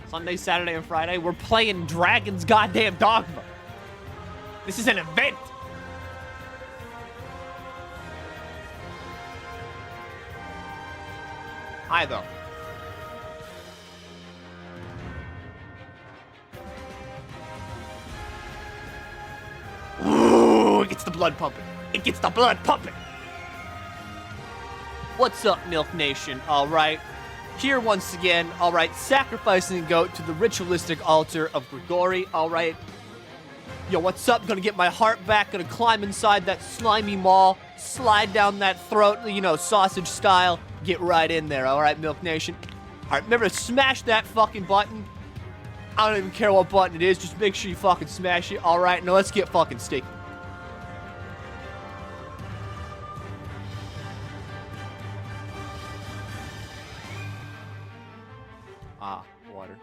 Sunday, Saturday, and Friday, we're playing Dragon's goddamn Dogma. This is an event. Hi, though. Ooh, it gets the blood pumping. It gets the blood pumping. What's up, Milk Nation? All right. Here once again, all right, sacrificing a goat to the ritualistic altar of Grigori, all right. Yo, what's up? Gonna get my heart back, gonna climb inside that slimy maw, slide down that throat, you know, sausage style, get right in there, all right, Milk Nation? All right, remember to smash that fucking button. I don't even care what button it is, just make sure you fucking smash it, all right? Now let's get fucking sticky. Ah, water.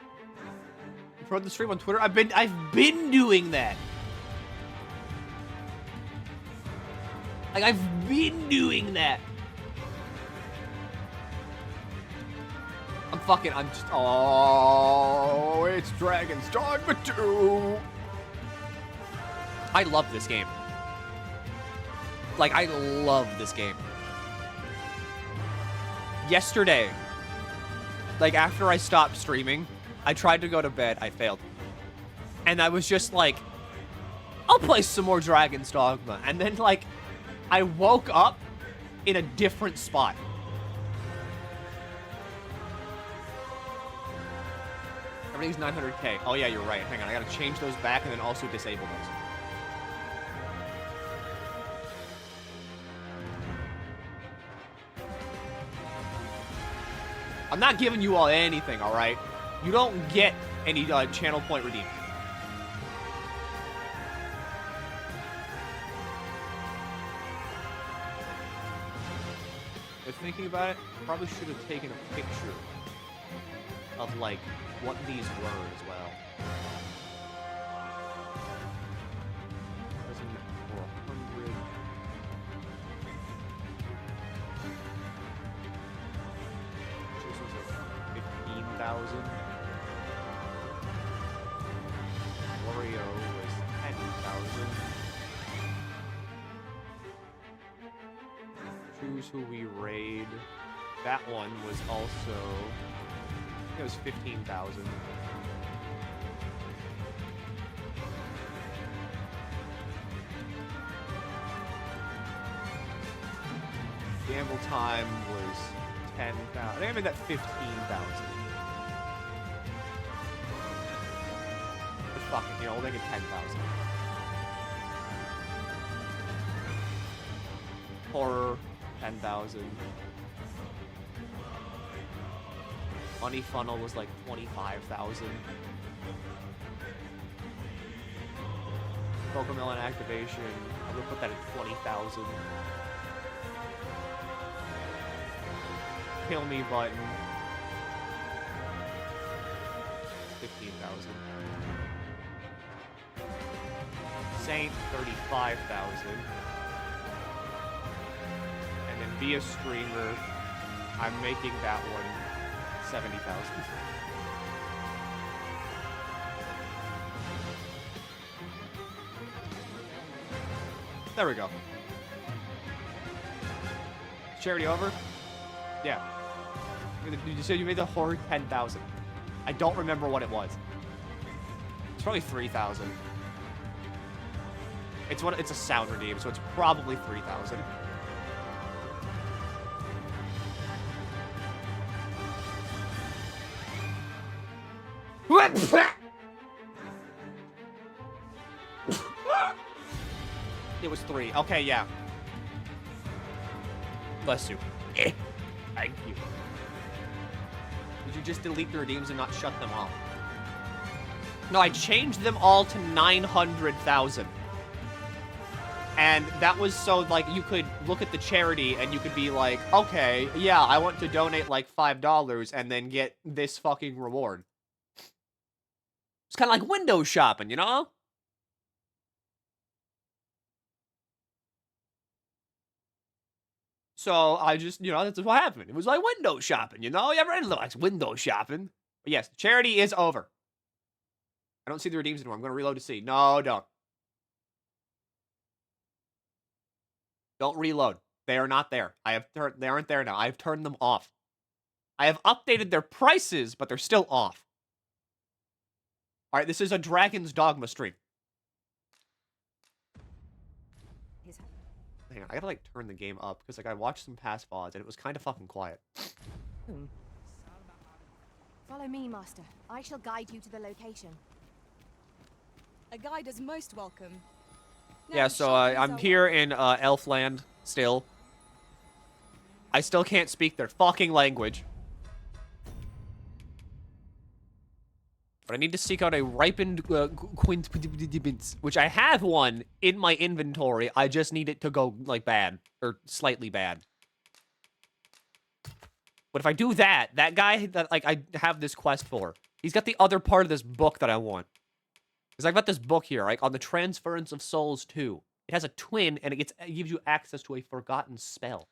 You promote the stream on Twitter? I've been doing that. Like, I've been doing that. I'm just, oh, it's Dragon's Dogma 2. I love this game. Like, I love this game. Yesterday, like, after I stopped streaming, I tried to go to bed. I failed. And I was just like, I'll play some more Dragon's Dogma. And then, like, I woke up in a different spot. Everything's 900K. Oh, yeah, you're right. Hang on. I gotta change those back and then also disable those. I'm not giving you all anything, all right? You don't get any channel point redeemed. I was thinking about it. Probably should have taken a picture of, like, what these were as well. 1,400. This was like 15,000. Wario was 10,000. Choose who we raid. That one was also, it was 15,000. Gamble time was 10,000. I think I made that 15,000. But fuck it, you know, we'll make it 10,000. Horror, 10,000. Money funnel was like 25,000. Pokemon activation, I'm gonna put that at 20,000. Kill me button, 15,000. Saint, 35,000. And then be a streamer, I'm making that one 70,000. There we go. Charity over? Yeah. You said you made the horror 10,000. I don't remember what it was. It's probably 3,000. It's a sound redeem, so it's probably 3,000. It was 3. Okay, yeah. Bless you. Thank you. Did you just delete the redeems and not shut them off? No, I changed them all to 900,000. And that was so, like, you could look at the charity and you could be like, okay, yeah, I want to donate, like, $5 and then get this fucking reward. It's kind of like window shopping, you know? So I just, you know, that's what happened. It was like window shopping, you know? Everyone likes window shopping. But yes, charity is over. I don't see the redeems anymore. I'm going to reload to see. No, don't. Don't reload. They are not there. They aren't there now. I've turned them off. I have updated their prices, but they're still off. All right, this is a Dragon's Dogma stream. Hang on, I gotta, like, turn the game up, because, like, I watched some past VODs, and it was kind of fucking quiet. Follow me, Master. I shall guide you to the location. A guide is most welcome. Now, Yeah, so, I'm here in, Elfland, still. I still can't speak their fucking language. But I need to seek out a ripened quint, which I have one in my inventory. I just need it to go, like, bad. Or slightly bad. But if I do that, that guy that, like, I have this quest for, he's got the other part of this book that I want. Because I've got this book here, right, on the Transference of Souls 2. It has a twin, and it gives you access to a forgotten spell.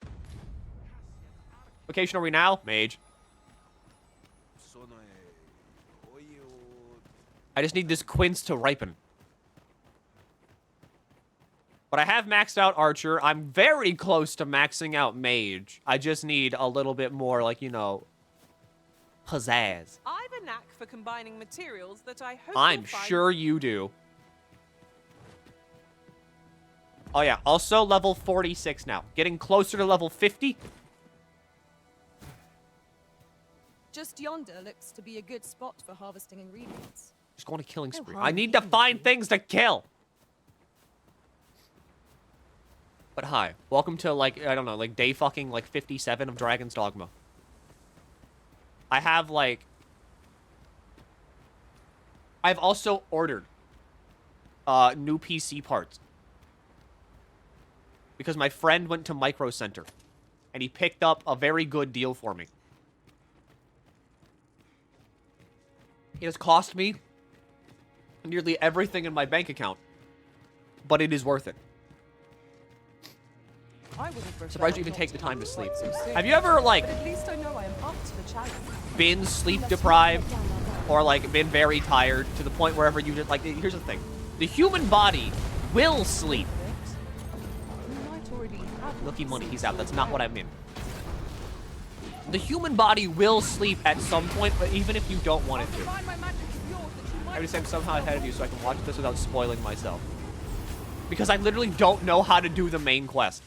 Location are we now? Mage. I just need this quince to ripen. But I have maxed out Archer. I'm very close to maxing out Mage. I just need a little bit more, like, you know, pizzazz. I've a knack for combining materials that I hope I'm you'll find... sure you do. Oh, yeah. Also, level 46 now. Getting closer to level 50. Just yonder looks to be a good spot for harvesting ingredients. Just going to killing No spree. harm I in need to eating find food. things to kill. But hi. Welcome to, like, I don't know, like, day fucking, like, 57 of Dragon's Dogma. I have, like... I've also ordered new PC parts. Because my friend went to Micro Center. And he picked up a very good deal for me. It has cost me nearly everything in my bank account. But it is worth it. I wouldn't prefer Surprised you even not take the time to be sleep. quite so serious. Have you ever, like, But at least I know I am up to the challenge. been sleep deprived? Or, like, been very tired to the point wherever you just, like, here's the thing. The human body will sleep. You might already have Looky money, he's out. That's not what I mean. The human body will sleep at some point, but even if you don't want it to. Find my magic is yours that you might I would say I'm somehow ahead of you so I can watch this without spoiling myself. Because I literally don't know how to do the main quest.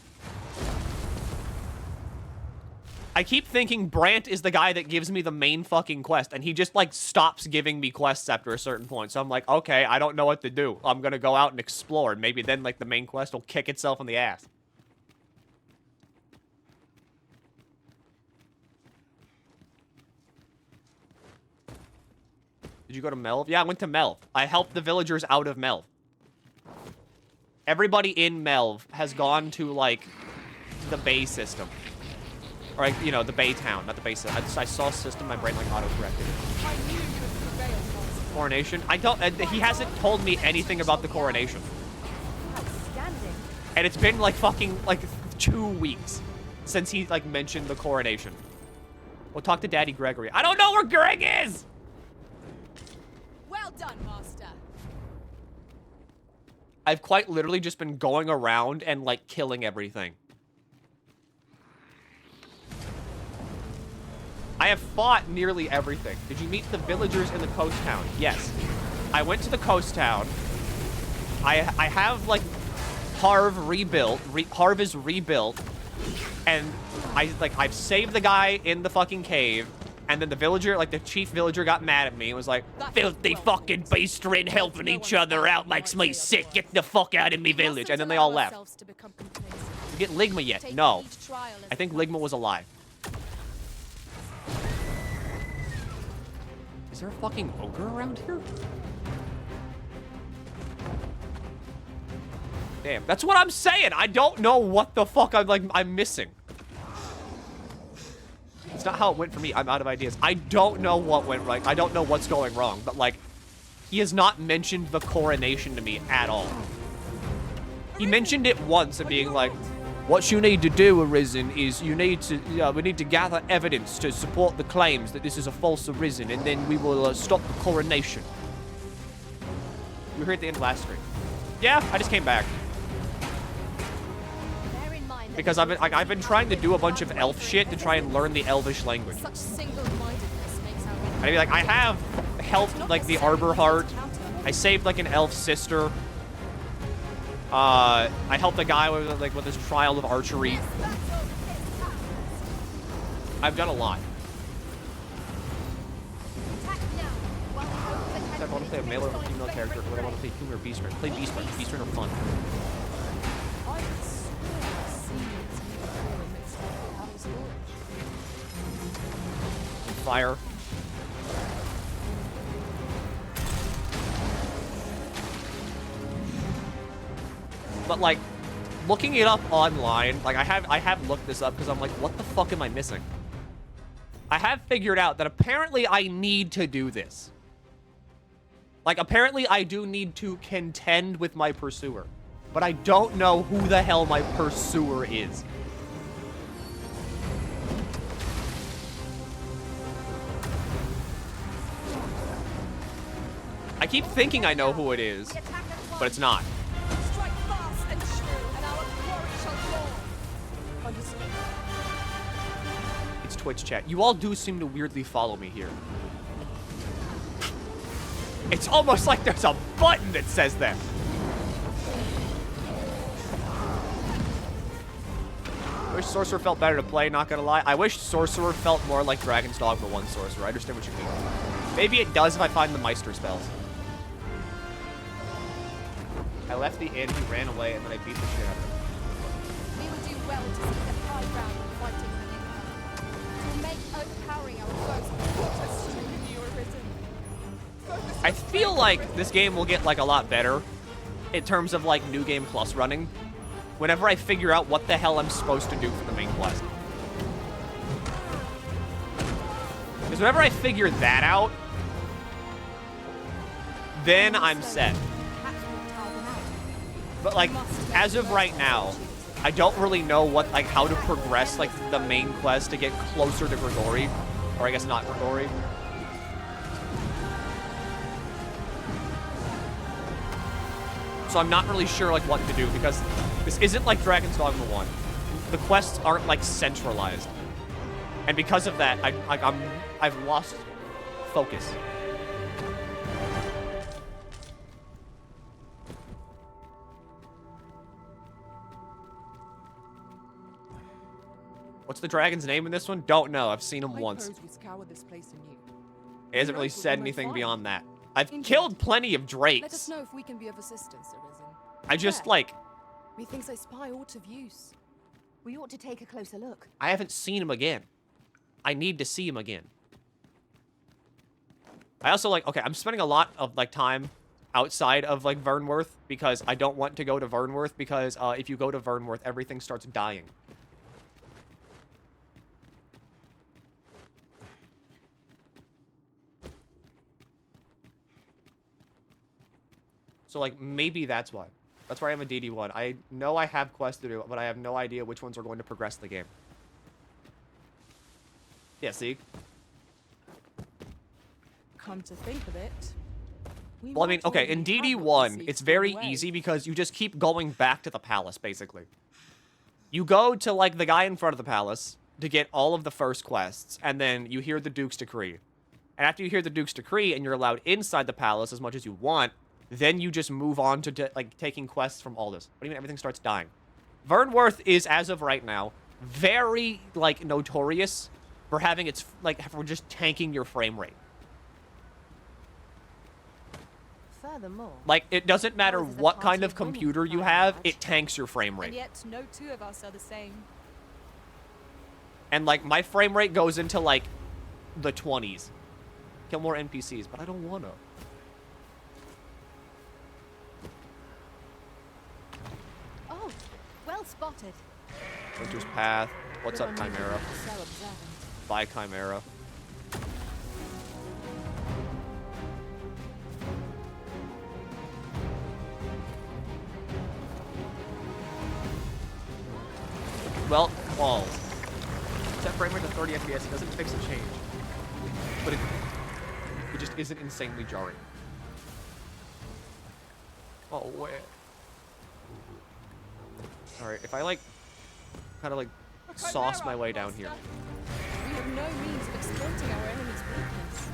I keep thinking Brant is the guy that gives me the main fucking quest, and he just, like, stops giving me quests after a certain point. So I'm like, okay, I don't know what to do. I'm gonna go out and explore, and maybe then, like, the main quest will kick itself in the ass. Did you go to Melv? Yeah, I went to Melv. I helped the villagers out of Melv. Everybody in Melv has gone to, like, the Bay system. Or, like, you know, the Bay town, not the Bay system. I saw system, my brain, like, auto-corrected. I knew you would prevail, Master. Coronation? I don't, he hasn't told me anything about the coronation. Outstanding. And it's been, like, fucking, like, 2 weeks since he, like, mentioned the coronation. We'll talk to Daddy Gregory. I don't know where Greg is! Well done, Master. I've quite literally just been going around and, like, killing everything. I have fought nearly everything. Did you meet the villagers in the coast town? Yes. I went to the coast town. I have, like, Harv rebuilt. Harv is rebuilt. And I've saved the guy in the fucking cave. And then the villager, like, the chief villager got mad at me and was like, filthy fucking beast ring helping each other out makes me sick. Get the fuck out of me village. And then they all left. Did you get Ligma yet? No. I think Ligma was alive. Is there a fucking ogre around here? Damn, that's what I'm saying. I don't know what the fuck I'm missing. It's not how it went for me. I'm out of ideas. I don't know what went right. I don't know what's going wrong. But, like, he has not mentioned the coronation to me at all. He mentioned it once and being like, What you need to do, Arisen, is we need to gather evidence to support the claims that this is a false Arisen, and then we will stop the coronation. We were here at the end of last stream. Yeah, I just came back. Bear in mind that Because I've been trying to do a bunch of elf shit to try and learn the elvish language. Such single-mindedness makes our I'd be like, I have helped like the Arbor Heart. I saved like an elf sister. I helped a guy with his trial of archery. I've done a lot. I want to play a male or female character, but I want to play human or beast ranger. Play beast ranger. Beast ranger are fun. Fire. But like, looking it up online, like I have looked this up because I'm like, what the fuck am I missing? I have figured out that apparently I need to do this. Like, apparently I do need to contend with my pursuer. But I don't know who the hell my pursuer is. I keep thinking I know who it is, but it's not. Strike fast and true, and our glory shall fall. Understood. It's Twitch chat. You all do seem to weirdly follow me here. It's almost like there's a button that says that. I wish Sorcerer felt better to play, not gonna lie. I wish Sorcerer felt more like Dragon's Dogma 1 Sorcerer. I understand what you mean. Maybe it does if I find the Meister spells. I left the inn, he ran away, and then I beat the shit out of him. we would do well to seek the high ground and fighting the Milky. To make overpowering our foes. What a stream you are written. Focus I feel like this game will get, like, a lot better in terms of, like, New Game Plus running whenever I figure out what the hell I'm supposed to do for the main quest. Because whenever I figure that out, then I'm set. But, like, as of right now, I don't really know what, like, how to progress, like, the main quest to get closer to Grigori. Or I guess not Grigori. So I'm not really sure, like, what to do, because this isn't like Dragon's Dogma 1. The quests aren't, like, centralized. And because of that, I've lost focus. What's the dragon's name in this one? Don't know. I've seen him once. It hasn't really said anything beyond that. I've killed plenty of Let us drakes. know if we can be of assistance, Arisen. I just, like, Methinks I spy aught of use. We ought to take a closer look. I haven't seen him again. I need to see him again. I also, like, okay, I'm spending a lot of, like, time outside of, like, Vernworth because I don't want to go to Vernworth because if you go to Vernworth, everything starts dying. So, like, maybe that's why. That's why I'm a DD1. I know I have quests to do, but I have no idea which ones are going to progress the game. Yeah, see? Come to think of it. Well, I mean, okay, in DD1, it's very easy because you just keep going back to the palace, basically. You go to, like, the guy in front of the palace to get all of the first quests, and then you hear the Duke's Decree. And after you hear the Duke's Decree and you're allowed inside the palace as much as you want, then you just move on to, like, taking quests from Aldous. What do you mean everything starts dying? Vernworth is, as of right now, very, like, notorious for having its, like, for just tanking your frame rate. Furthermore, Like, it doesn't matter Ours is a what party kind of of women, computer you by have, and large. it tanks your frame And rate. yet, no two of us are the same. And, like, my frame rate goes into, like, the 20s. Kill more NPCs, but I don't wanna. oh, well spotted. Winter's Path. What's up, Chimera? So observant. Bye, Chimera. Well, balls. Set frame rate to 30 FPS. It doesn't fix a change. But it just isn't insanely jarring. Oh, wait. Alright, if I, like, kind of, like, sauce my way down here. We have no means of exploiting our enemy's weakness.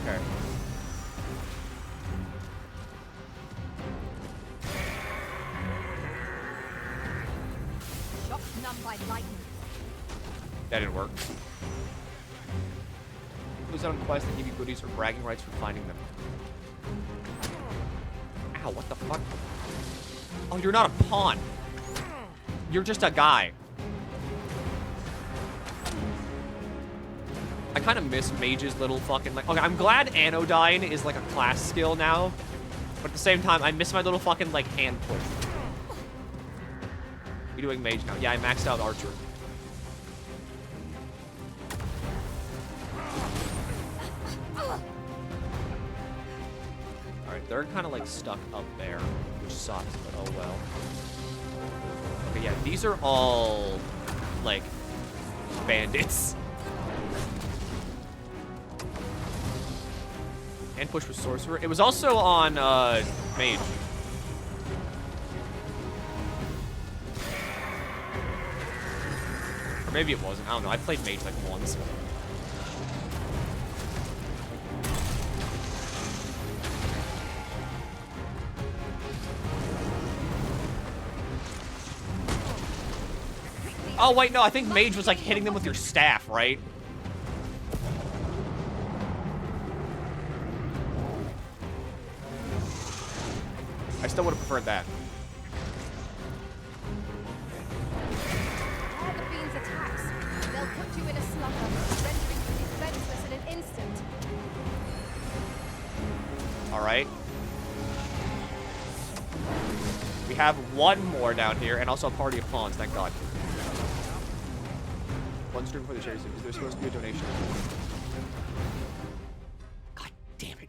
Okay. Shock none by lightning. That didn't work. Lose out on quests that give you goodies or bragging rights for finding them. Ow, what the fuck? Oh, you're not a pawn. You're just a guy. I kind of miss Mage's little fucking, like... Okay, I'm glad Anodyne is, like, a class skill now. But at the same time, I miss my little fucking, like, hand push. You doing Mage now? Yeah, I maxed out Archer. Alright, they're kind of, like, stuck up there. Which sucks, but oh well. Okay, yeah, these are all, like, bandits. And push with Sorcerer. It was also on, Mage. Or maybe it wasn't. I don't know. I played Mage, like, once. Oh, wait, no. I think Mage was, like, hitting them with your staff, right? I still would have preferred that. All the fiend's attacks. They'll put you in a slumber, rendering you defenseless in an instant. Alright. We have one more down here, and also a party of pawns, thank God. One stream for the chase. Is there supposed to be a donation? God damn it.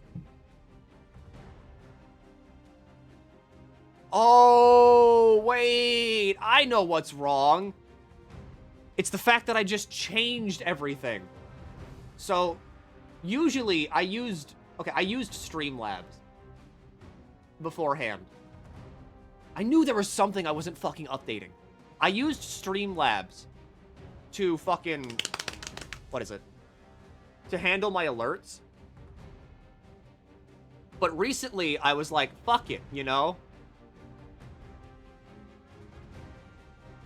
Oh, wait. I know what's wrong. It's the fact that I just changed everything. So, usually I used... Okay, I used Streamlabs beforehand. I knew there was something I wasn't fucking updating. I used Streamlabs to fucking... What is it? To handle my alerts. But recently, I was like, fuck it, you know?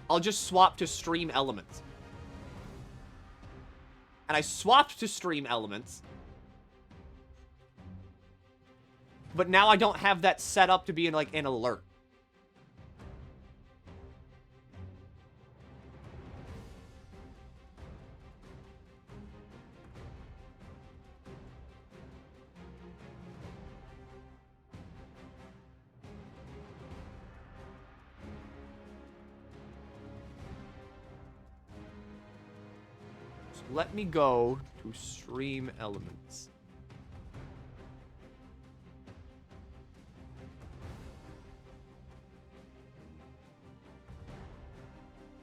I'll just swap to Stream Elements. And I swapped to Stream Elements. But now I don't have that set up to be in, like, an alert. Let me go to Stream Elements.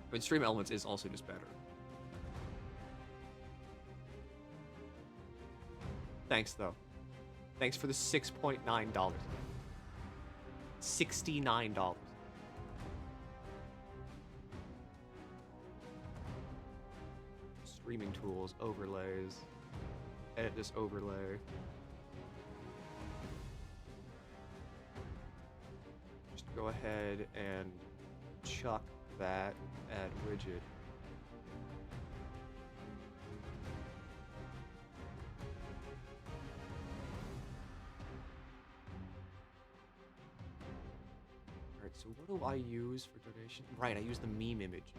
I mean, Stream Elements is also just better. Thanks, though. Thanks for the $6.9. $69. Streaming tools, overlays. Edit this overlay. Just go ahead and chuck that, add widget. Alright, so what do I use for donation? Right, I use the meme image.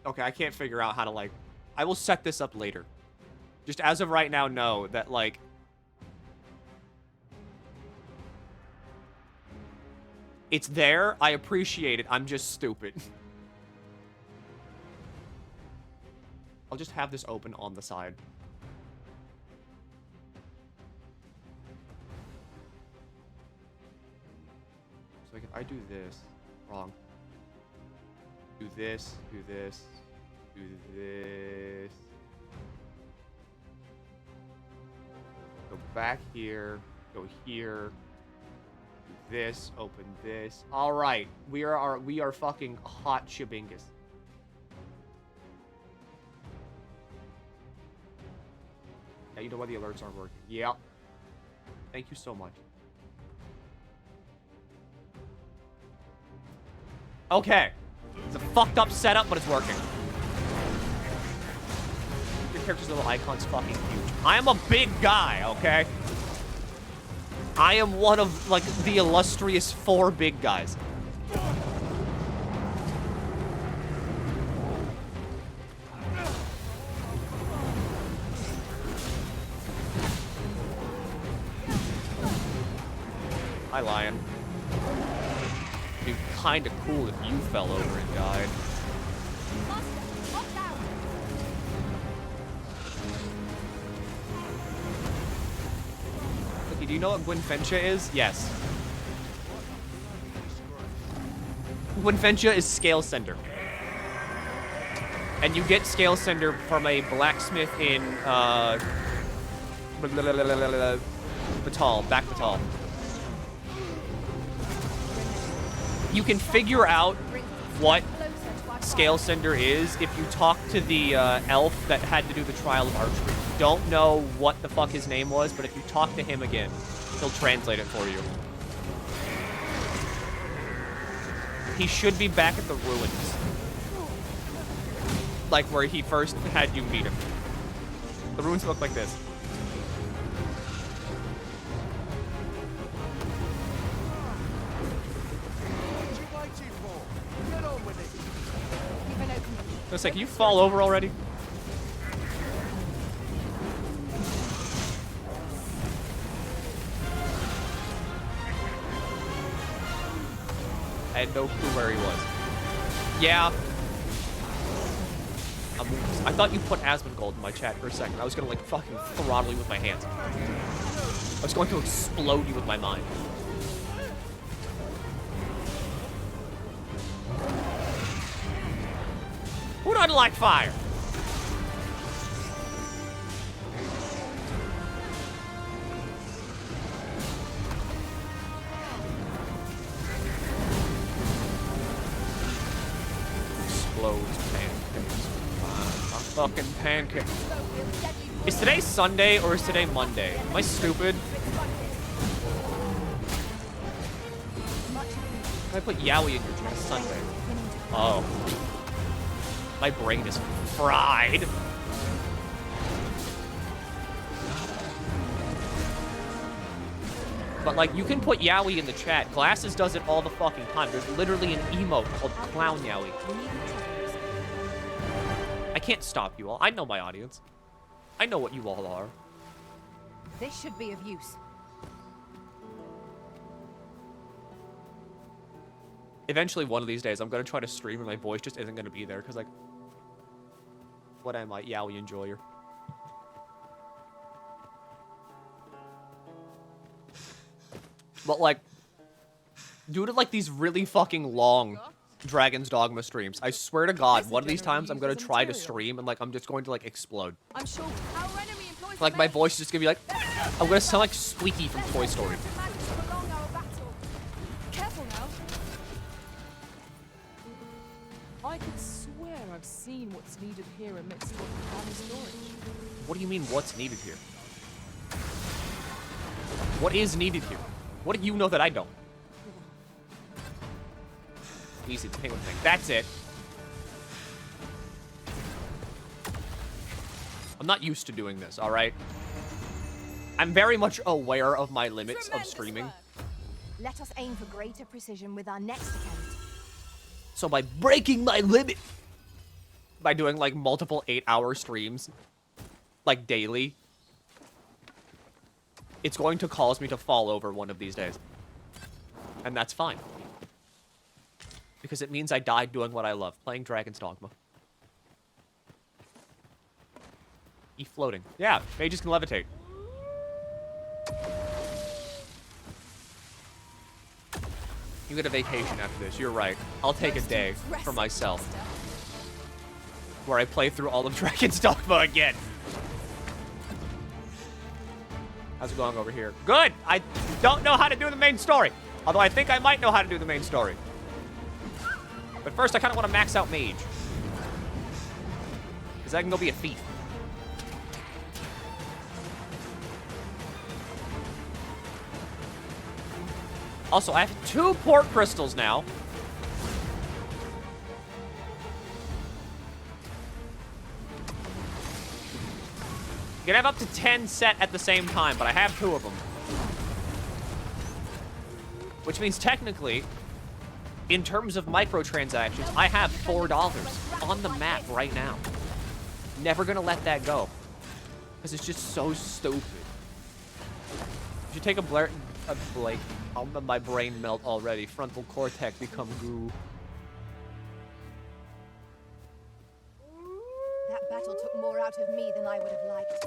Okay, I can't figure out how to, like... I will set this up later. Just as of right now, know that, like... It's there. I appreciate it. I'm just stupid. I'll just have this open on the side. I do this. Wrong. Do this, do this, do this. Go back here, go here. Do this, open this. All right, we are fucking hot shibingus. Yeah, you know why the alerts aren't working. Yeah. Thank you so much. Okay. It's a fucked up setup, but it's working. Your character's little icon's fucking huge. I am a big guy, okay? I am one of, like, the illustrious 4 big guys. Hi, Lion. It'd be kinda cool if you fell over and died. Okay, do you know what Gwynfentia is? Yes. Gwynfentia is Scale Sender. And you get Scale Sender from a blacksmith in, Batal, back Batal. You can figure out what Scale Sender is if you talk to the elf that had to do the trial of archery. Don't know what the fuck his name was, but if you talk to him again, he'll translate it for you. He should be back at the ruins. Like where he first had you meet him. The ruins look like this. I was like, can you fall over already? I had no clue where he was. Yeah. I thought you put Asmongold in my chat for a second. I was gonna, like, fucking throttle you with my hands. I was going to explode you with my mind. Who doesn't like fire? Explodes pancakes. A fucking pancake. Is today Sunday or is today Monday? Am I stupid? I put Yowie in your chat Sunday. Oh. My brain is fried. But, like, you can put Yowie in the chat. Glasses does it all the fucking time. There's literally an emote called Clown Yowie. I can't stop you all. I know my audience. I know what you all are. This should be of use. Eventually, one of these days, I'm going to try to stream and my voice just isn't going to be there. Because, like, what am I? Yowie enjoyer. But, like, due to, like, these really fucking long Dragon's Dogma streams, I swear to God, one of these times I'm going to try to stream and, like, I'm just going to, like, explode. I'm sure our enemy employs Like, my voice is just going to be like, I'm going to sound like Squeaky from Toy Story. Careful now. I could swear I've seen what's needed here amidst what we have in storage. What do you mean, what's needed here? What is needed here? What do you know that I don't? Easy, it's a penguin thing. That's it. I'm not used to doing this, alright? I'm very much aware of my limits of streaming. Let us aim for greater precision with our next attempt. So by breaking my limit, by doing like multiple 8-hour streams, like daily, it's going to cause me to fall over one of these days. And that's fine. Because it means I died doing what I love, playing Dragon's Dogma. Floating. Yeah, mages can levitate. You get a vacation after this. You're right. I'll take a day for myself, where I play through all of Dragon's Dogma again. How's it going over here? Good! I don't know how to do the main story. Although I think I might know how to do the main story. But first, I kind of want to max out Mage. Because I can go be a thief. Also, I have 2 port crystals now. You can have up to 10 set at the same time, but I have 2 of them. Which means technically, in terms of microtransactions, I have $4 on the map right now. Never gonna let that go. Because it's just so stupid. You should take a Blake. My brain melt already. Frontal cortex become goo. That battle took more out of me than I would have liked.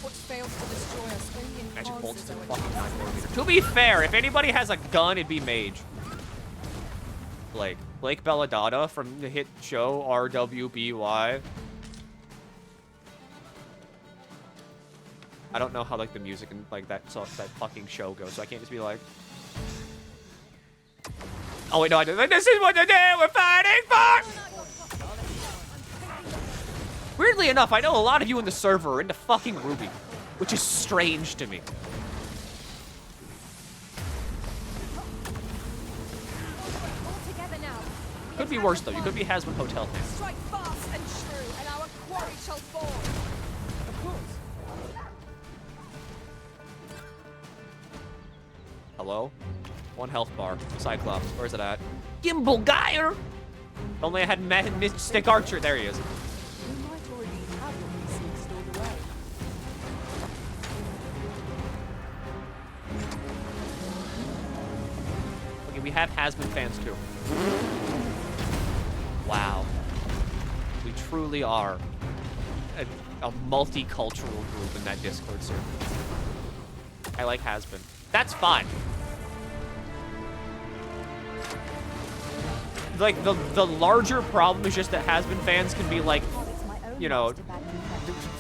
What fails to destroy us only Magic bolts enhances to our fucking defenses. 9mm. To be fair, if anybody has a gun, it'd be Mage. Blake Belladonna from the hit show RWBY. I don't know how like the music and like that fucking show goes, so I can't just be like, oh wait, no, I do. This is what the day we're fighting for. Weirdly enough, I know a lot of you in the server are into fucking Ruby, which is strange to me. All together now. Could be worse though. You could be Hasbro Hotel fan. Strike fast and true, and our quarry shall fall. Of course. Hello? 1 health bar. Cyclops. Where's it at? Gimbal Geyer! Only I had Mystic Archer. There he is. We might already have what we see stored away. Okay, we have Hasbro fans too. Wow. We truly are a multicultural group in that Discord server. I like Hasbro. That's fine. Like, the larger problem is just that Hasbro fans can be like, you know,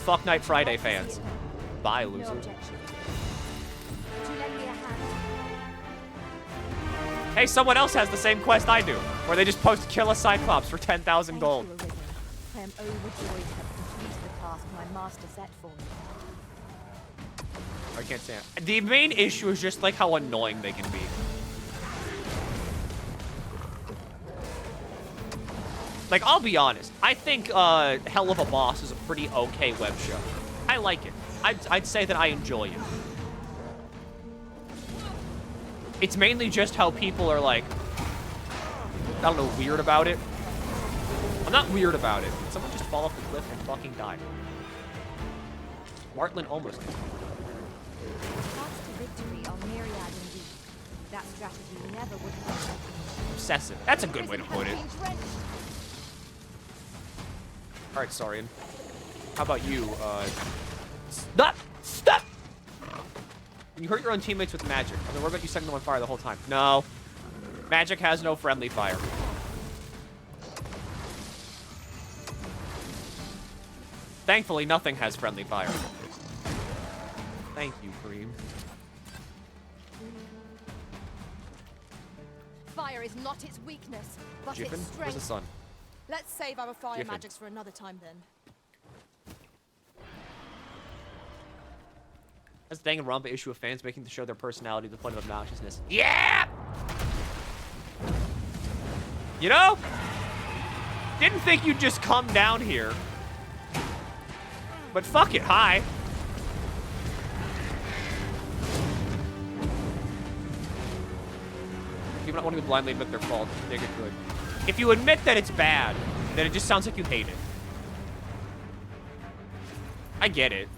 Fuck Night Friday fans. Bye, No loser. objection. Would you lend me a hand? Hey, someone else has the same quest I do, where they just post kill a Cyclops for 10,000 Thank gold. you, Arisen. I am overjoyed to have completed the task my master set for me. I can't stand it. The main issue is just like how annoying they can be. Like, I'll be honest. I think Hell of a Boss is a pretty okay web show. I like it. I'd say that I enjoy it. It's mainly just how people are like, I don't know, weird about it. I'm not weird about it. Did someone just fall off the cliff and fucking die? Martland almost did. Paths to victory are myriad indeed. That strategy never would have been Obsessive. That's a good way to put it. Alright, Saurian. How about you, Stop! Stop! You hurt your own teammates with magic. I mean, what about you setting them on fire the whole time? No. Magic has no friendly fire. Thankfully, nothing has friendly fire. Thank you, Kareem. Fire is not its weakness, but Jiffin? its Where's the strength. sun? Let's save our fire Giffen. magics for another time then. That's the Danganronpa issue of fans making to show their personality to the point of obnoxiousness. Yeah! You know? Didn't think you'd just come down here. But fuck it, hi. People not wanting to blindly admit their fault, they get good. If you admit that it's bad, then it just sounds like you hate it. I get it.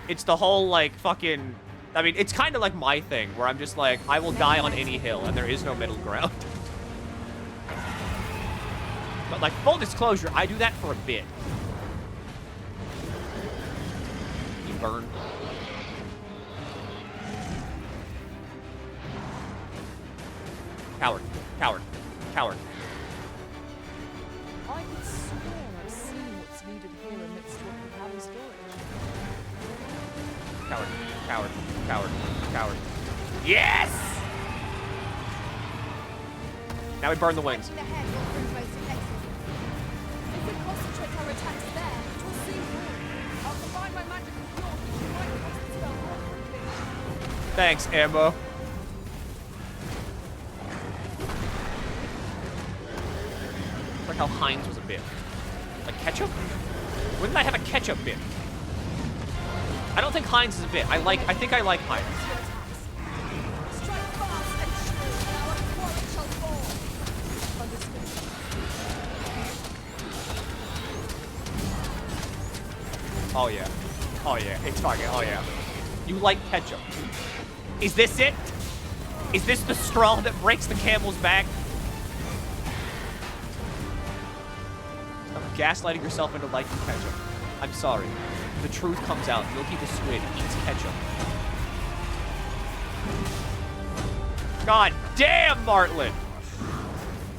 It's the whole, like, fucking... I mean, it's kind of like my thing, where I'm just like, I will die on any hill, and there is no middle ground. But, like, full disclosure, I do that for a bit. You burn. Coward. Coward. Coward. I could swear I've seen what's needed here amidst what we have in storage. Coward. Coward. Coward. Coward. Yes! Now we burn the wings. Fighting the head will prove most effective. If we concentrate our attacks there, it will soon fall. I'll combine my magic with yours, which might cast the spell more quickly. Thanks, Ambo. Like how Heinz was a bit. Like ketchup? Wouldn't I have a ketchup bit? I don't think Heinz is a bit. I think I like Heinz. Strike fast and sure, and our quarry shall fall. Understood. Oh yeah. Oh yeah. It's fucking, oh yeah. You like ketchup. Is this it? Is this the straw that breaks the camel's back? Stop gaslighting yourself into liking ketchup. I'm sorry. The truth comes out. MilkyTheSquid eats ketchup. God damn, Martland!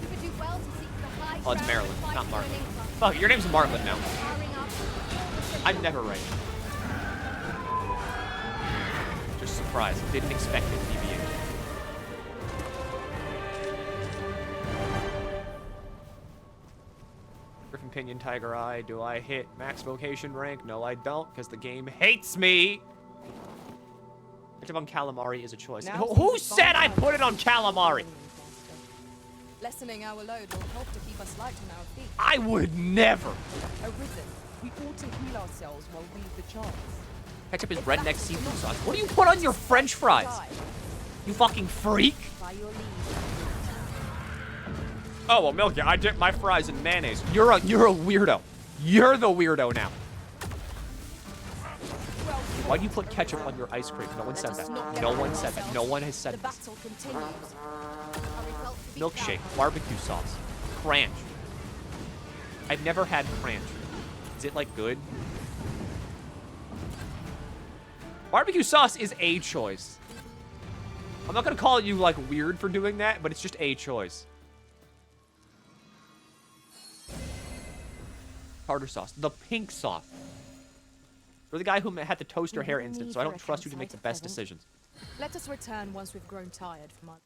We would do well to seek the high Oh, it's ground Marilyn, and fight not for Martland. an income. Fuck, your name's Martland now. Powering up. I'm never right. Just surprised. Didn't expect it to deviate. Griffin Pinion, Tiger Eye. Do I hit max vocation rank? No, I don't, because the game hates me. Active on Calamari is a choice. Now Who seems to said I find put it on out Calamari? Lessening our load will help to keep us light on our feet. I would never. Arisen, we ought to heal ourselves while we've the chance. Ketchup is redneck seafood sauce. What do you put on your French fries? You fucking freak. By your leave. Oh, well, Milky, I dip my fries in mayonnaise. You're a weirdo. You're the weirdo now. Why do you put ketchup on your ice cream? No one said that. No one said that. No one has said The this. battle continues. Our results will be Milkshake, found. barbecue sauce, cranch. I've never had cranch. Is it, like, good? Barbecue sauce is a choice. I'm not gonna call you, like, weird for doing that, but it's just a choice. Tartar sauce. The pink sauce. You're the guy who had the toaster hair incident, so I don't trust you to make the best decisions. Let us return once we've grown tired from our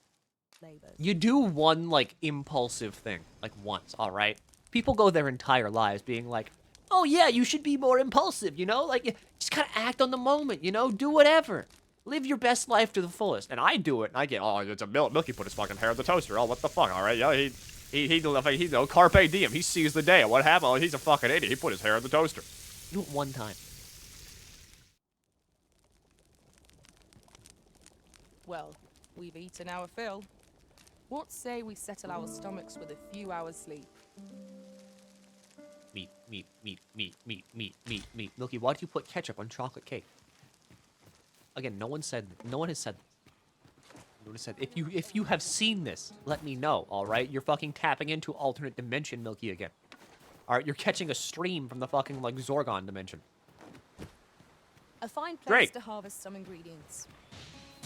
labors. You do one, like, impulsive thing. Like, once, alright? People go their entire lives being like, oh, yeah, you should be more impulsive, you know? Like, just kind of act on the moment, you know? Do whatever. Live your best life to the fullest. And I do it, and I get, oh, it's a Milky put his fucking hair in the toaster. Oh, what the fuck, alright? Yeah, he carpe diem. He sees the day. What happened? Oh, he's a fucking idiot. He put his hair in the toaster. Do it one time. Well, we've eaten our fill. What say we settle our stomachs with a few hours sleep? Meat. Milky, why did you put ketchup on chocolate cake? Again, no one has said this. No one has said, if you have seen this, let me know, alright? You're fucking tapping into alternate dimension, Milky, again. Alright, you're catching a stream from the fucking, like, Zorgon dimension. A fine place Great. to harvest some ingredients.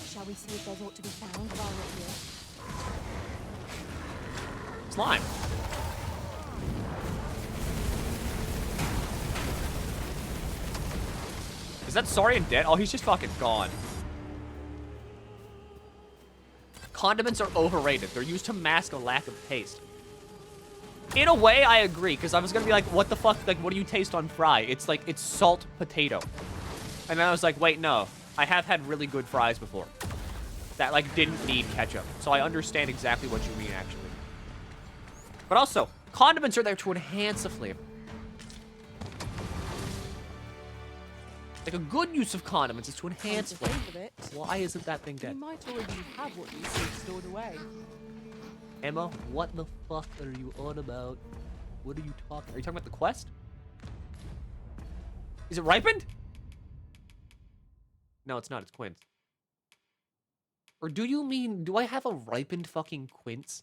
Shall we see if there's aught to be found while we're here? Slime. Is that Saurian dead? Oh, he's just fucking gone. Condiments are overrated. They're used to mask a lack of taste. In a way, I agree, because I was gonna be like, what the fuck, like, what do you taste on fry? It's like, it's salt potato. And then I was like, wait, no. I have had really good fries before. That, like, didn't need ketchup. So I understand exactly what you mean, actually. But also, condiments are there to enhance the flavor. Like, a good use of condiments is to enhance Come to think flavor. of it, Why isn't that thing you dead? might already have what you see stored away. Emma, what the fuck are you on about? What are you talking? Are you talking about the quest? Is it ripened? No, it's not. It's quince. Or do you mean, do I have a ripened fucking quince?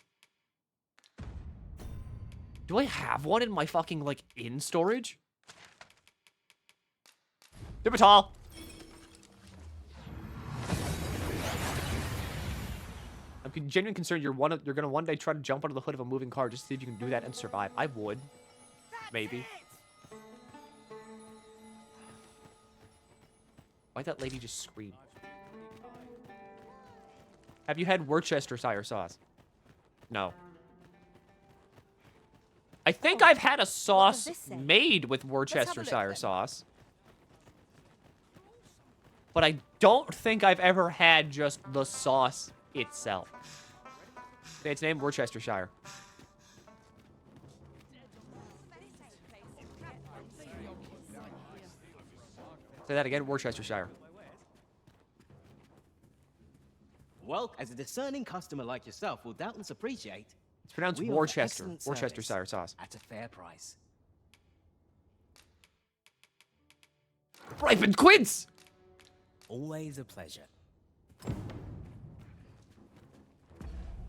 Do I have one in my fucking, like, in storage? Dibital! I'm genuinely concerned you're gonna one day try to jump under the hood of a moving car just to see if you can do that and survive. I would. Maybe. Why'd that lady just scream? Have you had Worcestershire sauce? No. I think I've had a sauce made with Worcestershire sauce. But I don't think I've ever had just the sauce itself. Say its name, Worcestershire. Say that again, Worcestershire. Well, as a discerning customer like yourself will doubtless appreciate, It's pronounced we offer Worcester. excellent service Worcestershire sauce. at a fair price. Ripened quince! Always a pleasure.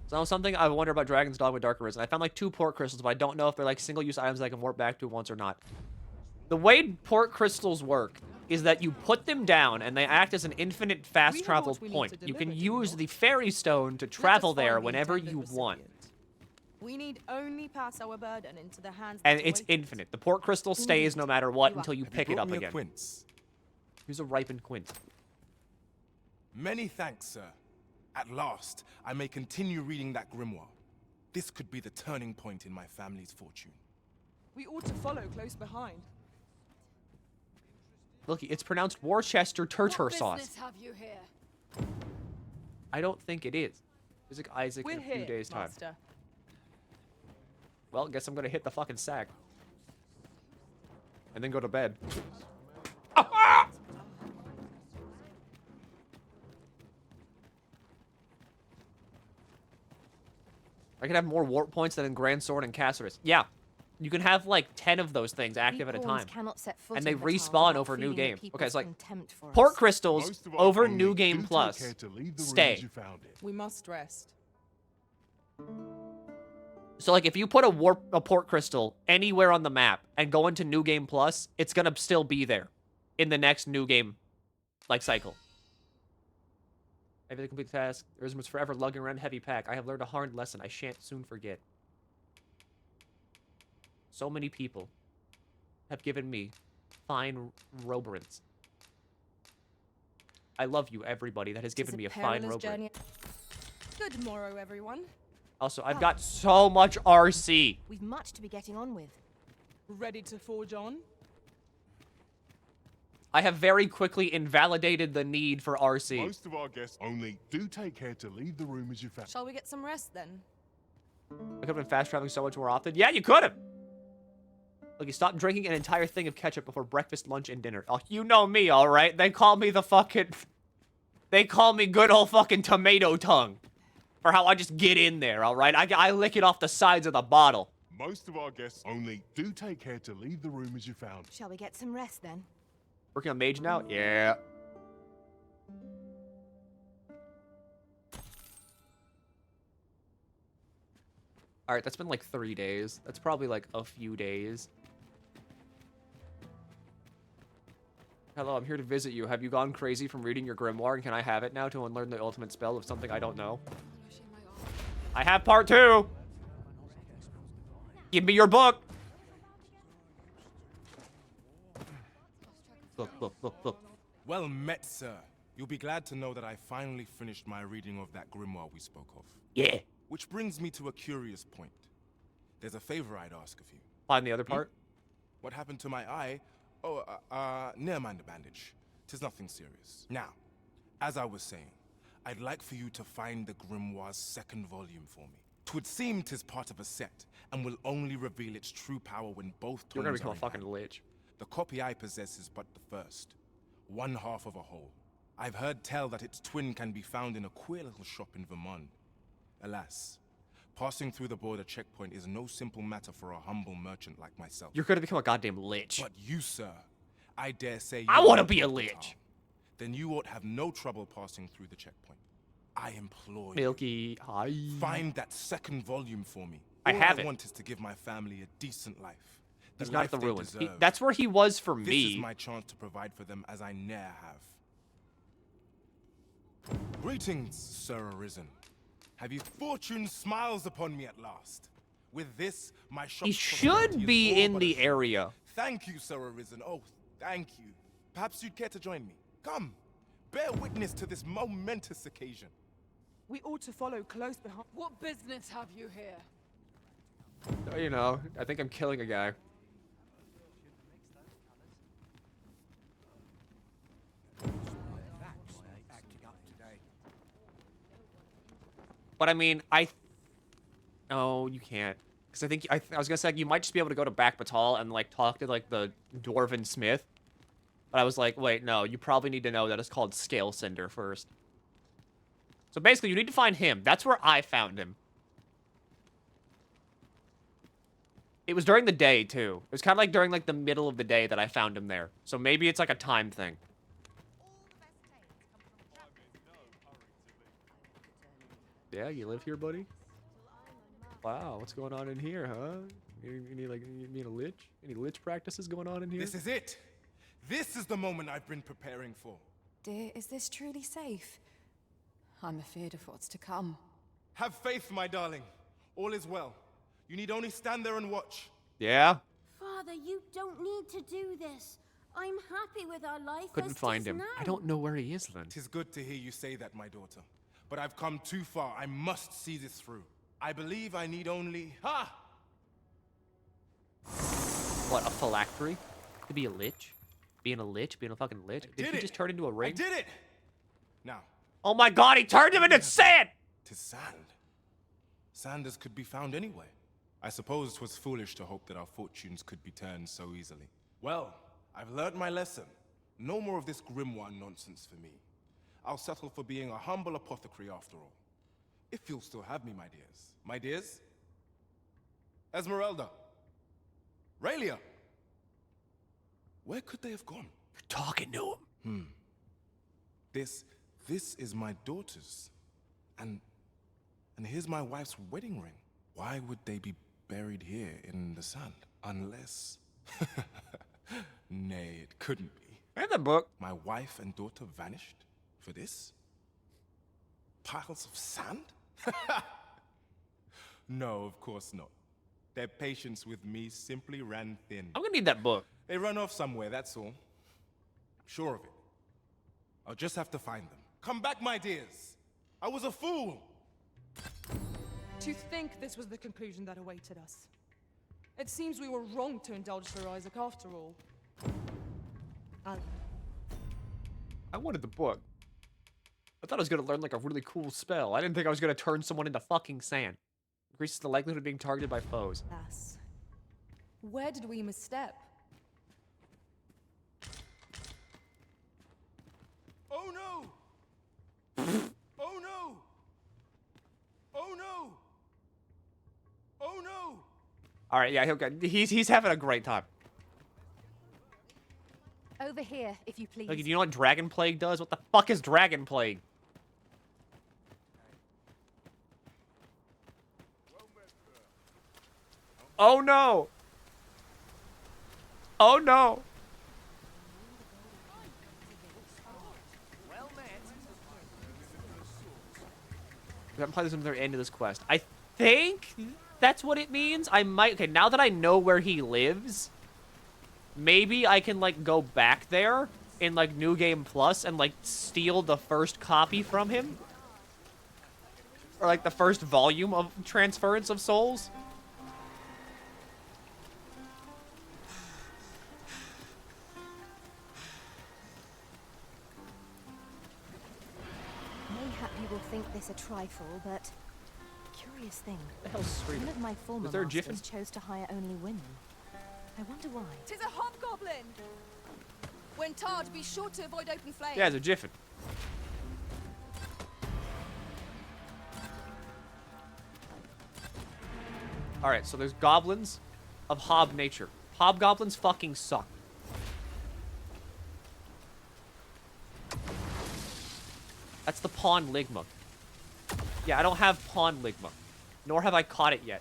So something I wonder about Dragon's Dogma Dark Arisen. I found like 2 port crystals, but I don't know if they're like single-use items that I can warp back to once or not. The way port crystals work is that you put them down and they act as an infinite fast travel point. You can use the fairy stone to travel there whenever you want. We need only pass our burden into the hands And that it's await it. infinite. The port crystal stays no matter what until you Have pick it brought up me a again. quince? Here's a ripened quince. Many thanks, sir. At last, I may continue reading that grimoire. This could be the turning point in my family's fortune. We ought to follow close behind. Look, it's pronounced Worcester Turtur What sauce. business have you here? I don't think it is. Isaac Isaac We're in a few here, days' time. Master. Well, guess I'm gonna hit the fucking sack. And then go to bed. Ah! I can have more warp points than in Grand Sword and Caceres. Yeah. You can have like 10 of those things active at a time. And they respawn over new game. Okay, it's like port crystals Most of our over only new game do take plus. care to leave the room Stay. as you found it. We must rest. So like if you put a port crystal anywhere on the map and go into new game plus, it's gonna still be there in the next new game like cycle. Maybe the complete task. There was forever lugging around heavy pack. I have learned a hard lesson I shan't soon forget. So many people have given me fine roberants. I love you, everybody that has given me a fine roberant. Good morrow, everyone. Also, I've got so much RC. We've much to be getting on with. Ready to forge on? I have very quickly invalidated the need for RC. Most of our guests only do take care to leave the room as you found it. Shall we get some rest then? I could have been fast traveling so much more often. Yeah, you could have. Look, you stopped drinking an entire thing of ketchup before breakfast, lunch, and dinner. Oh, you know me, all right? They call me the fucking... They call me good old fucking tomato tongue. For how I just get in there, all right? I lick it off the sides of the bottle. Most of our guests only do take care to leave the room as you found it. Shall we get some rest then? Working on mage now? Yeah. All right, that's been like 3 days. That's probably like a few days. Hello, I'm here to visit you. Have you gone crazy from reading your grimoire, and can I have it now to unlearn the ultimate spell of something I don't know? I have part 2! Give me your book! Look. Well met, sir. You'll be glad to know that I finally finished my reading of that grimoire we spoke of. Yeah. Which brings me to a curious point. There's a favor I'd ask of you. Find the other part? What happened to my eye? Oh, never mind the bandage. 'Tis nothing serious. Now, as I was saying, I'd like for you to find the grimoire's second volume for me. 'Twould seem 'tis part of a set, and will only reveal its true power when both You're gonna tomes become are a in fucking hand. lich. The copy I possess is but the first, one half of a whole. I've heard tell that its twin can be found in a queer little shop in Vermont. Alas, passing through the border checkpoint is no simple matter for a humble merchant like myself. You're gonna become a goddamn lich. But you, sir, I dare say you I wanna are be a the lich. town. Then you ought have no trouble passing through the checkpoint. I implore you, Milky, hi. find that second volume for me. I All have I it. want is to give my family a decent life. The He's not at life the they ruins. deserve. That's where he was for This me. is my chance to provide for them as I ne'er have. Greetings, Sir Arisen. Have you fortune smiles upon me at last? With this, my shop's He prosperity should is be all in but the assured. area. Thank you, Sir Arisen. Oh, thank you. Perhaps you'd care to join me. Come, bear witness to this momentous occasion. We ought to follow close behind. What business have you here? You know, I think I'm killing a guy. But I mean, no, you can't. Because I think, I was gonna say, like, you might just be able to go to Back Batal and, like, talk to, like, the Dwarven Smith. But I was like, wait, no, you probably need to know that it's called Scale Cinder first. So basically, you need to find him. That's where I found him. It was during the day, too. It was kind of like during, like, the middle of the day that I found him there. So maybe it's, like, a time thing. Yeah, you live here, buddy? Wow, what's going on in here, huh? You need a lich? Any lich practices going on in here? This is it. This is the moment I've been preparing for. Dear, is this truly safe? I'm afeard of what's to come. Have faith, my darling. All is well. You need only stand there and watch. Yeah? Father, you don't need to do this. I'm happy with our life Couldn't as find 'tis him. now. I don't know where he is, then. Tis good to hear you say that, my daughter. But I've come too far. I must see this through. I believe I need only... Ha! What, a phylactery? To be a lich? Being a lich? Being a fucking lich? Did he just turn into a ring? I did it! Now, Oh my god, he turned him into sand! 'tis sand. Sand as could be found anywhere. I suppose 'twas foolish to hope that our fortunes could be turned so easily. Well, I've learnt my lesson. No more of this grimoire nonsense for me. I'll settle for being a humble apothecary after all. If you'll still have me, my dears. My dears? Esmeralda. Raylia. Where could they have gone? You're talking to him. This is my daughter's. And here's my wife's wedding ring. Why would they be buried here in the sand? Unless... Nay, it couldn't be. And the book. My wife and daughter vanished for this? Piles of sand? No, of course not. Their patience with me simply ran thin. I'm gonna need that book. They run off somewhere, that's all. I'm sure of it. I'll just have to find them. Come back, my dears. I was a fool. To think this was the conclusion that awaited us. It seems we were wrong to indulge Sir Isaac after all. I wanted the book. I thought I was gonna learn like a really cool spell. I didn't think I was gonna turn someone into fucking sand. Increases the likelihood of being targeted by foes. Alas, where did we misstep? Oh no! Oh no! Oh no! Oh no! All right, yeah, he's having a great time. Over here, if you please. Like, do you know what Dragon Plague does? What the fuck is Dragon Plague? Oh no! Oh no! We haven't played this until the end of this quest. I think that's what it means. I might... Okay, now that I know where he lives, maybe I can, like, go back there in, like, New Game Plus and, like, steal the first copy from him. Or, like, the first volume of Transference of Souls. Mayhap you will think this a trifle, but curious thing. The hell's screaming? One of my former Is there a masters jiffin? chose to hire only women. I wonder why. 'Tis a hobgoblin! When tarred, be sure to avoid open flame. Yeah, it's a jiffin. Alright, so there's goblins of hob nature. Hobgoblins fucking suck. That's the Pawn Ligma. Yeah, I don't have Pawn Ligma. Nor have I caught it yet.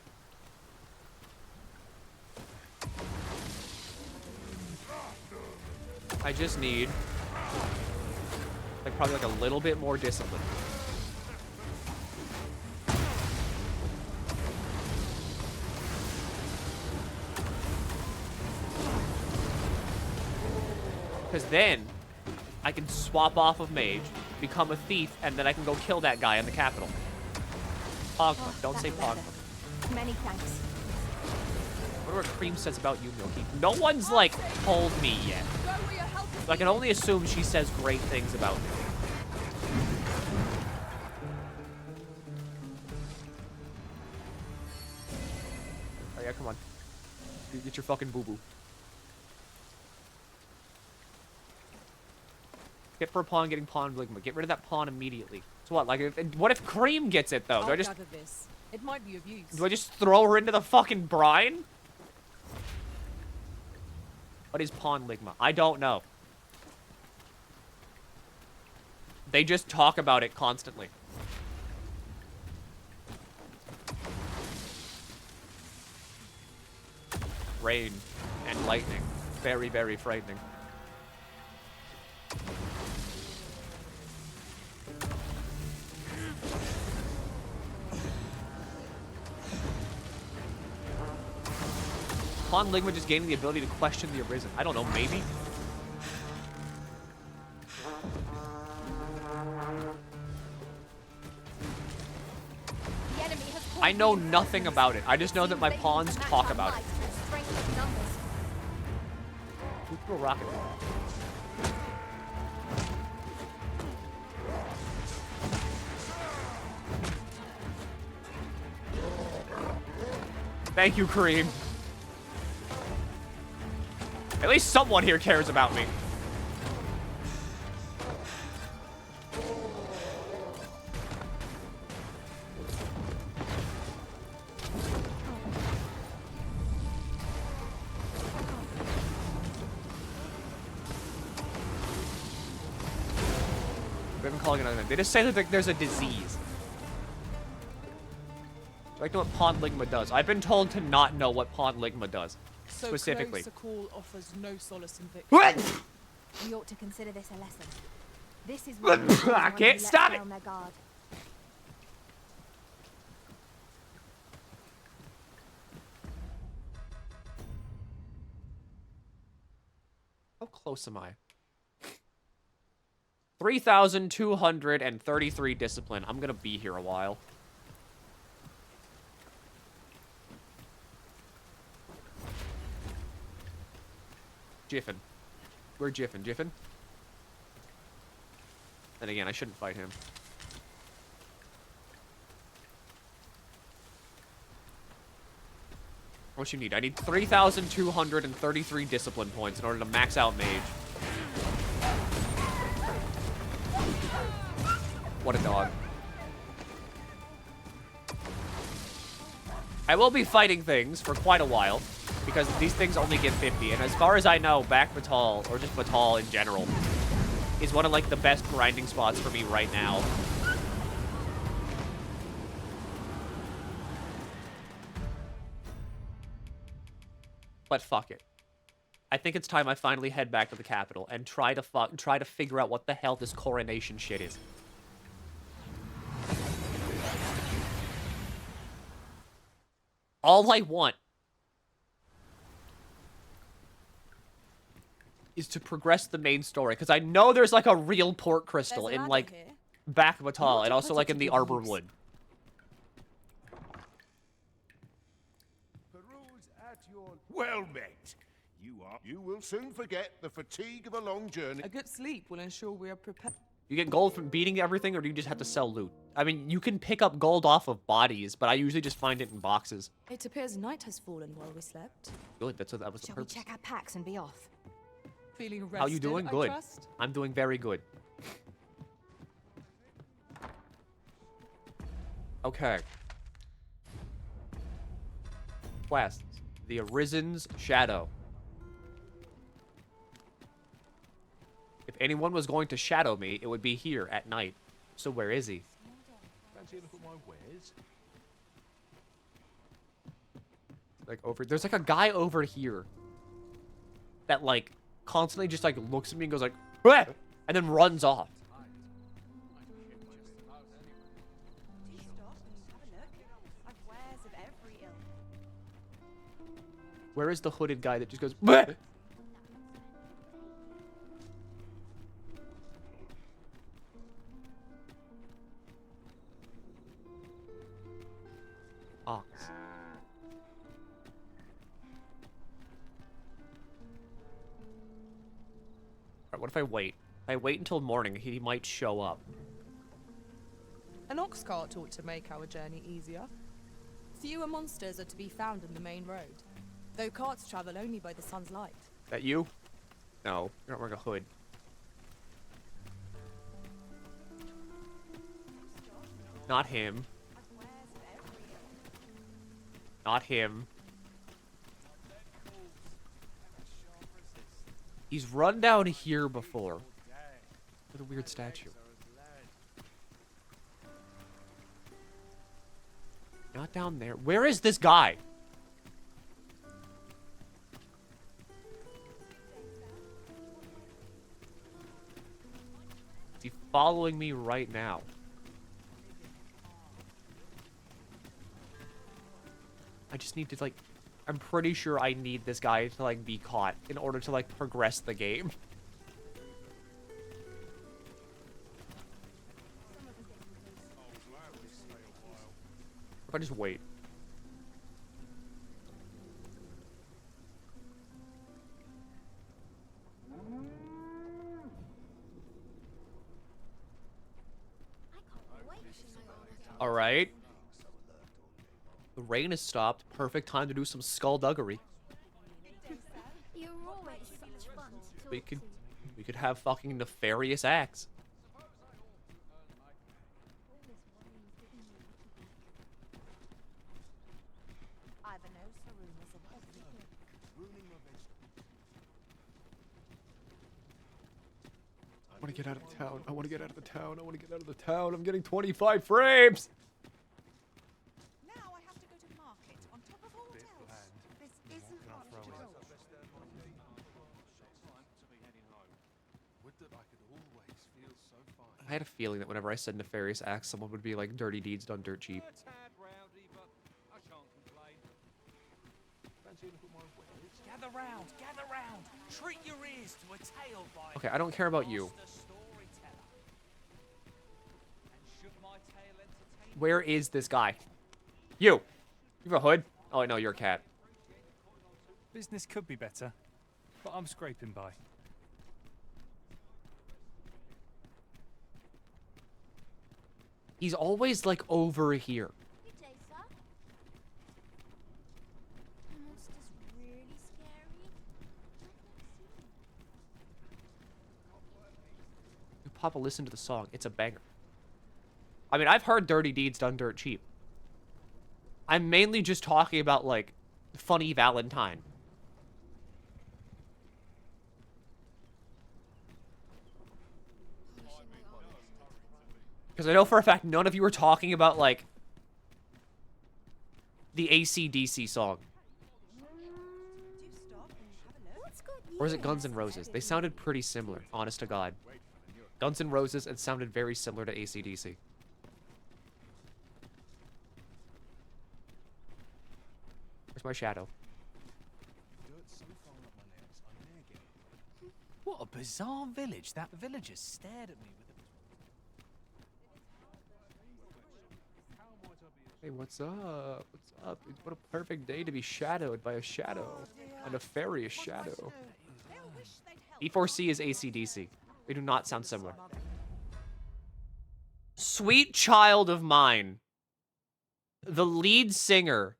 I just need... like, probably like a little bit more discipline. Because then I can swap off of mage, become a thief, and then I can go kill that guy in the capital. Pogma. Don't say That's Pogma. better. Many thanks. What are Cream says about you, Milky? No one's, like, told me yet. Go where your help is So I can only assume she says great things about me. Oh, yeah, come on. Get your fucking boo-boo. Get for a pawn, getting pawn Ligma. Get rid of that pawn immediately. So what, like, what if Cream gets it, though? I'll Do I just... gather this. It might be of use. Do I just throw her into the fucking brine? What is Pawn Ligma? I don't know. They just talk about it constantly. Rain and lightning. Very, very frightening. Pawn Ligma just gaining the ability to question the Arisen. I don't know, maybe? The enemy has I know nothing about it. I just know that my pawns talk about it. Who threw a rocket? Thank you, Kareem. At least someone here cares about me. They've been calling it anything. They just say that like, there's a disease. Do I know what Pawn Ligma does? I've been told to not know what Pawn Ligma does. So Specifically. close a call offers no solace in victory. What? We ought to consider this a lesson. This is I what can't stop it. down their guard. How close am I? 3,233 discipline. I'm gonna be here a while. Jiffin. Where's Jiffin? Jiffin? And again, I shouldn't fight him. What you need? I need 3,233 discipline points in order to max out mage. What a dog. I will be fighting things for quite a while, because these things only get 50, and as far as I know, back Batal, or just Batal in general, is one of, like, the best grinding spots for me right now. But fuck it. I think it's time I finally head back to the capital and try to figure out what the hell this coronation shit is. All I want is to progress the main story, because I know there's like a real port crystal There's a in ladder like here. back Batal want and to also put like it in to the good Arbor use. Wood. Peruse at your well met. You will soon forget the fatigue of a long journey. A good sleep will ensure we are prepared. You get gold from beating everything, or do you just have to sell loot? I mean, you can pick up gold off of bodies, but I usually just find it in boxes. It appears night has fallen while we slept. Good, that was the Shall we purpose. check our packs and be off? Feeling rested, How you doing? I Good. trust? I'm doing very good. Okay. Quests. The Arisen's Shadow. If anyone was going to shadow me, it would be here at night. So where is he? Fancy a look at my wares? Like over, there's like a guy over here that like constantly just like looks at me and goes like, "Wah!" and then runs off. Where is the hooded guy that just goes, "Wah!" Ox. Alright, what if I wait? If I wait until morning, he might show up. An ox cart ought to make our journey easier. Fewer monsters are to be found in the main road, though carts travel only by the sun's light. That you? No, you're not wearing a hood. Not him. Not him. He's run down here before. With a weird statue. Not down there. Where is this guy? Is he following me right now? I just need to, like... I'm pretty sure I need this guy to, like, be caught in order to, like, progress the game. If I just wait. All right. The rain has stopped. Perfect time to do some skullduggery. You're always such fun to talk We could have fucking nefarious acts. I want to get out of town. I want to get out of the town. I want to get out of the town. I'm getting 25 frames. Now I have to go to market on top of all else. This isn't what to do. I had a feeling that whenever I said nefarious acts, someone would be like, dirty deeds done dirt cheap. Gather round, gather round. Treat your ears to a tale by Okay, I don't care about you. Where is this guy? You! You have a hood? Oh, no, you're a cat. Business could be better, but I'm scraping by. He's always, like, over here. Good day, sir. The monster's really scary. Papa, listen to the song. It's a banger. I mean, I've heard dirty deeds done dirt cheap. I'm mainly just talking about, like, funny Valentine. Because I know for a fact none of you were talking about, like, the AC/DC song. Or is it Guns N' Roses? They sounded pretty similar, honest to God. Guns N' Roses, it sounded very similar to AC/DC. Where's my shadow? What a bizarre village. That villager stared at me with a... Hey, what's up? What's up? What a perfect day to be shadowed by a shadow. A nefarious shadow. E4C is AC/DC. They do not sound similar. Sweet Child of Mine. The lead singer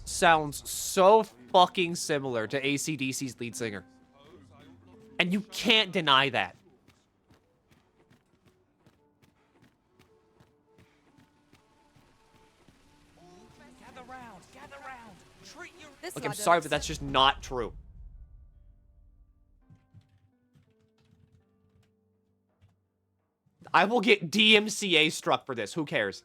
sounds so fucking similar to AC/DC's lead singer. And you can't deny that. Gather round, gather round. Treat your... Look, I'm sorry, but that's just not true. I will get DMCA struck for this. Who cares?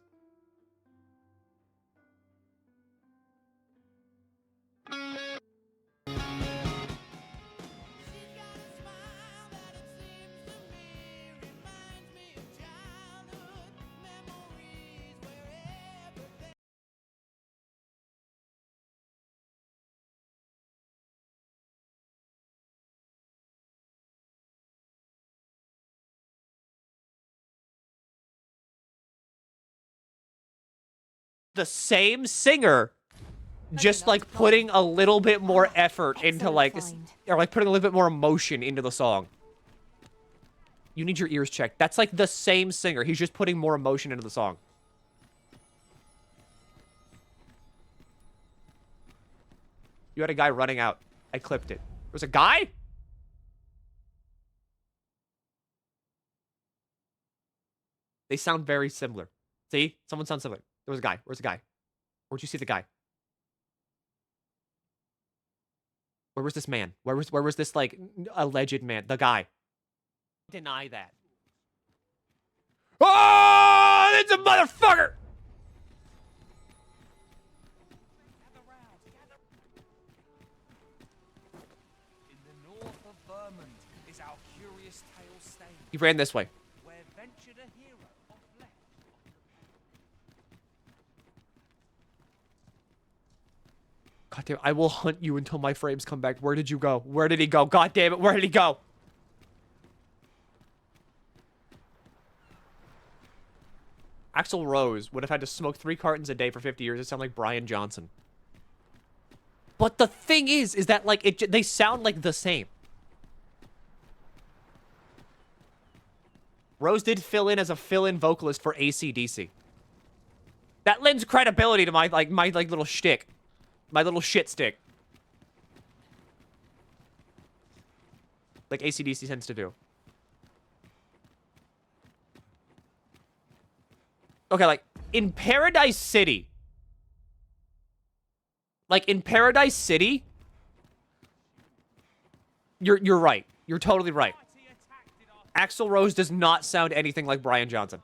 the same singer, just enough like to putting a little bit more effort into Excellent like, find. or like putting a little bit more emotion into the song. You need your ears checked. That's like the same singer. He's just putting more emotion into the song. You had a guy running out. I clipped it. There was a guy? They sound very similar. See? Someone sounds similar. There was a guy. Where's the guy? Where'd you see the guy? Where was this man? Where was this, like, alleged man? The guy. Deny that. Oh, it's a motherfucker! In the north of Vermont is our curious tale stain, He ran this way. where ventured a hero of left. God damn it, I will hunt you until my frames come back. Where did you go? Where did he go? God damn it, where did he go? Axl Rose would have had to smoke 3 cartons a day for 50 years to sound like Brian Johnson. But the thing is that, like, they sound like the same. Rose did fill in as a fill-in vocalist for AC/DC. That lends credibility to my little shtick. My little shit stick. Like AC/DC tends to do. Okay, like, in Paradise City. Like, in Paradise City, you're right. You're totally right. Axl Rose does not sound anything like Brian Johnson.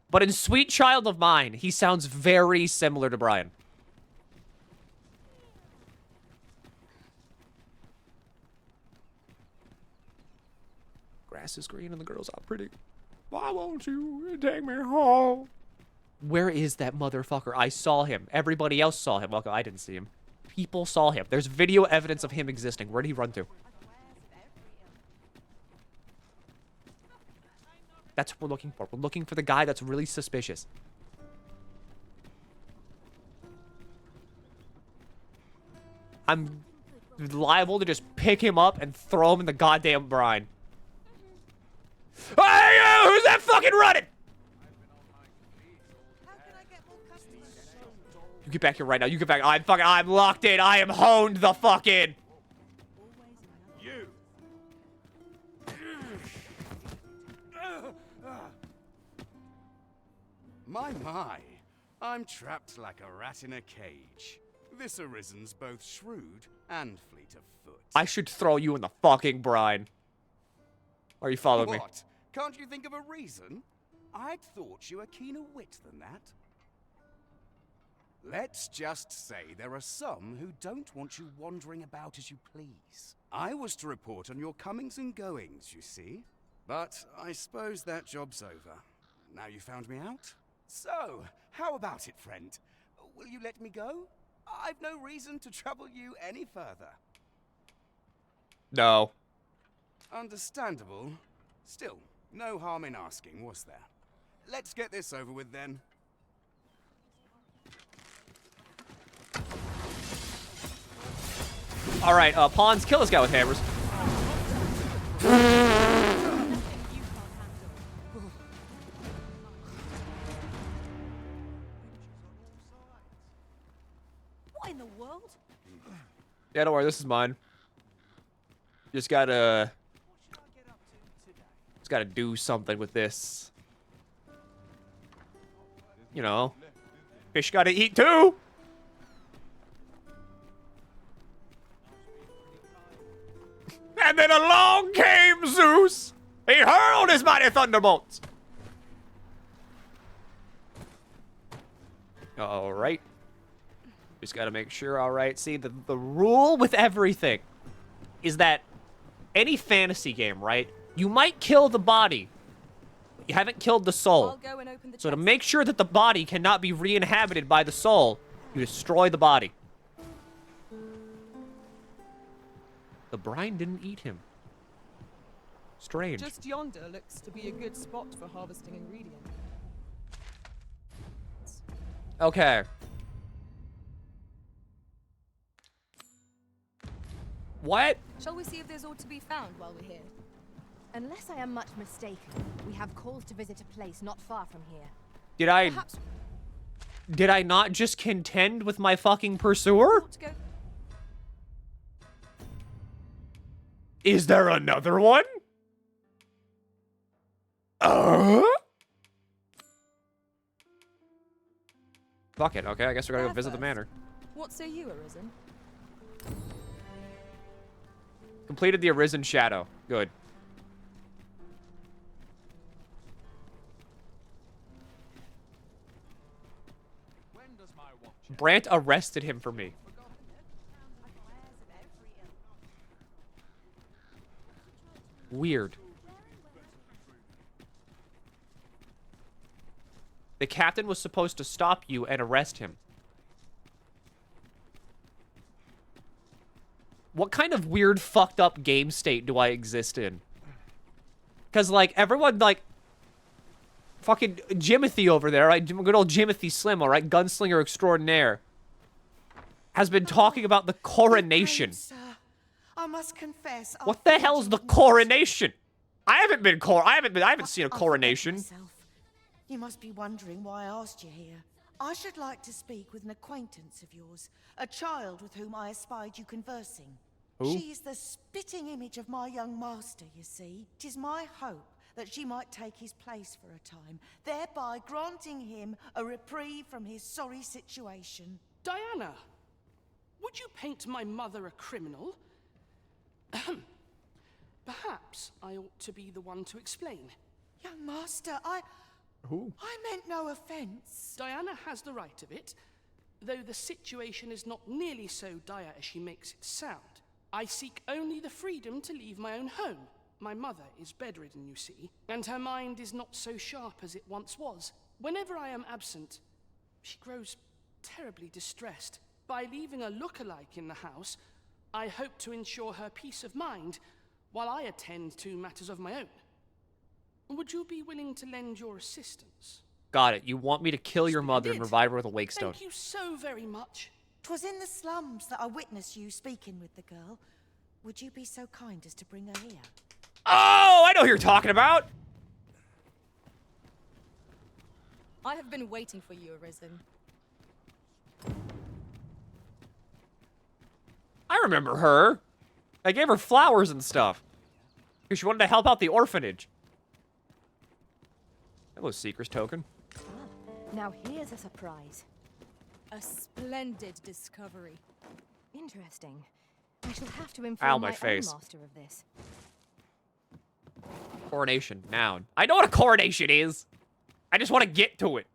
But in Sweet Child of Mine, he sounds very similar to Brian. Grass is green and the girls are pretty. Why won't you take me home? Where is that motherfucker? I saw him. Everybody else saw him. Well, I didn't see him. People saw him. There's video evidence of him existing. Where did he run to? That's what we're looking for. We're looking for the guy that's really suspicious. I'm liable to just pick him up and throw him in the goddamn brine. Hey, who's that fucking running? You get back here right now. You get back. I'm locked in. I am honed the fuck in. You! My. I'm trapped like a rat in a cage. This arisen's both shrewd and fleet of foot. I should throw you in the fucking brine. Are you following me? What? Can't you think of a reason? I'd thought you were keener wit than that. Let's just say there are some who don't want you wandering about as you please. I was to report on your comings and goings, you see. But I suppose that job's over. Now you found me out? So, how about it, friend? Will you let me go? I've no reason to trouble you any further. No. Understandable. Still, no harm in asking, was there? Let's get this over with then. All right, pawns, kill this guy with hammers. What in the world? Yeah, don't worry, this is mine. Just gotta do something with this. You know, fish gotta eat too. And then along came Zeus. He hurled his mighty thunderbolts. All right. Just gotta make sure. All right. See, the rule with everything is that any fantasy game, right? You might kill the body. But you haven't killed the soul. I'll go and open the So to chest. make sure that the body cannot be re-inhabited by the soul, you destroy the body. The brine didn't eat him. Strange. Just yonder looks to be a good spot for harvesting ingredients. Okay. What? Shall we see if there's aught to be found while we're here? Unless I am much mistaken, we have calls to visit a place not far from here. Perhaps Did I not just contend with my fucking pursuer? ought to go. Is there another one? Fuck it. Okay, I guess we're gonna go visit the manor. What say you, Arisen? Completed the Arisen Shadow. Good. Brant arrested him for me. Weird. The captain was supposed to stop you and arrest him. What kind of weird, fucked up game state do I exist in? Because, like, everyone, like, fucking Jimothy over there, right? Good old Jimothy Slim, all right? Gunslinger extraordinaire. Has been talking about the coronation. I must confess. What the hell's the coronation? I haven't seen a coronation. You must be wondering why I asked you here. I should like to speak with an acquaintance of yours, a child with whom I espied you conversing. Who? She is the spitting image of my young master, you see. 'Tis my hope that she might take his place for a time, thereby granting him a reprieve from his sorry situation. Diana, would you paint my mother a criminal? Perhaps I ought to be the one to explain. Young master, Who? I meant no offense. Diana has the right of it, though the situation is not nearly so dire as she makes it sound. I seek only the freedom to leave my own home. My mother is bedridden, you see, and her mind is not so sharp as it once was. Whenever I am absent, she grows terribly distressed. By leaving a look-alike in the house, I hope to ensure her peace of mind while I attend to matters of my own. Would you be willing to lend your assistance? Got it. You want me to kill your mother and revive her with a wake stone. Thank you so very much. 'Twas in the slums that I witnessed you speaking with the girl. Would you be so kind as to bring her here? Oh, I know who you're talking about. I have been waiting for you, Arisen. I remember her. I gave her flowers and stuff. Because she wanted to help out the orphanage. Hello, Seeker's token. Now here's a surprise. A splendid discovery. Interesting. I shall have to inform Ow, my my face. own master of this. Coronation, noun. I know what a coronation is. I just want to get to it.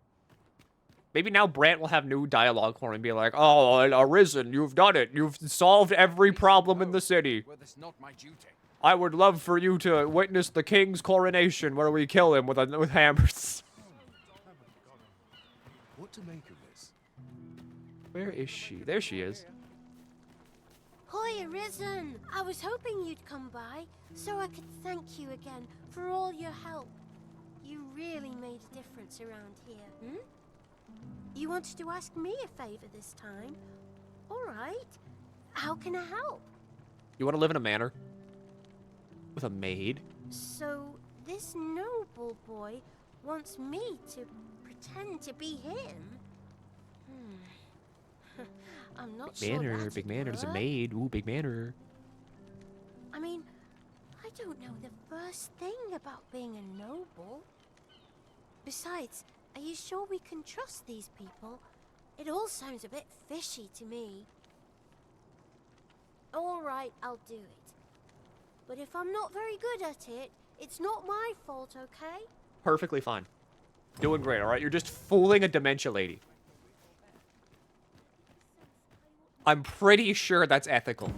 Maybe now Brant will have new dialogue for him and be like, oh, Arisen, you've done it. You've solved every problem in the city. Well, that's not my duty. I would love for you to witness the king's coronation where we kill him with hammers. What to make of this? Where is she? There she is. Hi, Arisen. I was hoping you'd come by so I could thank you again for all your help. You really made a difference around here. You wanted to ask me a favor this time. All right. How can I help? You want to live in a manor? With a maid? So, this noble boy wants me to pretend to be him? I'm not Big sure manor, that'd big manor. There's a work. maid. Ooh, big manor. I mean, I don't know the first thing about being a noble. Besides, are you sure we can trust these people? It all sounds a bit fishy to me. All right, I'll do it. But if I'm not very good at it, it's not my fault, okay? Perfectly fine. Doing great, alright? You're just fooling a dementia lady. I'm pretty sure that's ethical.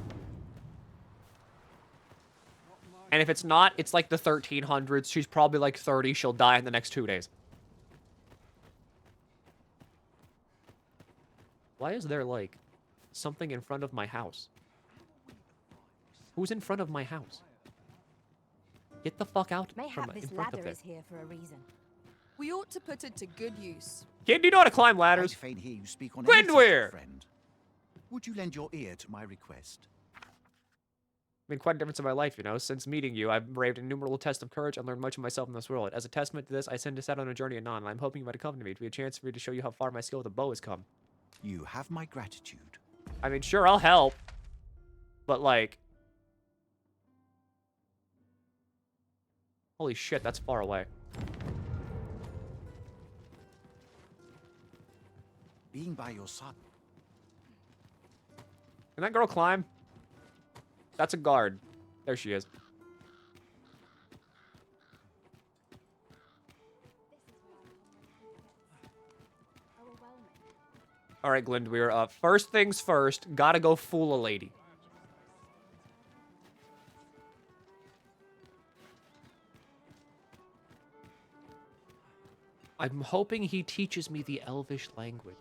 And if it's not, it's like the 1300s. She's probably like 30. She'll die in the next 2 days. Why is there, like, something in front of my house? Who's in front of my house? Get the fuck out from Mayhap in this front of ladder there. is here for a reason. We ought to put it to good use. Kid, do you know how to climb I ladders? fain hear you speak on any subject, Glindweir! friend. Would you lend your ear to my request? Made quite a difference in my life, you know. Since meeting you, I've braved innumerable tests of courage and learned much of myself in this world. As a testament to this, I send us out on a journey anon, and I'm hoping you might accompany me to be a chance for me to show you how far my skill with a bow has come. You have my gratitude. I mean, sure, I'll help. But, like... Holy shit, that's far away. Being by your side. Can that girl climb? That's a guard. There she is. Alright, Glindweir. First things first, gotta go fool a lady. I'm hoping he teaches me the Elvish language.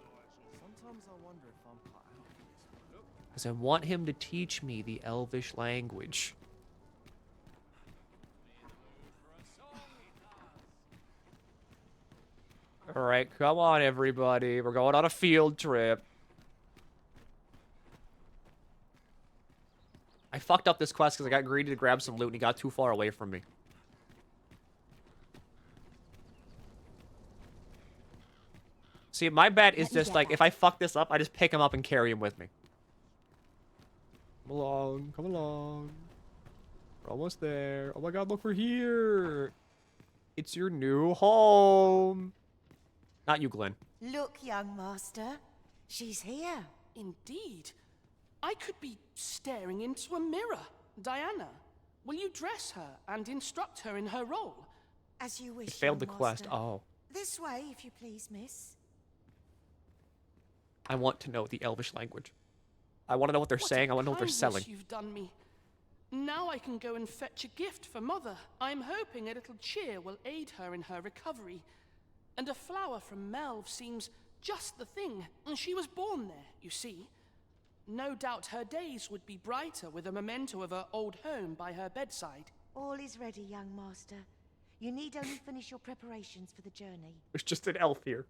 Sometimes I wonder if I'm put out. Because I want him to teach me the Elvish language. Alright, come on, everybody. We're going on a field trip. I fucked up this quest because I got greedy to grab some loot and he got too far away from me. See, my bet is just like, if I fuck this up, I just pick him up and carry him with me. Come along, come along. We're almost there. Oh my god, look, we're here. It's your new home. Not you, Glenn. Look, young master. She's here. Indeed. I could be staring into a mirror. Diana, will you dress her and instruct her in her role? As you wish, I failed the young quest. master. Oh. This way, if you please, miss. I want to know the Elvish language. I want to know what they're saying. I want to know what they're selling. You've done me. Now I can go and fetch a gift for Mother. I'm hoping a little cheer will aid her in her recovery. And a flower from Melv seems just the thing. And she was born there, you see. No doubt her days would be brighter with a memento of her old home by her bedside. All is ready, young master. You need only finish your preparations for the journey. There's just an elf here.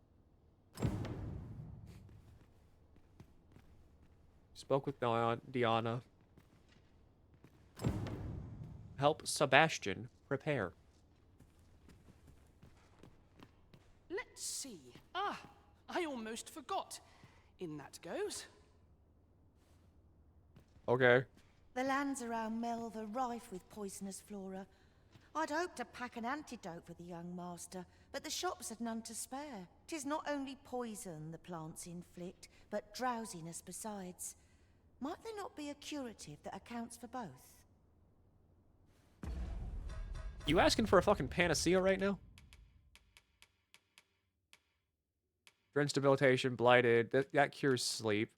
Spoke with Diana. Help Sebastian prepare. Let's see. Ah, I almost forgot. In that goes. Okay. The lands around Melv are rife with poisonous flora. I'd hoped to pack an antidote for the young master, but the shops had none to spare. 'Tis not only poison the plants inflict, but drowsiness besides. Might there not be a curative that accounts for both? You asking for a fucking panacea right now? Drenched debilitation, blighted. That cures sleep.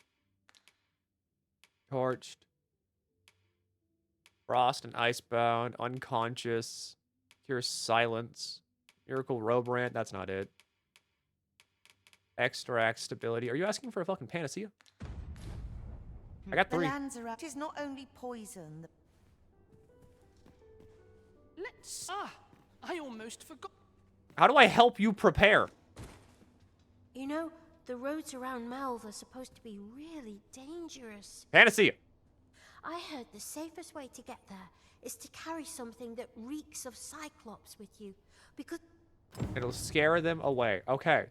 Torched. Frost and icebound. Unconscious. Cures silence. Miracle Robrant. That's not it. Extract stability. Are you asking for a fucking panacea? I got 3. The lands around. 'Tis not only poison. Let's. Ah, I almost forgot. How do I help you prepare? You know, the roads around Melv are supposed to be really dangerous. Panacea. I heard the safest way to get there is to carry something that reeks of Cyclops with you, because... It'll scare them away. Okay.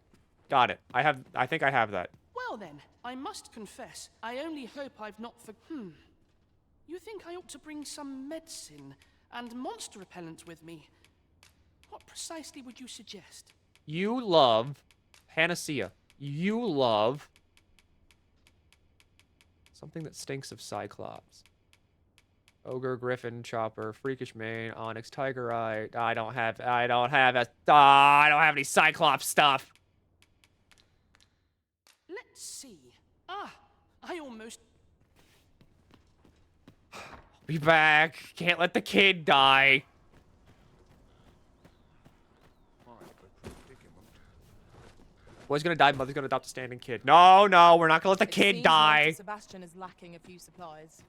Got it. I think I have that. Well then, I must confess, I only hope I've not You think I ought to bring some medicine and monster repellent with me? What precisely would you suggest? You love panacea. You love something that stinks of Cyclops. Ogre, Griffin, Chopper, Freakish Mane, Onyx, Tiger Eye. I don't have any Cyclops stuff. Let's see. Ah, I almost... Be back. Can't let the kid die. Boy's gonna die, mother's gonna adopt a standing kid. No, we're not gonna let the kid die. Sebastian is lacking a few supplies.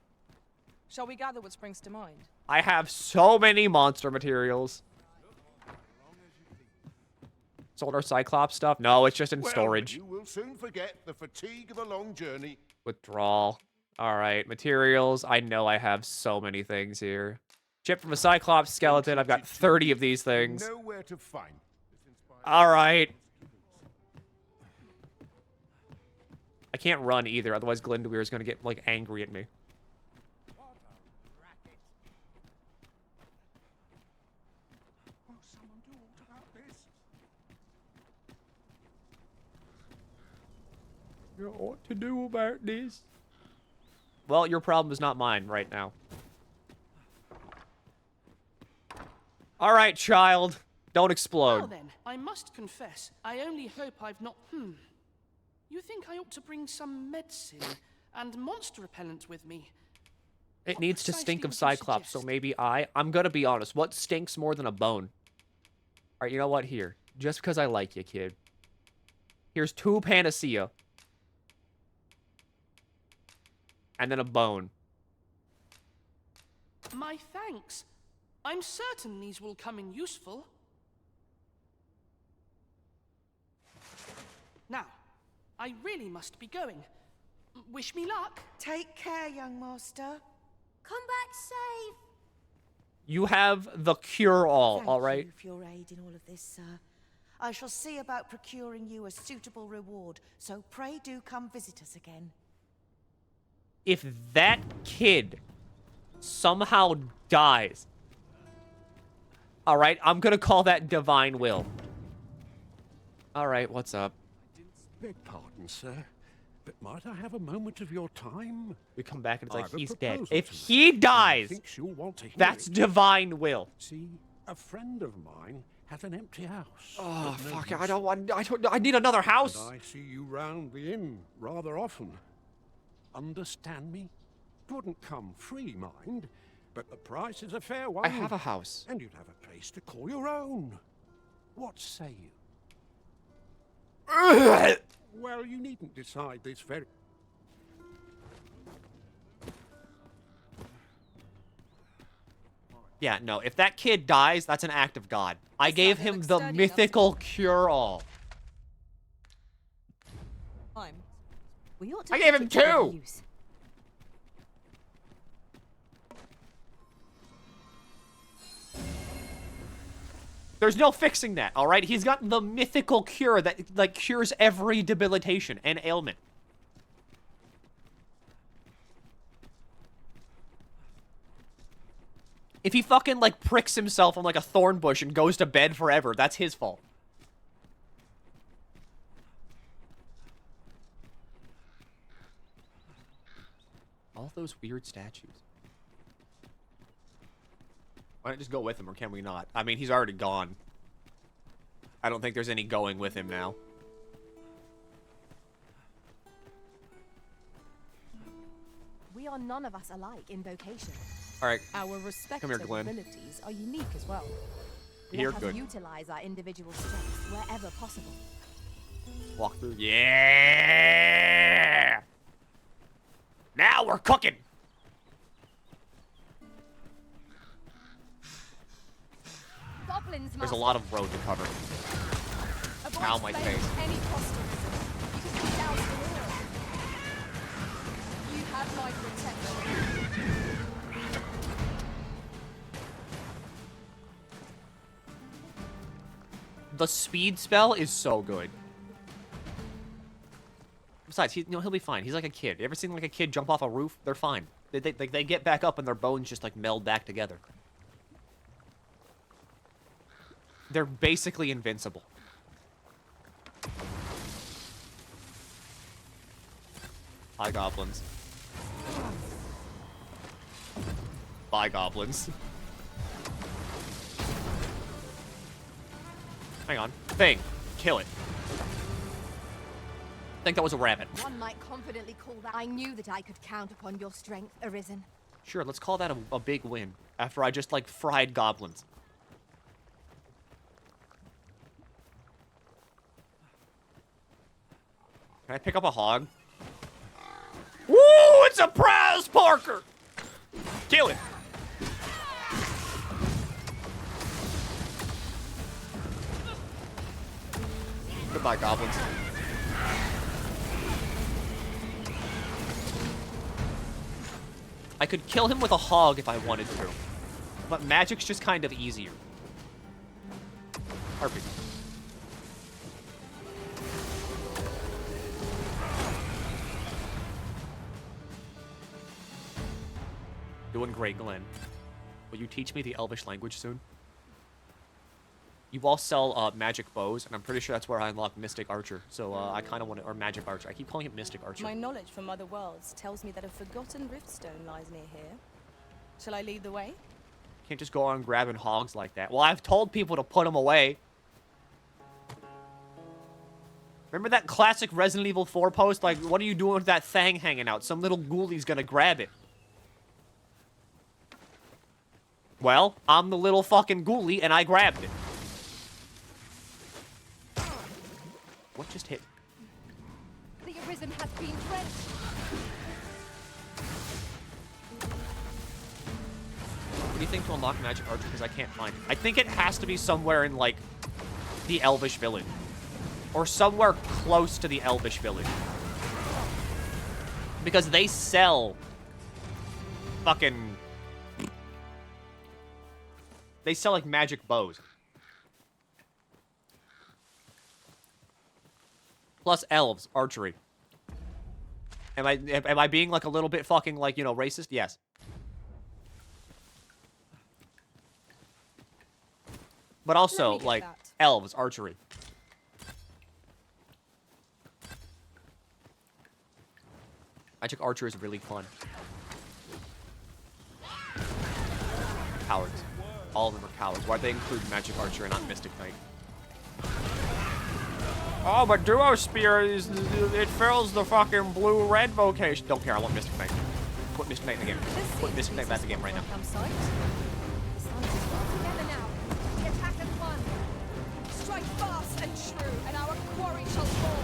Shall we gather what springs to mind? I have so many monster materials. Sold our Cyclops stuff? No, it's just in Well, storage. you will soon forget the fatigue of a long journey. Withdrawal. Alright, materials. I know I have so many things here. Chip from a Cyclops skeleton. I've got 30 of these things. Know where to find. Alright. I can't run either, otherwise Glendoweir is gonna get, like, angry at me. You know what to do about this? Well, your problem is not mine right now. Alright, child. Don't explode. Well then, I must confess, I only hope I've not... You think I ought to bring some medicine and monster repellent with me? It needs to stink of Cyclops, so maybe I'm gonna be honest. What stinks more than a bone? Alright, you know what? Here. Just because I like you, kid. Here's 2 Panacea. And then a bone. My thanks. I'm certain these will come in useful. Now, I really must be going. Wish me luck. Take care, young master. Come back safe. You have the cure-all, alright? Thank you for your aid in all of this, sir. I shall see about procuring you a suitable reward, so pray do come visit us again. If that kid somehow dies, alright, I'm gonna call that divine will. Alright, what's up? Beg pardon, sir, but might I have a moment of your time? We come back and it's like, I have a he's dead. proposal If to he make, and I dies, think you'll want to hear that's it. divine will. See, a friend of mine has an empty house. Oh, but no fuck, use. I don't want, I need another house. And I see you round the inn rather often. Understand me? It wouldn't come free, mind, but the price is a fair one. I have a house. And you'd have a place to call your own. What say you? Well, you needn't decide this very... Yeah, no, if that kid dies, that's an act of God. I gave him the mythical cure-all. I gave him 2! There's no fixing that, alright? He's got the mythical cure that, like, cures every debilitation and ailment. If he fucking, like, pricks himself on, like, a thorn bush and goes to bed forever, that's his fault. All those weird statues. Why not just go with him, or can we not? I mean, he's already gone. I don't think there's any going with him now. We are none of us alike in vocation. Alright. Our respective Come here, Glenn. abilities are unique as well. You're Let good. us utilize our individual strengths wherever possible. Walk through. Yeah! Now we're cooking! Goblins There's a lot of road to cover. Ow, my face. Any posterism. You can be down to the wall. You have my protection. The speed spell is so good. Besides, he'll be fine. He's like a kid. You ever seen like a kid jump off a roof? They're fine. They get back up and their bones just like meld back together. They're basically invincible. Hi, goblins. Bye, goblins. Hang on. Thing. Kill it. I think that was a rabbit. One might confidently call that. I knew that I could count upon your strength, Arisen. Sure, let's call that a big win. After I just, like, fried goblins. Can I pick up a hog? Woo! It's a prize, Parker! Kill it! Goodbye, goblins. I could kill him with a hog if I wanted to. But magic's just kind of easier. Harpy. Doing great, Glenn. Will you teach me the Elvish language soon? You all sell magic bows, and I'm pretty sure that's where I unlock Mystic Archer. So I kind of want to, or Magic Archer. I keep calling it Mystic Archer. My knowledge from other worlds tells me that a forgotten riftstone lies near here. Shall I lead the way? Can't just go on grabbing hogs like that. Well, I've told people to put them away. Remember that classic Resident Evil 4 post? Like, what are you doing with that thing hanging out? Some little ghoulie's gonna grab it. Well, I'm the little fucking ghoulie, and I grabbed it. What just hit? The Arisen has been drenched. What do you think to unlock Magic Archer? Because I can't find it. I think it has to be somewhere in, like, the Elvish Village. Or somewhere close to the Elvish Village. Because they sell fucking... They sell, like, magic bows. Plus elves, archery. Am I being, like, a little bit fucking, like, you know, racist? Yes. But also, like, elves, archery. Magic Archer is really fun. Cowards. All of them are cowards. Why'd they include Magic Archer and not Mystic Knight? Oh, but Duo Spear is... It fills the fucking blue-red vocation. Don't care, I want Mystic Knight. Put Mystic Knight in the game. Put Mystic Knight back in the game right now. Together now. The attack is won. Strike fast and true, and our quarry shall fall.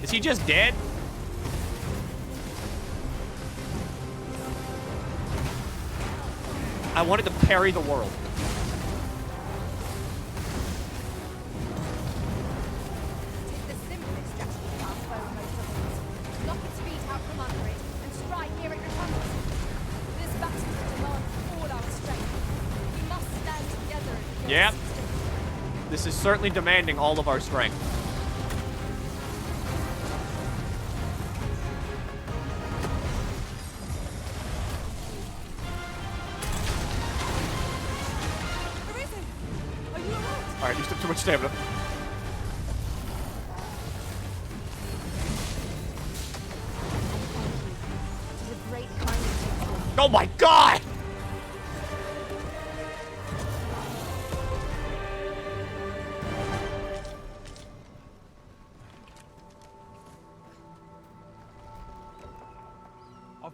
Is he just dead? I wanted to parry the world. The simplest strategy to outbow most of us. Knock its feet out from under it and strike near it recovers. This battle demands all our strength. We must stand together. Yep. This is certainly demanding all of our strength. Alright, you took too much stamina. Oh my god!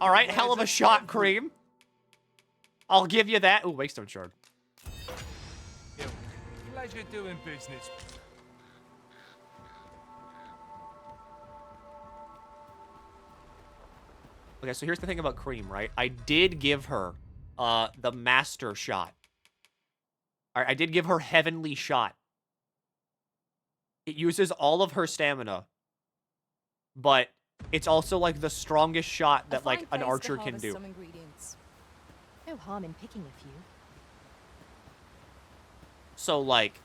Alright, hell of a shot, Cream. I'll give you that. Ooh, Wakestone Shard. Pleasure doing business. Okay, so here's the thing about Cream, right? I did give her the Master Shot. Alright, I did give her Heavenly Shot. It uses all of her stamina. But it's also, like, the strongest shot that, like, an archer can do. No harm in picking a few. So, like,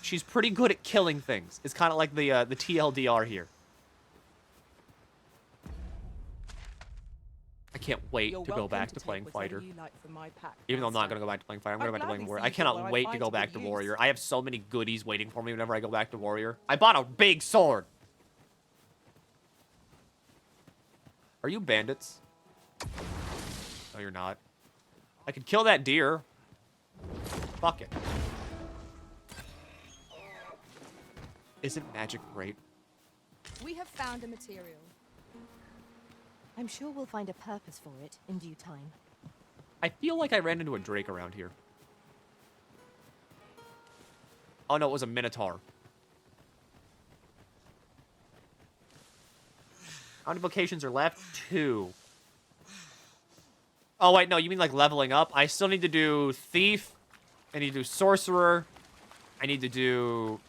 she's pretty good at killing things. It's kind of like the TLDR here. I can't wait to go back to playing Fighter. Even though I'm not going to go back to playing Fighter, I'm going to go back to playing Warrior. I cannot wait to go back to Warrior. I have so many goodies waiting for me whenever I go back to Warrior. I bought a big sword. Are you bandits? No, you're not. I could kill that deer. Fuck it. Isn't magic great? We have found a material. I'm sure we'll find a purpose for it in due time. I feel like I ran into a drake around here. Oh no, it was a minotaur. How many vocations are left? 2. Oh wait, no, you mean like leveling up? I still need to do Thief. I need to do Sorcerer. I need to do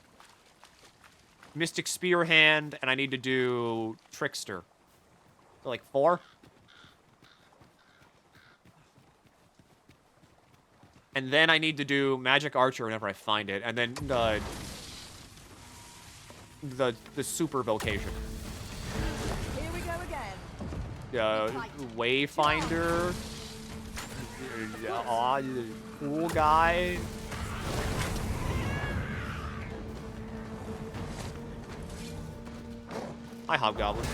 Mystic Spear Hand, and I need to do Trickster. So, like, 4? And then I need to do Magic Archer whenever I find it, and then the super vocation. Here we go again. Wayfinder. Cool guy. Hi, Hobgoblin.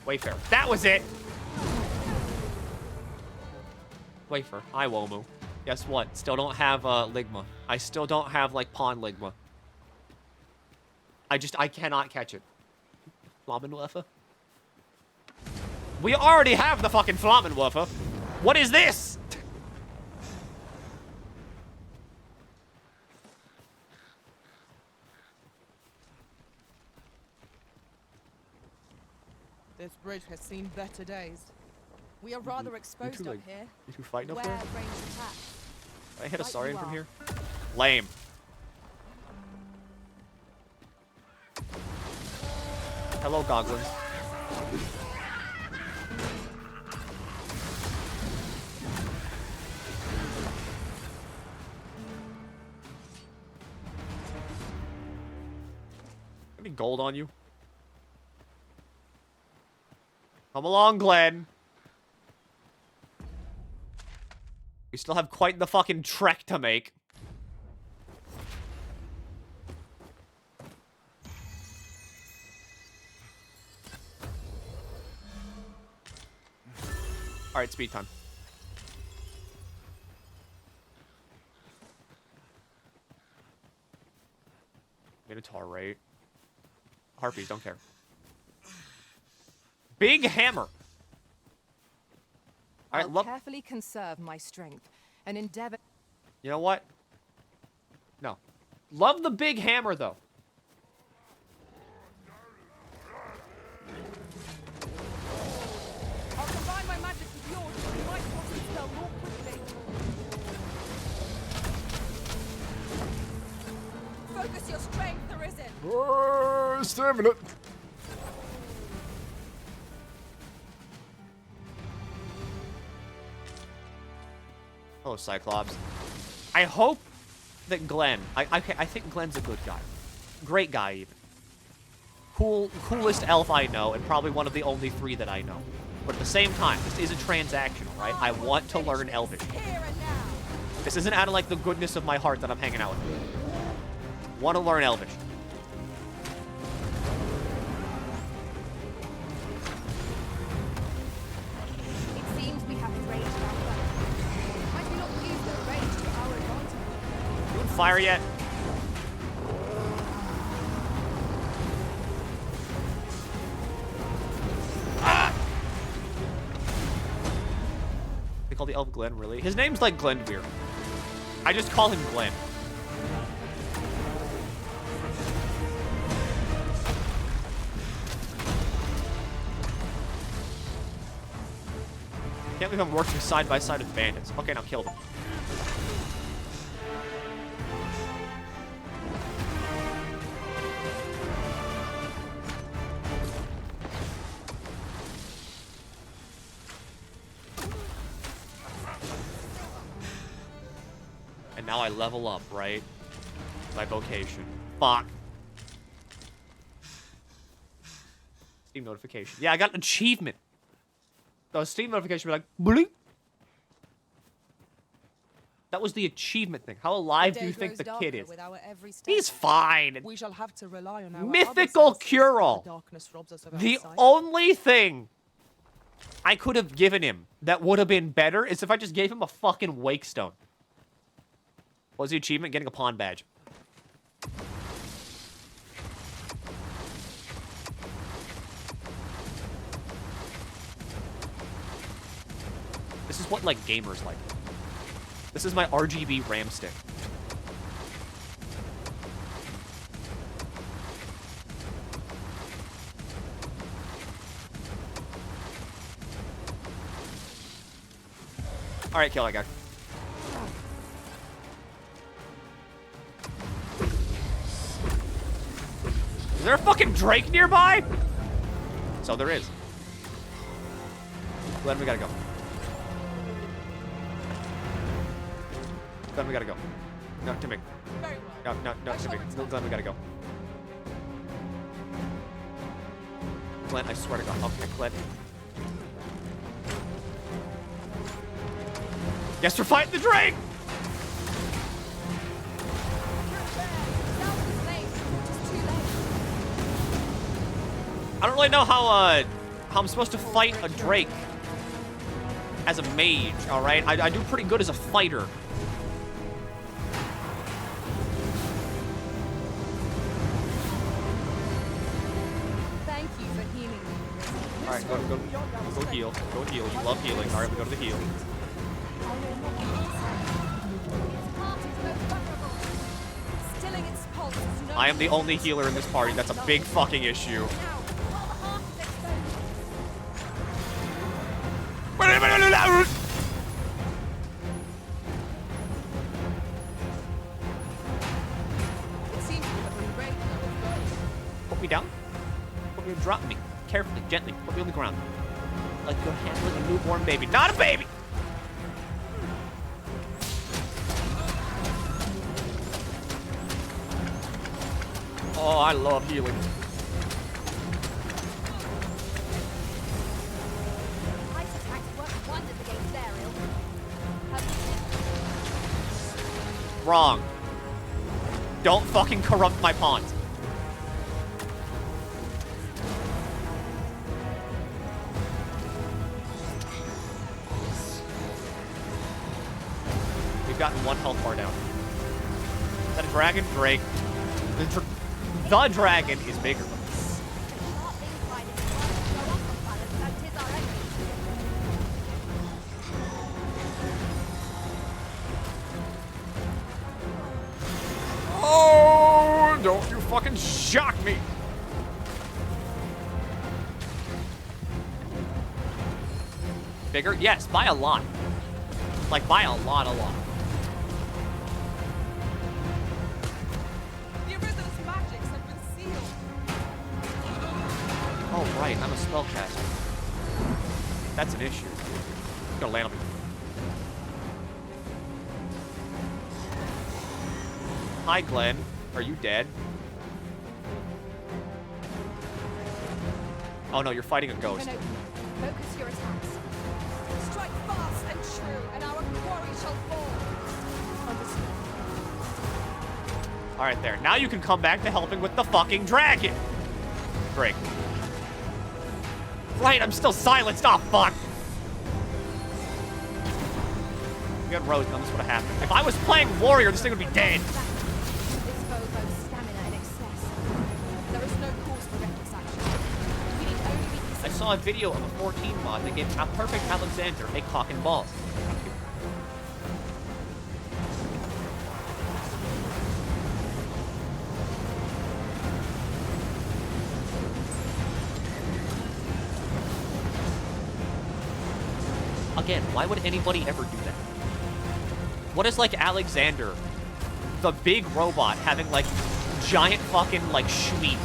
Wayfarer. That was it! Wayfarer. Hi, Womu. Guess what? Still don't have Ligma. I still don't have, like, Pawn Ligma. I cannot catch it. Flammenwerfer? We already have the fucking Flammenwerfer. What is this? This bridge has seen better days. We are rather exposed up here. You two fighting up Where there? range attack. I hit a Like Saurian you from are. here? Lame. Hello, Goglins. Any gold on you? Come along, Glenn. We still have quite the fucking trek to make. Alright, speed time. Minotaur rate. Harpies, don't care. Big hammer. Alright, I'll carefully conserve my strength and endeavor. You know what? No. Love the big hammer, though. I'll combine my magic with yours so you might cast the spell more quickly. Focus your strength, Arisen. Stamina. Oh, Cyclops. I hope that Glenn... I think Glenn's a good guy. Great guy, even. Coolest elf I know, and probably one of the only 3 that I know. But at the same time, this isn't transactional, right? I want to learn Elvish. This isn't out of, like, the goodness of my heart that I'm hanging out with you. Want to learn Elvish. It seems we have ranged our weapon. Might we not use the range to our advantage? You on fire yet? They call the elf Glenn, really? His name's like Glenbeer. I just call him Glenn. Can't believe I'm working side by side with bandits. Okay, now kill them. And now I level up, right? My vocation. Fuck. Steam notification. Yeah, I got an achievement. The Steam notification was like, blink. That was the achievement thing. How alive do you think the kid is? He's fine. We shall have to rely on our Mythical cure-all. The only thing I could have given him that would have been better is if I just gave him a fucking wake stone. What was the achievement? Getting a pawn badge. This is what, like, gamers like. This is my RGB RAM stick. Alright, kill that guy. Is there a fucking Drake nearby? So there is. Glenn, we gotta go. Glenn, we gotta go. No, Timmy. No, Timmy. Glenn, we gotta go. Glenn, I swear to God. Okay, Glenn. Guess we're fighting the Drake! I don't really know how I'm supposed to fight a Drake as a mage, alright? I do pretty good as a fighter. Thank you for healing me. Alright, go heal. Go heal. You love healing. Alright, we go to the heal. Stilling its pulse is no I am the only healer in this party. That's a big fucking issue. Put me down. Put me, drop me. Carefully, gently. Put me on the ground. Like you're handling a newborn baby. Not a baby! Oh, I love healing. Ice attacks work wonders against aerial. Wrong. Don't fucking corrupt my pawns. We've gotten 1 health bar down. Is that a dragon? Drake. The dragon is bigger. Oh, don't you fucking shock me. Bigger? Yes, by a lot. Like, by a lot. Oh, right, I'm a spellcaster. That's an issue. I'm gonna land on me. Hi, Glenn. Are you dead? Oh no, you're fighting a ghost. Focus your attacks. Strike fast and true, and our quarry shall fall. Understood. Alright, there. Now you can come back to helping with the fucking dragon. Great. Right, I'm still silenced. Oh, fuck. We got Rose, none of this would have happened. If I was playing Warrior, this thing would be dead. This foe boasts stamina in excess. There is no cause for reckless action. We need only be I saw a video of a 14 mod that gave a perfect Alexander a cock and balls. Again, why would anybody ever do that? What is, like, Alexander, the big robot, having, like, giant fucking, like, schmeat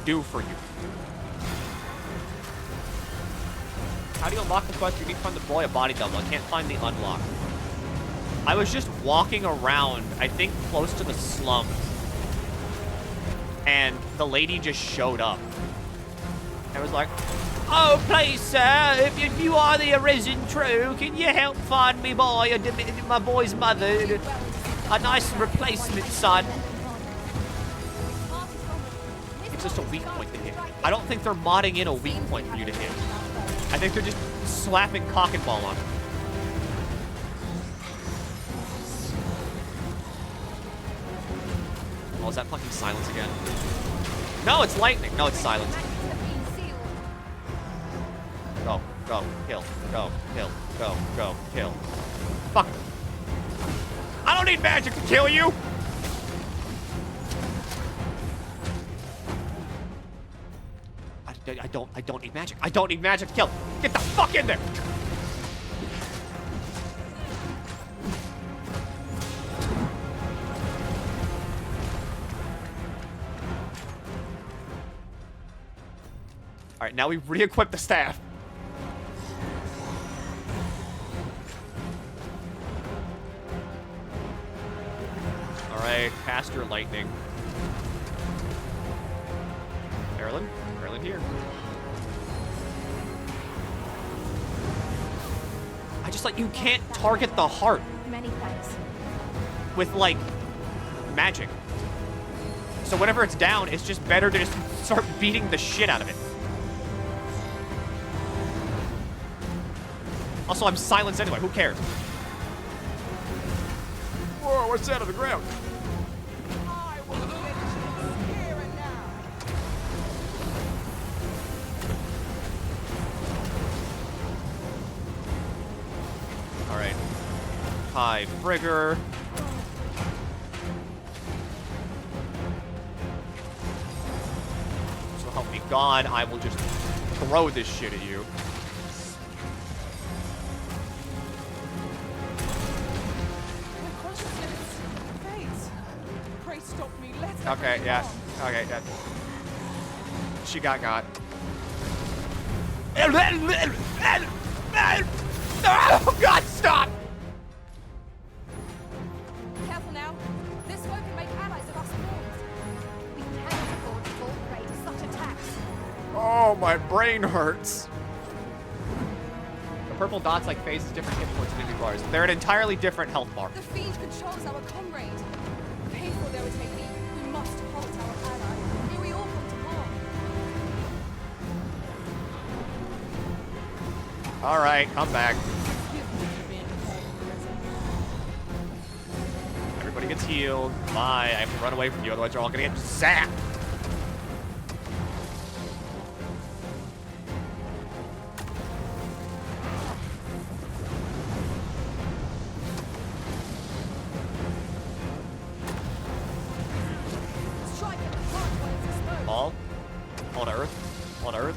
do for you? How do you unlock the quest? You need to find the boy a body double. I can't find the unlock. I was just walking around, I think, close to the slums. And the lady just showed up. I was like, oh, please, sir, if you are the arisen true, can you help find me boy, my boy's mother, a nice replacement son? It's just a weak point to hit. I don't think they're modding in a weak point for you to hit. I think they're just slapping cock and ball on it. Oh, is that fucking silence again? No, it's lightning. No, it's silence. Go, kill, go, kill. Fuck. I don't need magic to kill you! I don't need magic. I don't need magic to kill. Get the fuck in there! Alright, now we re-equip the staff. Alright, cast your lightning. Marilyn? Marilyn here. I just like, you can't target the heart. Many thanks. With, like, magic. So whenever it's down, it's just better to just start beating the shit out of it. Also, I'm silenced anyway. Who cares? Whoa, what's that on the ground? I will finish this here and now. Alright. Hi, Frigger. So help me God, I will just throw this shit at you. My consciousness fades. Pray stop me. Let Okay, me yeah. go. Okay, yeah. She got. Oh, God, stop! Careful now. This foe can make allies of us pawns. We can't afford to fall prey to such attacks. Oh, my brain hurts. The purple dots like phases different hit points and enemy bars. They're an entirely different health bar. The fiend controls our comrade. Painful though it may be, we must halt our ally. Here we all come to harm. All right, come back. Everybody gets healed. Bye. I have to run away from you, otherwise you're all gonna get zapped. Strike at the heart when it's exposed. Fall. Fall to earth. Fall to earth.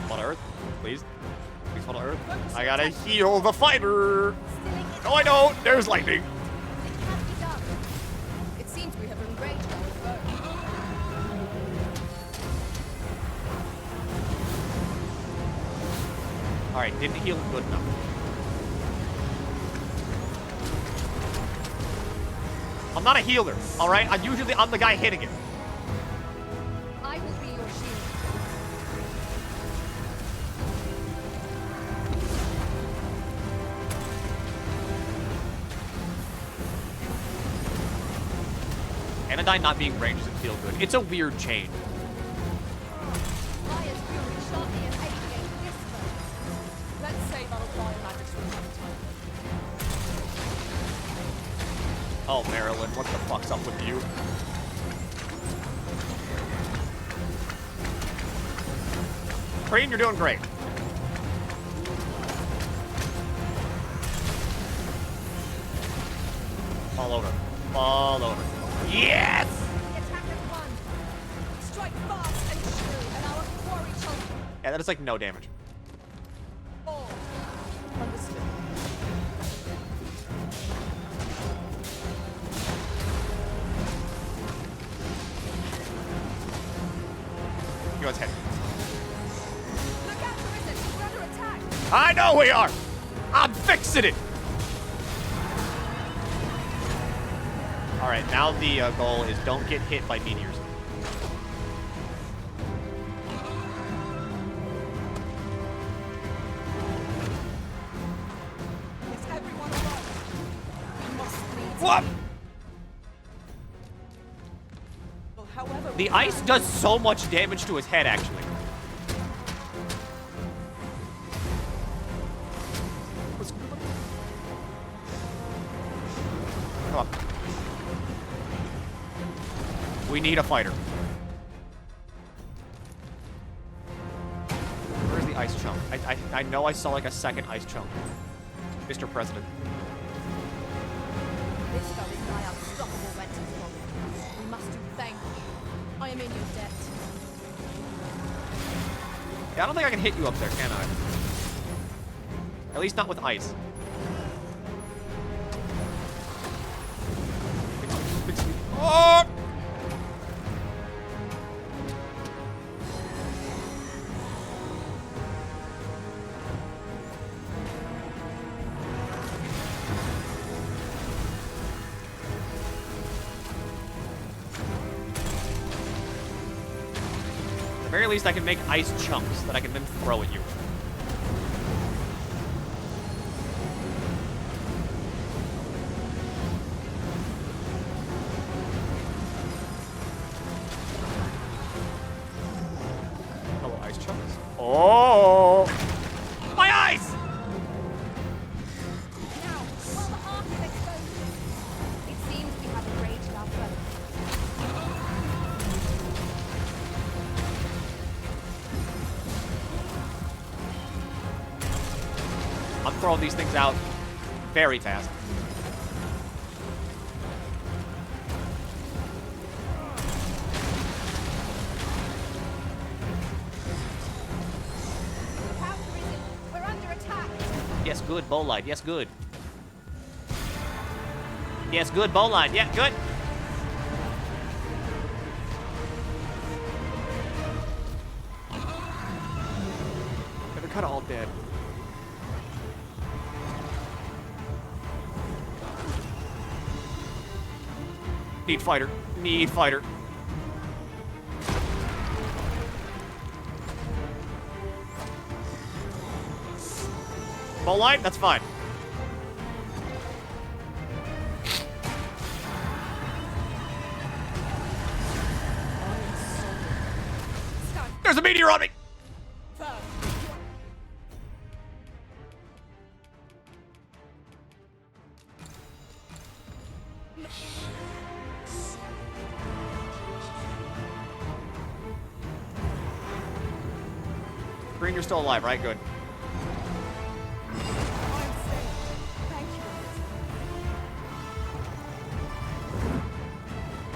Fall to earth. Please. Please fall to earth. I gotta heal the fighter. No, I don't. There's lightning. It can't be done. It seems we have enraged our foe. Alright, didn't heal good enough. I'm not a healer, alright? I'm the guy hitting it. I will be your shield. Anodyne not being ranged doesn't feel good. It's a weird change. Fire's fury sharply and alleviate this foe. Let's save our fire magics for another time. Oh, Marilyn, what the fuck's up with you? Crane, you're doing great. Fall over. Fall over. Yes! The attack has won. Strike fast and true, and our quarry shall Yeah, that is like no damage. Fall. Understood. He goes head. look out, Arisen. We're under attack. I know we are! I'm fixing it! Alright, now the goal is don't get hit by meteors. Is everyone alright? We must needs. What? Well, however, The ice does so much damage to his head, actually. Come on. We need a fighter. Where's the ice chunk? I know I saw like a second ice chunk. Mr. President. This foe is nigh unstoppable when tis wrong. We must do thank you. I am in your debt. Yeah, I don't think I can hit you up there, can I? At least not with ice. Oh! At the very least, I can make ice chunks that I can then throw at you. Hello, ice chunks. Oh! My eyes! Now, while the heart is exposed, it seems we have enraged our foe. I'm throwing these things out very fast. How risen? We're under attack. Yes, good. Bow line. Yes, good. Yes, good. Bow line. Yeah, good. They're kind of all dead. Need fighter. Need fighter. Bow line? That's fine. There's a meteor on me! Green, you're still alive, right? Good.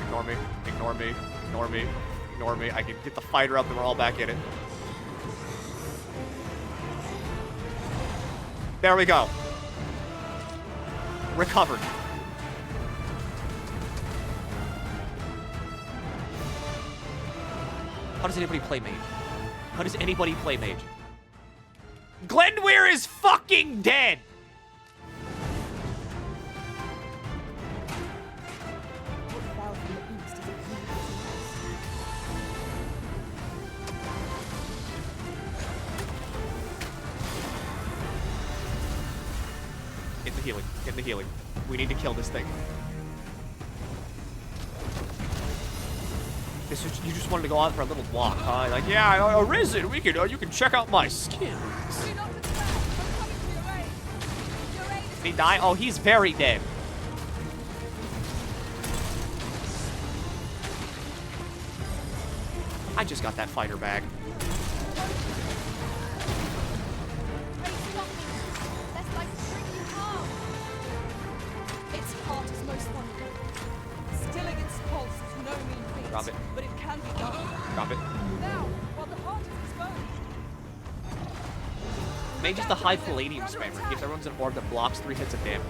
Ignore me. Ignore me. Ignore me. Ignore me. I can get the fighter up and we're all back in it. There we go. Recovered. How does anybody play mage? How does anybody play mage? Glenweir is fucking dead! Get the healing. Get the healing. We need to kill this thing. This is, you just wanted to go out for a little walk, huh? Like, yeah, Arisen, we can, you can check out my skins. Did he die? Oh, he's very dead. I just got that fighter bag. Its heart is most wonderful. Stilling its pulse is no mean feat. Drop it. But it can be done. Drop it. Now, while the heart is exposed. Mage is the high palladium spammer. Gives everyone's an orb that blocks 3 hits of damage.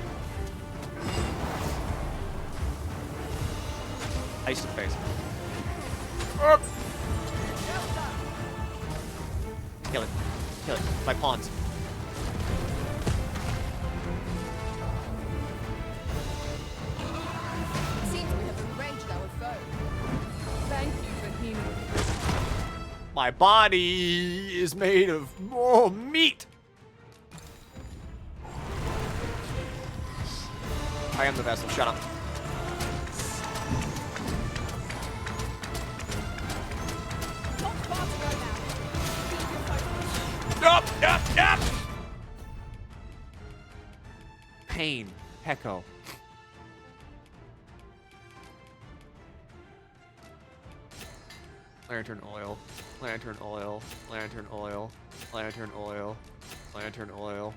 Ice to the face. Kill it. Kill it. My pawns. It seems we have enraged our foe. Thank you for healing. My body is made of more meat. I am the vessel. Shut up. Nope, nope, nope. Pain. Hecko. Lantern oil. Lantern oil. Lantern oil. Lantern oil. Lantern oil.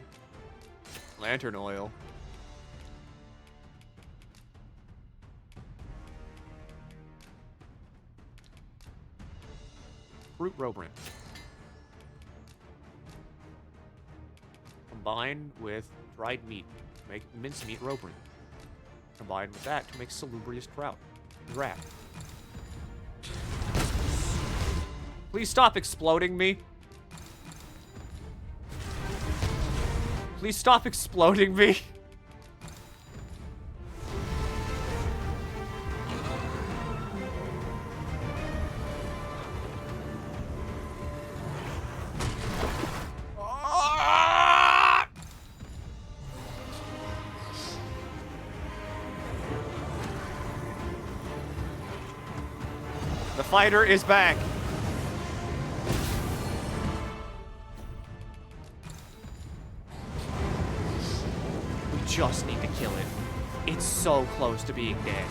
Lantern oil. Fruit Robrant. Combined with dried meat to make mincemeat Robrant. Combined with that to make salubrious trout. Rat. Please stop exploding me. Please stop exploding me. The fighter is back. We just need to kill it. It's so close to being dead.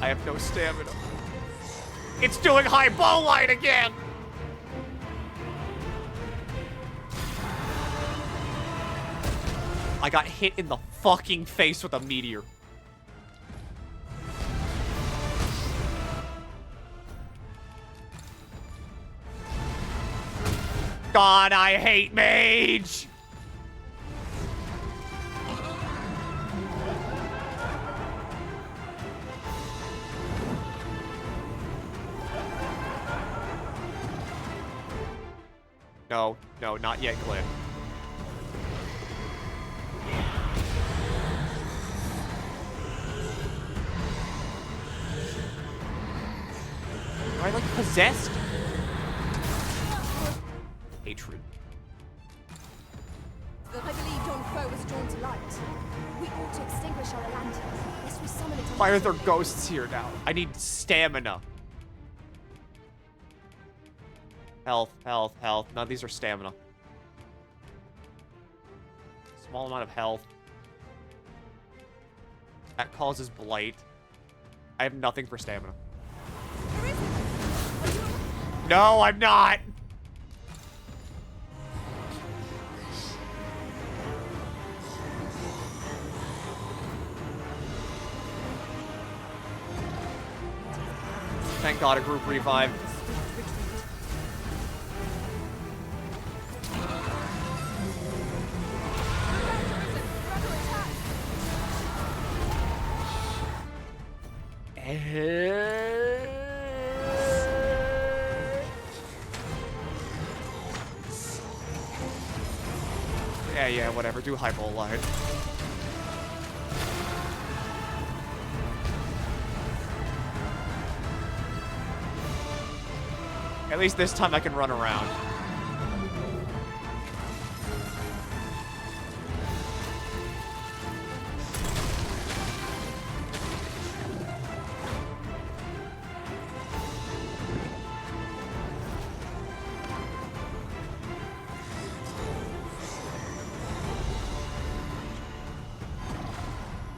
I have no stamina. It's doing high bowline again! I got hit in the fucking face with a meteor. God, I hate mage! No, no, not yet, Glenn. Am I, like, possessed? Hatred. I believe yon foe was drawn to light. We ought to extinguish our lanterns, lest we summon it. Why are there ghosts here now? I need stamina. Health, health, health. None of these are stamina. Small amount of health. That causes blight. I have nothing for stamina. No, I'm not! Thank God a group revive. Yeah, whatever. Do high bowl line. At least this time I can run around.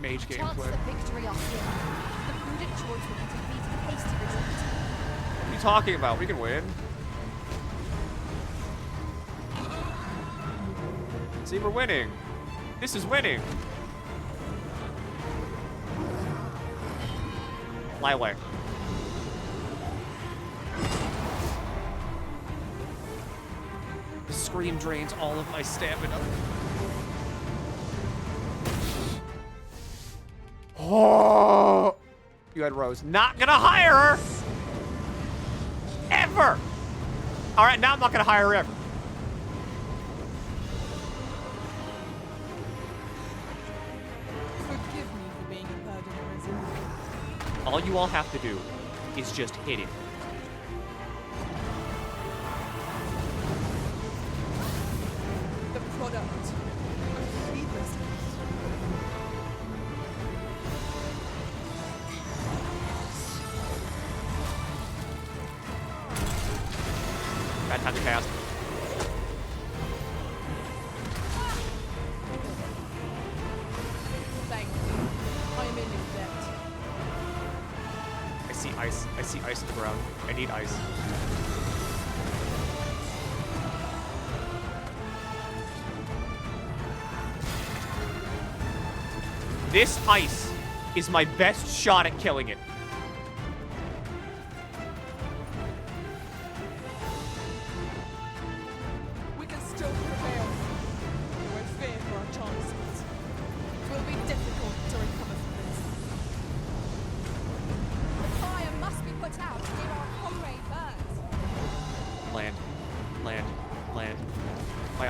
Mage Chance gameplay. of victory off here. The prudent choice would be to defeat a hasty retreat. What are you talking about? We can win. See, we're winning. This is winning. Fly away. The scream drains all of my stamina. Oh, you had Rose. Not gonna hire her ever. All right, now I'm not gonna hire her ever. Forgive me for being a burden, Arisen. All you all have to do is just hit it. The product of heedlessness. Bad time to cast. Thank you. I am in your debt. I see ice. I see ice on the ground. I need ice. This ice is my best shot at killing it. We can still prevail. We're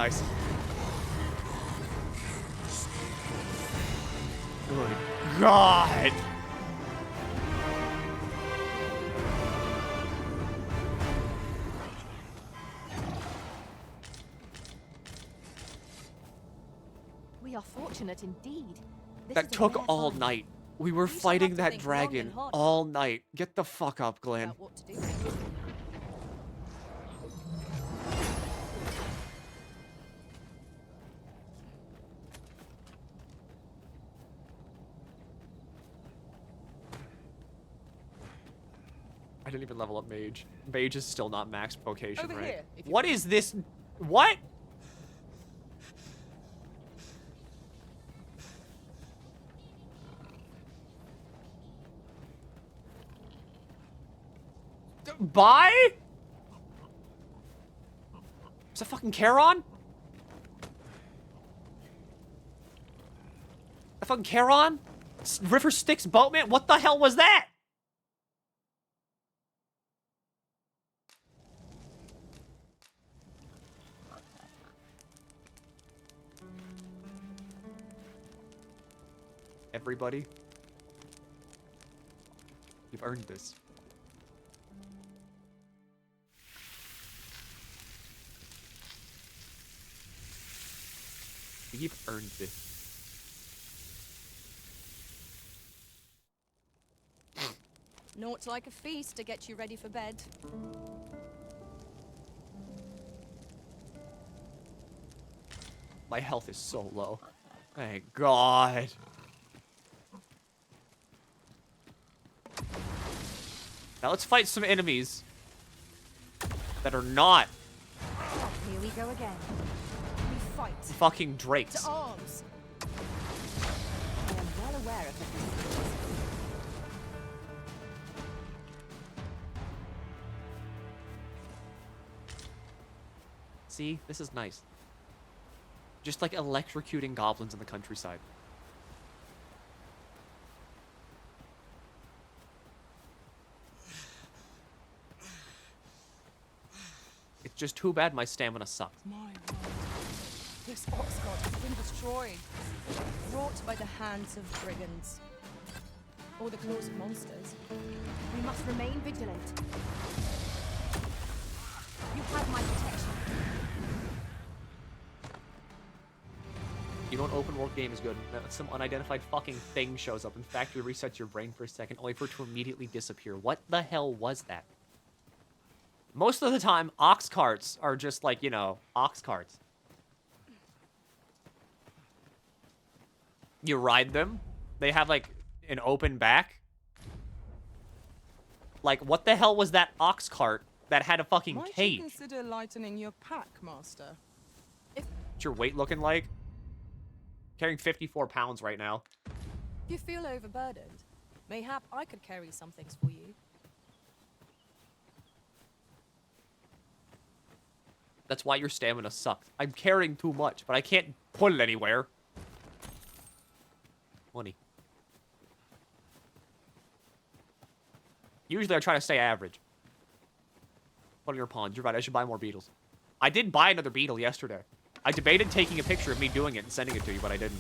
Nice. Good God. We are fortunate indeed. This That is a took rare all find. night. We were You shall fighting have to that think long and dragon hard all night. Get the fuck up, Glenn. About what to do. I didn't even level up Mage. Mage is still not max vocation, Over right? here, if you What is this? What? Bye? Is that fucking Charon? That fucking Charon? River Styx Boatman? What the hell was that? Everybody, you've earned this. You've earned this. Naught like a feast to get you ready for bed. My health is so low. Thank God. Now let's fight some enemies that are not Here we go again. We fight. fucking drakes. To arms. I am well aware of the procedures. See, this is nice. Just like electrocuting goblins in the countryside. It's just too bad my stamina sucks. My word. This ox god has been destroyed. Wrought by the hands of brigands. Or the claws of monsters. We must remain vigilant. You have my protection. You know, an open world game is good. Some unidentified fucking thing shows up and factory resets your brain for a second, only for it to immediately disappear. What the hell was that? Most of the time, ox carts are just like, you know, ox carts. You ride them. They have, like, an open back. Like, what the hell was that ox cart that had a fucking Might cage? you consider lightening your pack, Master? What's your weight looking like? Carrying 54 pounds right now. If you feel overburdened, mayhap I could carry some things for you. That's why your stamina sucks. I'm carrying too much, but I can't put it anywhere. Money. Usually I try to stay average. Put in your pawns. You're right, I should buy more beetles. I did buy another beetle yesterday. I debated taking a picture of me doing it and sending it to you, but I didn't.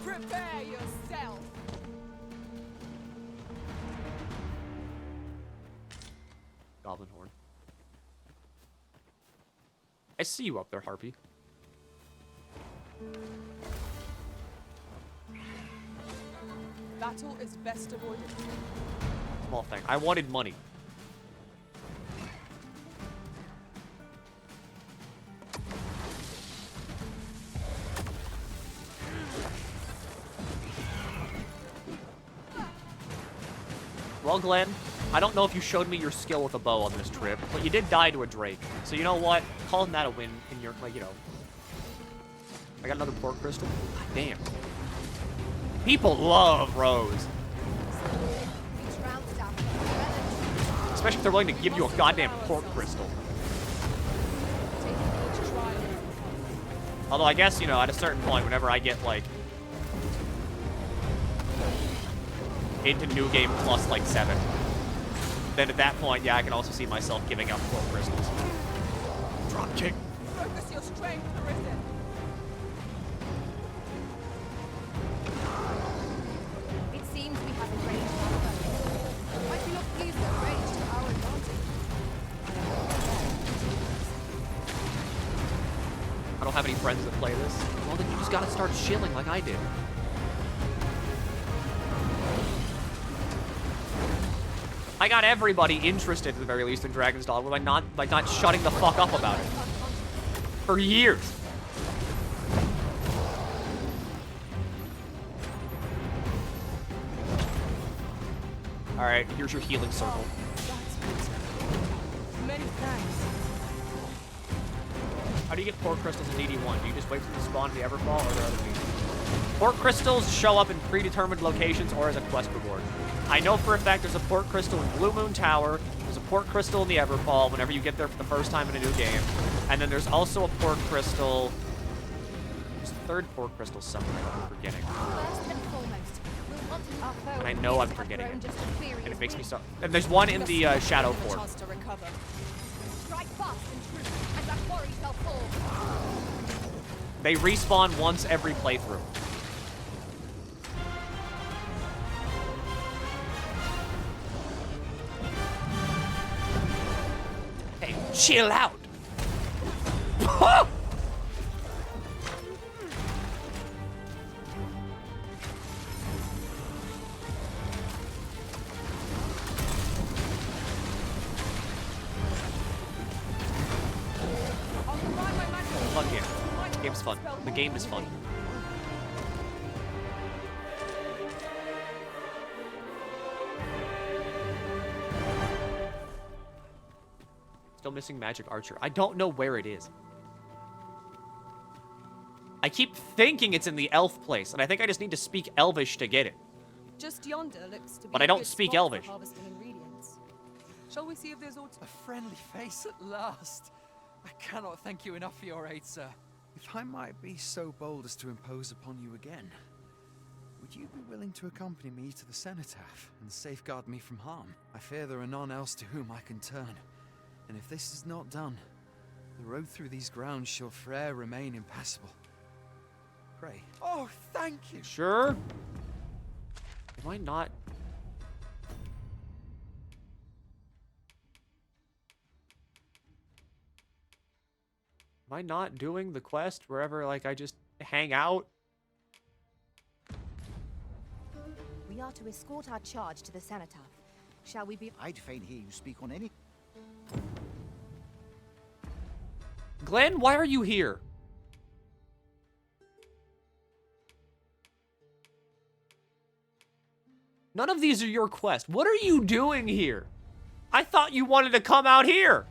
Prepare yourself! Goblin horn. I see you up there, Harpy. Battle is best avoided. Small thing. I wanted money. Well, Glenn, I don't know if you showed me your skill with a bow on this trip, but you did die to a drake. So you know what? Calling that a win in your, like, you know. I got another pork crystal. God damn. People love Rose. Especially if they're willing to give you a goddamn pork crystal. Although I guess, you know, at a certain point, whenever I get, like, into New Game plus, like, 7, then at that point, yeah, I can also see myself giving out 4 crystals. Drop kick. Focus your strength, Arisen. It seems we have a ranged battle. Might we not use that range to our advantage? I don't have any friends that play this. Well, then you just gotta start shilling like I did. I got everybody interested, at the very least, in Dragon's Dogma by not shutting the fuck up about it. For years. Alright, here's your healing circle. Many thanks. How do you get port crystals in DD1? Do you just wait for them to spawn in the Everfall, or are there other means? Port crystals show up in predetermined locations or as a quest reward. I know for a fact there's a port crystal in Blue Moon Tower, there's a port crystal in the Everfall whenever you get there for the first time in a new game, and then there's also a port crystal... There's a third port crystal somewhere I'm forgetting. First and foremost, we'll want our foe. And I know I'm forgetting it. And it makes me so... And there's one in the Shadow Fort. Strike fast and true, and that quarry shall fall. They respawn once every playthrough. Hey, chill out. Fun game. The game's fun. The game is fun. Still missing Magic Archer. I don't know where it is. I keep thinking it's in the elf place, and I think I just need to speak Elvish to get it. Just yonder looks to be But I a don't good speak spot for Elvish. harvesting ingredients. Shall we see if there's aught? A friendly face at last. I cannot thank you enough for your aid, sir. If I might be so bold as to impose upon you again, would you be willing to accompany me to the cenotaph and safeguard me from harm? I fear there are none else to whom I can turn, and if this is not done, the road through these grounds shall forever remain impassable. Pray. Oh, thank you. Sure? Am I not? Am I not doing the quest wherever, like, I just hang out? We are to escort our charge to the cenotaph. Shall we be? I'd fain hear you speak on any... Glenn, why are you here? None of these are your quests. What are you doing here? I thought you wanted to come out here.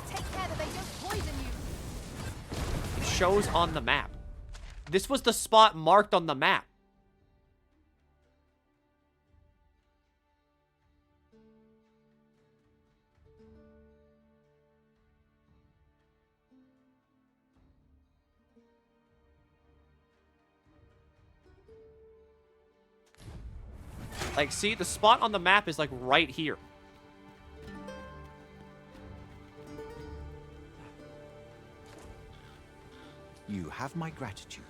Take care that they don't poison you. It shows on the map. This was the spot marked on the map. Like, see, the spot on the map is, like, right here. You have my gratitude.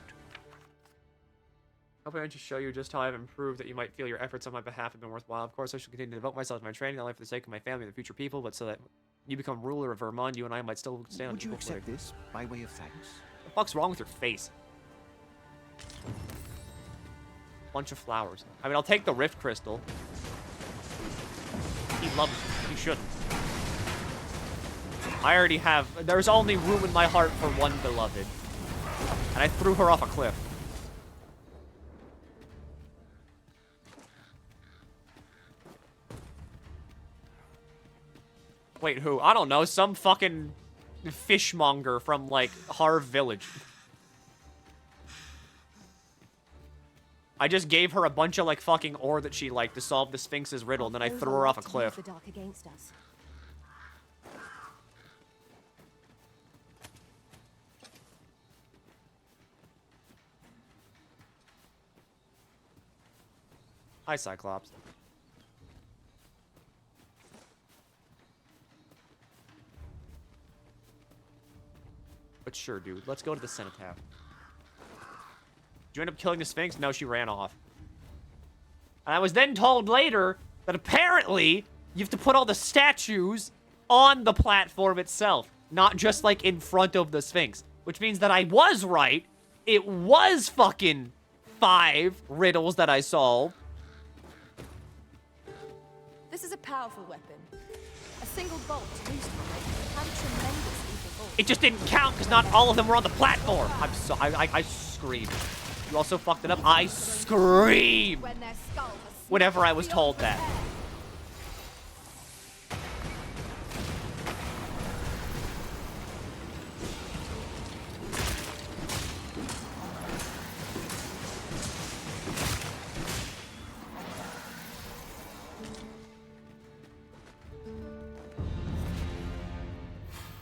Hope I to show you just how I've improved, that you might feel your efforts on my behalf have been worthwhile. Of course, I shall continue to devote myself to my training, not only for the sake of my family and the future people, but so that you become ruler of Vermont, you and I might still stand on Would you equal accept footing. this by way of thanks? What the fuck's wrong with your face? Bunch of flowers. I mean, I'll take the Rift Crystal. He loves it. He shouldn't. I already have... There's only room in my heart for one beloved. And I threw her off a cliff. Wait, who? I don't know. Some fucking fishmonger from, like, Harv Village. I just gave her a bunch of, like, fucking ore that she liked to solve the Sphinx's riddle, and then I threw her off a cliff. The dark against us. Hi, Cyclops. But sure, dude. Let's go to the cenotaph. Did you end up killing the Sphinx? No, she ran off. And I was then told later that apparently you have to put all the statues on the platform itself, not just like in front of the Sphinx. Which means that I was right. It was fucking 5 riddles that I solved. This is a powerful weapon. A single bolt loosed from it can have tremendous lethal force. It just didn't count because not all of them were on the platform. I'm so I screamed. You also fucked it up. I screamed whenever I was told that.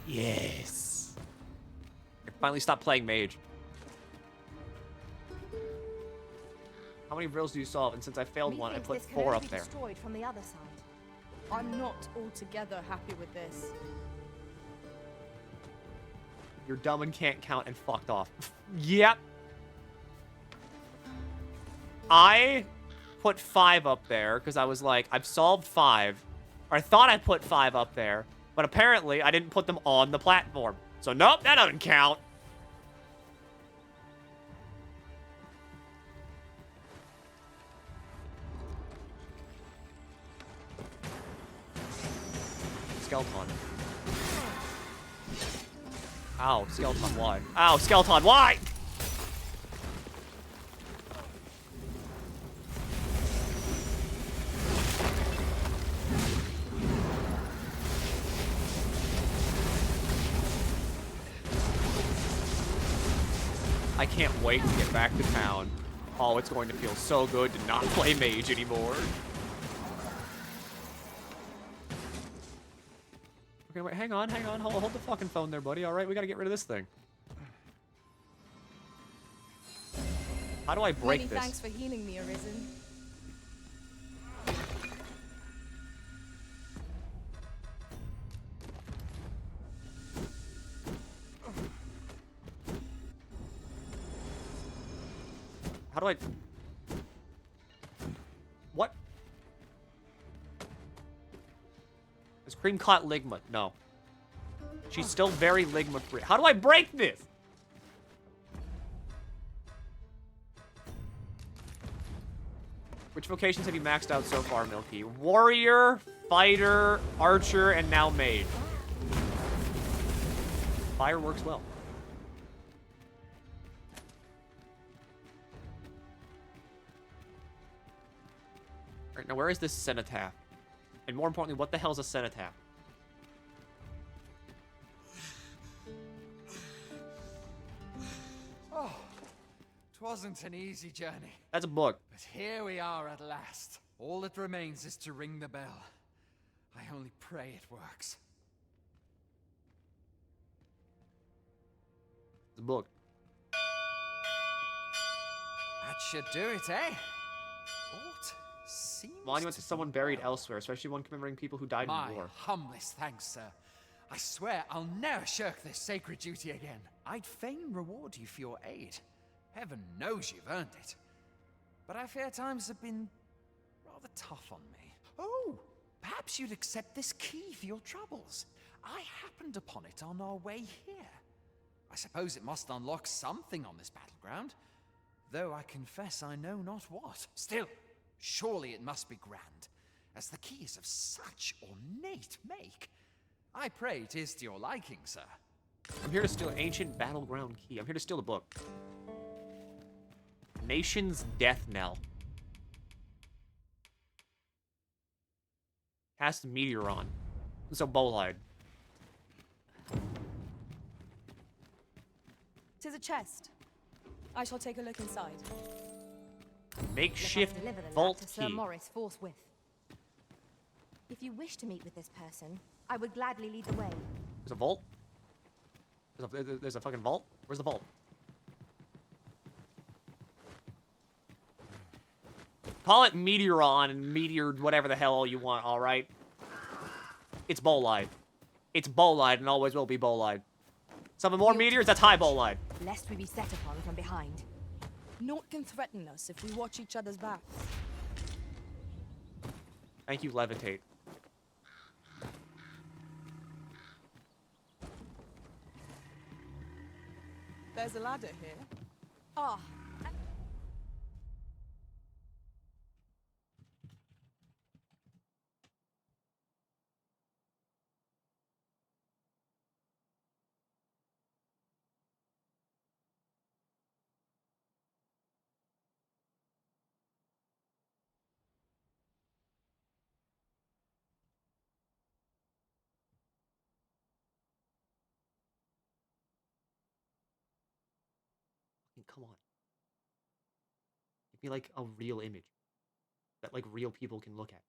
Yes. I finally stopped playing mage. How many riddles do you solve? And since I failed one, I put 4 up there. Destroyed from the other side. I'm not altogether happy with this. You're dumb and can't count and fucked off. Yep. I put 5 up there because I was like, I've solved 5. Or I thought I put 5 up there. But apparently, I didn't put them on the platform. So, nope, that doesn't count. Skeleton. Ow, Skeleton, why? Ow, Skeleton, why? I can't wait to get back to town. Oh, it's going to feel so good to not play mage anymore. Okay, wait, hang on. Hold the fucking phone there, buddy. All right, we gotta get rid of this thing. How do I break Many this? thanks for healing me, Arisen. How do I... What? Is Cream caught Ligma? No. She's still very Ligma free. How do I break this? Which vocations have you maxed out so far, Milky? Warrior, fighter, archer, and now mage. Fire works well. Alright, now where is this cenotaph? And more importantly, what the hell is a cenotaph? Oh, 'twasn't an easy journey. That's a book. But here we are at last. All that remains is to ring the bell. I only pray it works. It's a book. That should do it, eh? Ought seems Monument to someone buried elsewhere, especially one commemorating people who died My in war. humblest thanks, sir. I swear I'll never shirk this sacred duty again. I'd fain reward you for your aid. Heaven knows you've earned it. But I fear times have been rather tough on me. Oh, perhaps you'd accept this key for your troubles. I happened upon it on our way here. I suppose it must unlock something on this battleground, though I confess I know not what. Still, surely it must be grand, as the key is of such ornate make. I pray 'tis to your liking, sir. I'm here to steal an ancient battleground key. I'm here to steal the book. Nation's death knell. Cast meteor on. So bolide. 'Tis a chest. I shall take a look inside. Makeshift Deliver the lad vault to Sir key. Morris forthwith. If you wish to meet with this person, I would gladly lead the way. There's a vault? There's a fucking vault? Where's the vault? Call it Meteoron and Meteor whatever the hell you want, alright? It's bolide. It's bolide and always will be bolide. Summon more meteors, that's high bolide. Lest we be set upon from behind. Naught can threaten us if we watch each other's backs. Thank you, Levitate. There's a ladder here. Ah, Come on. Give me like a real image that like real people can look at.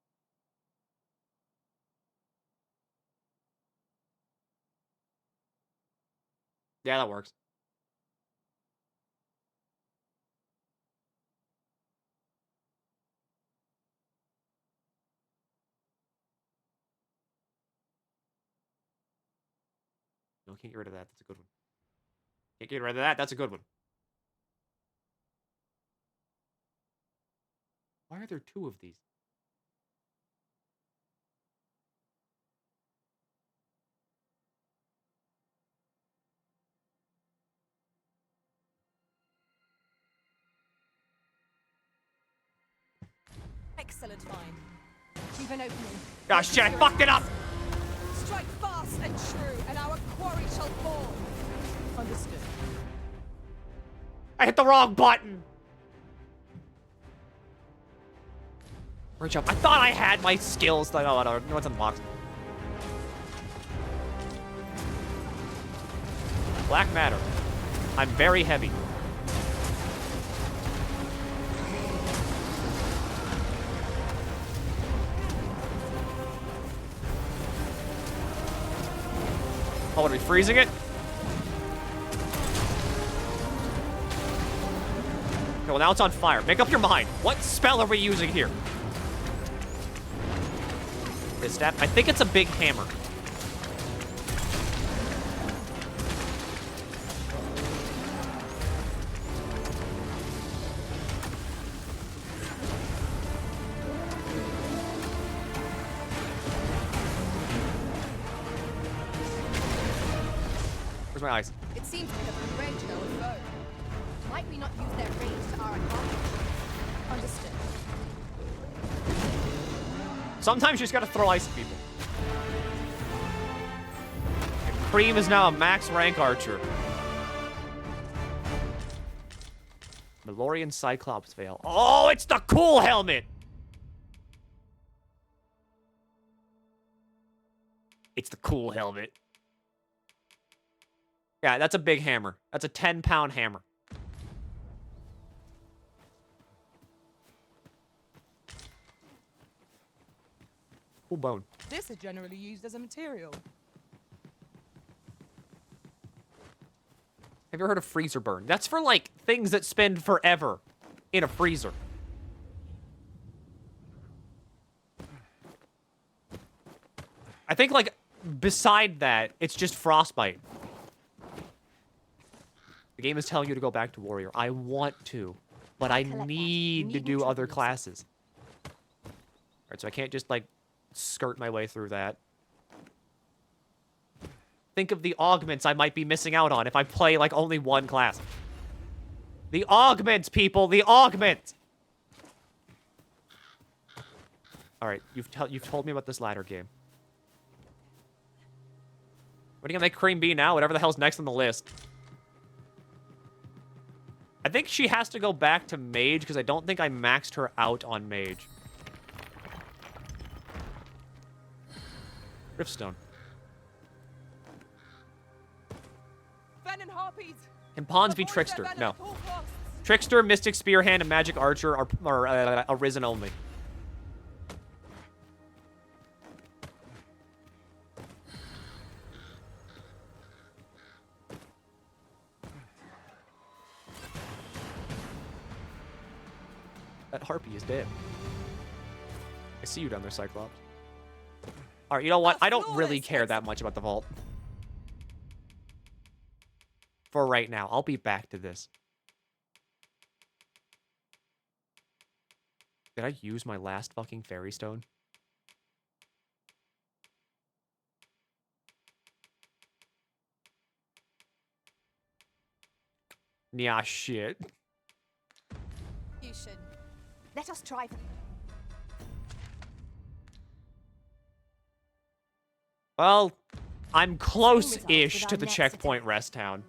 Yeah, that works. No, can't get rid of that. That's a good one. Can't get rid of that. That's a good one. Why are there two of these? Excellent find. Keep an opening. Ah, shit, I fucked it up! Strike fast and true, and our quarry shall fall. Understood. I hit the wrong button! Reach up. I thought I had my skills. No, what's in the box? Black matter. I'm very heavy. Oh, what are we freezing it? Okay, well now it's on fire. Make up your mind. What spell are we using here? Is that? I think it's a big hammer. Where's my eyes? it seems we have enraged our foe. Might we not use their rage to our advantage? Understood. Sometimes you just gotta throw ice at people. And Cream is now a max rank archer. Melorian Cyclops Veil. Oh, it's the cool helmet! It's the cool helmet. Yeah, that's a big hammer. That's a 10-pound hammer. Cool bone. This is generally used as a material. Have you ever heard of freezer burn? That's for, like, things that spend forever in a freezer. I think, like, beside that, it's just frostbite. The game is telling you to go back to warrior. I want to, but I need to do other classes. Alright, so I can't just, like, skirt my way through that. Think of the augments I might be missing out on if I play, like, only one class. The augments, people! The augments! Alright, you've told me about this ladder game. What are you gonna make Cream be now? Whatever the hell's next on the list. I think she has to go back to Mage, because I don't think I maxed her out on Mage. Riftstone. Venom harpies. Can Pawns be Trickster? No. Trickster, Mystic Spearhand, and Magic Archer are Arisen only. That harpy is dead. I see you down there, Cyclops. Alright, you know what? I don't really care that much about the vault. For right now. I'll be back to this. Did I use my last fucking fairy stone? Yeah, shit. You should. Let us try. Well, I'm close-ish to the checkpoint rest town.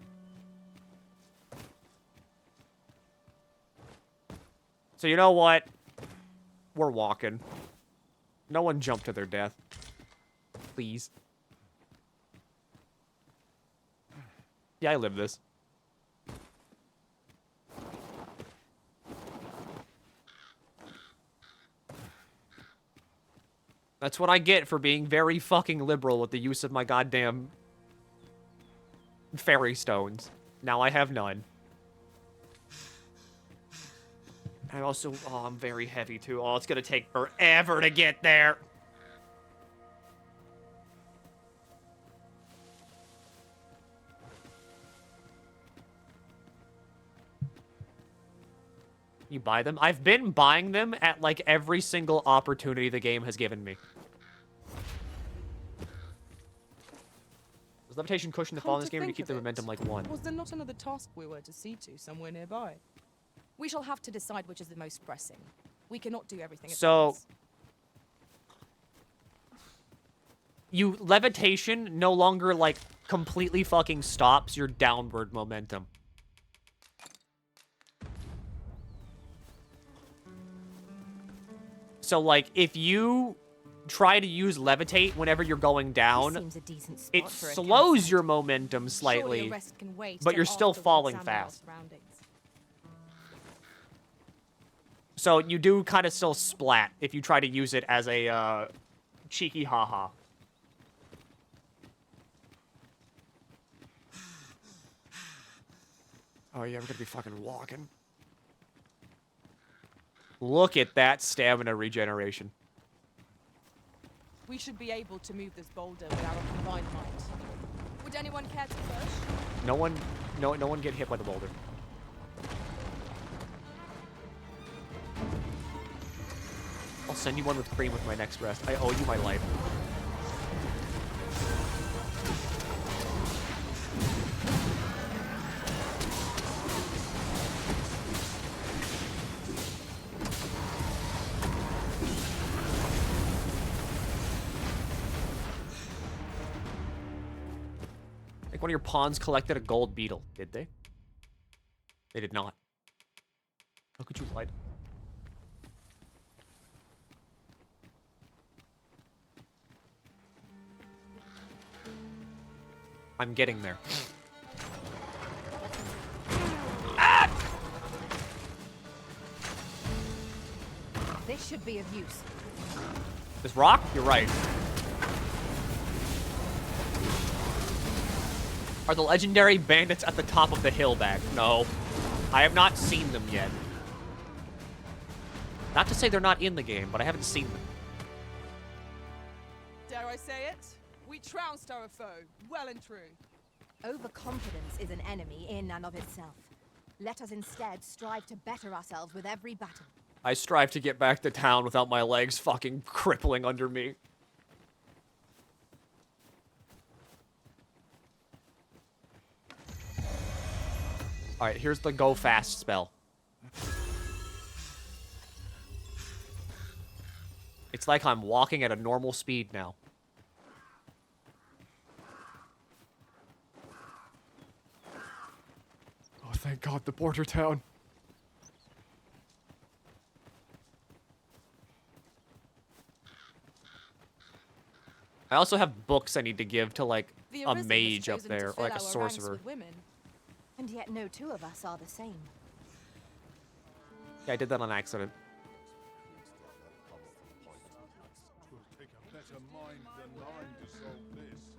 So you know what? We're walking. No one jump to their death. Please. Yeah, I live this. That's what I get for being very fucking liberal with the use of my goddamn fairy stones. Now I have none. I also, oh, I'm very heavy too. Oh, it's gonna take forever to get there. You buy them? I've been buying them at like every single opportunity the game has given me. Does levitation cushion the fall in this game or do you keep the momentum like one? Was there not another task we were to see to somewhere nearby? We shall have to decide which is the most pressing. We cannot do everything at So, once. you levitation no longer like completely fucking stops your downward momentum. So like if you try to use levitate whenever you're going down, it slows your momentum slightly, but you're still falling fast. So you do kind of still splat if you try to use it as a cheeky haha. Oh yeah, we're gonna be fucking walking. Look at that stamina regeneration. We should be able to move this boulder with our combined might. Would anyone care to push? No one get hit by the boulder. I'll send you one with cream with my next rest. I owe you my life. Like one of your pawns collected a gold beetle, did they? They did not. How could you lie? I'm getting there. Ah! This should be of use. This rock? You're right. Are the legendary bandits at the top of the hill back? No. I have not seen them yet. Not to say they're not in the game, but I haven't seen them. Dare I say it? We trounced our foe, well and true. Overconfidence is an enemy in and of itself. Let us instead strive to better ourselves with every battle. I strive to get back to town without my legs fucking crippling under me. Alright, here's the go fast spell. It's like I'm walking at a normal speed now. Oh, thank God, the border town. I also have books I need to give to, like, a mage up there, or like a sorcerer. And yet no two of us are the same. Yeah, I did that on accident.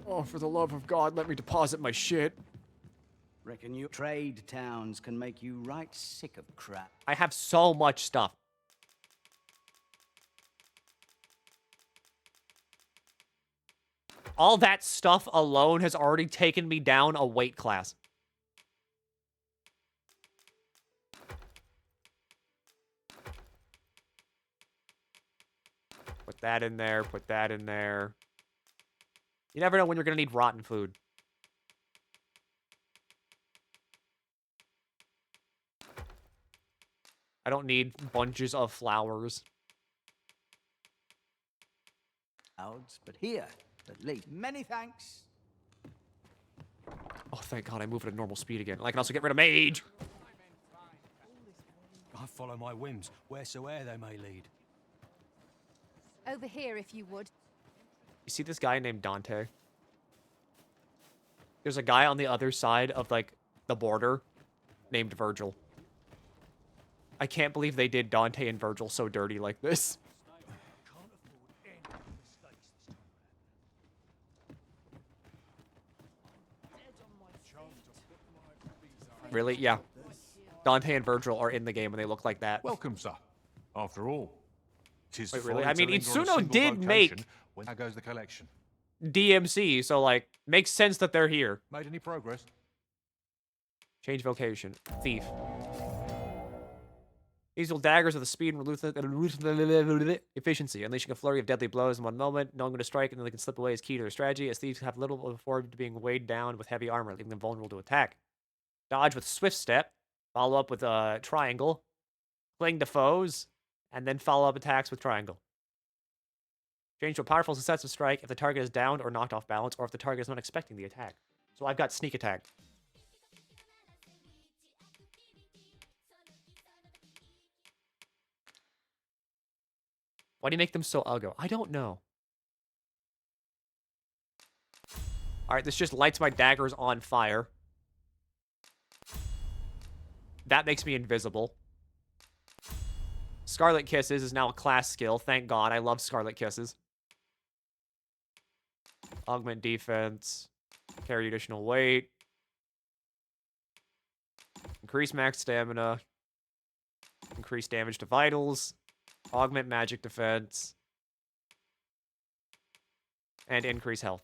Oh, for the love of God, let me deposit my shit. Reckon your trade towns can make you right sick of crap. I have so much stuff. all that stuff alone has already taken me down a weight class. Put that in there, put that in there. You never know when you're gonna need rotten food. I don't need bunches of flowers. Clouds, but here, at least. Many thanks. Oh, thank God, I move at a normal speed again. I can also get rid of mage. I follow my whims, wheresoe'er they may lead. Over here, if you would. You see this guy named Dante? There's a guy on the other side of, like, the border named Virgil. I can't believe they did Dante and Virgil so dirty like this. Really? Yeah. Dante and Virgil are in the game and they look like that. Welcome, sir. After all, tis Wait, really? folly I mean, to linger on a Itsuno single did location make when how goes the collection? DMC, so, like, makes sense that they're here. Made any progress? Change vocation. Thief. These will daggers with the speed and efficiency, unleashing a flurry of deadly blows in one moment, knowing when to strike and then they can slip away is key to their strategy, as thieves have little before being weighed down with heavy armor, leaving them vulnerable to attack. Dodge with swift step, follow up with a triangle, cling to foes, and then follow up attacks with triangle. Change to a powerful successive strike if the target is downed or knocked off balance, or if the target is not expecting the attack. So I've got sneak attack. Why do you make them so ugly? I don't know. Alright, this just lights my daggers on fire. That makes me invisible. Scarlet Kisses is now a class skill. Thank God. I love Scarlet Kisses. Augment defense. Carry additional weight. Increase max stamina. Increase damage to vitals. Augment magic defense. And increase health.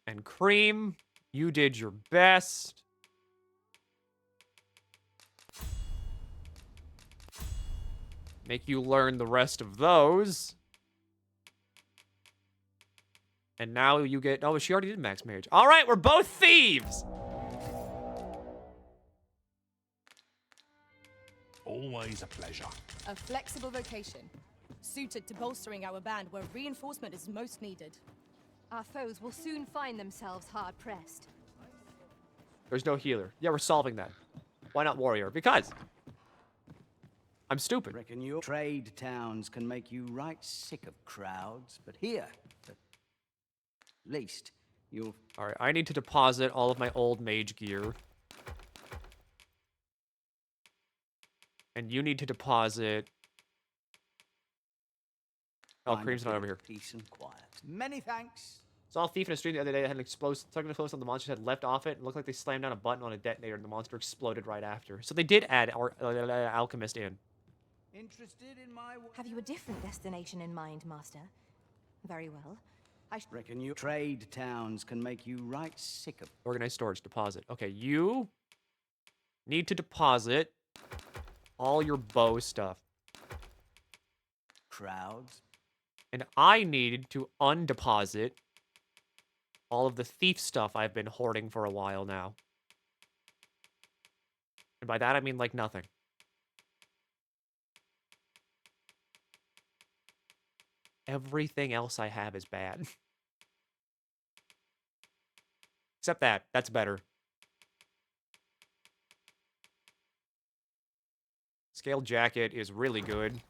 And Cream, you did your best. Make you learn the rest of those. And now you get... Oh, she already did max mage. All right, we're both thieves! Always a pleasure. A flexible vocation, suited to bolstering our band where reinforcement is most needed. Our foes will soon find themselves hard-pressed. There's no healer. Yeah, we're solving that. Why not warrior? Because I'm stupid. Reckon your trade towns can make you right sick of crowds, but here, at least, you'll... Alright, I need to deposit all of my old mage gear. And you need to deposit... Oh, Cream's not over here. Peace and quiet. Many thanks. Saw a thief in a street the other day that had an explosive, stuck in close on the monsters had left off it. It looked like they slammed down a button on a detonator and the monster exploded right after. So they did add our alchemist in. Interested in my... Have you a different destination in mind, Master? Very well. I reckon your trade towns can make you right sick of... Organized storage, deposit. Okay, you need to deposit all your bow stuff. Crowds. And I need to undeposit all of the thief stuff I've been hoarding for a while now. And by that, I mean, like, nothing. Everything else I have is bad. Except that. That's better. Scaled jacket is really good.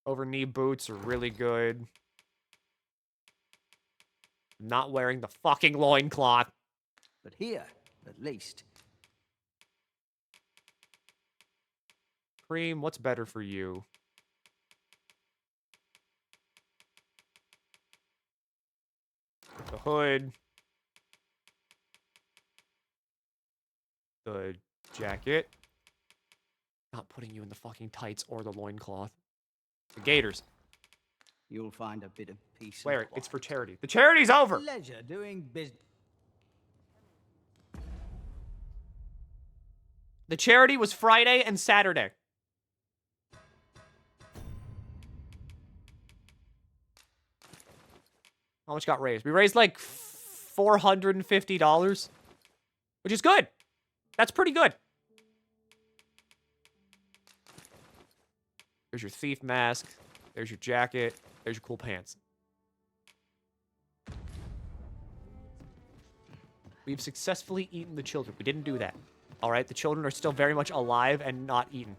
Over-knee boots are really good. Not wearing the fucking loincloth. But here, at least. Cream, what's better for you? The hood. The jacket. Not putting you in the fucking tights or the loincloth. The gaiters. You'll find a bit of peace. Where? It's for charity. The charity's over! Pleasure doing business. The charity was Friday and Saturday. How much got raised? We raised like $450, which is good. That's pretty good. There's your thief mask. There's your jacket. There's your cool pants. We've successfully eaten the children. We didn't do that. All right, the children are still very much alive and not eaten.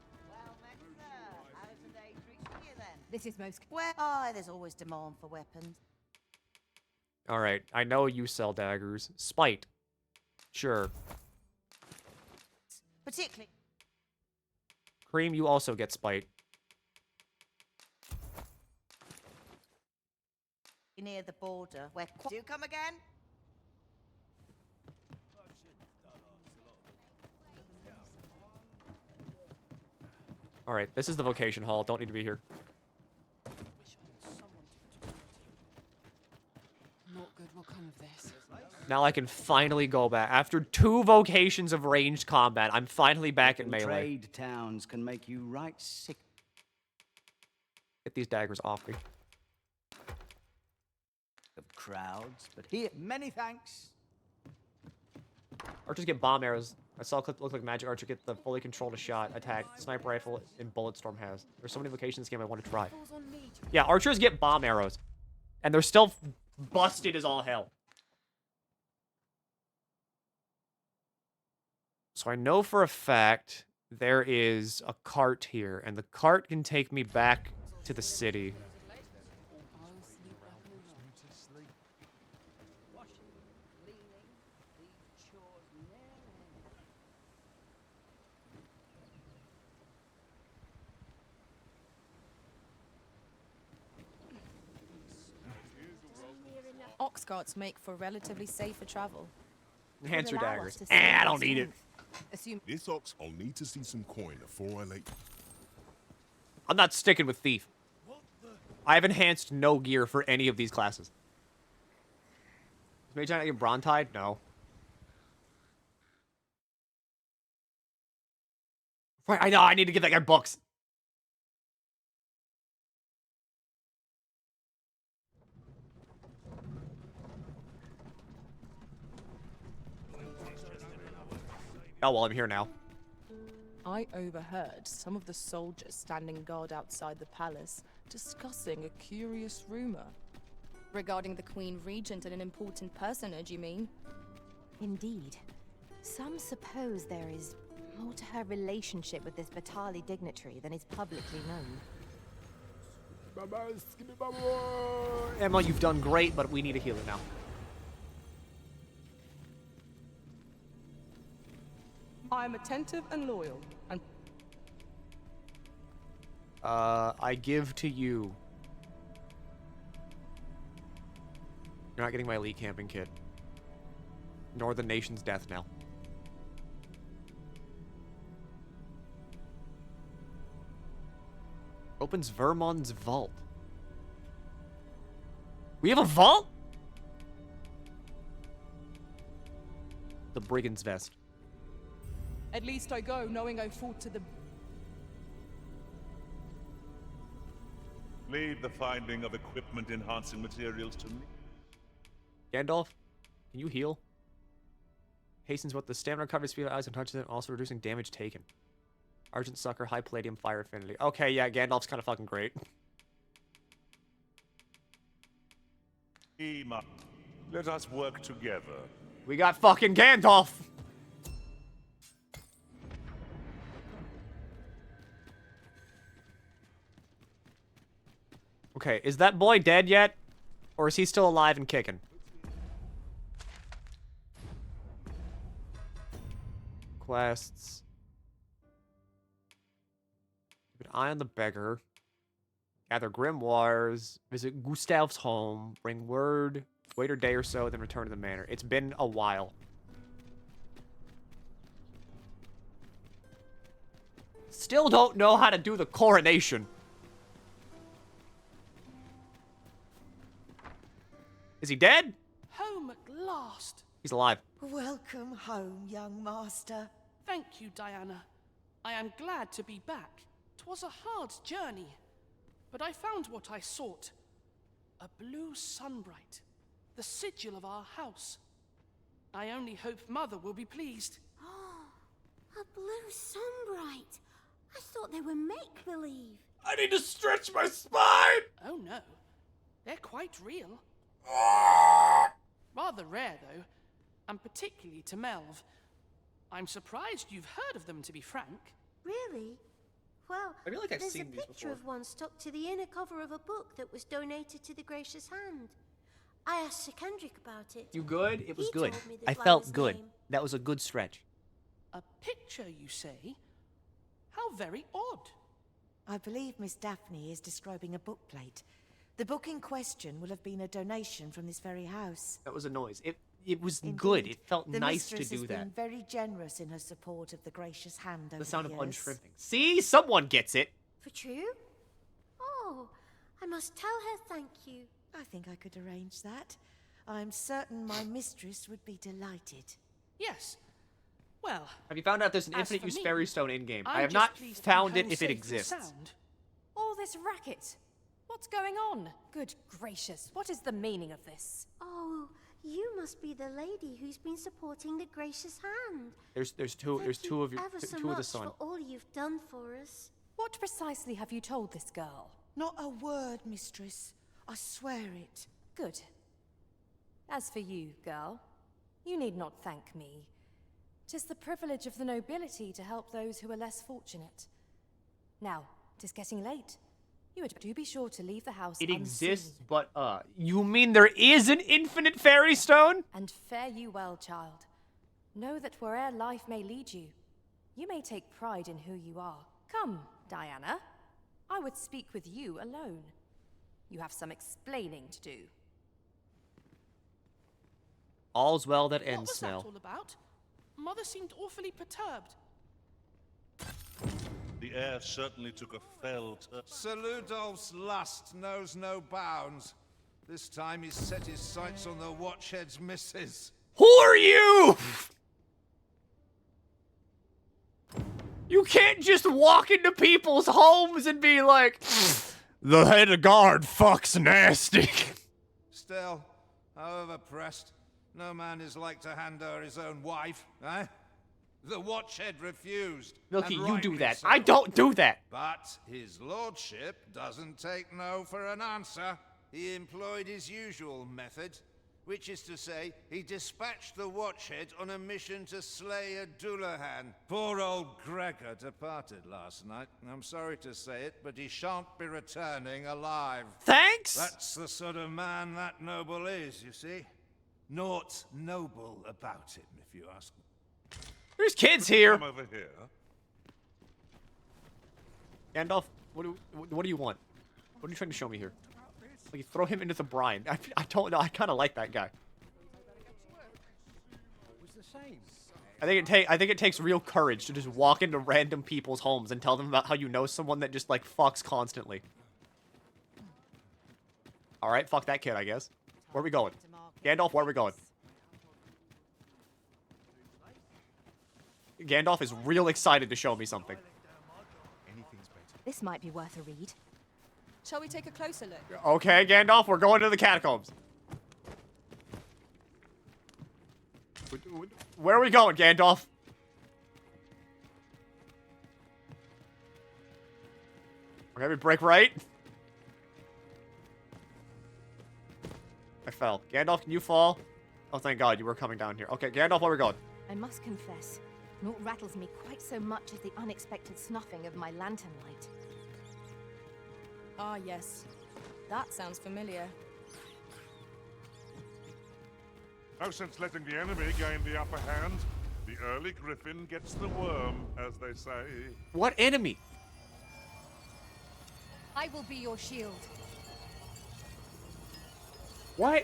This is most... Well, oh, there's always demand for weapons. All right, I know you sell daggers. Spite. Sure. Particularly... Cream, you also get spite. Near the border, where... Do you come again? All right, this is the vocation hall. Don't need to be here. Not good will come of this. Now I can finally go back. After 2 vocations of ranged combat, I'm finally back at melee. Trade towns can make you right sick. Get these daggers off me. Of crowds, but here, many thanks. Archers get bomb arrows. I saw it look like magic archer get the fully controlled a shot, attack, sniper rifle, and bulletstorm has. There's so many vocations in this game I want to try. Yeah, archers get bomb arrows. And they're still busted as all hell. So I know for a fact there is a cart here, and the cart can take me back to the city. Ox carts make for relatively safer travel. Enhance your Will allow daggers. us to see I don't need it. Assume This ox, I'll need to see some coin before I let you. I'm not sticking with thief. I have enhanced no gear for any of these classes. Is Mage Knight get Brontide? No. Right, I know, I need to give that guy books. Oh, well, I'm here now. I overheard some of the soldiers standing guard outside the palace discussing a curious rumor. Regarding the Queen Regent and an important personage, you mean? Indeed. Some suppose there is more to her relationship with this Batali dignitary than is publicly known. Emma, you've done great, but we need a healer now. I'm attentive and loyal, and I give to you. You're not getting my elite camping kit. Nor the nation's death knell. Opens Vermon's vault. We have a vault? The brigand's vest. at least I go knowing I fought to the... Leave the finding of equipment-enhancing materials to me. Gandalf, can you heal? Hastens what the stamina recovers speed of eyes and touches it, also reducing damage taken. Argent Sucker, high palladium, fire affinity. Okay, yeah, Gandalf's kind of fucking great. Ema, let us work together. We got fucking Gandalf! Okay, is that boy dead yet? Or is he still alive and kicking? Quests. Keep an eye on the beggar. Gather grimoires. Visit Gustav's home. Bring word. Wait a day or so, then return to the manor. It's been a while. Still don't know how to do the coronation. Is he dead? Home at last. He's alive. Welcome home, young master. Thank you, Diana. I am glad to be back. 'Twas a hard journey, but I found what I sought. A blue sunbright, the sigil of our house. I only hope Mother will be pleased. A blue sunbright. I thought they were make-believe. I need to stretch my spine! Oh no, they're quite real. Rather rare, though, and particularly to Melv. I'm surprised you've heard of them, to be frank. Really? Well, I feel like I've there's seen a these picture before. of one stuck to the inner cover of a book that was donated to the Gracious Hand. I asked Sir Kendrick about it. You good? It was He good. told me the I felt flower's good. name. That was a good stretch. A picture, you say? How very odd. I believe Miss Daphne is describing a book plate. The book in question will have been a donation from this very house. That was a noise. It was Indeed, good. It felt the nice to mistress do has that. been very generous in her support of the Gracious Hand over The sound of years. unshrimping. See? Someone gets it. For true? Oh, I must tell her thank you. I think I could arrange that. I'm certain my mistress would be delighted. Yes. Well, Have you found out there's an as infinite for use me, fairy stone in-game? I I'm have just not pleased to be found it home if it safe and exists. sound. All this racket. What's going on? Good gracious, what is the meaning of this? Oh, you must be the lady who's been supporting the Gracious Hand. There's two Thank two you of you ever so two of the much sun. for all you've done for us. What precisely have you told this girl? Not a word, mistress. I swear it. Good. As for you, girl, you need not thank me. 'Tis the privilege of the nobility to help those who are less fortunate. Now, 'tis getting late. You had do be sure to leave the house It unseen. exists, but you mean there is an infinite fairy stone? And fare you well, child. Know that where'er life may lead you, you may take pride in who you are. Come, Diana. I would speak with you alone. You have some explaining to do. All's well that What ends, was Snell. that all about? Mother seemed awfully perturbed. The air certainly took a fell turn. Sir Ludolph's lust knows no bounds. This time he's set his sights on the Watchhead's missus. Who are you? You can't just walk into people's homes and be like, the head of guard fucks nasty. Still, however pressed, no man is like to hand her his own wife, eh? The Watchhead refused. Milky, and you do rightly that. so. I don't do that. But his lordship doesn't take no for an answer. He employed his usual method, which is to say, he dispatched the Watchhead on a mission to slay a Dullahan. Poor old Gregor departed last night. I'm sorry to say it, but he shan't be returning alive. Thanks? That's the sort of man that noble is, you see. Naught noble about him, if you ask me. There's kids here. Come over here. Gandalf, what do you want? What are you trying to show me here? Like, throw him into the brine. I don't know. I kind of like that guy. I think it takes real courage to just walk into random people's homes and tell them about how you know someone that just like fucks constantly. All right, fuck that kid, I guess. Where are we going? Gandalf, where are we going? Gandalf is real excited to show me something. This might be worth a read. Shall we take a closer look? Okay, Gandalf, we're going to the catacombs. Where are we going, Gandalf? Okay, we break right. I fell. Gandalf, can you fall? Oh, thank God, you were coming down here. Okay, Gandalf, where are we going? I must confess, naught rattles me quite so much as the unexpected snuffing of my lantern light. Ah, yes. That sounds familiar. No sense letting the enemy gain the upper hand. The early griffin gets the worm, as they say. What enemy? I will be your shield. What?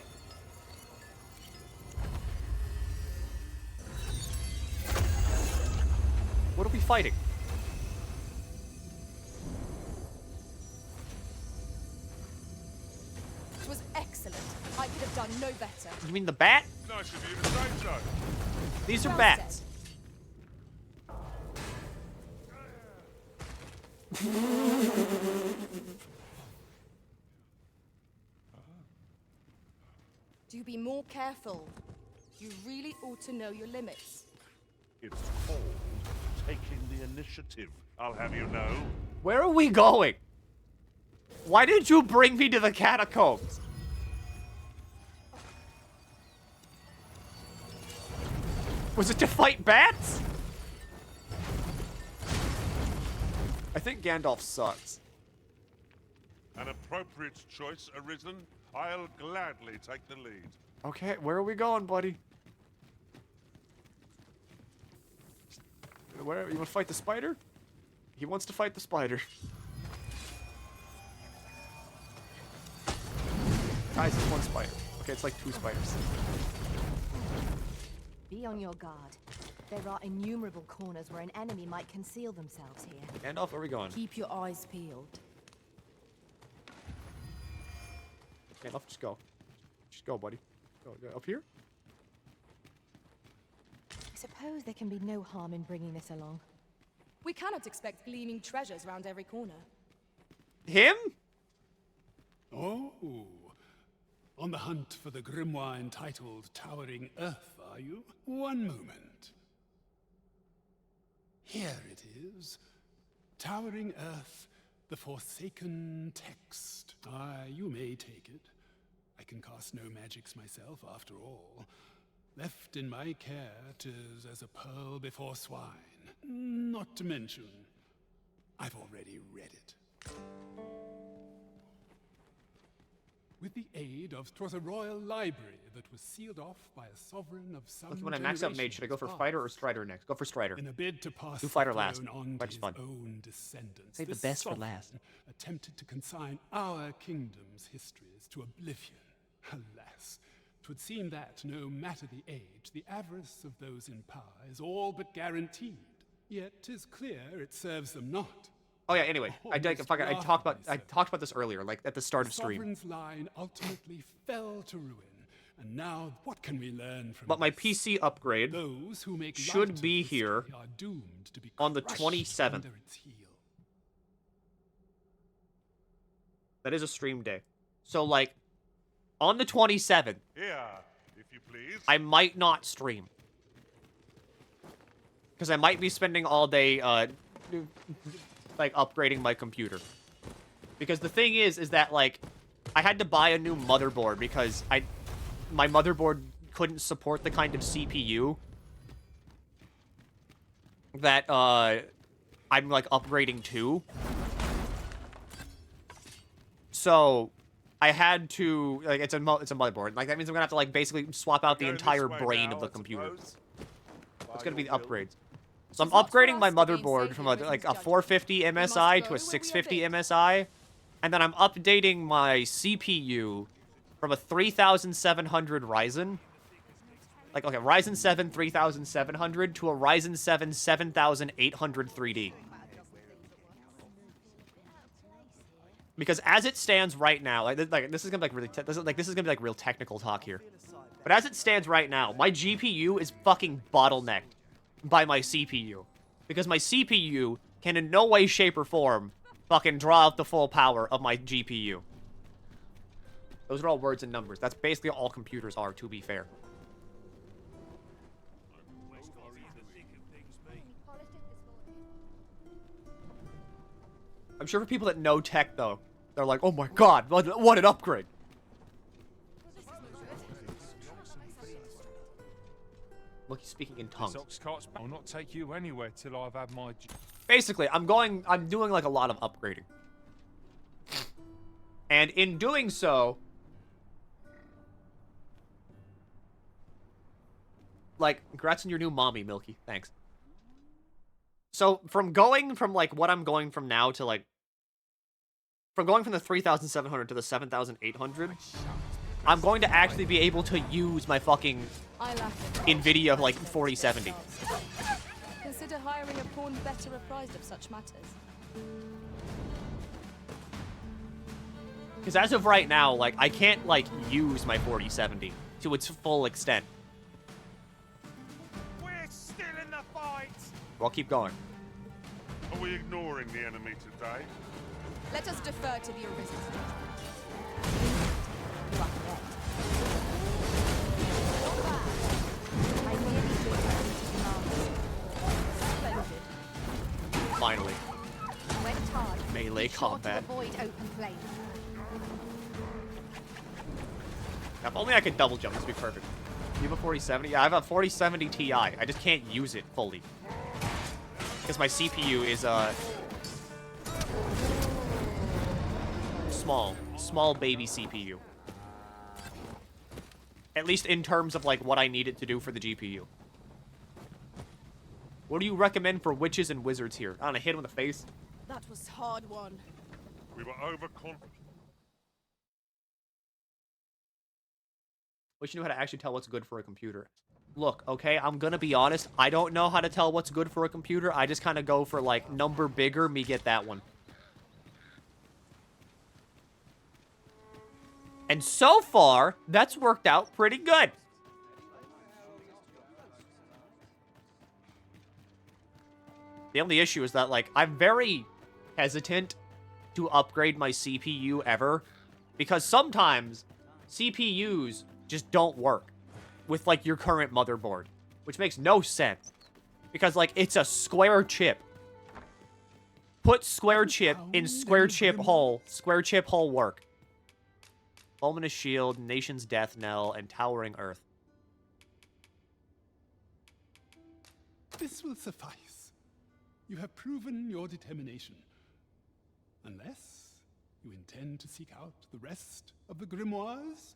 What are we fighting? have done no better. You mean the bat? Nice of you to say so. These are Well bats. Do be more careful. You really ought to know your limits. It's called taking the initiative, I'll have you know. Where are we going? Why did you bring me to the catacombs? Was it to fight bats? I think Gandalf sucks. An appropriate choice arisen. I'll gladly take the lead. Okay, where are we going, buddy? Where you want to fight the spider? He wants to fight the spider. Guys, it's one spider. Okay, it's like two spiders. Be on your guard. There are innumerable corners where an enemy might conceal themselves here. Gandalf, where are we going? Keep your eyes peeled. Gandalf, just go. Just go, buddy. Go up here? I suppose there can be no harm in bringing this along. We cannot expect gleaming treasures round every corner. Him? Oh, on the hunt for the grimoire entitled Towering Earth, are you? One moment. Here it is. Towering Earth, the Forsaken Text. Aye, you may take it. I can cast no magics myself, after all. Left in my care, 'tis as a pearl before swine. Not to mention, I've already read it. With the aid of 'twas a royal library that was sealed off by a sovereign of some Look, when I max out mage, should I go for fighter or strider next? Go for strider. In a bid to pass do fighter the last. throne on Fighter's to fun. his own descendants, Save the this best for sovereign last. attempted to consign our kingdom's histories to oblivion. Alas, 'twould seem that, no matter the age, the avarice of those in power is all but guaranteed. Yet 'tis clear it serves them not. Oh yeah. Anyway, I talked about this earlier, like at the start of stream. Sovereign's line ultimately fell to ruin, and now what can we learn from But my this? PC upgrade Those who make should light be of here history are doomed to be on the crushed 27th. under its heel. That is a stream day. So like, on the 27th, Here, if you please. I might not stream. Because I might be spending all day, like, upgrading my computer. Because the thing is that, like, I had to buy a new motherboard because my motherboard couldn't support the kind of CPU that, I'm, like, upgrading to. So, I had to, like, it's a motherboard. Like, that means I'm gonna have to, like, basically swap out the entire brain of the computer. It's gonna be the upgrades. So I'm upgrading my motherboard from like a 450 MSI to a 650 MSI, and then I'm updating my CPU from a 3700 Ryzen. Like, okay, Ryzen 7 3700 to a Ryzen 7 7800 3D. Because as it stands right now, like this is gonna be like really, this is gonna be like real technical talk here. But as it stands right now, my GPU is fucking bottlenecked by my CPU. Because my CPU can in no way, shape, or form fucking draw out the full power of my GPU. Those are all words and numbers. That's basically all computers are, to be fair. I'm sure for people that know tech, though, they're like, oh my god, what an upgrade. Look, he's speaking in tongues. I'll not take you anywhere till I've had my... Basically, I'm doing like a lot of upgrading. And in doing so, like, congrats on your new mommy, Milky. Thanks. So, from going from, like, what I'm going from now to, like, from going from the 3700 to the 7800, I'm going to actually be able to use my fucking NVIDIA, like, 4070. Consider hiring a pawn better apprised of such matters. Because as of right now, like, I can't, like, use my 4070 to its full extent. We're still in the fight! Well, keep going. Are we ignoring the enemy today? Let us defer to the Arisen's judgment. You are correct. Not bad. I nearly gave her into command. Splendid. Finally. Went hard. Melee Be sure combat. to avoid open flame. Now, if only I could double jump, this would be perfect. You have a 4070? Yeah, I have a 4070 Ti. I just can't use it fully. Because my CPU is, small baby CPU. At least in terms of, like, what I need it to do for the GPU. What do you recommend for witches and wizards here? I don't know, hit him in the face. That was hard one. We were overconfident. Wish you knew how to actually tell what's good for a computer. Look, okay, I'm gonna be honest. I don't know how to tell what's good for a computer. I just kind of go for, like, number bigger, me get that one. And so far, that's worked out pretty good. The only issue is that, like, I'm very hesitant to upgrade my CPU ever. Because sometimes CPUs just don't work with, like, your current motherboard. Which makes no sense. Because, like, it's a square chip. Put square chip in square chip hole. Square chip hole work. Luminous Shield, Nation's Death Knell, and Towering Earth. This will suffice. You have proven your determination. Unless you intend to seek out the rest of the grimoires?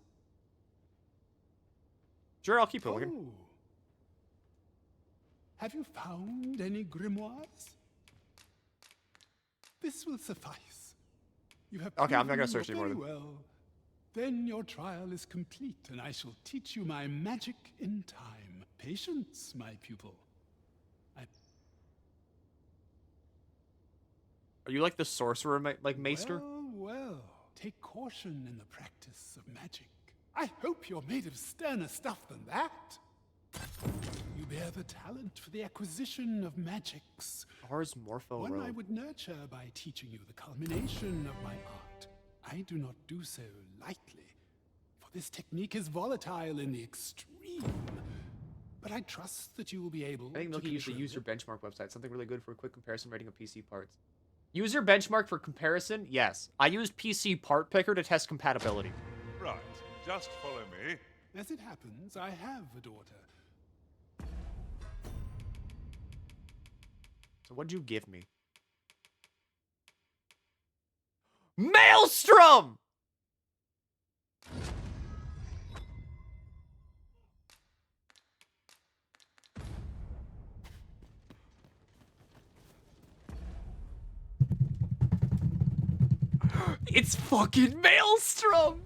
Sure, I'll keep it looking. Oh. Have you found any grimoires? This will suffice. You have Okay, I'm not gonna proven search anymore very then. well. Then your trial is complete, and I shall teach you my magic in time. Patience, my pupil. Are you like the sorcerer, like Maester? Well, take caution in the practice of magic. I hope you're made of sterner stuff than that. You bear the talent for the acquisition of magics. Ars Morpho One I Rogue. would nurture by teaching you the culmination of my art. I do not do so lightly, for this technique is volatile in the extreme. But I trust that you will be able I think to Milky used the control user it. benchmark website. Something really good for a quick comparison rating of PC parts. User benchmark for comparison? Yes. I used PC part picker to test compatibility. Right, just follow me. As it happens, I have a daughter. So what'd you give me? Maelstrom! It's fucking Maelstrom!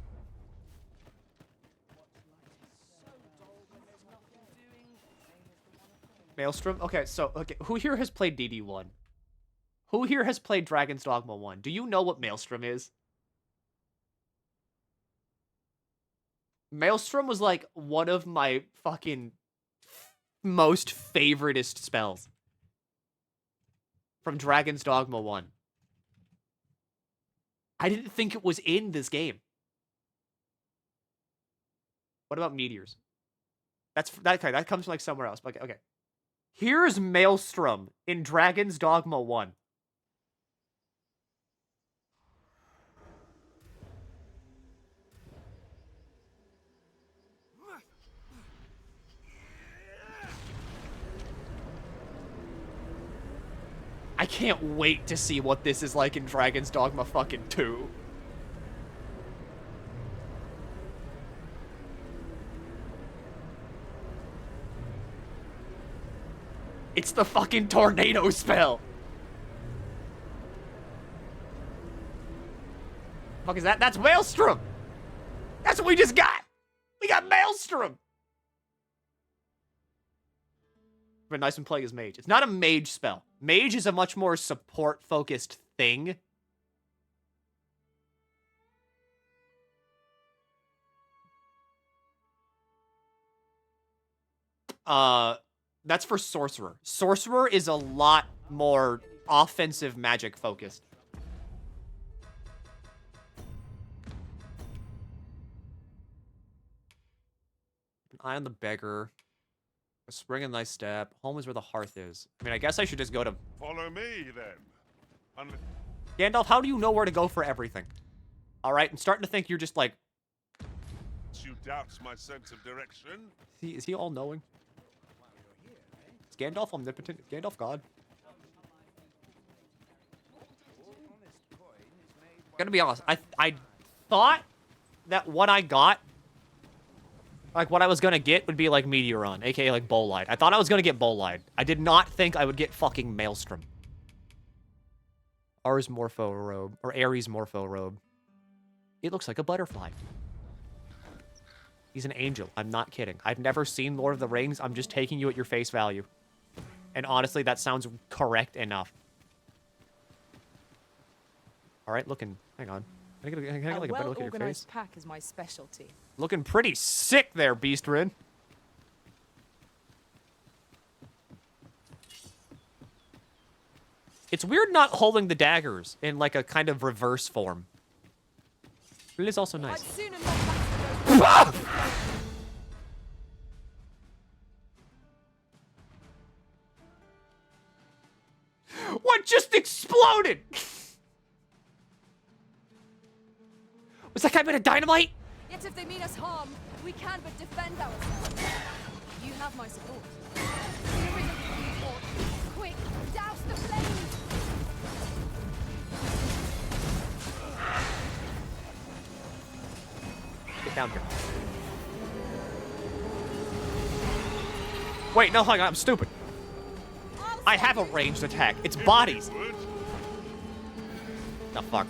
Maelstrom? Okay, so, okay, who here has played DD1? Who here has played Dragon's Dogma 1? Do you know what Maelstrom is? Maelstrom was, like, one of my fucking most favoritist spells. From Dragon's Dogma 1. I didn't think it was in this game. What about meteors? That comes from, like, somewhere else. Okay, okay. Here's Maelstrom in Dragon's Dogma 1. I can't wait to see what this is like in Dragon's Dogma fucking 2. It's the fucking tornado spell. Fuck is that? That's Maelstrom. That's what we just got. We got Maelstrom. But nice and playing as mage. It's not a mage spell. Mage is a much more support-focused thing. That's for Sorcerer. Sorcerer is a lot more offensive magic focused. An eye on the beggar. A spring and thy step. Home is where the hearth is. I mean, I guess I should just go to... Follow me, then. Gandalf, how do you know where to go for everything? Alright, I'm starting to think you're just like... You doubt my sense of direction? Is he all-knowing? Is Gandalf omnipotent? Is Gandalf God? Gotta be honest, I thought that what I got, like what I was gonna get would be like Meteoron, aka like Bolide. I thought I was gonna get Bolide. I did not think I would get fucking Maelstrom. Ars Morpho Robe, or Ares Morpho Robe. It looks like a butterfly. He's an angel. I'm not kidding. I've never seen Lord of the Rings. I'm just taking you at your face value. And honestly, that sounds correct enough. All right, looking. Hang on. Can I get like a better look at your face? Well-organized pack is my specialty. Looking pretty sick there, Beastrin. It's weird not holding the daggers in like a kind of reverse form. But it is also nice. What just exploded? Was that guy made of dynamite? Yet if they mean us harm, we can but defend ourselves. You have my support. Here is a support. Quick, douse the flames! Get down here. Wait, no, hang on, I'm stupid. I have a ranged attack. It's bodies. The fuck.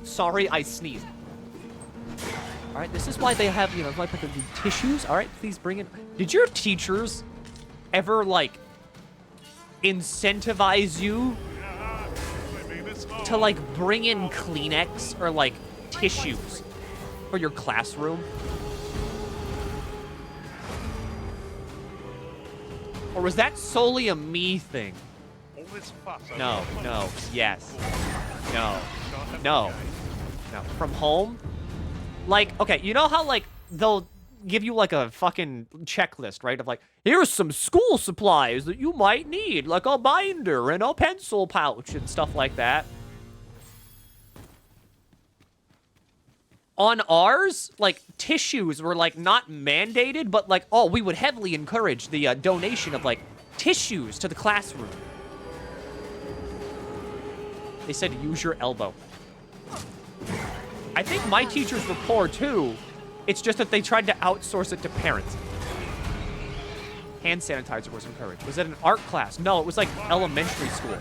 Sorry, I sneezed. Alright, this is why they have, you know, like the tissues. Alright, please bring in. Did your teachers ever, like, incentivize you to, like, bring in Kleenex or, like, tissues for your classroom? Or was that solely a me thing? No, no, yes. No, no, no. From home? Like, okay, you know how, like, they'll give you, like, a fucking checklist, right? Of, like, here's some school supplies that you might need, like a binder and a pencil pouch and stuff like that. On ours, like, tissues were, like, not mandated, but, like, oh, we would heavily encourage the donation of, like, tissues to the classroom. They said, use your elbow. I think my teachers were poor, too. It's just that they tried to outsource it to parents. Hand sanitizer was encouraged. Was it an art class? No, it was, like, elementary school.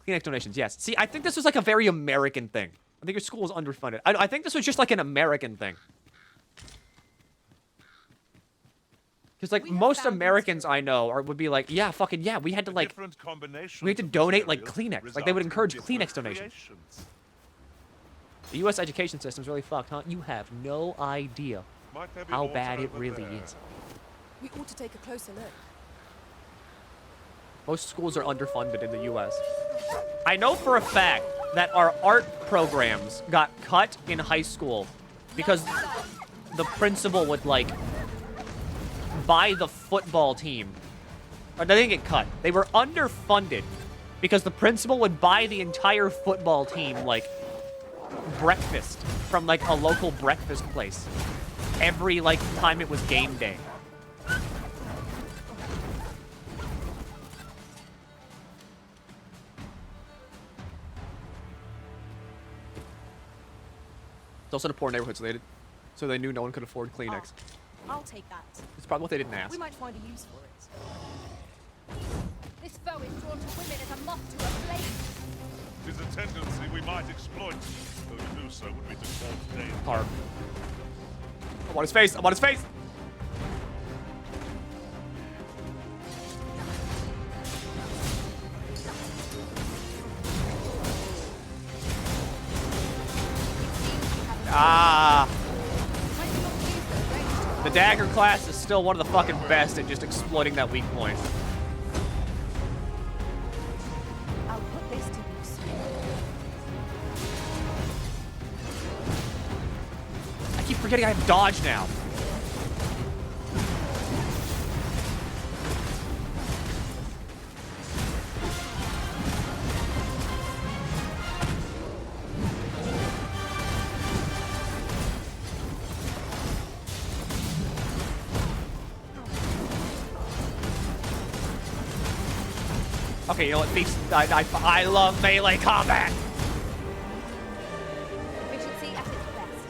Kleenex donations, yes. See, I think this was like a very American thing. I think your school was underfunded. I think this was just like an American thing. Because like most Americans I know would be like, yeah, fucking yeah, we had to like, we had to donate like Kleenex. Like they would encourage Kleenex donations. The U.S. education system's really fucked, huh? You have no idea how bad it really is. We ought to take a closer look. Most schools are underfunded in the U.S. I know for a fact that our art programs got cut in high school because the principal would, like, buy the football team. Or they didn't get cut. They were underfunded because the principal would buy the entire football team, like, breakfast from, like, a local breakfast place every, like, time it was game day. It's also in a poor neighborhood, so they knew no one could afford Kleenex. I'll take that. It's probably what they didn't ask. We might find a use for it. This foe is drawn to women as a moth to a flame. It is a tendency we might exploit, though to do so would be to cause danger. Hard. I want his face! I want his face! Ah. The dagger class is still one of the fucking best at just exploiting that weak point. I'll put this to use. I keep forgetting I have dodge now. Okay, you know what? I love melee combat. Efficiency at its best.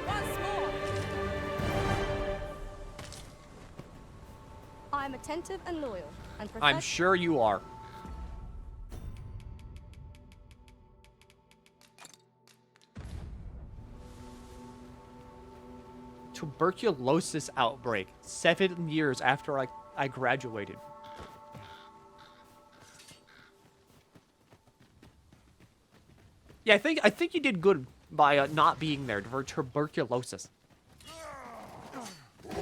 Once more. I'm attentive and loyal, and I'm sure you are. Tuberculosis outbreak 7 years after I graduated. Yeah, I think you did good by not being there for tuberculosis. You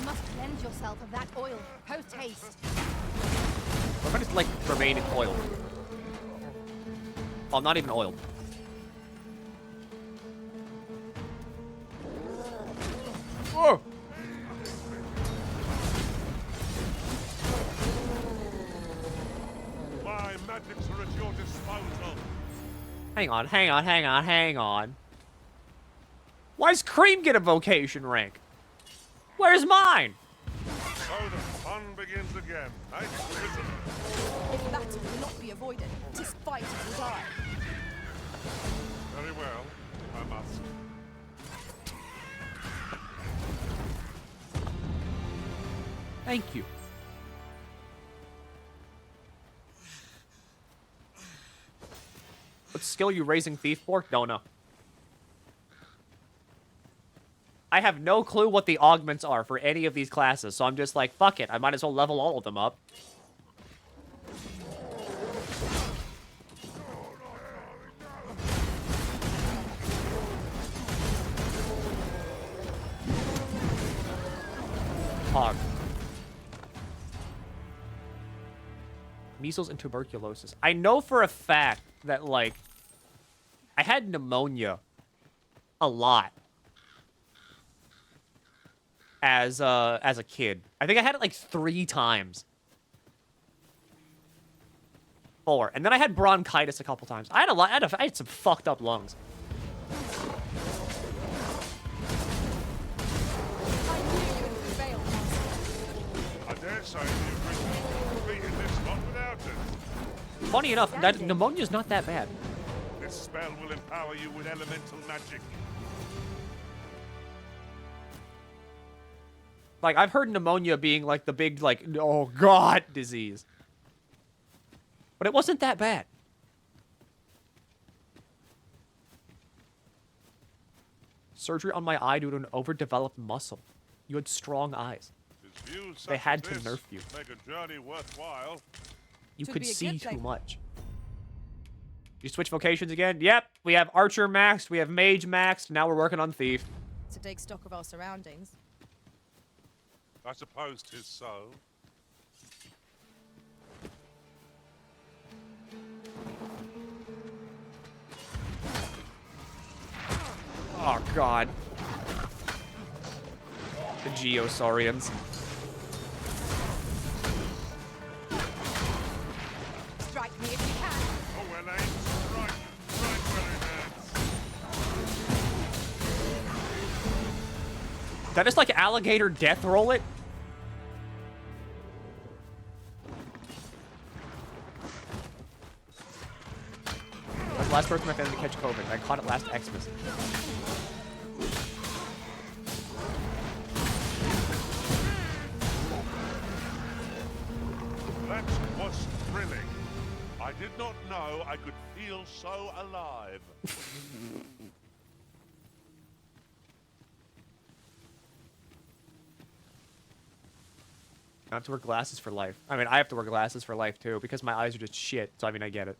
must cleanse yourself of that oil post haste. What if I just like remain in oil? Oh, not even oil. Oh! My magics are at your disposal. Hang on. Why does Cream get a vocation rank? Where's mine? So the fun begins again. If battle cannot be avoided, 'tis fight or die. Very well, I must. Thank you. What skill you raising Thief for? Don't know. I have no clue what the augments are for any of these classes, so I'm just like, fuck it. I might as well level all of them up. Hog. Measles and tuberculosis. I know for a fact that, like, I had pneumonia a lot as a kid. I think I had it like 3 times. 4. And then I had bronchitis a couple times. I had a lot. I had some fucked up lungs. I dare say you've beaten this lot without it. Funny enough, that pneumonia's not that bad. This spell will empower you with elemental magic. Like, I've heard pneumonia being like the big, like, oh god disease. But it wasn't that bad. Surgery on my eye due to an overdeveloped muscle. You had strong eyes. They had to nerf you. Make a journey worthwhile. You could see too much. You switch vocations again? Yep. We have Archer maxed. We have Mage maxed. Now we're working on Thief. To take stock of our surroundings. I suppose 'tis so. Oh, God. The Geosaurians. Strike me if you can. Oh, well, aim, strike. Strike very That is like alligator death roll it? I was the last person in my family to catch COVID. I caught it last Xmas. That was thrilling. I did not know I could feel so alive. I have to wear glasses for life. I mean, I have to wear glasses for life, too, because my eyes are just shit. So, I mean, I get it.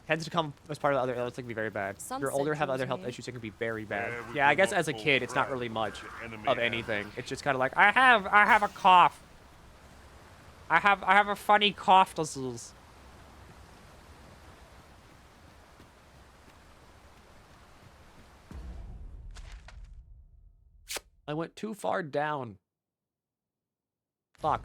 Tends to come as part of the other illness. It can be very bad. If you're older, have other health issues, it can be very bad. Yeah, I guess as a kid, it's not really much of anything. It's just kind of like, I have a cough. I have a funny cough disease. I went too far down. Fuck.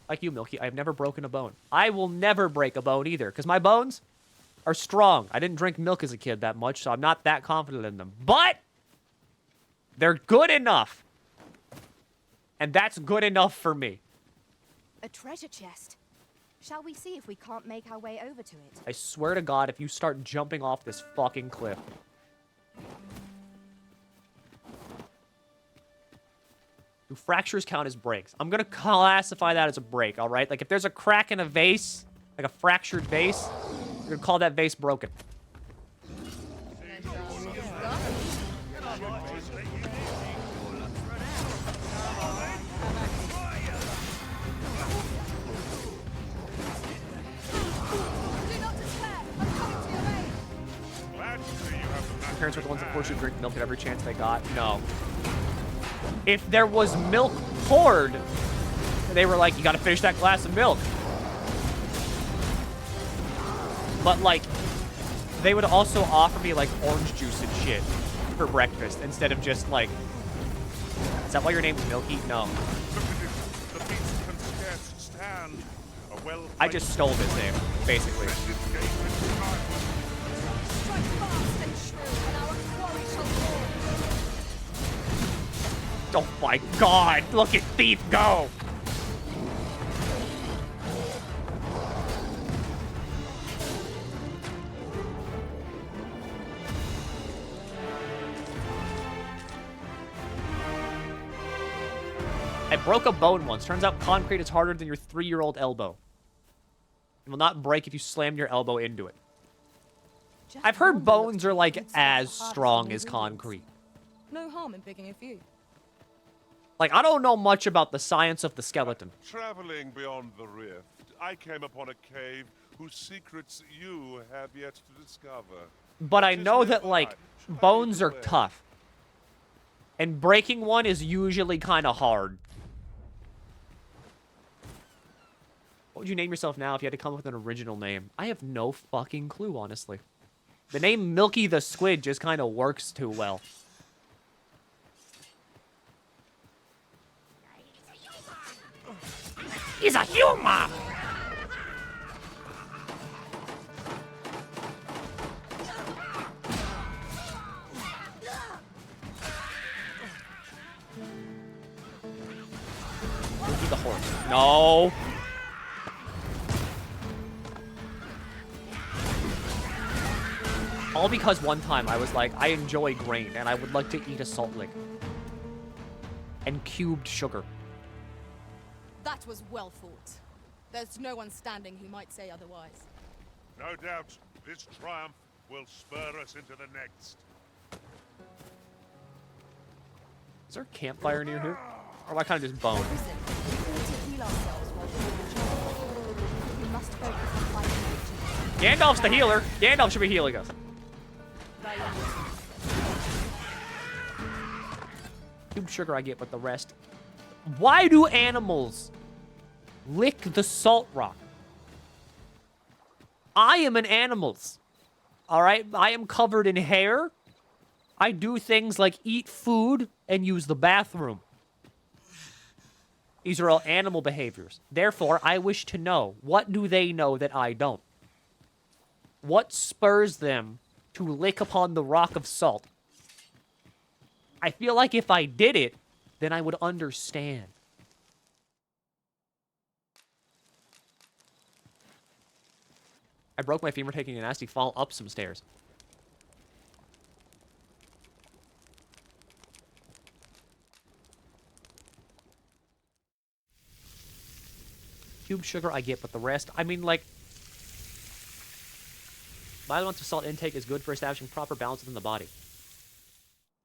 Like you, Milky, I've never broken a bone. I will never break a bone either, because my bones are strong. I didn't drink milk as a kid that much, so I'm not that confident in them. But they're good enough. And that's good enough for me. A treasure chest. Shall we see if we can't make our way over to it? I swear to God, if you start jumping off this fucking cliff. Do fractures count as breaks? I'm gonna classify that as a break, alright? Like, if there's a crack in a vase, like a fractured vase, you're gonna call that vase broken. My parents were the ones that forced you to drink milk at every chance they got. No. If there was milk poured, they were like, you gotta finish that glass of milk. But, like, they would also offer me, like, orange juice and shit for breakfast instead of just, like... Is that why your name's Milky? No. I just stole his name, basically. Oh my God, look at Thief go! I broke a bone once. Turns out concrete is harder than your 3-year-old elbow. It will not break if you slam your elbow into it. I've heard bones are like as strong as concrete. No harm in picking a few. Like, I don't know much about the science of the skeleton. Traveling beyond the rift, I came upon a cave whose secrets you have yet to discover. But I know that, like, bones are tough. And breaking one is usually kind of hard. What would you name yourself now if you had to come up with an original name? I have no fucking clue, honestly. The name MilkyTheSquid just kind of works too well. He's a human! Milky the horse. No! All because one time I was like, I enjoy grain and I would like to eat a salt lick. And cubed sugar. That was well fought. There's no one standing who might say otherwise. No doubt, this triumph will spur us into the next. Is there a campfire near here? Or am I kind of just boned? Gandalf's the healer. Gandalf should be healing us. Cube sugar I get, but the rest... Why do animals lick the salt rock? I am an animal. Alright? I am covered in hair. I do things like eat food and use the bathroom. These are all animal behaviors. Therefore, I wish to know, what do they know that I don't? What spurs them to lick upon the rock of salt? I feel like if I did it, then I would understand. I broke my femur taking a nasty fall up some stairs. Cube sugar I get, but the rest, I mean, like... My amounts of salt intake is good for establishing proper balance within the body.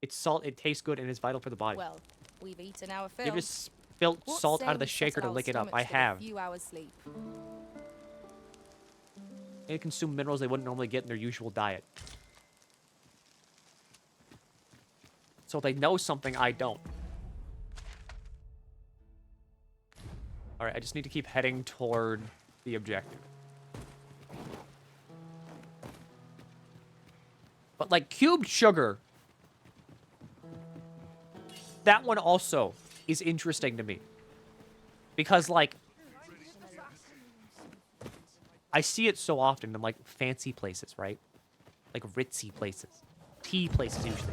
It's salt, it tastes good, and it's vital for the body. Well, we've eaten our fill. You've just spilt salt out of the shaker to lick it up. I have. A few hours sleep. They consume minerals they wouldn't normally get in their usual diet. So they know something I don't. Alright, I just need to keep heading toward the objective. But, like, cubed sugar... That one also is interesting to me. Because, like... I see it so often in, like, fancy places, right? Like, ritzy places. Tea places, usually.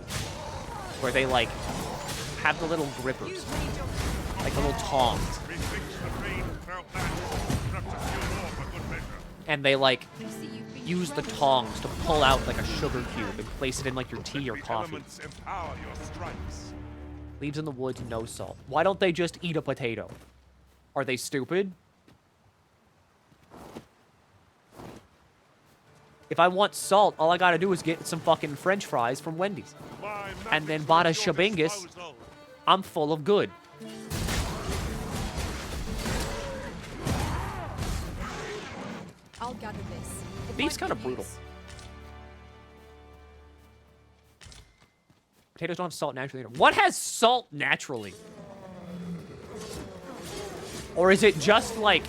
Where they, like, have the little grippers. Like, the little tongs. And they, like, use the tongs to pull out, like, a sugar cube and place it in, like, your tea or coffee. Leaves in the woods, no salt. Why don't they just eat a potato? Are they stupid? If I want salt, all I gotta do is get some fucking french fries from Wendy's. And then bada shabingus, I'm full of good. I'll gather this. Beef's kind of brutal. Potatoes don't have salt naturally. What has salt naturally? Or is it just like...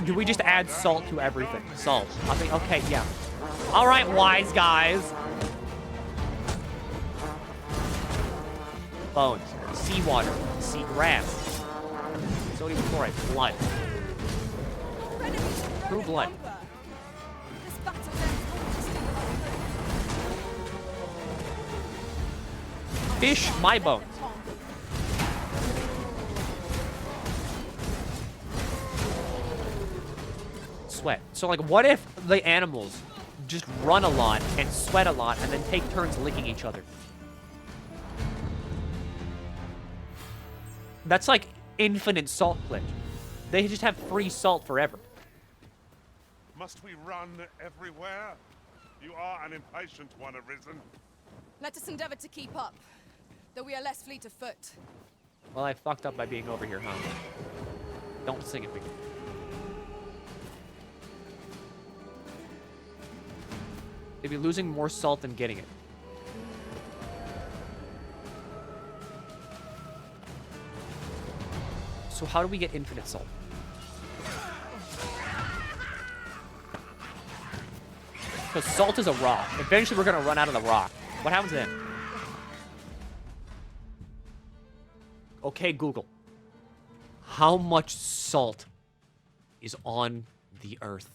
Do we just add salt to everything? Salt. I think, okay, yeah. All right, wise guys. Bones. Seawater. Sea grass. Sodium chloride. Blood. True blood. Fish, my bones. Sweat. So, like, what if the animals just run a lot and sweat a lot and then take turns licking each other? That's like infinite salt glitch. They just have free salt forever. Must we run everywhere? You are an impatient one, Arisen. Let us endeavor to keep up, though we are less fleet of foot. Well, I fucked up by being over here, huh? Don't sing it, Mickey. They'd be losing more salt than getting it. So how do we get infinite salt? Because salt is a rock. Eventually we're gonna run out of the rock. What happens then? Okay, Google. How much salt is on the Earth?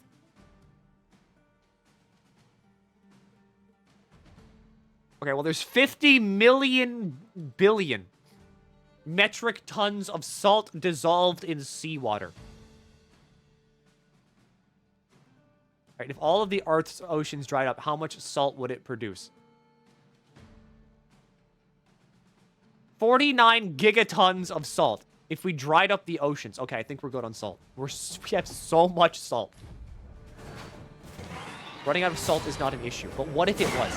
Okay, well, there's 50 million billion metric tons of salt dissolved in seawater. All right, if all of the Earth's oceans dried up, how much salt would it produce? 49 gigatons of salt. If we dried up the oceans. Okay, I think we're good on salt. We have so much salt. Running out of salt is not an issue, but what if it was?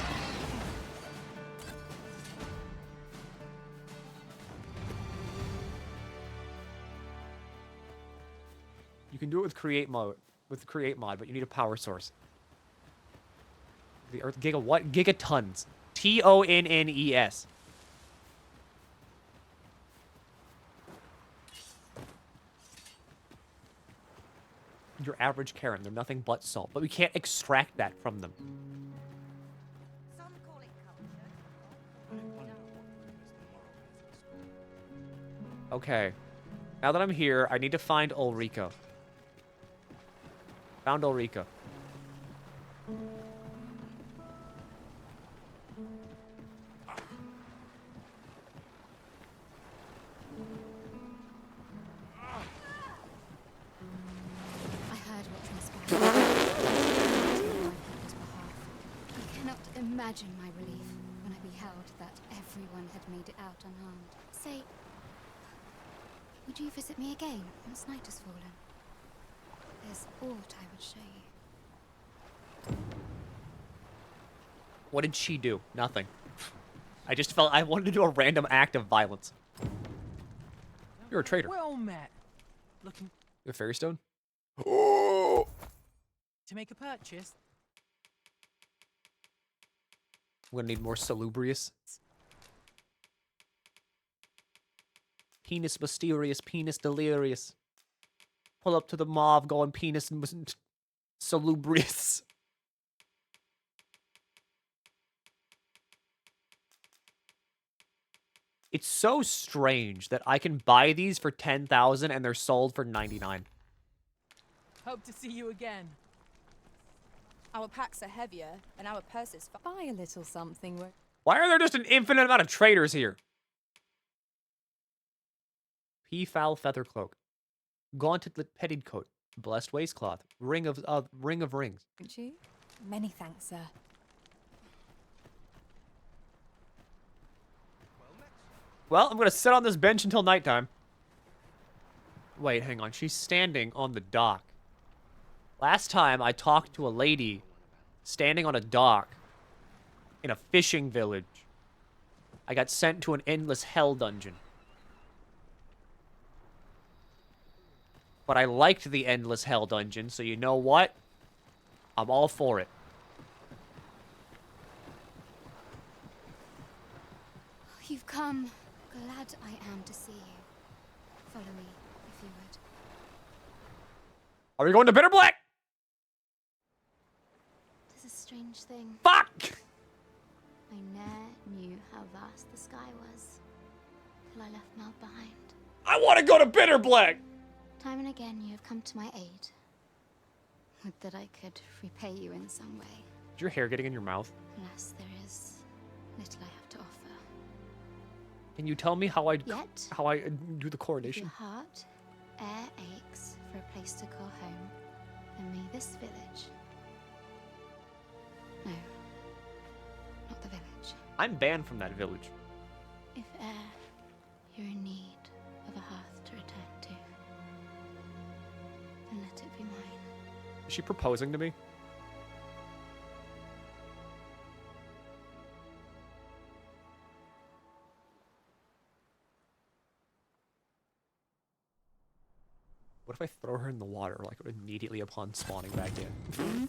You can do it with create mode, but you need a power source. The Earth what? Gigatons. Tonnes. Your average Karen, they're nothing but salt, but we can't extract that from them. Okay. Now that I'm here, I need to find Ulrika. Found Ulrika. I heard what transpired. I cannot imagine my relief when I beheld that everyone had made it out unharmed. Say, would you visit me again once night has fallen? There's aught I would show you. What did she do? Nothing. I just felt I wanted to do a random act of violence. You're a traitor. Well met. Looking. The fairy stone? To make a purchase? I'm gonna need more salubrious. Penis mysterious, penis delirious. Pull up to the mauve, going penis and salubrious. It's so strange that I can buy these for 10,000 and they're sold for 99. Hope to see you again. Our packs are heavier, and our purses. Buy a little something. Why are there just an infinite amount of traders here? Peafowl feather cloak, gauntlet petticoat, blessed waistcloth, ring of rings. Don't you? Many thanks, sir. Well, I'm gonna sit on this bench until nighttime. Wait, hang on. She's standing on the dock. Last time I talked to a lady standing on a dock in a fishing village. I got sent to an endless hell dungeon. But I liked the endless hell dungeon, so you know what? I'm all for it. You've come. Glad I am to see you. Follow me, if you would. Are we going to Bitter Black? Tis a strange thing. Fuck! I ne'er knew how vast the sky was, till I left Mel behind. I want to go to Bitter Black! Time and again you have come to my aid. Would that I could repay you in some way. Is your hair getting in your mouth? Alas, there is little I have to offer. Can you tell me how I do the If coronation? your heart e'er aches for a place to call home, then may this village... No, not the village. I'm banned from that village. If e'er you're in need of a hearth to return to, then let it be mine. Is she proposing to me? What if I throw her in the water, like, immediately upon spawning back in?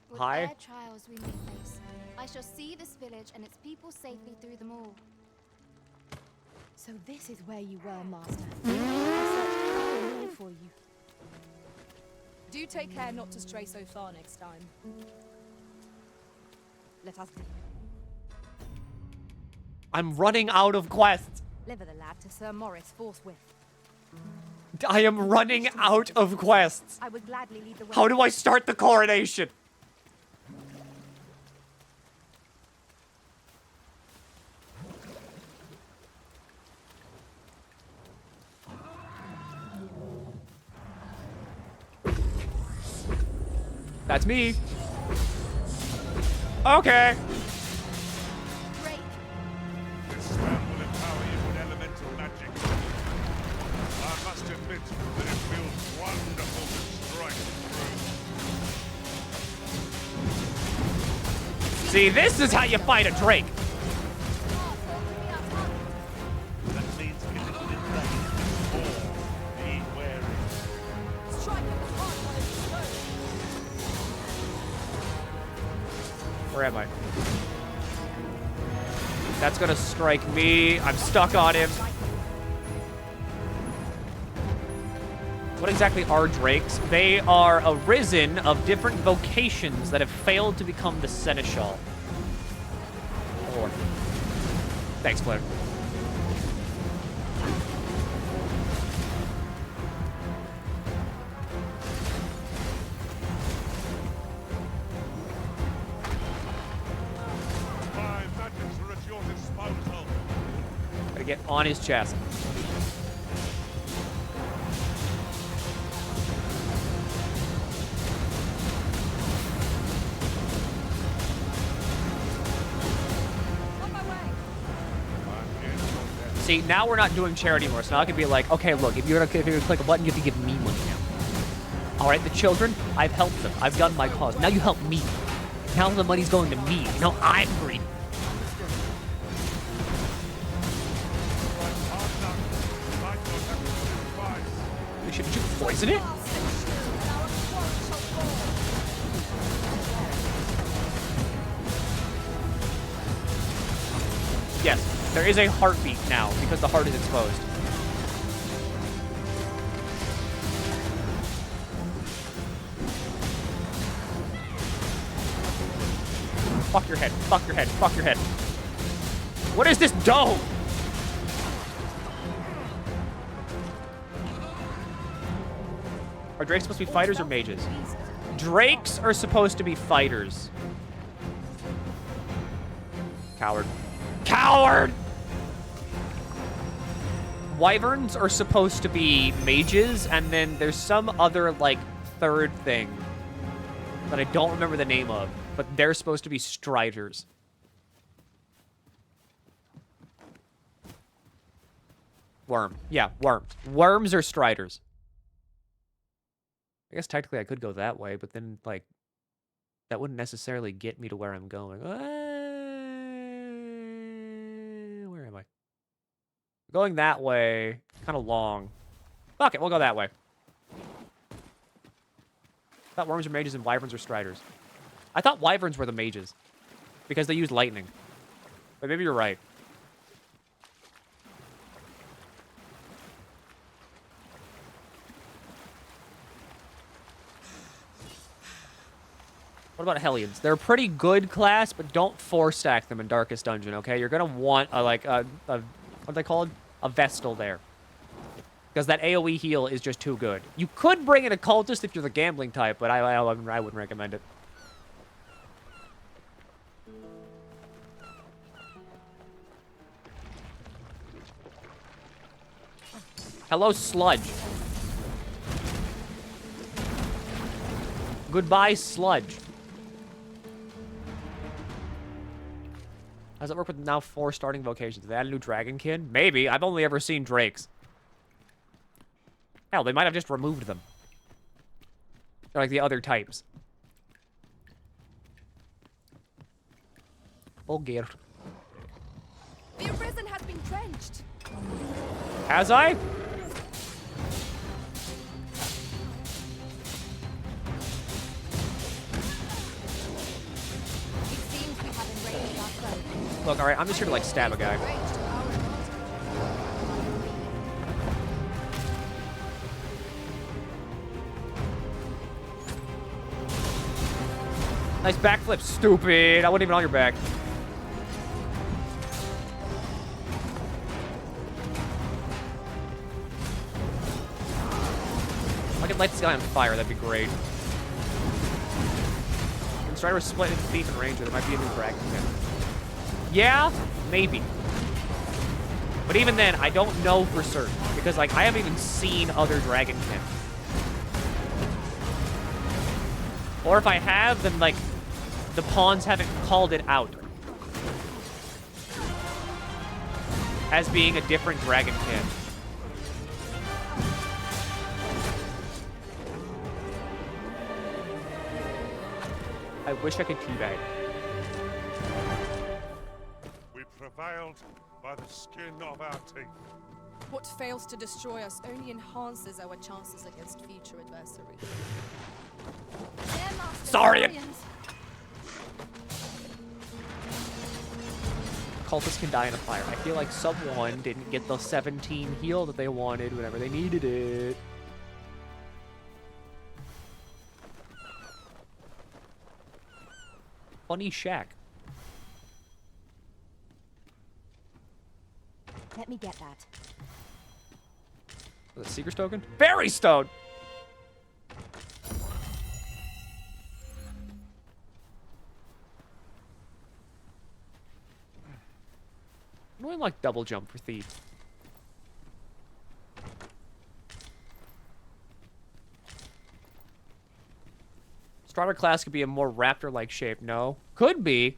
With Hi. their trials we may face, I shall see this village and its people safely through them all. So this is where you were, Master. I searched far and near for you. Do take care not to stray so far next time. Let us I'm running out of quests. Deliver the lad to Sir Morris forthwith. I am running out of quests. I would gladly lead the way. How do I start the coronation? That's me. Okay. This spell will empower you with elemental magic. I must admit that it feels wonderful to strike through. See, this is how you fight a Drake. That means get it in range. Or be wary. Strike at the heart while it's slow. Where am I? That's gonna strike me. I'm stuck on him. What exactly are drakes? They are arisen of different vocations that have failed to become the seneschal. Lord. Thanks, Claire. My magics are at your disposal. Gotta get on his chest. See, now we're not doing charity anymore, so now I can be like, okay, look, if you're gonna click a button, you have to give me money now. All right, the children, I've helped them. I've done my cause. Now you help me. Now the money's going to me. Now I'm greedy. Poison it? Yes, there is a heartbeat now because the heart is exposed. Fuck your head, fuck your head, fuck your head. What is this dome? Are drakes supposed to be fighters or mages? Drakes are supposed to be fighters. Coward. Coward! Wyverns are supposed to be mages, and then there's some other, like, third thing that I don't remember the name of, but they're supposed to be striders. Worm. Yeah, worms. Worms are striders. I guess technically I could go that way, but then, like, that wouldn't necessarily get me to where I'm going. Where am I? Going that way, kind of long. Fuck it, we'll go that way. I thought worms are mages and wyverns are striders. I thought wyverns were the mages, because they use lightning. But maybe you're right. What about Hellions? They're a pretty good class, but don't 4-stack them in Darkest Dungeon, okay? You're gonna want a, like, what are they called? A Vestal there. Because that AoE heal is just too good. You could bring in a Cultist if you're the gambling type, but I wouldn't recommend it. Hello, Sludge. Goodbye, Sludge. How does it work with now 4 starting vocations? Did they add a new Dragonkin? Maybe. I've only ever seen Drakes. Hell, they might have just removed them. They're like the other types. Vulgar. The Arisen has been drenched. Has I? Look, alright, I'm just here to, like, stab a guy. Nice backflip, stupid. I wasn't even on your back. If I could light this guy on fire, that'd be great. And Strider was split into Thief and Ranger. There might be a new dragon pin. Yeah, maybe. But even then, I don't know for certain. Because, like, I haven't even seen other Dragonkin. Or if I have, then, like, the pawns haven't called it out as being a different Dragonkin. I wish I could teabag. Prevailed by the skin of our teeth. What fails to destroy us only enhances our chances against future adversaries. Sorry! Cultists can die in a fire. I feel like someone didn't get the 17 heal that they wanted whenever they needed it. Funny shack. Let me get that. Was it Seeker's token? Fairy Stone! I'm doing like double jump for Thief. Strider class could be a more raptor-like shape. No. Could be.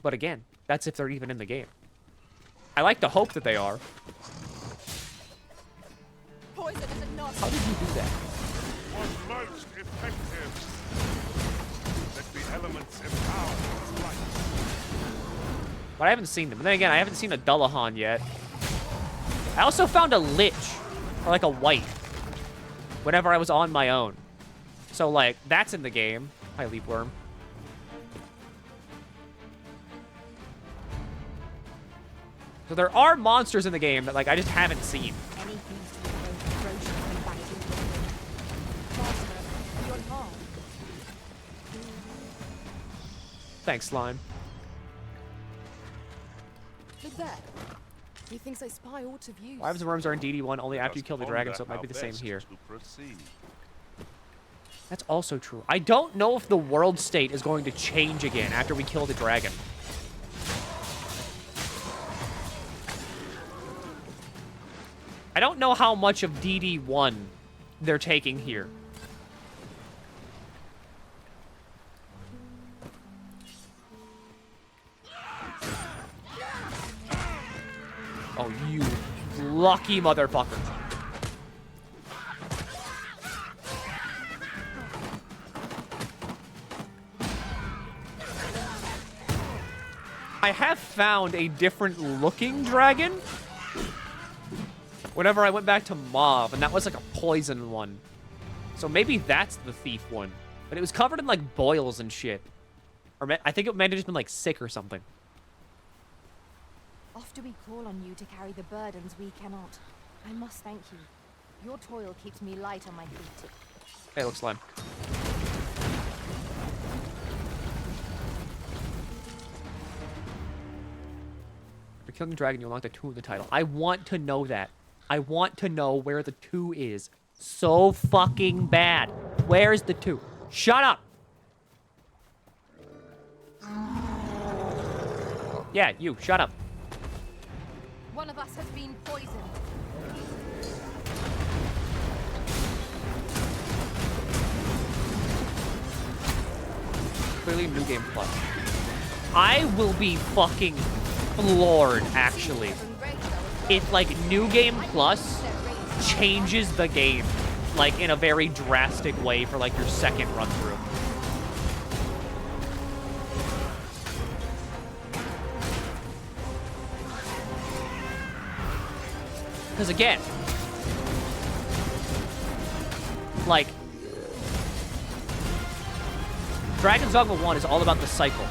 But again, that's if they're even in the game. I like to hope that they are. Poison is a nut. How did you do that? Was most effective. Let the elements empower its light. But I haven't seen them. And then again, I haven't seen a Dullahan yet. I also found a lich, or like a white, whenever I was on my own. So like, that's in the game. Hi, Leapworm. So there are monsters in the game that like I just haven't seen. Thanks, slime. Look there. He thinks I spy aught of use. Wives and worms are in DD1 only after you kill the dragon, Ponder so it might be the how same best here. to proceed. That's also true. I don't know if the world state is going to change again after we kill the dragon. I don't know how much of DD1 they're taking here. Oh, you lucky motherfucker. I have found a different looking dragon whenever I went back to Mauve, and that was like a poison one. So maybe that's the thief one. But it was covered in like boils and shit. Or I think it might have just been like sick or something. Often we call on you to carry the burdens we cannot. I must thank you. Your toil keeps me light on my feet. Hey, look, slime. After killing the dragon, you unlock the 2 of the title. I want to know that. I want to know where the 2 is. So fucking bad. Where's the 2? Shut up! Yeah, you, shut up. One of us has been poisoned. Clearly New Game Plus. I will be fucking floored, actually, if, like, New Game Plus changes the game, like, in a very drastic way for, like, your second run-through. Because, again, like, Dragon's Dogma 1 is all about the cycle.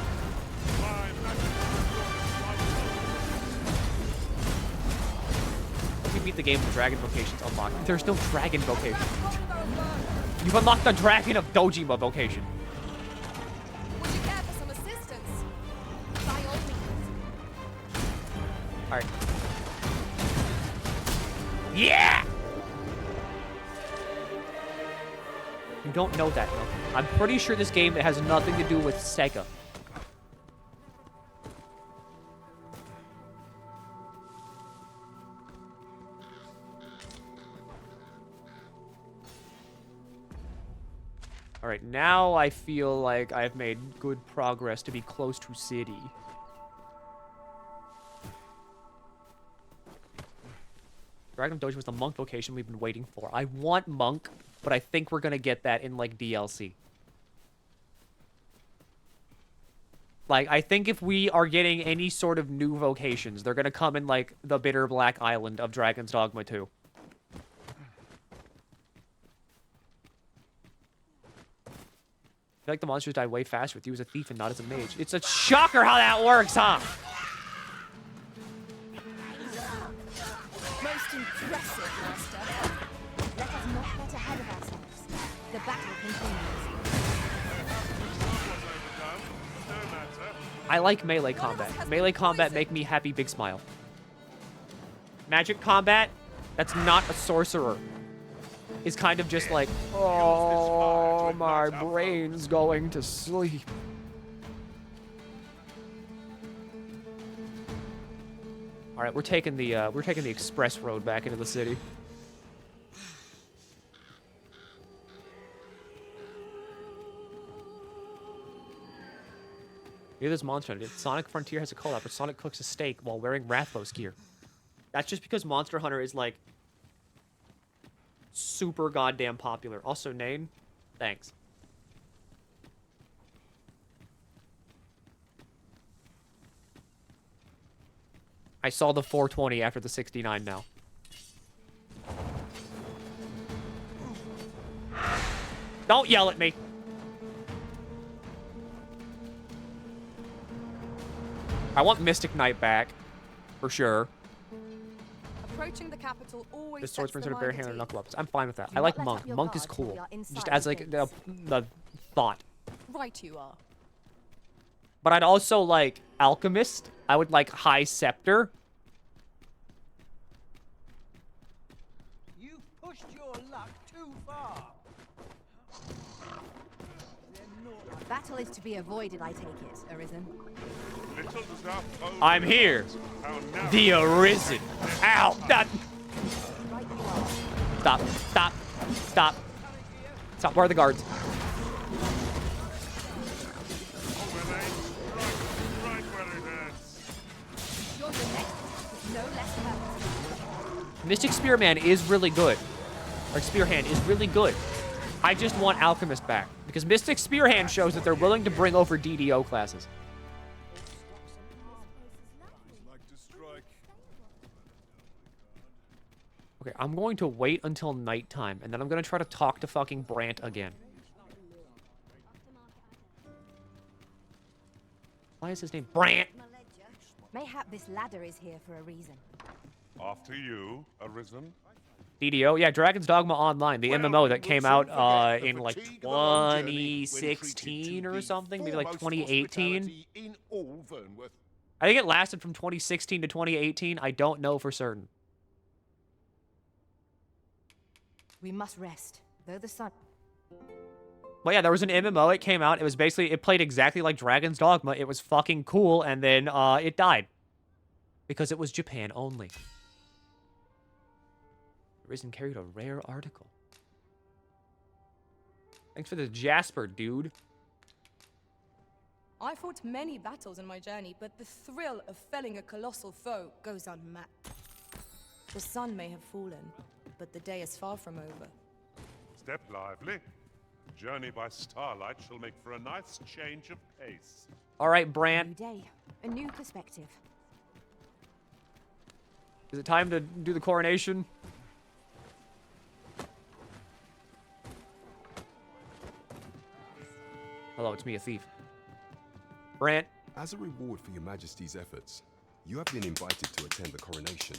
If you beat the game with dragon vocations unlocked, there's no dragon vocation. You've unlocked the Dragon of Dojima vocation. Would you care for some assistance? By all means. Alright. Yeah! You don't know that, though. I'm pretty sure this game has nothing to do with Sega. Alright, now I feel like I've made good progress to be close to city. Dragon of Doji was the monk vocation we've been waiting for. I want monk, but I think we're gonna get that in, like, DLC. Like, I think if we are getting any sort of new vocations, they're gonna come in, like, the Bitter Black Island of Dragon's Dogma 2. I feel like the monsters die way faster with you as a thief and not as a mage. It's a shocker how that works, huh? Most impressive, Master. Let us not get ahead of ourselves. The battle continues. No I like melee combat. Melee combat make me happy big smile. Magic combat, that's not a sorcerer. Is kind of just like, oh, my brain's going to sleep. All right, we're taking the express road back into the city. Near this monster hunter, Sonic Frontier has a collab where Sonic cooks a steak while wearing Rathlos gear. That's just because Monster Hunter is like super goddamn popular. Also, Nane, thanks. I saw the 420 after the 69 now. Don't yell at me. I want Mystic Knight back. For sure. Approaching the capital always This sword sets brings the out a bare mind hand at and ease. knuckle ups. I'm fine with that. Do I like not let Monk. up your Monk is guard till cool. we are inside Just the as like gates. the thought. Right you are. But I'd also like Alchemist. I would like High Scepter. You've pushed your luck too far. Battle is to be avoided, I take it, Arisen. Little does our foe I'm here. how narrow The Arisen. Ow! That. Stop. Stop. Stop. Stop. Where are the guards? right where it hurts. You're the next, with no less purpose. Mystic Spearman is really good. Or Spearhand is really good. I just want Alchemist back. Because Mystic Spearhand shows that they're willing to bring over DDO classes. Okay, I'm going to wait until nighttime, and then I'm going to try to talk to fucking Brant again. Why is his name Brant? Mayhap this ladder is here for a reason. After you, Arisen. DDO? Yeah, Dragon's Dogma Online, the MMO that came out in like 2016 or something, maybe like 2018. I think it lasted from 2016 to 2018. I don't know for certain. We must rest, though the sun... But yeah, there was an MMO, it came out, it was basically, it played exactly like Dragon's Dogma, it was fucking cool, and then it died. Because it was Japan only. Risen carried a rare article. Thanks for the Jasper, dude. I fought many battles in my journey, but the thrill of felling a colossal foe goes unmatched. The sun may have fallen, but the day is far from over. Step lively. Journey by starlight shall make for a nice change of pace. All right, Brant. New day, a new perspective. Is it time to do the coronation? Hello, it's me, a thief. Brant. As a reward for your majesty's efforts, you have been invited to attend the coronation.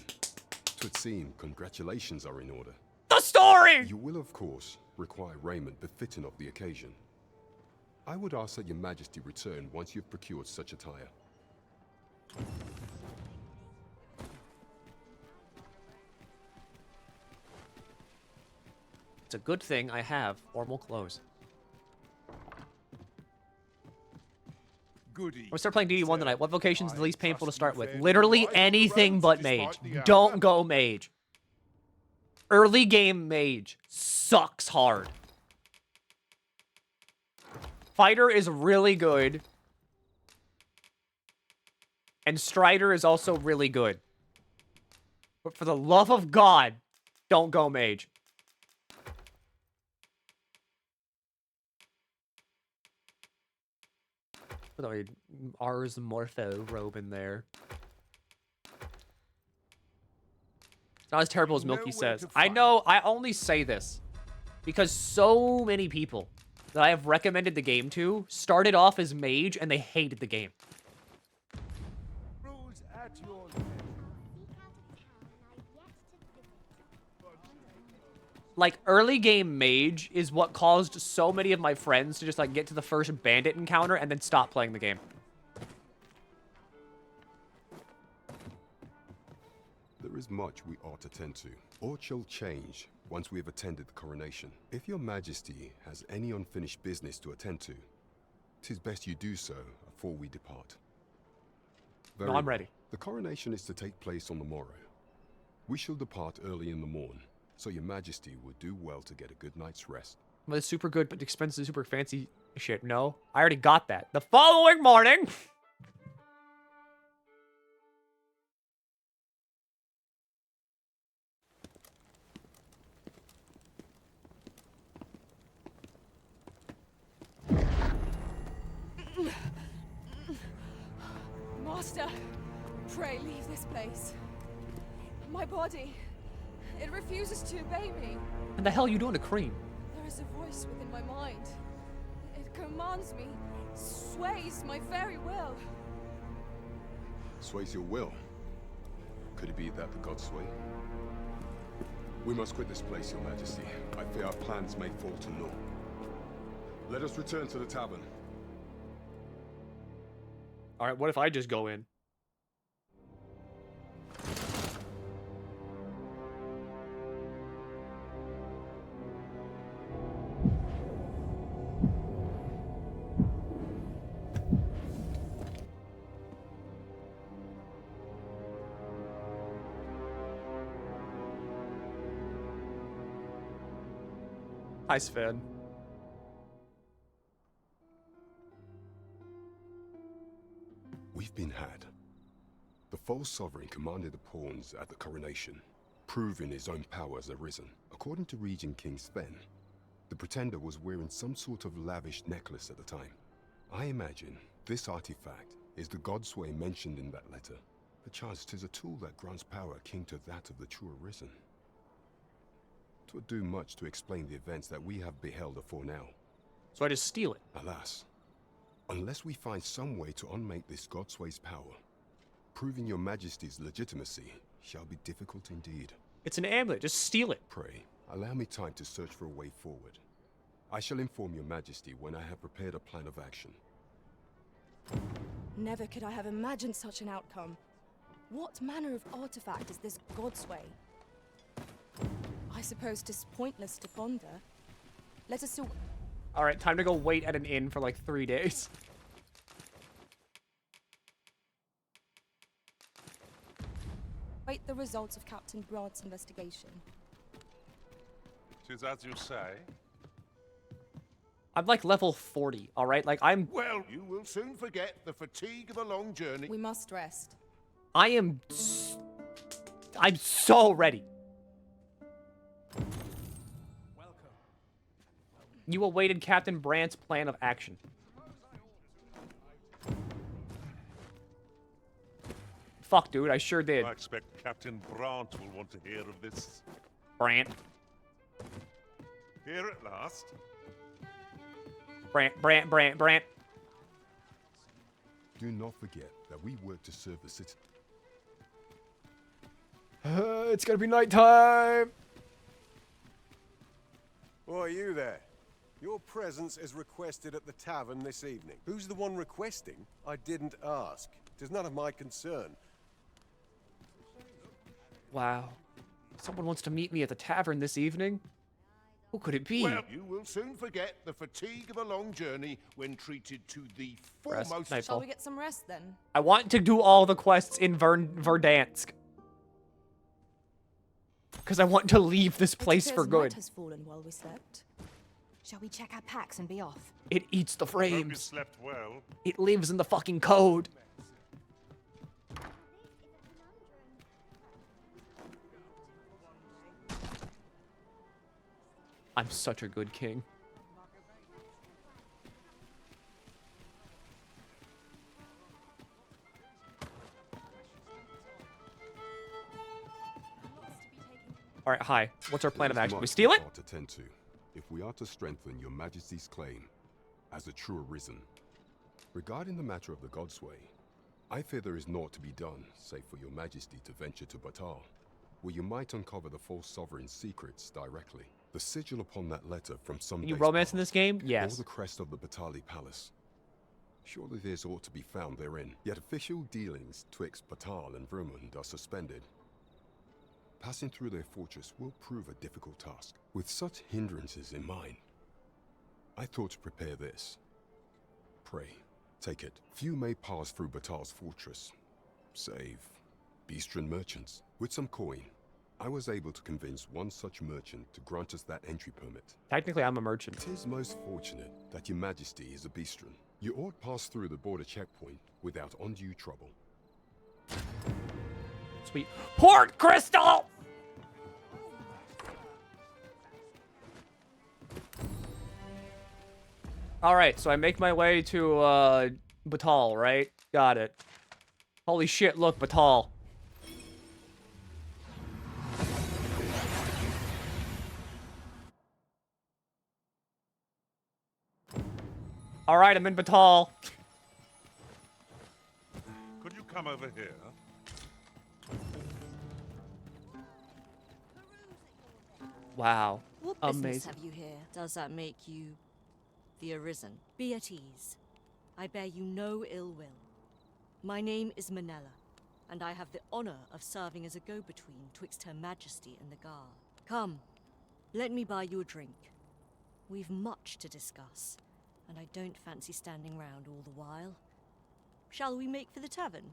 Twould seem congratulations are in order. The story! You will, of course, require raiment befitting of the occasion. I would ask that your majesty return once you've procured such attire. It's a good thing I have formal clothes. I'm gonna start playing DD1 tonight. What vocation is the least painful to start with? Literally anything but mage. Don't go mage. Early game mage sucks hard. Fighter is really good. And Strider is also really good. But for the love of God, don't go mage. Put our Ars Morpho robe in there. It's not as terrible as Milky says. I know, I only say this because so many people that I have recommended the game to started off as mage and they hated the game. Rules at your Like, early game mage is what caused so many of my friends to just, like, get to the first bandit encounter and then stop playing the game. There is much we ought to tend to. Aught shall change once we have attended the coronation. If your majesty has any unfinished business to attend to, 'tis best you do so before we depart. No, I'm well. ready. The coronation is to take place on the morrow. We shall depart early in the morn, so your majesty would do well to get a good night's rest. Well, it's super good, but expensive, super fancy shit. No, I already got that. The following morning... Master, pray leave this place. My body, it refuses to obey me. What the hell are you doing to Cream? There is a voice within my mind. It commands me, sways my very will. Sways your will? Could it be that the gods sway? We must quit this place, Your Majesty. I fear our plans may fall to naught. Let us return to the tavern. Alright, what if I just go in? Hi, Sven. We've been had. The false sovereign commanded the pawns at the coronation, proving his own power has arisen. According to Regent King Sven, the pretender was wearing some sort of lavish necklace at the time. I imagine this artifact is the godsway mentioned in that letter. Perchance 'tis a tool that grants power akin to that of the true arisen. 'Twould do much to explain the events that we have beheld afore now. So I just steal it. Alas, unless we find some way to unmake this godsway's power, proving your majesty's legitimacy shall be difficult indeed. It's an amulet, just steal it. Pray, allow me time to search for a way forward. I shall inform your majesty when I have prepared a plan of action. Never could I have imagined such an outcome. What manner of artifact is this Godsway? I suppose 'tis pointless to ponder. Let us still... Alright, time to go wait at an inn for like 3 days. Wait the results of Captain Brant's investigation. 'Tis as you say. I'm like level 40, alright? Like, I'm... Well, you will soon forget the fatigue of a long journey. We must rest. I'm so ready. You awaited Captain Brant's plan of action. Fuck, dude, I sure did. I expect Captain Brant will want to hear of this. Brant. Here at last. Brant. Do not forget that we work to serve the city. It's gonna be nighttime. Why are you there? Your presence is requested at the tavern this evening. Who's the one requesting? I didn't ask. It is none of my concern. Wow. Someone wants to meet me at the tavern this evening? Who could it be? Well, you will soon forget the fatigue of a long journey when treated to the foremost... Shall we get some rest then? I want to do all the quests in Verdansk. Because I want to leave this place for good. Night has fallen while we slept. Shall we check our packs and be off? It eats the Hope you frames. slept well. It lives in the fucking code. I'm such a good king. All right, hi. What's our plan of action? We steal it? To tend to, if we are to strengthen your majesty's claim as a true arisen. Regarding the matter of the Godsway, I fear there is naught to be done, save for your majesty to venture to Batal, where you might uncover the false sovereign's secrets directly. The sigil upon that letter from some You romance in this game? or Yes. the crest of the Batali Palace. Surely this ought to be found therein. Yet official dealings twixt Batal and Vermund are suspended. Passing through their fortress will prove a difficult task. With such hindrances in mind, I thought to prepare this. Pray, take it. Few may pass through Batal's fortress, save Beastren merchants. With some coin, I was able to convince one such merchant to grant us that entry permit. Technically, I'm a merchant. It is most fortunate that your majesty is a Beastren. You ought pass through the border checkpoint without undue trouble. Sweet. Port Crystal! Alright, so I make my way to, Batal, right? Got it. Holy shit, look, Batal. Alright, I'm in Batal. Could you come over here? Wow. What business Amazing. have you here? Does that make you the Arisen? Be at ease. I bear you no ill will. My name is Manella, and I have the honor of serving as a go-between twixt Her Majesty and the Guard. Come, let me buy you a drink. We've much to discuss, and I don't fancy standing round all the while. Shall we make for the tavern?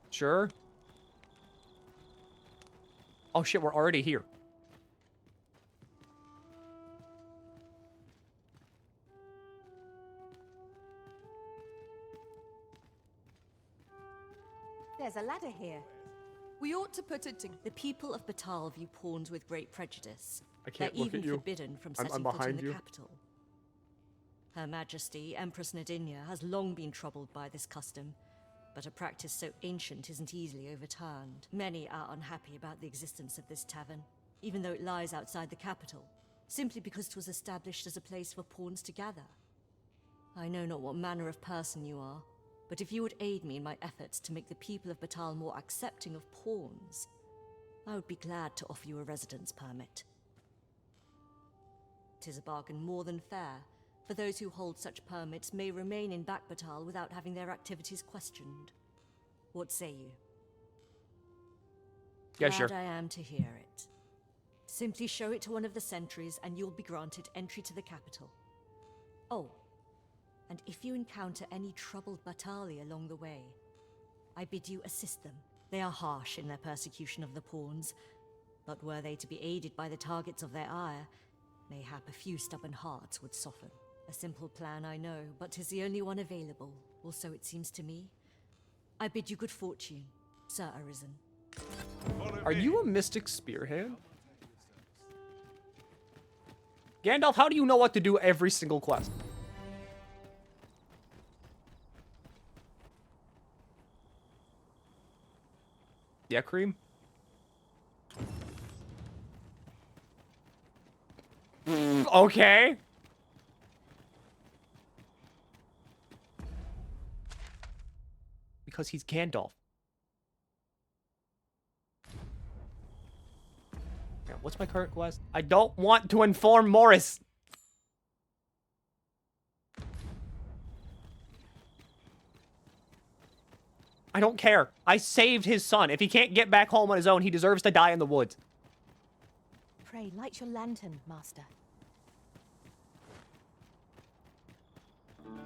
Sure. Oh shit, we're already here. There's a ladder here. We ought to put it to... The people of Batal view pawns with great prejudice. I can't They're look even at you. forbidden from I'm setting foot in behind the you. capital. Her Majesty, Empress Nadinia, has long been troubled by this custom, but a practice so ancient isn't easily overturned. Many are unhappy about the existence of this tavern, even though it lies outside the capital, simply because it was established as a place for pawns to gather. I know not what manner of person you are, but if you would aid me in my efforts to make the people of Batal more accepting of pawns, I would be glad to offer you a residence permit. 'Tis a bargain more than fair, for those who hold such permits may remain in Back Batal without having their activities questioned. What say you? Yeah, Glad sure. I am to hear it. Simply show it to one of the sentries and you'll be granted entry to the capital. Oh, and if you encounter any troubled Batali along the way, I bid you assist them. They are harsh in their persecution of the pawns, but were they to be aided by the targets of their ire, mayhap a few stubborn hearts would soften. A simple plan, I know, but 'tis the only one available, or so it seems to me. I bid you good fortune, Sir Arisen. Are you a mystic spearhand? Gandalf, how do you know what to do every single quest? Yeah, Cream? Okay. Because he's Gandalf. Yeah, what's my current quest? I don't want to inform Morris. I don't care. I saved his son. If he can't get back home on his own, he deserves to die in the woods. Pray, light your lantern, Master.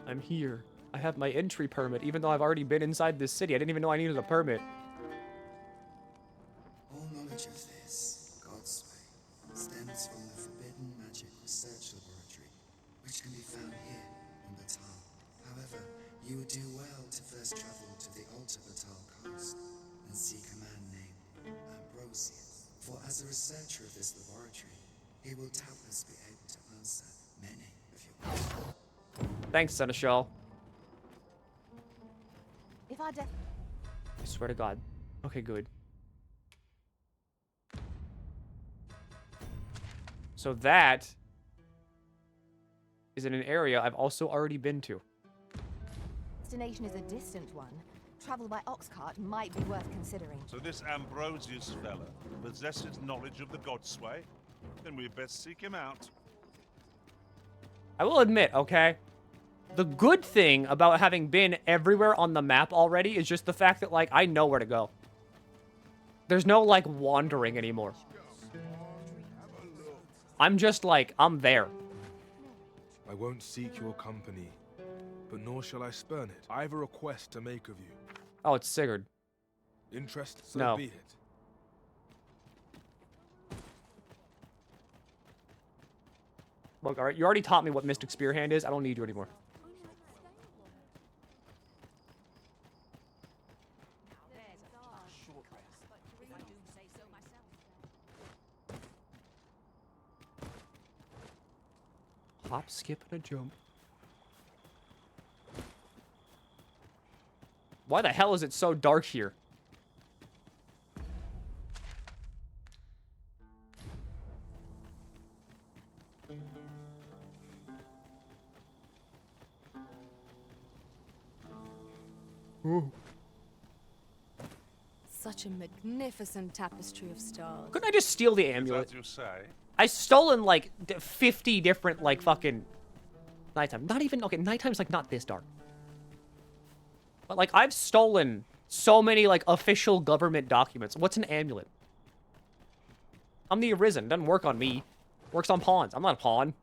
I'm here. I have my entry permit, even though I've already been inside this city. I didn't even know I needed a permit. All knowledge of this, God's way, stems from the Forbidden Magic Research Laboratory, which can be found here on Batal. However, you would do well to first travel to the Alta Batal coast and seek a man named Ambrosius. For as a researcher of this laboratory, he will doubtless be able to answer many of your questions. Thanks, Seneschal. If our death... I swear to God. Okay, good. So that is in an area I've also already been to. destination is a distant one, travel by ox cart might be worth considering. So this Ambrosius fella possesses knowledge of the Godsway? Then we'd best seek him out. I will admit, okay? The good thing about having been everywhere on the map already is just the fact that, like, I know where to go. There's no, like, wandering anymore. I'm just, like, I'm there. I won't seek your company, but nor shall I spurn it. I have a request to make of you. Oh, it's Sigurd. Interest, so No. be it. Look, alright, you already taught me what Mystic Spearhand is. I don't need you anymore. Hop, skip, and a jump. Why the hell is it so dark here? Such a magnificent tapestry of stars. Couldn't I just steal the amulet? As you say. I stolen like 50 different like fucking nighttime. Not even okay. Nighttime's like not this dark. But like I've stolen so many like official government documents. What's an amulet? I'm the Arisen. Doesn't work on me. Works on pawns. I'm not a pawn.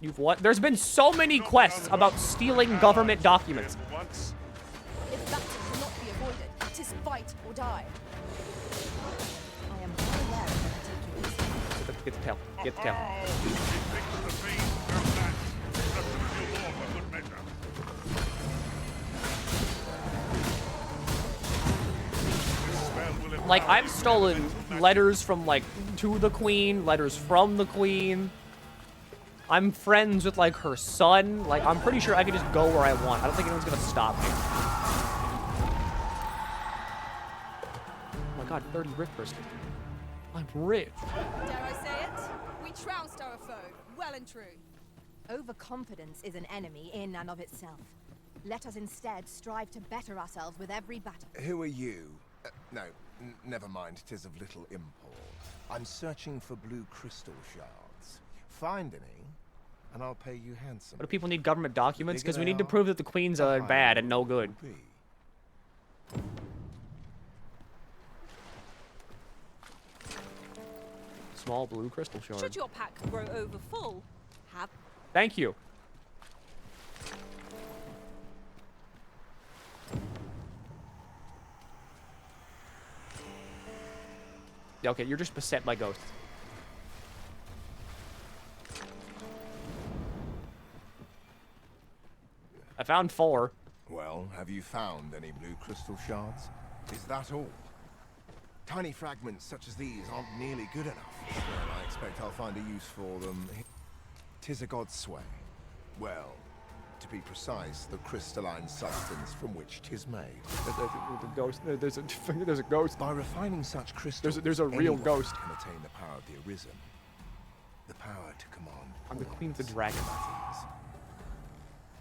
You've what? There's been so many quests about stealing government documents. If battle cannot be avoided, it is fight or die. I am well aware of the particulars. Get the tail. Get the tail. Like, I've stolen letters from, like, to the Queen, letters from the Queen. I'm friends with, like, her son. Like, I'm pretty sure I can just go where I want. I don't think anyone's gonna stop me. Oh my god, 30 brick crystals. I'm rich. Dare I say it? We trounced our foe, well and true. Overconfidence is an enemy in and of itself. Let us instead strive to better ourselves with every battle. Who are you? No, never mind. 'Tis of little import. I'm searching for blue crystal shards. Find any, and I'll pay you handsomely. What do people need government documents? Because we need to prove that the Queen's bad and no good. Small blue crystal shard. Should your pack grow over full, have... Thank you. Yeah, okay, you're just beset by ghosts. I found 4. Well, have you found any blue crystal shards? Is that all? Tiny fragments such as these aren't nearly good enough. Well, I expect I'll find a use for them. 'Tis a god's sway. Well, to be precise, the crystalline substance from which 'tis made. There's a ghost. By refining such crystals, there's a real anyone ghost. can attain the power of the Arisen. The power to command. I'm the Queen of the Dragon.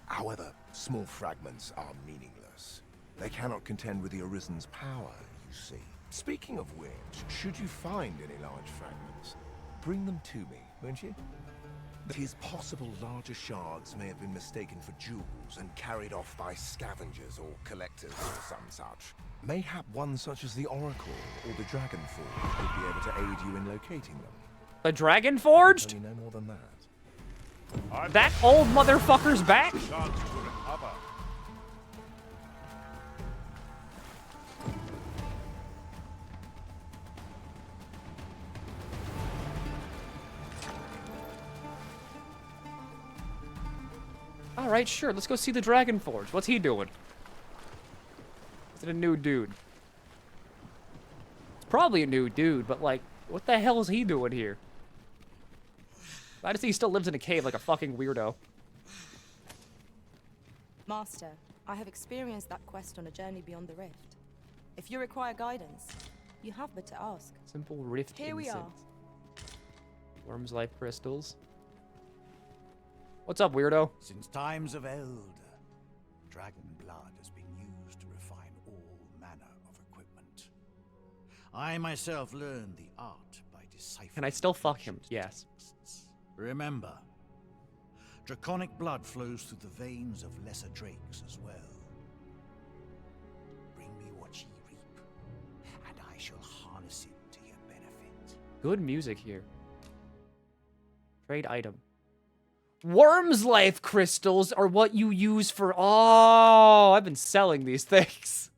However, small fragments are meaningless. They cannot contend with the Arisen's power, you see. Speaking of which, should you find any large fragments, bring them to me, won't you? It is possible larger shards may have been mistaken for jewels and carried off by scavengers or collectors or some such. Mayhap one such as the Oracle or the Dragon Forge would be able to aid you in locating them. The Dragon Forged? Only no more than that. That old motherfucker's back? Alright, sure, let's go see the Dragon Forge. What's he doing? Is it a new dude? It's probably a new dude, but like, what the hell is he doing here? I just think he still lives in a cave like a fucking weirdo. Master, I have experienced that quest on a journey beyond the rift. If you require guidance, you have but to ask. Simple rift Here we are. Worm's life crystals. What's up, weirdo? Since times of Eld, dragon blood has been used to refine all manner of equipment. I myself learned the art by deciphering. Can I still fuck him? Yes. Remember, draconic blood flows through the veins of lesser drakes as well. Bring me what ye reap, and I shall harness it to your benefit. Good music here. Trade item. Worm's life crystals are what you use for... Oh, I've been selling these things.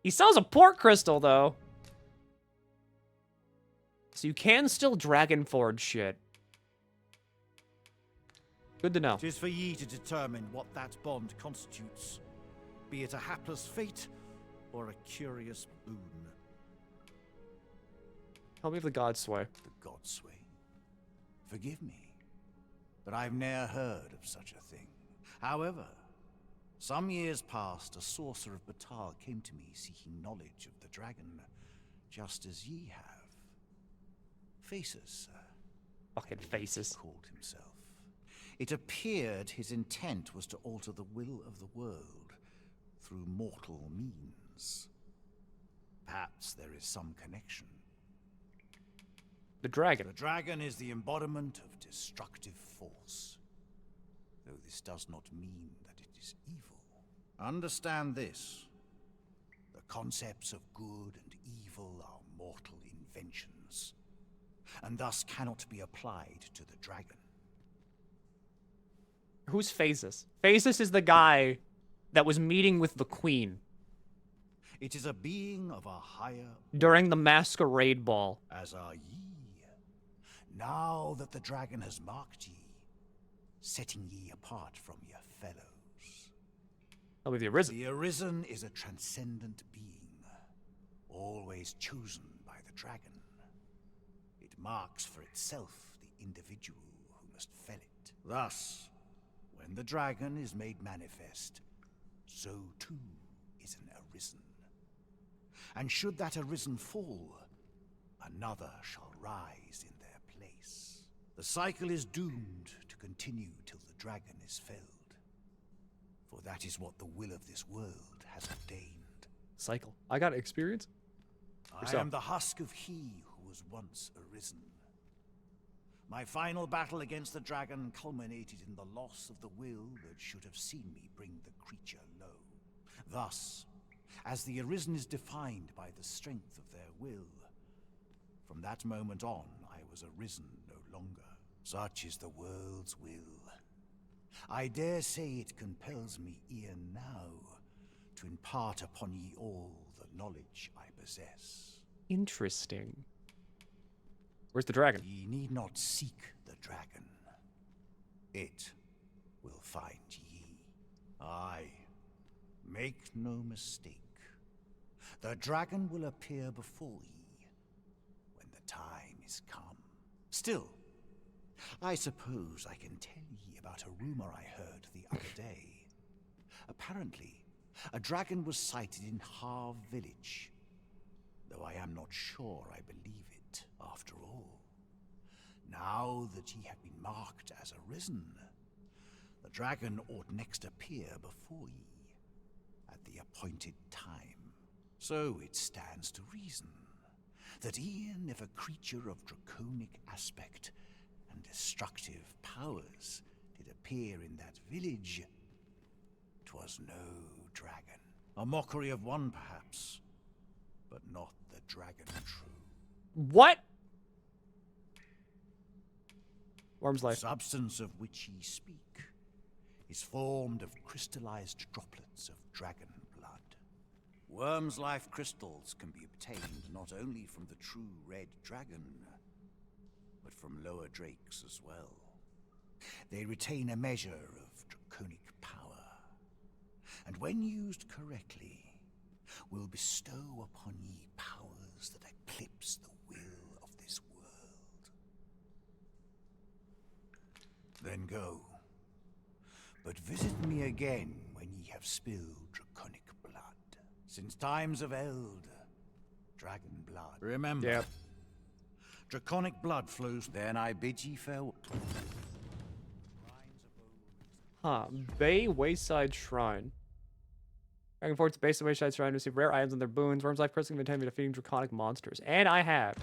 He sells a port crystal, though. So you can still Dragon Forge shit. Good to know. 'Tis for ye to determine what that bond constitutes, be it a hapless fate or a curious boon. Tell me of the God's Sway. The God's Sway. Forgive me, but I've ne'er heard of such a thing. However, some years past, a sorcerer of Batal came to me seeking knowledge of the dragon, just as ye have. Faces, sir. Fucking faces. Called himself. It appeared his intent was to alter the will of the world through mortal means. Perhaps there is some connection. The dragon. The dragon is the embodiment of destructive force, though this does not mean that it is evil. Understand this. The concepts of good and evil are mortal inventions, and thus cannot be applied to the dragon. Who's Phases? Phases is the guy that was meeting with the queen. It is a being of a higher... During the masquerade ball. As are ye. Now that the dragon has marked ye, setting ye apart from your fellows. That'll be the Arisen. The Arisen is a transcendent being, always chosen by the dragon. It marks for itself the individual who must fell it. Thus, when the dragon is made manifest, so too is an Arisen. And should that Arisen fall, another shall rise in their place. The cycle is doomed to continue till the dragon is felled. For that is what the will of this world has ordained. Cycle. I got experience. I am the husk of he who was once Arisen. My final battle against the dragon culminated in the loss of the will that should have seen me bring the creature low. Thus, as the Arisen is defined by the strength of their will, from that moment on, I was Arisen no longer. Such is the world's will. I dare say it compels me e'en now to impart upon ye all the knowledge I possess. Interesting. Where's the dragon? Ye need not seek the dragon. It will find ye. Aye, make no mistake. The dragon will appear before ye when the time is come. Still, I suppose I can tell ye about a rumor I heard the other day. Apparently, a dragon was sighted in Harv village, though I am not sure I believe it after all. Now that ye have been marked as Arisen, the dragon ought next appear before ye at the appointed time. So it stands to reason that e'en if a creature of draconic aspect and destructive powers did appear in that village, 'twas no dragon. A mockery of one, perhaps, but not the dragon true. What? Worm's life. The substance of which ye speak is formed of crystallized droplets of dragon blood. Worm's life crystals can be obtained not only from the true red dragon, but from lower drakes as well. They retain a measure of draconic power, and when used correctly, will bestow upon ye powers that eclipse the will of this world. Then go, but visit me again when ye have spilled draconic blood. Since times of Eld, dragon blood. Remember, yep. Draconic blood flows. Then I bid ye farewell. Huh. Bay Wayside Shrine. Back and forth to base of Wayside Shrine to receive rare items and their boons. Worm's life crystal can be defeating draconic monsters. And I have.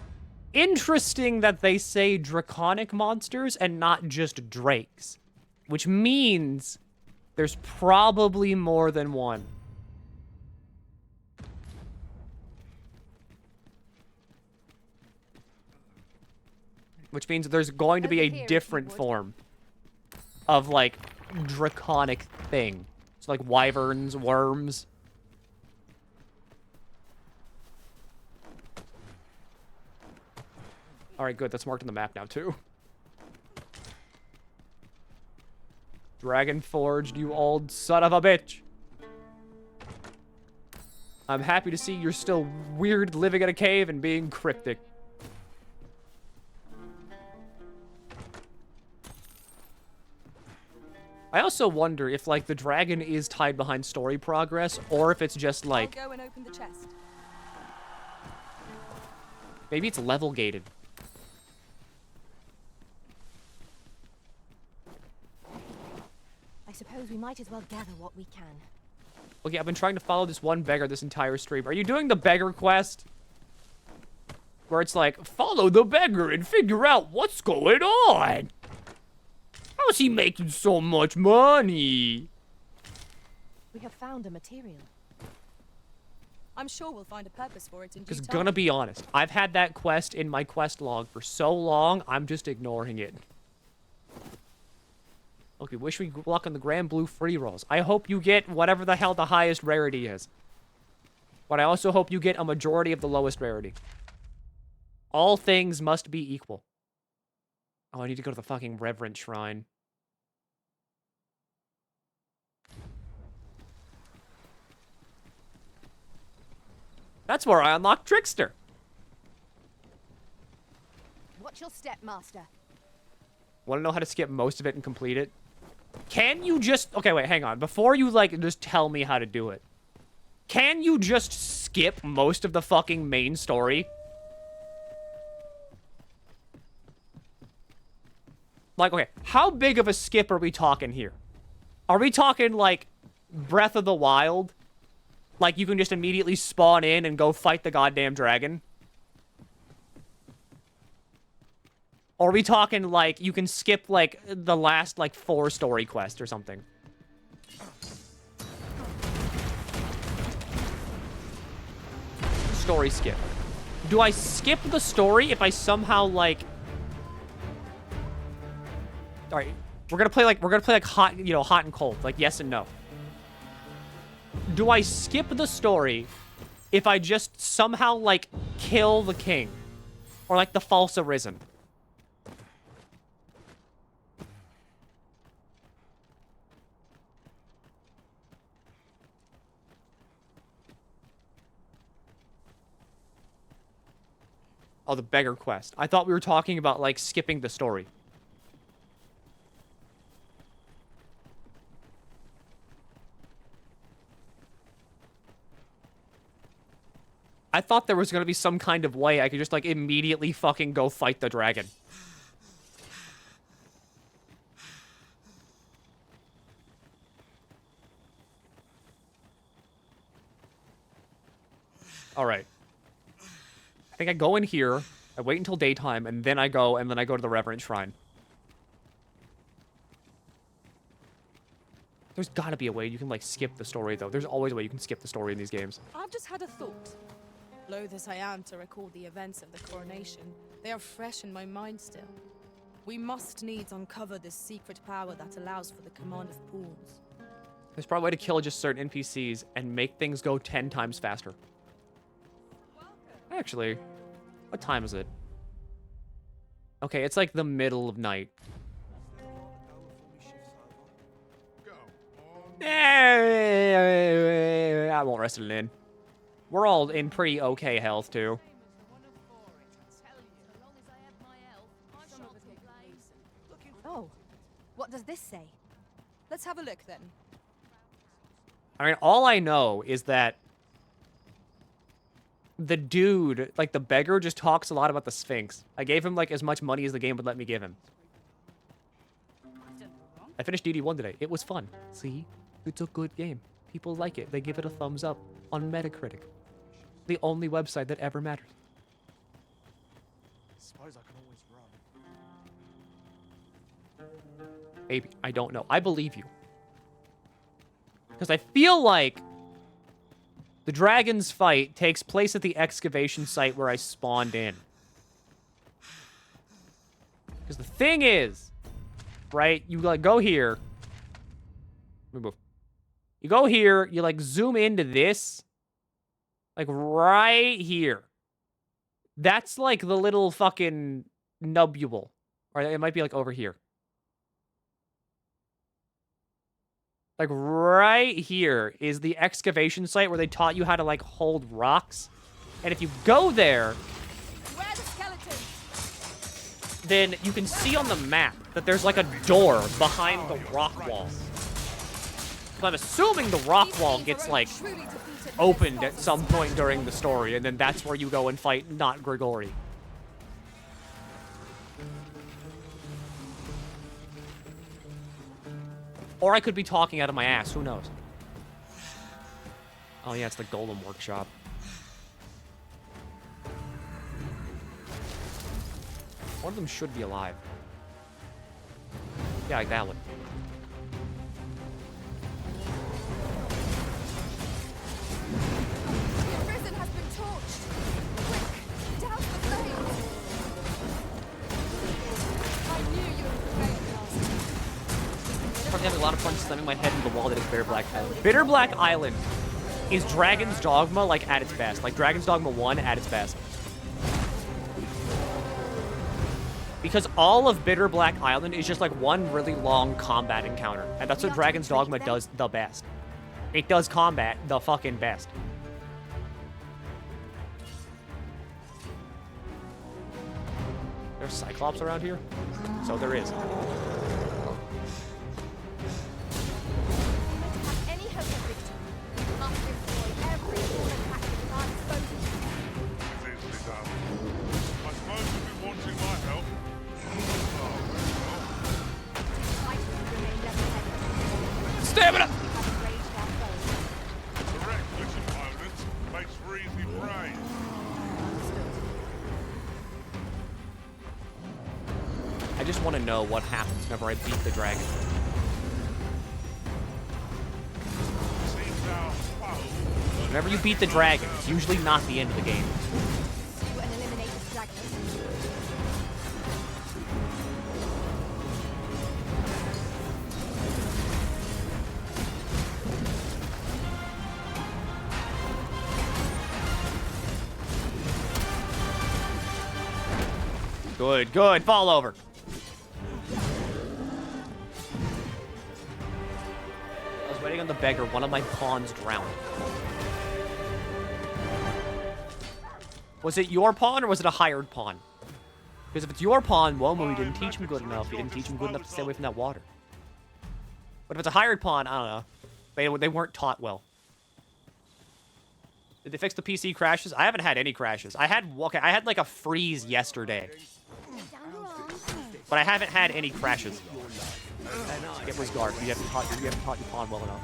Interesting that they say draconic monsters and not just drakes. Which means there's probably more than one. Which means there's going to be a different form of, like, draconic thing. So, like, wyverns, worms. Alright, good. That's marked on the map now, too. Dragon Forged, you old son of a bitch. I'm happy to see you're still weird living in a cave and being cryptic. I also wonder if, like, the dragon is tied behind story progress, or if it's just, like... I'll go and open the chest. Maybe it's level gated. might as well gather what we can. Okay, I've been trying to follow this one beggar this entire stream. Are you doing the beggar quest? Where it's like, follow the beggar and figure out what's going on. How's he making so much money? We have found a material. I'm sure we'll find a purpose for it in due Because time. gonna be honest, I've had that quest in my quest log for so long, I'm just ignoring it. Okay, wish me good luck on the Grand Blue free rolls. I hope you get whatever the hell the highest rarity is. But I also hope you get a majority of the lowest rarity. All things must be equal. Oh, I need to go to the fucking Reverend Shrine. That's where I unlock Trickster. Watch your step, Master. Want to know how to skip most of it and complete it? Can you just... Okay, wait, hang on. Before you, like, just tell me how to do it. Can you just skip most of the fucking main story? Like, okay, how big of a skip are we talking here? Are we talking, like, Breath of the Wild? Like, you can just immediately spawn in and go fight the goddamn dragon? Or are we talking, like, you can skip, like, the last, like, 4 story quests or something? Story skip. Do I skip the story if I somehow, like... Alright, we're gonna play like hot, you know, hot and cold. Like, yes and no. Do I skip the story if I just somehow, like, kill the king? Or, like, the false arisen? Oh, the beggar quest. I thought we were talking about, like, skipping the story. I thought there was gonna be some kind of way I could just, like, immediately fucking go fight the dragon. Alright. I think I go in here, I wait until daytime, and then I go to the Reverend Shrine. There's gotta be a way you can, like, skip the story, though. There's always a way you can skip the story in these games. I've just had a thought. Loath as I am to recall the events of the coronation, they are fresh in my mind still. We must needs uncover this secret power that allows for the command of pawns. There's probably a way to kill just certain NPCs and make things go 10 times faster. Actually, what time is it? Okay, it's like the middle of night. I won't rest it in. We're all in pretty okay health, too. Oh, what does this say? Let's have a look, then. I mean, all I know is that the dude, like the beggar, just talks a lot about the Sphinx. I gave him, like, as much money as the game would let me give him. I finished DD1 today. It was fun. See? It's a good game. People like it. They give it a thumbs up on Metacritic. The only website that ever matters. Suppose I can always run. Maybe. I don't know. I believe you. Because I feel like the dragon's fight takes place at the excavation site where I spawned in. Because the thing is, right, you, like, go here. Let me move. You go here, you, like, zoom into this. Like, right here. That's, like, the little fucking nubule. Or it might be, like, over here. Like, right here is the excavation site where they taught you how to, like, hold rocks. And if you go there, Where are the skeletons? then you can see on the map that there's, like, a door behind the rock wall. So I'm assuming the rock wall gets, like, opened at some point during the story, and then that's where you go and fight not Grigori. Or I could be talking out of my ass. Who knows? Oh yeah, it's the Golem Workshop. One of them should be alive. Yeah, like that one. The prison has been torched. Quick, down the flames. I knew you would prevail, Master. I'm having a lot of fun slamming my head into the wall that is Bitter Black Island. Bitter Black Island is Dragon's Dogma, like, at its best. Like, Dragon's Dogma 1 at its best. Because all of Bitter Black Island is just, like, one really long combat encounter. And that's what Dragon's Dogma does the best. It does combat the fucking best. There's Cyclops around here? So there is. Any hope of victory, we must employ every attack at our disposal. Easily done. I suppose you'll be wanting my help. Stamina! The reckless opponent makes for easy prey. I just want to know what happens whenever I beat the dragon. Whenever you beat the dragon, it's usually not the end of the game. Pursue and eliminate the dragon. Good, good. Fall over. I was waiting on the beggar. One of my pawns drowned. Was it your pawn or was it a hired pawn? Because if it's your pawn, Womo, he didn't teach him good enough. He didn't teach him good enough to stay away from that water. But if it's a hired pawn, I don't know. They weren't taught well. Did they fix the PC crashes? I haven't had any crashes. I had like a freeze yesterday. But I haven't had any crashes. It was guard. You haven't taught your pawn well enough.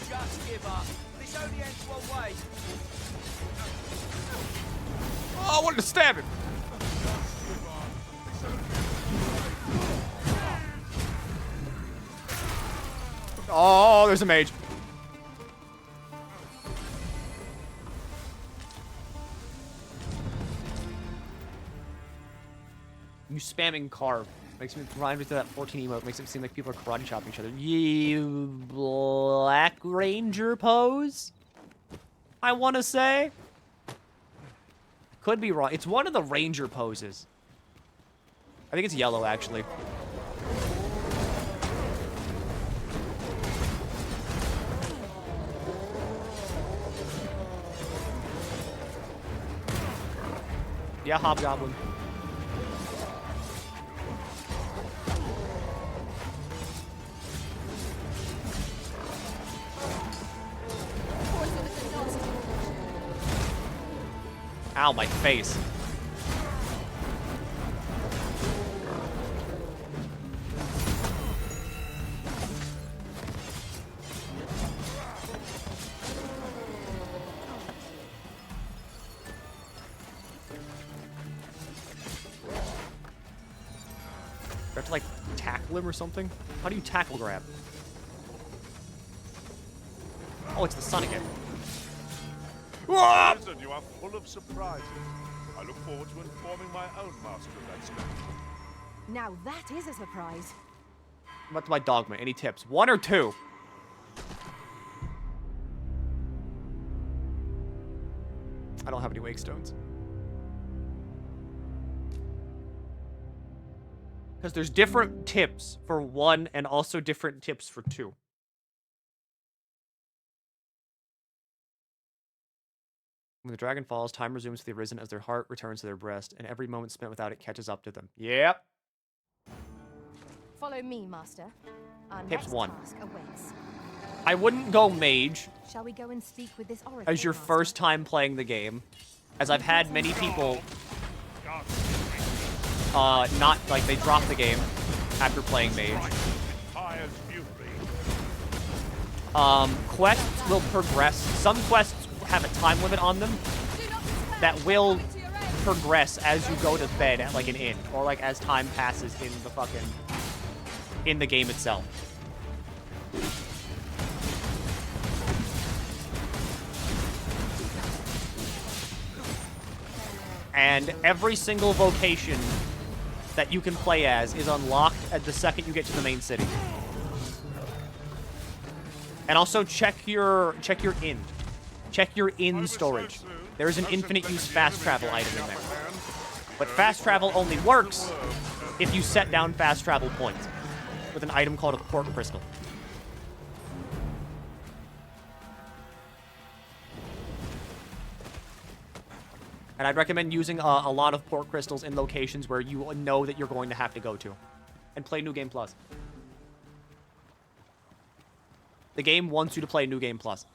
Just give up. This only ends one way. Oh, I wanted to stab him. Oh, there's a mage. You spamming carve makes me remind me to that 14 emote. Makes it seem like people are karate chopping each other. You Black Ranger pose? I want to say. Could be wrong. It's one of the Ranger poses. I think it's yellow, actually. Yeah, Hobgoblin. Ow, my face. Do I have to, like, tackle him or something? How do you tackle grab? Oh, it's the sun again. Listen, you are full of surprises. I look forward to informing my own master of that strategy. Now that is a surprise. What's my Dogma? Any tips? 1 or 2? I don't have any wake stones. Because there's different tips for 1 and also different tips for 2. When the dragon falls, time resumes for the arisen as their heart returns to their breast, and every moment spent without it catches up to them. Yep. Follow me, Master. Our Tips next 1. task awaits. I wouldn't go mage Shall we go and speak with this oracle? as your first time playing the game, as I've had many people not, like, they drop the game after playing mage. Quests will progress. Some quests have a time limit on them that will progress as you go to bed at, like, an inn, or, like, as time passes in the game itself. And every single vocation that you can play as is unlocked at the second you get to the main city. And also check your inn. Check your inn storage. There is an infinite use fast travel item in there. But fast travel only works if you set down fast travel points with an item called a port crystal. And I'd recommend using a lot of port crystals in locations where you know that you're going to have to go to. And play New Game Plus. The game wants you to play New Game Plus.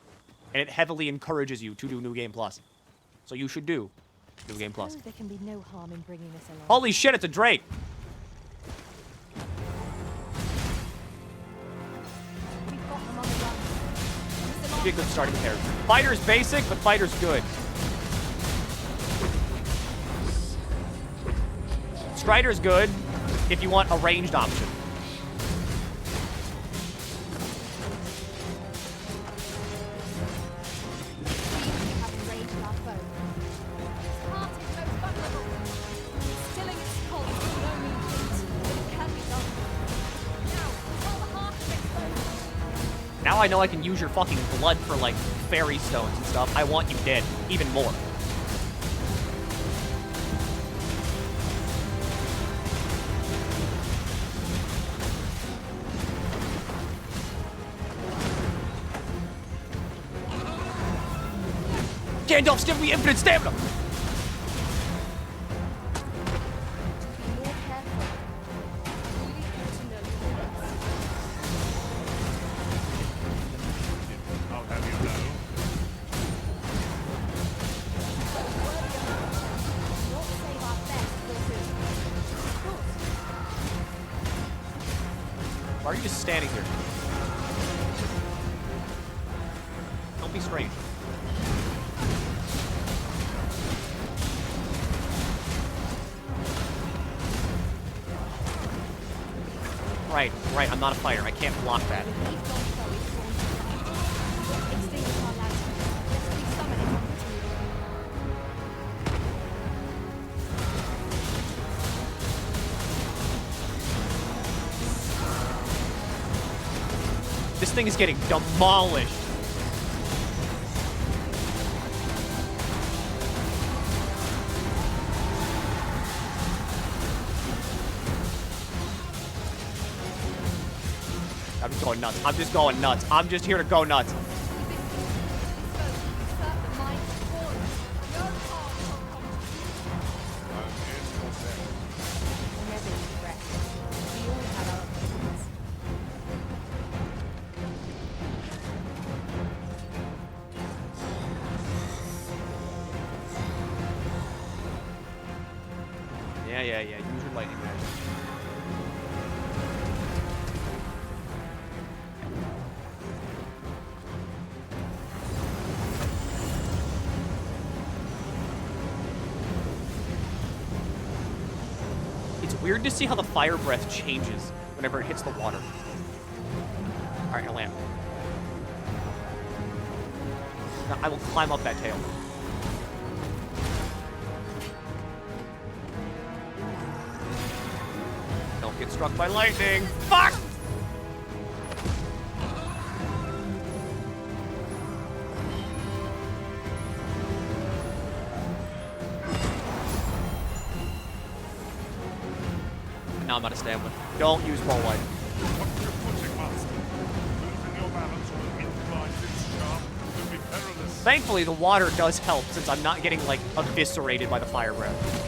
And it heavily encourages you to do New Game Plus. So you should do New Game Plus. There can be no harm in bringing this along. Holy shit, it's a Drake! It'd be a good starting character. Fighter's basic, but fighter's good. Strider's good if you want a ranged option. Now I know I can use your fucking blood for, like, fairy stones and stuff. I want you dead. Even more. Gandalf's giving me infinite stamina! Why are you just standing here? Don't be strange. Right, I'm not a fighter. I can't block that. This thing is getting demolished. I'm just going nuts. I'm just going nuts. I'm just here to go nuts. Yeah. Use your lightning magic. It's weird to see how the fire breath changes whenever it hits the water. Alright, I land. Now I will climb up that tail. Don't get struck by lightning. Fuck! Now I'm out of stamina. Don't use ball light. What's your footing, master? Losing your balance will incline its sharp could be perilous. Thankfully, the water does help since I'm not getting, like, eviscerated by the fire breath.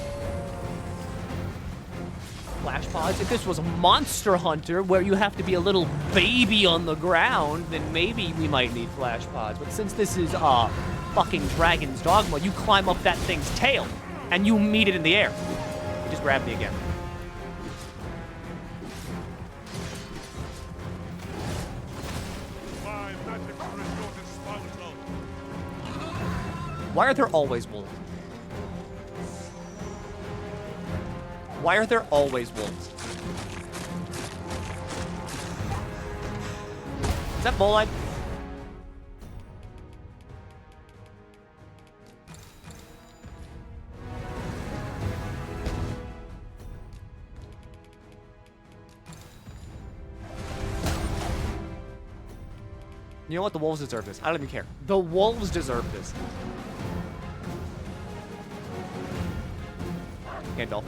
flash pods. If this was Monster Hunter, where you have to be a little baby on the ground, then maybe we might need flash pods. But since this is fucking Dragon's Dogma, you climb up that thing's tail and you meet it in the air. It just grabbed me again. My magic is at your disposal. Why are there always wolves? Why are there always wolves? Is that Bolide? You know what? The wolves deserve this. I don't even care. The wolves deserve this. Gandalf.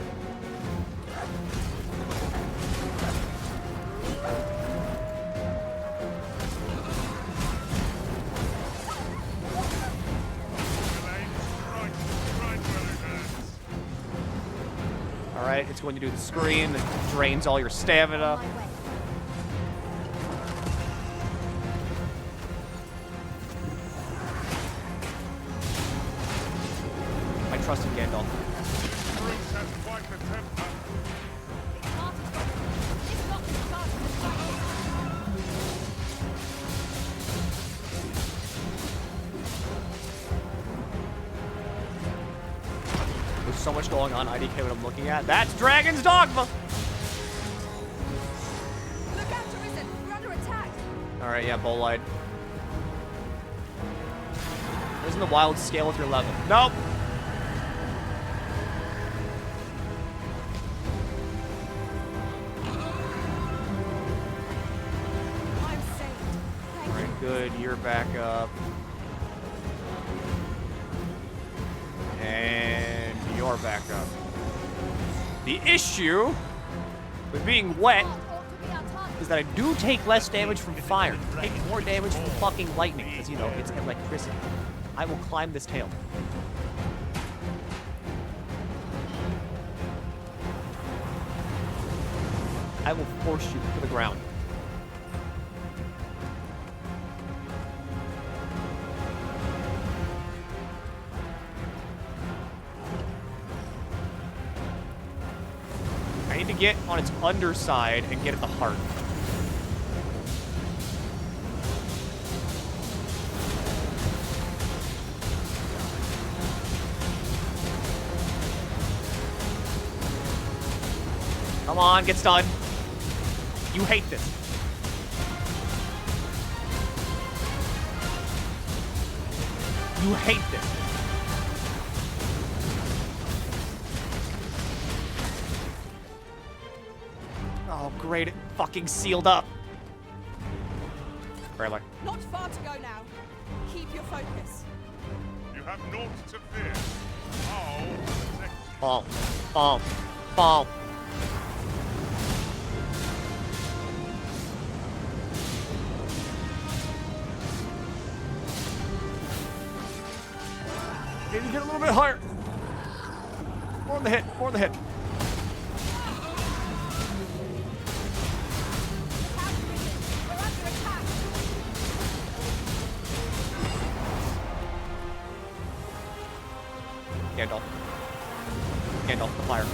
Alright, it's going to do the scream that drains all your stamina. I trust in Gandalf. There's so much going on, IDK, what I'm looking at. That's Dragon's Dogma! Look out, Arisen! We're under attack! Alright, yeah, Bolide. Isn't the wild scale with your level? Nope! I'm saved. Thank you. Alright, good. You're back up. And you're back up. The issue with being wet is that I do take less damage from fire. I take more damage from fucking lightning, because, you know, it's electricity. I will climb this tail. I will force you to the ground. I need to get on its underside and get at the heart. Come on, get stunned. You hate this. You hate this. Oh, great. It fucking sealed up. Where am I? Not far to go now. Keep your focus. You have naught to fear. I'll protect you. Fall. Fall. Fall. Maybe get a little bit higher. More on the hit. More on the hit. Gandalf. Gandalf, the fire.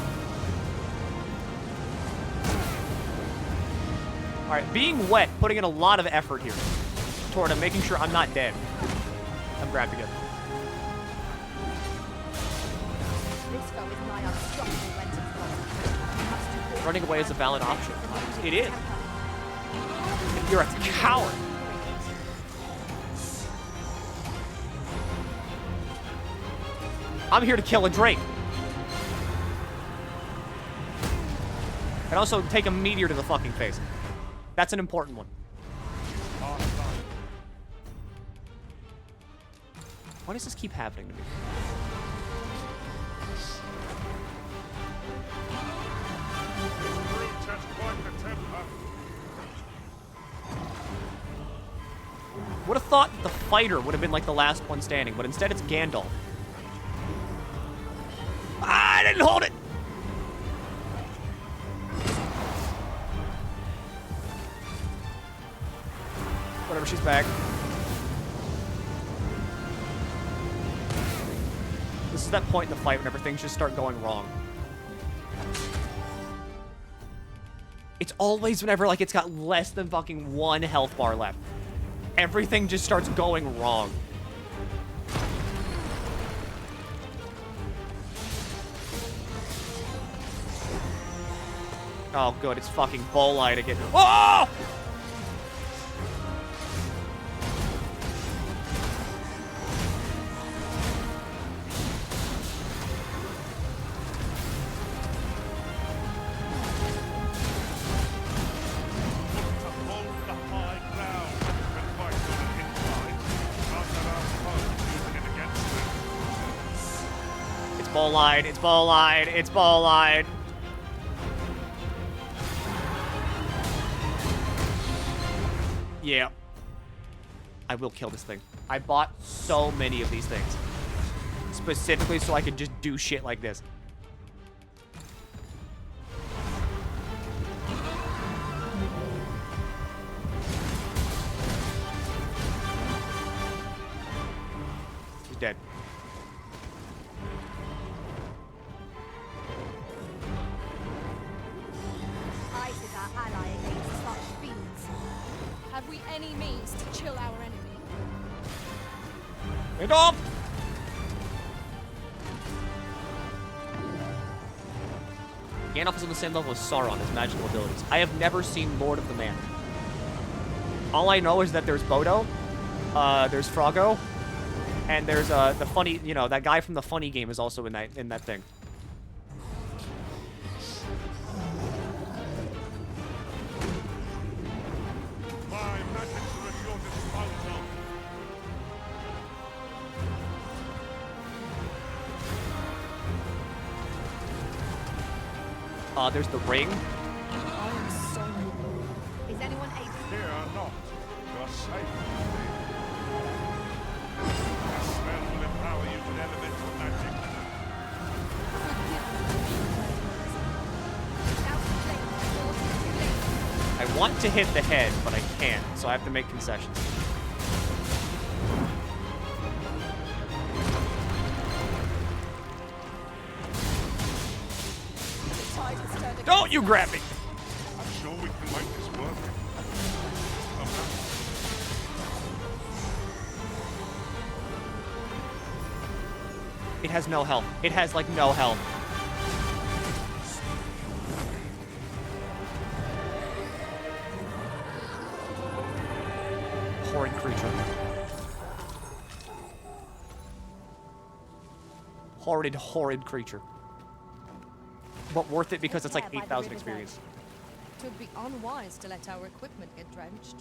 Alright, being wet, putting in a lot of effort here toward making sure I'm not dead. I'm grabbed again. This foe is nigh unstoppable when to fall. Running away is a valid option. It is. You're a coward. I'm here to kill a drake. And also take a meteor to the fucking face. That's an important one. Why does this keep happening to me? Would have thought the fighter would have been like the last one standing, but instead it's Gandalf. I didn't hold it! Whatever, she's back. This is that point in the fight whenever things just start going wrong. It's always whenever, like, it's got less than fucking 1 health bar left. Everything just starts going wrong. Oh, good. It's fucking Bolide again. Oh! It's Bolide. It's Bolide. It's Bolide. Yeah. I will kill this thing. I bought so many of these things. Specifically so I could just do shit like this. He's dead. Ice is our ally against such fiends. Have we any means to chill our enemy? Get off! Gandalf is on the same level as Sauron, his magical abilities. I have never seen Lord of the Man. All I know is that there's Bodo, there's Froggo, and there's the funny, you know, that guy from the funny game is also in that thing. There's the ring. I am sorry. Is anyone able? Fear not. You are safe. The spell will empower you with elemental magic. I want to hit the head, but I can't, so I have to make concessions. Don't you grab me! I'm sure we can make this work. It has no health. It has, like, no health. Horrid creature. Horrid, horrid creature. But worth it because it's like 8,000 experience. It would be unwise to let our equipment get drenched.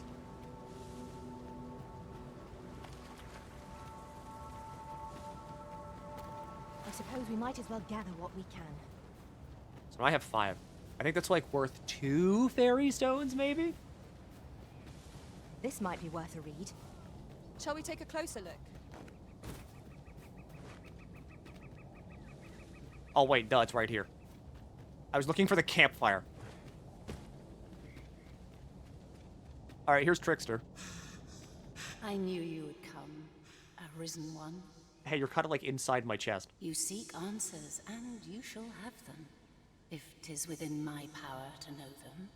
I suppose we might as well gather what we can. So I have 5. I think that's like worth 2 fairy stones, maybe? This might be worth a read. Shall we take a closer look? Oh wait, duh, it's right here. I was looking for the campfire. Alright, here's Trickster. I knew you would come, a risen one. Hey, you're kind of like inside my chest. You seek answers, and you shall have them, if 'tis within my power to know them.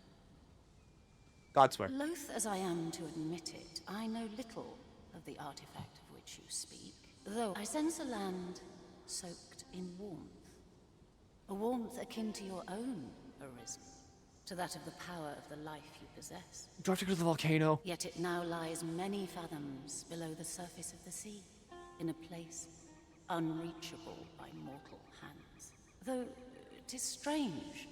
God swear. Loath as I am to admit it, I know little of the artifact of which you speak, though I sense a land soaked in warmth. A warmth akin to your own, Arisen, to that of the power of the life you possess. Do I have to go to the volcano? Yet it now lies many fathoms below the surface of the sea, in a place unreachable by mortal hands. Though 'tis strange,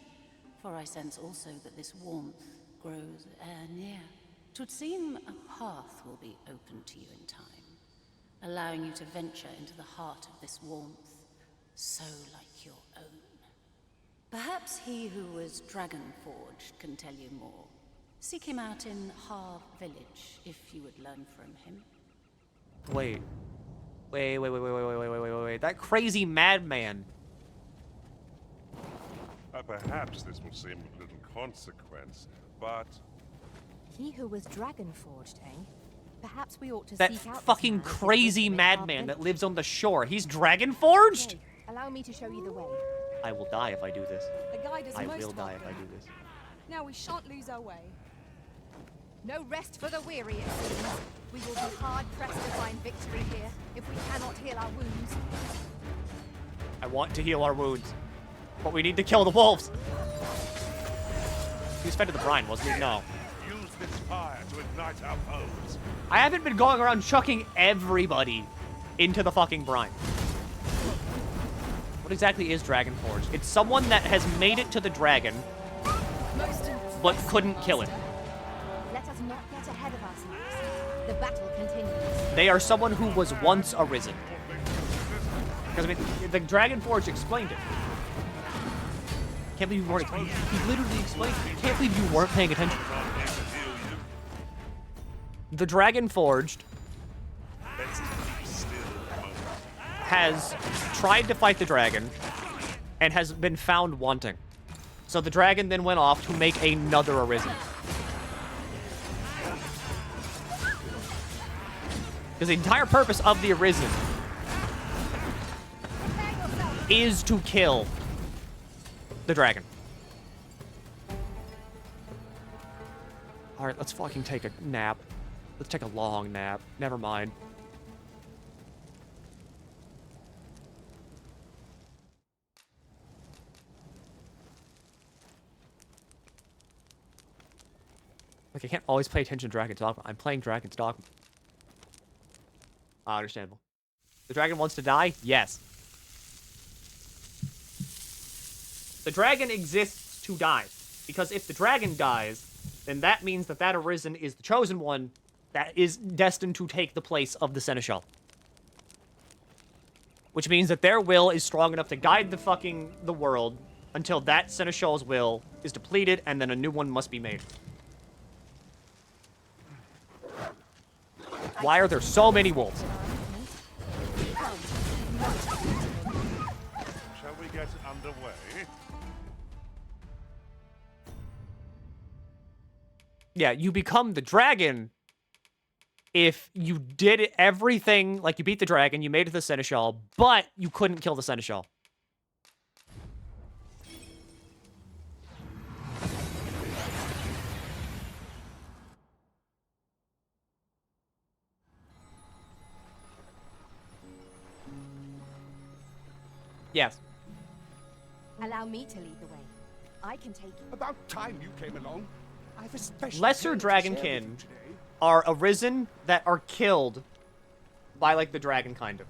for I sense also that this warmth grows ere near. 'Twould seem a path will be open to you in time, allowing you to venture into the heart of this warmth, so like your own. Perhaps he who was dragon-forged can tell you more. Seek him out in Harv Village, if you would learn from him. Wait. Wait. That crazy madman. Perhaps this will seem of little consequence, but... He who was dragon-forged, eh? Perhaps we ought to That seek out fucking this man if crazy we wish to make our madman that village. lives on the shore. He's dragon forged? Okay, allow me to show you the way. I will die if I do this. The guide is I most will die if I welcome. do this. Now we shan't lose our way. No rest for the weary, it seems. We will be hard-pressed to find victory here if we cannot heal our wounds. I want to heal our wounds, but we need to kill the wolves. He was fed to the brine, wasn't he? No. Use this fire to ignite our foes. I haven't been going around chucking everybody into the fucking brine. What exactly is Dragon Forge? It's someone that has made it to the dragon, but couldn't kill it. Let us not get ahead of ourselves. The battle continues. They are someone who was once arisen. Because, I mean, the Dragon Forge explained it. Can't believe you weren't. He literally explained it. Can't believe you weren't paying attention. The Dragon Forged has tried to fight the dragon and has been found wanting. So the dragon then went off to make another arisen. Because the entire purpose of the arisen is to kill the dragon. Alright, let's fucking take a nap. Let's take a long nap. Never mind. Like, I can't always pay attention to Dragon's Dogma. I'm playing Dragon's Dogma. Understandable. The dragon wants to die? Yes. The dragon exists to die. Because if the dragon dies, then that means that that arisen is the chosen one that is destined to take the place of the Seneschal. Which means that their will is strong enough to guide the world until that Seneschal's will is depleted and then a new one must be made. Why are there so many wolves? Shall we get underway? Yeah, you become the dragon if you did everything, like you beat the dragon, you made it to the Seneschal, but you couldn't kill the Seneschal. Yes. Allow me to lead the way. I can take you. About time you came along. I've a special Lesser dragonkin are arisen that are killed by, like, the dragon, kind of.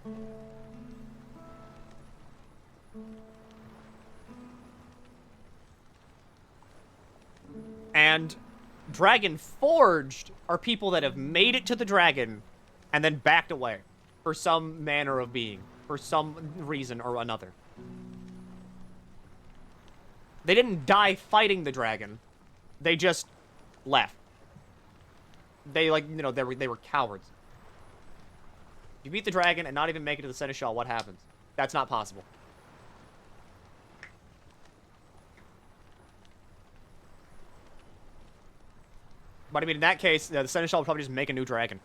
And Dragon Forged are people that have made it to the dragon and then backed away for some manner of being, for some reason or another. They didn't die fighting the dragon. They just left. They, like, you know, they were cowards. You beat the dragon and not even make it to the Seneschal, what happens? That's not possible. But I mean, in that case, the Seneschal would probably just make a new dragon.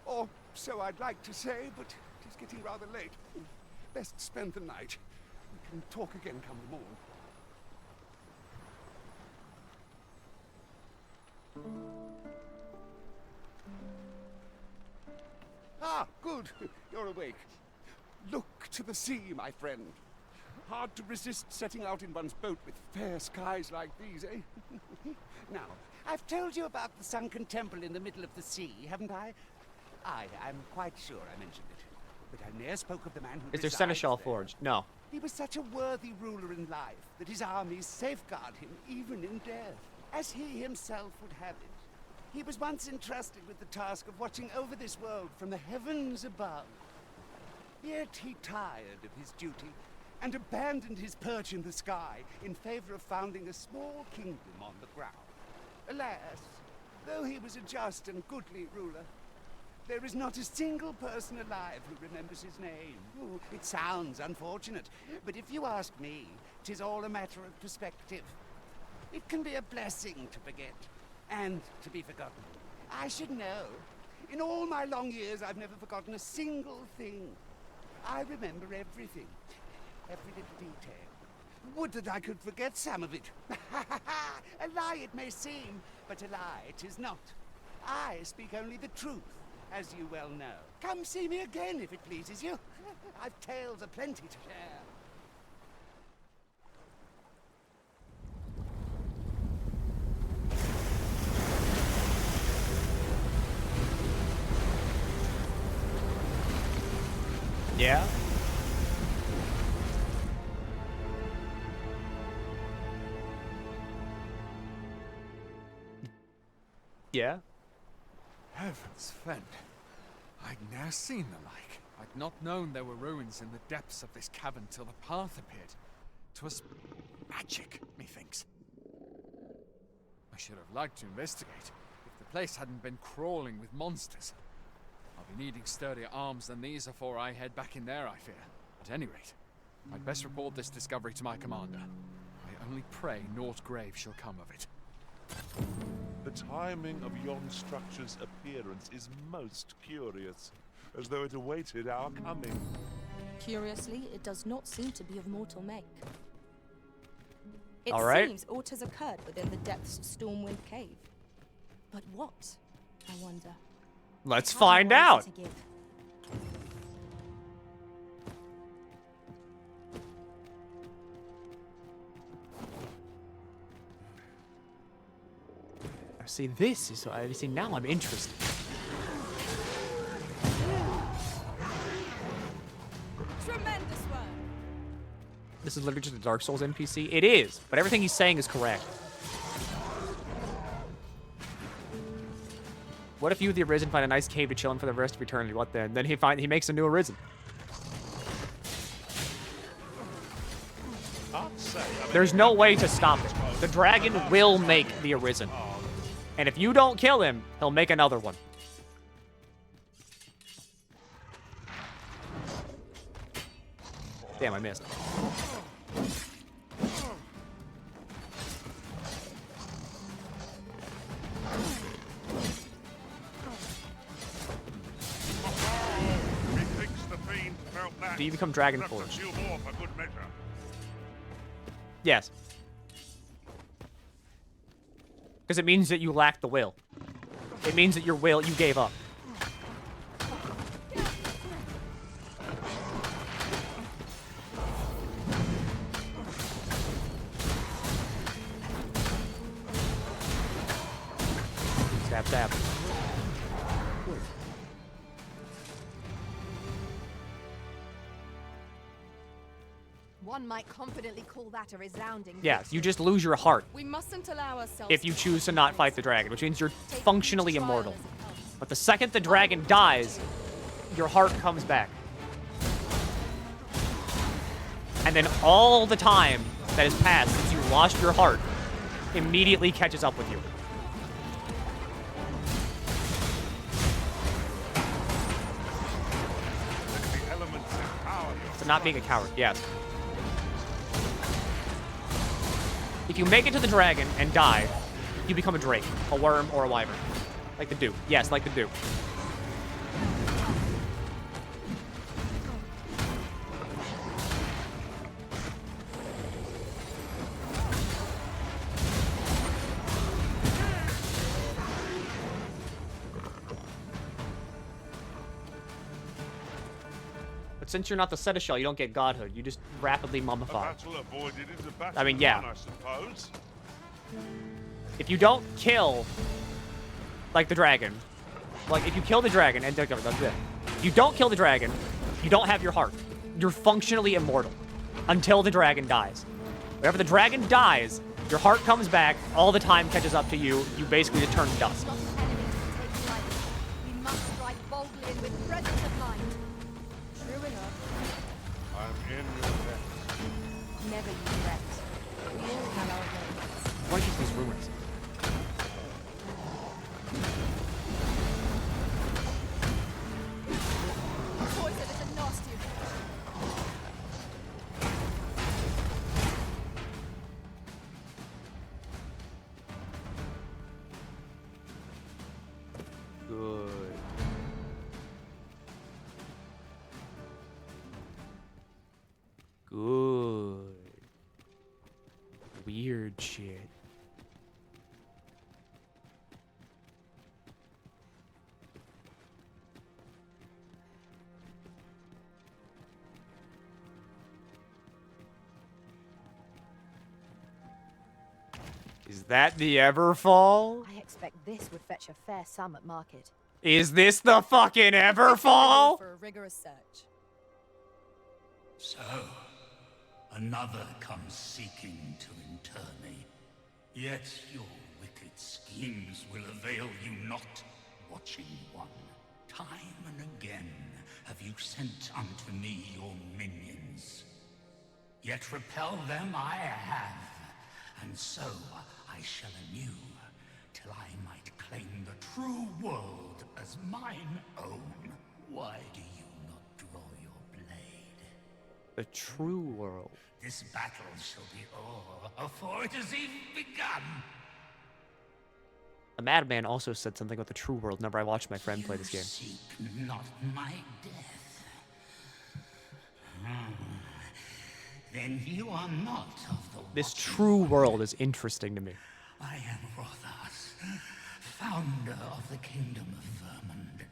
Or so I'd like to say, but it is getting rather late. Best spend the night. We can talk again come the morn. Ah, good. You're awake. Look to the sea, my friend. Hard to resist setting out in one's boat with fair skies like these, eh? Now, I've told you about the sunken temple in the middle of the sea, haven't I? I'm quite sure I mentioned it. But I ne'er spoke of the man who Is there resides Seneschal there. Forged? No. He was such a worthy ruler in life that his armies safeguard him even in death, as he himself would have it. He was once entrusted with the task of watching over this world from the heavens above. Yet he tired of his duty and abandoned his perch in the sky in favor of founding a small kingdom on the ground. Alas, though he was a just and goodly ruler, there is not a single person alive who remembers his name. Oh, it sounds unfortunate, but if you ask me, 'tis all a matter of perspective. It can be a blessing to forget, and to be forgotten. I should know. In all my long years, I've never forgotten a single thing. I remember everything. Every little detail. Would that I could forget some of it. A lie it may seem, but a lie it is not. I speak only the truth, as you well know. Come see me again if it pleases you. I've tales aplenty to share. Yeah? Yeah? Heavens fend. I'd ne'er seen the like. I'd not known there were ruins in the depths of this cavern till the path appeared. 'Twas magic, methinks. I should have liked to investigate, if the place hadn't been crawling with monsters. I'll be needing sturdier arms than these afore I head back in there, I fear. At any rate, I'd best report this discovery to my commander. I only pray naught grave shall come of it. The timing of yon structure's appearance is most curious, as though it awaited our coming. Curiously, it does not seem to be of mortal make. It All right. seems aught has occurred within the depths of Stormwind Cave. But what, I wonder? Let's find out. See, this is what I see. Now I'm interested. Tremendous work. This is literally just a Dark Souls NPC. It is, but everything he's saying is correct. What if you, the Arisen, find a nice cave to chill in for the rest of eternity? What then? Then he makes a new Arisen. There's no way to stop it. The dragon will make the Arisen. And if you don't kill him, he'll make another one. Damn, I missed. Do you become Dragon Forge? Yes. Because it means that you lack the will. It means that your will, you gave up. Stab, stab. One might confidently call that a resounding Yes, you just lose your heart We mustn't allow ourselves if you choose to not fight the dragon, which means you're functionally immortal. But the second the dragon dies, your heart comes back. And then all the time that has passed since you lost your heart immediately catches up with you. So not being a coward, yes. If you make it to the dragon and die, you become a drake, a worm, or a wyvern. Like the Duke. Yes, like the Duke. But since you're not the seneschal, you don't get godhood. You just rapidly mummify. I mean, yeah. I suppose. If you don't kill, like, the dragon, like, if you kill the dragon, and if you don't kill the dragon, you don't have your heart. You're functionally immortal until the dragon dies. Whenever the dragon dies, your heart comes back, all the time catches up to you, you basically just turn to dust. We must strike boldly and with presence of mind. True enough. I'm in your debt. Never you regret. We all have our moments. Why keep these rumors? Poison is a nasty. Good. weird shit. Is that the Everfall? I expect this would fetch a fair sum at market. Is this the fucking Everfall? For a rigorous search. So, another comes seeking to inter me. Yet your wicked schemes will avail you not, watching one. Time and again have you sent unto me your minions. Yet repel them I have, and so I shall anew, till I might claim the true world as mine own. Why do you not draw your blade? The true world. This battle shall be o'er before it has even begun. A madman also said something about the true world whenever I watched my friend play this game. Seek not my death. Then you are not of the This true world is interesting to me. I am Rothas, founder of the Kingdom of Vermund.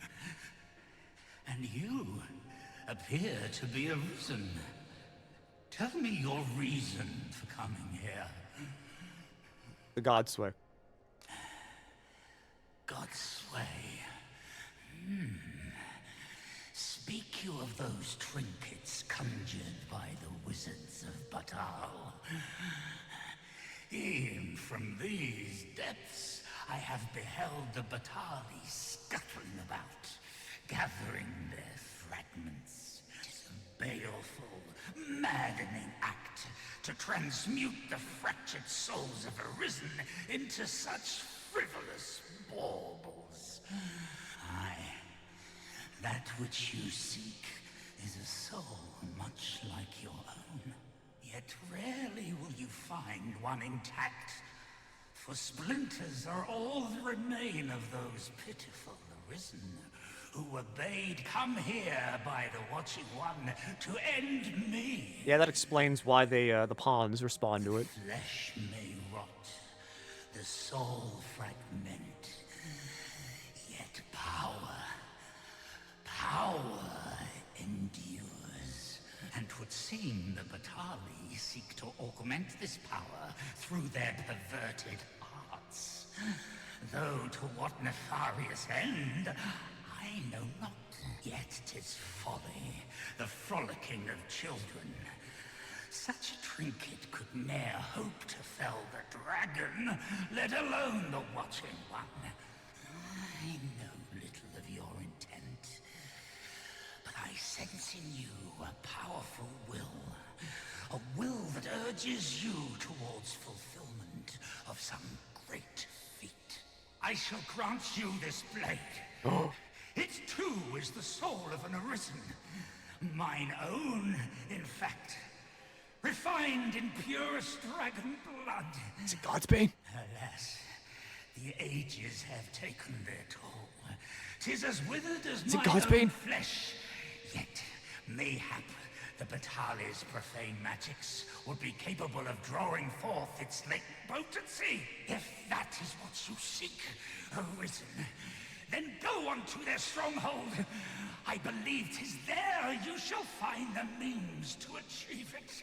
And you appear to be arisen. Tell me your reason for coming here. The Godsway. Godsway. Speak you of those trinkets conjured by the wizards of Batal. E'en from these depths I have beheld the Batali scuttling about, gathering their fragments. 'Tis a baleful, maddening act to transmute the fractured souls of Arisen into such frivolous baubles. Aye, that which you seek is a soul much like your own. Yet rarely will you find one intact, for splinters are all that remain of those pitiful Arisen who were bade come here by the Watching One to end me. Yeah, that explains why they the pawns respond to it. Flesh may rot, the soul fragment, yet power endures. And 'twould seem the Batali seek to augment this power through their perverted arts. Though to what nefarious end, I know not. Yet 'tis folly, the frolicking of children. Such a trinket could ne'er hope to fell the dragon, let alone the Watching One. I know little of your intent, but I sense in you a powerful will. A will that urges you towards fulfillment of some great feat. I shall grant you this blade. It too is the soul of an Arisen. Mine own, in fact. Refined in purest dragon blood. Is it Godsbane? Alas, the ages have taken their toll. 'Tis as withered as Is it my Godsbane? own flesh. Yet, mayhap, the Batali's profane magics would be capable of drawing forth its late potency. If that is what you seek, Arisen, then go on to their stronghold. I believe 'tis there you shall find the means to achieve it.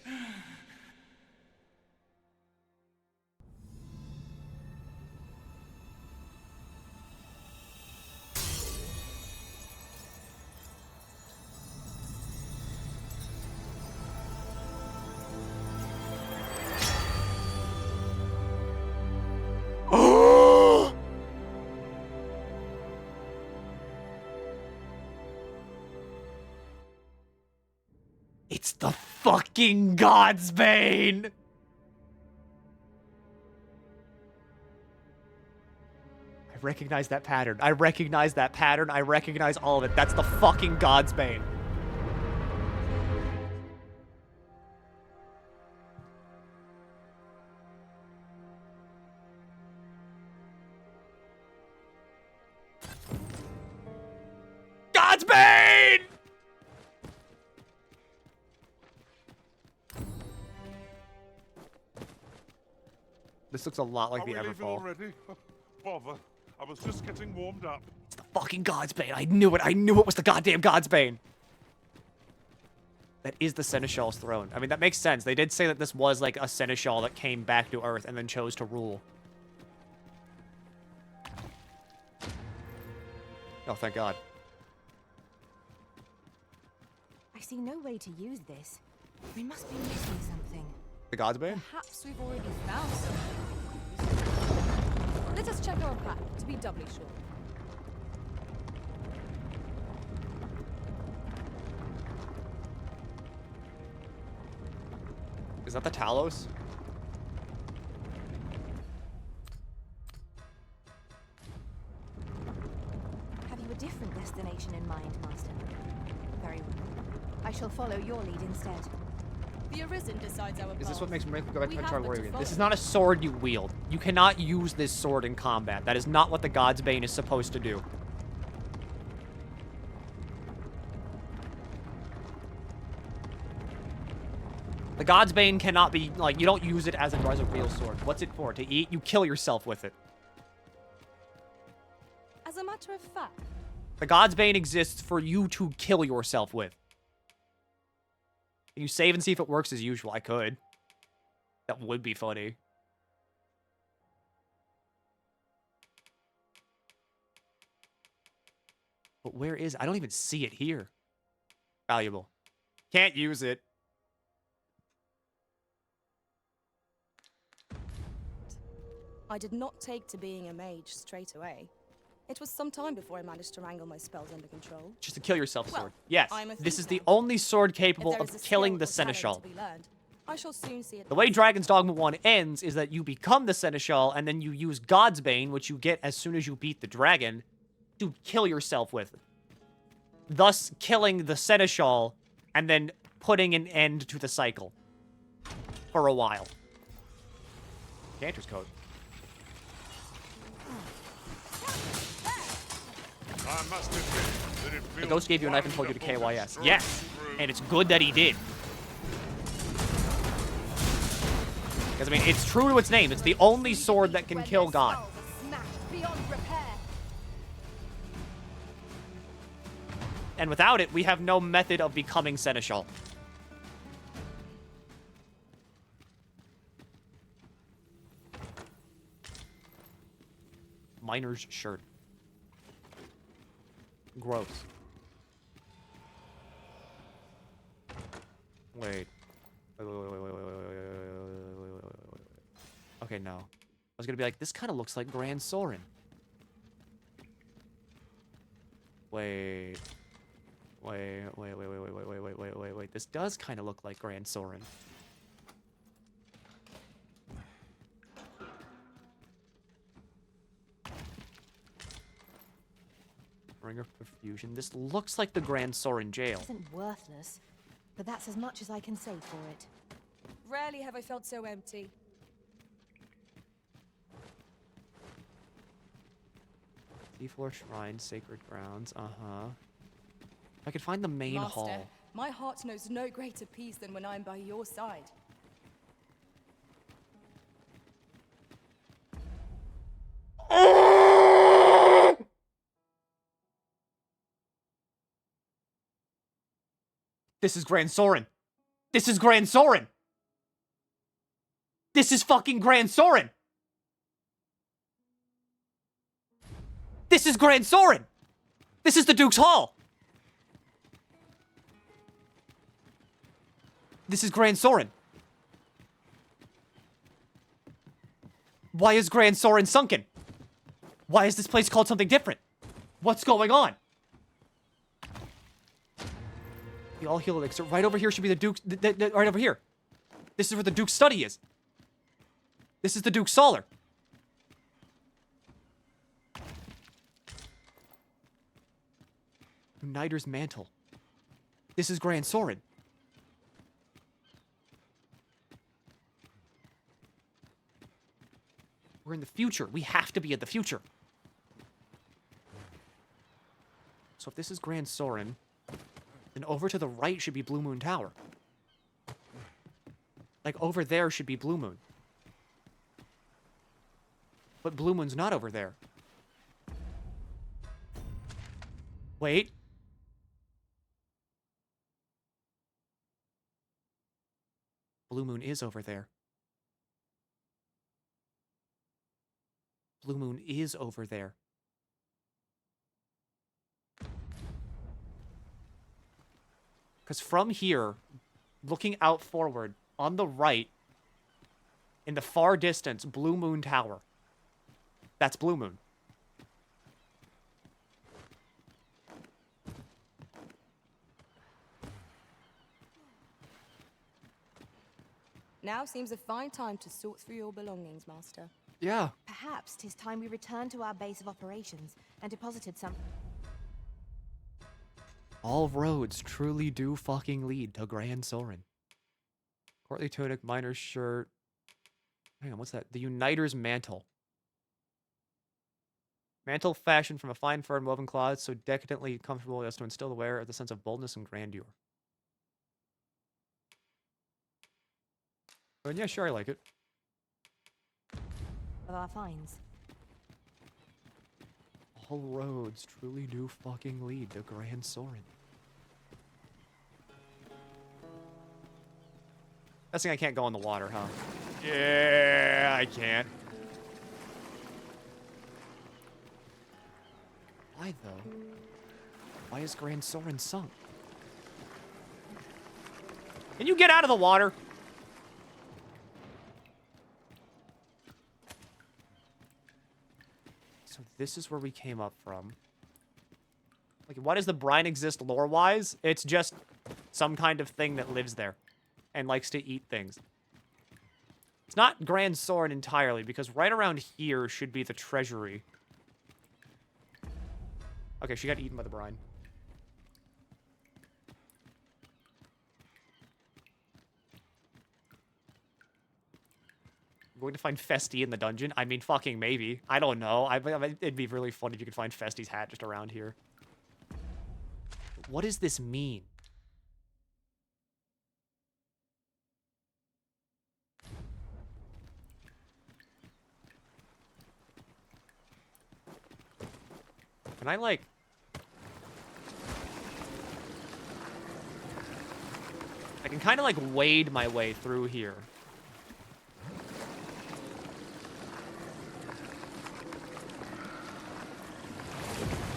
It's the fucking Godsbane! I recognize that pattern. I recognize that pattern. I recognize all of it. That's the fucking Godsbane. Godsbane! looks a lot like Are the we leaving Everfall. already? Bother. I was just getting warmed up. It's the fucking Godsbane. I knew it. I knew it was the goddamn Godsbane. That is the Seneschal's throne. I mean, that makes sense. They did say that this was like a Seneschal that came back to Earth and then chose to rule. Oh, thank God. I see no way to use this. We must be missing something. The Godsbane? Perhaps we've already found something. Let us check our pack to be doubly sure. Is that the Talos? Have you a different destination in mind, Master? Very well. I shall follow your lead instead. The Arisen decides our path. Is this what makes me go back We to have try but warrior to again? This is follow. not a sword you wield. You cannot use this sword in combat. That is not what the Godsbane is supposed to do. The Godsbane cannot be, like, you don't use it as a real sword. What's it for? To eat? You kill yourself with it. As a matter of fact, The Godsbane exists for you to kill yourself with. Can you save and see if it works as usual? I could. That would be funny. But where is... I don't even see it here. Valuable. Can't use it. I did not take to being a mage straight away. It was some time before I managed to wrangle my spells under control. Just to kill yourself Well, sword. Yes, I'm a this thief is the now. only sword capable If there is of a killing skill the or talent Seneschal. to be learned, I shall soon see it. The way Dragon's Dogma 1 ends is that you become the Seneschal, and then you use Godsbane, which you get as soon as you beat the dragon, to kill yourself with. Thus killing the Seneschal, and then putting an end to the cycle. For a while. Cantor's Code. I must admit that it The feels ghost gave you a knife and told you to wonderful KYS. stroll Yes, through- and it's good that he did. Because, I mean, it's true to its name. It's the only sword that can kill God. Smashed beyond repair. And without it, we have no method of becoming Seneschal. Miner's shirt. Gross. Wait. Okay, no. I was gonna be like, this kind of looks like Grand Sorin. Wait. Wait. This does kind of look like Grand Sorin. Ring of Perfusion. This looks like the Grand Sorin jail. Isn't worthless, but that's as much as I can say for it. Rarely have I felt so empty. Seafloor Shrine, Sacred Grounds. Uh-huh. I could find the main Master, hall. my heart knows no greater peace than when I am by your side. This is Grand Sorin. This is Grand Sorin. This is fucking Grand Sorin. This is Grand Sorin. This is the Duke's Hall. This is Grand Sorin. Why is Grand Sorin sunken? Why is this place called something different? What's going on? The all heal elixir. Right over here should be the Duke's... right over here. This is where the Duke's study is. This is the Duke's Solar. Uniter's Mantle. This is Grand Sorin. We're in the future. We have to be in the future. So if this is Grand Sorin, then over to the right should be Blue Moon Tower. Like, over there should be Blue Moon. But Blue Moon's not over there. Wait. Blue Moon is over there. Blue Moon is over there. Because from here, looking out forward, on the right, in the far distance, Blue Moon Tower. That's Blue Moon. Now seems a fine time to sort through your belongings, Master. Yeah. Perhaps 'tis time we returned to our base of operations and deposited some... All roads truly do fucking lead to Grand Soren. Courtly tunic, miner's shirt. Hang on, what's that? The Uniter's mantle. Mantle fashioned from a fine fur and woven cloth, so decadently comfortable as to instill the wearer of the sense of boldness and grandeur. But yeah, sure, I like it. of our finds. All roads truly do fucking lead to Grand Soren. Guessing I can't go in the water, huh? Yeah, I can't. Why, though? Why is Grand Soren sunk? Can you get out of the water? So this is where we came up from. Like, why does the brine exist lore-wise? It's just some kind of thing that lives there and likes to eat things. It's not Grand Soren entirely, because right around here should be the treasury. Okay, she got eaten by the brine. I'm going to find Festy in the dungeon? I mean, fucking maybe. I don't know. It'd be really fun if you could find Festy's hat just around here. What does this mean? Can I, like... I can kind of, like, wade my way through here.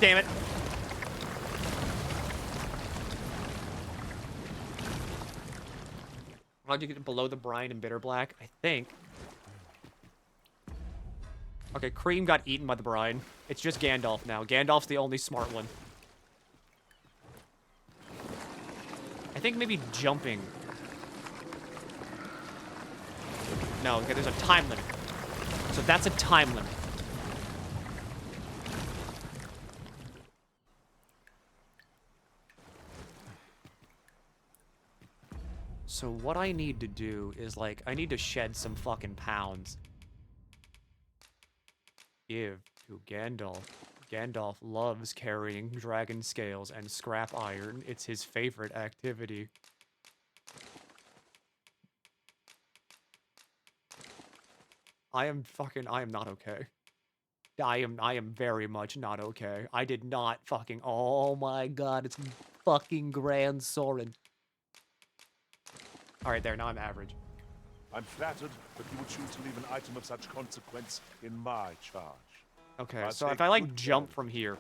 Damn it. How'd you get below the brine and bitter black? I think. Okay, Cream got eaten by the brine. It's just Gandalf now. Gandalf's the only smart one. I think maybe jumping. No, okay, there's a time limit. So that's a time limit. So what I need to do is, like, I need to shed some fucking pounds. Give to Gandalf. Gandalf loves carrying dragon scales and scrap iron. It's his favorite activity. I am not okay. I am very much not okay. I did not fucking, oh my god, it's fucking Grand Soren. Alright, there, now I'm average. I'm flattered that you would choose to leave an item of such consequence in my charge. Okay, so if I, like, jump from here...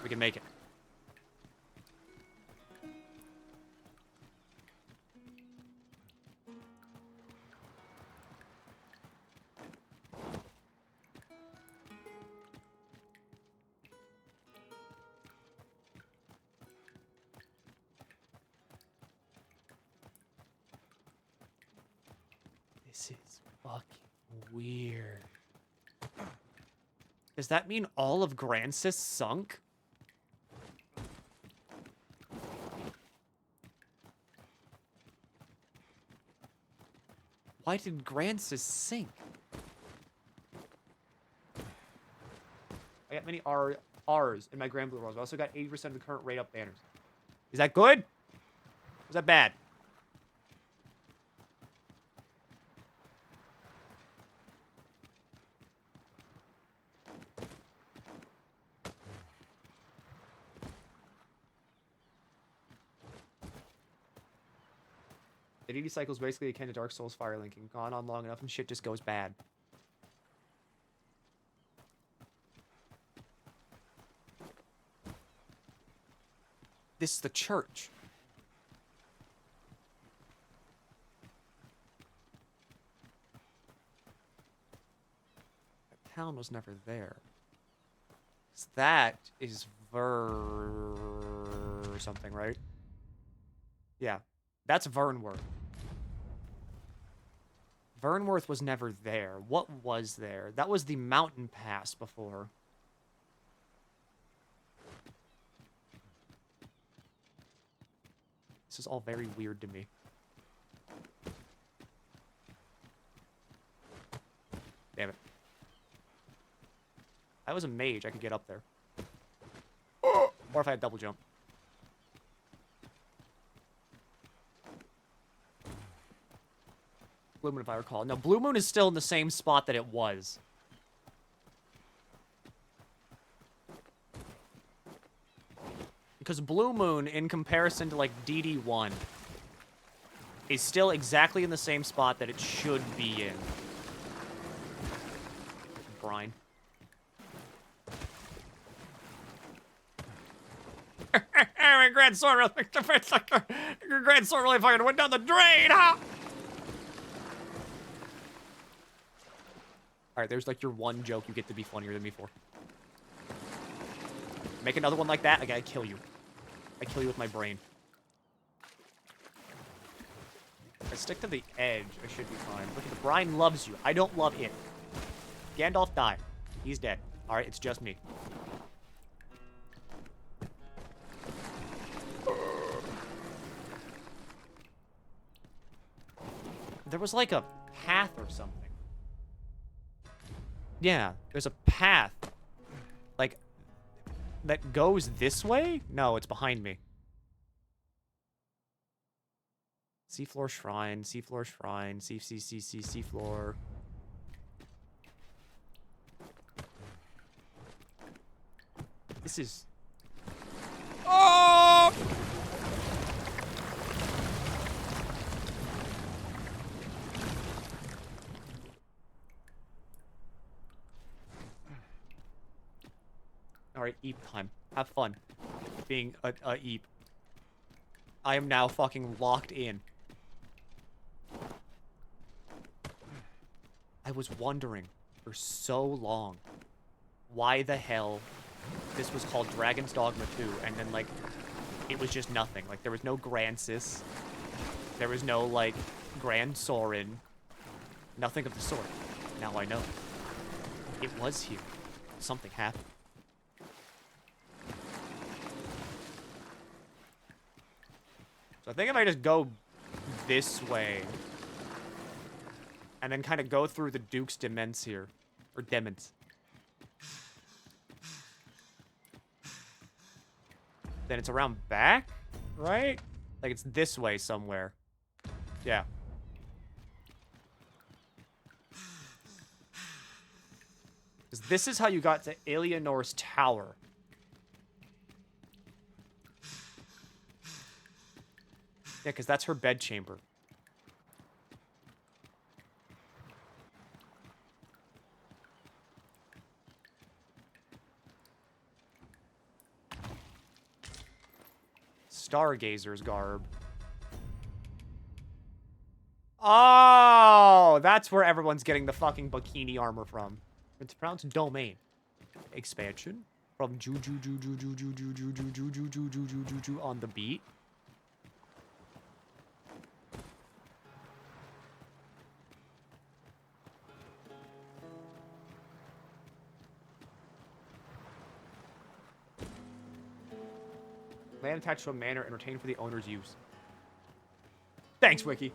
we can make it. This is fucking weird. Does that mean all of Grancis sunk? Why did Grancis sink? I got many R's in my Grand Blue Rolls. I also got 80% of the current rate up banners. Is that good? Or is that bad? The DD cycle is basically akin to Dark Souls fire linking. Gone on long enough and shit just goes bad. This is the church. The town was never there. So that is something, right? Yeah, that's Vernworth. Vernworth was never there. What was there? That was the mountain pass before. This is all very weird to me. Damn it. I was a mage, I could get up there. Or if I had double jump. Blue Moon, if I recall. No, Blue Moon is still in the same spot that it was. Because Blue Moon, in comparison to, like, DD1, is still exactly in the same spot that it should be in. Brine. My grand sword really, your grand sword really fucking went down the drain, huh? Alright, there's like your one joke you get to be funnier than me for. Make another one like that, I gotta kill you. I kill you with my brain. If I stick to the edge, I should be fine. Look at the brine loves you. I don't love it. Gandalf died. He's dead. Alright, it's just me. There was like a path or something. Yeah, there's a path. Like, that goes this way? No, it's behind me. Seafloor Shrine, Seafloor Shrine, Seafloor. This is... Oh! Alright, Eep time. Have fun. Being a Eep. I am now fucking locked in. I was wondering for so long why the hell this was called Dragon's Dogma 2, and then, like, it was just nothing. Like, there was no Grancis. There was no, like, Grand Sorin. Nothing of the sort. Now I know. It was here. Something happened. So I think if I just go this way, and then kind of go through the Duke's Dements here, or Dements. Then it's around back, right? Like it's this way somewhere. Yeah. Because this is how you got to Eleanor's Tower. Yeah, because that's her bedchamber. Stargazer's garb. Oh, that's where everyone's getting the fucking bikini armor from. It's pronounced domain. Expansion from Juju on the beat. Land attached to a manor and retained for the owner's use. Thanks, Wiki.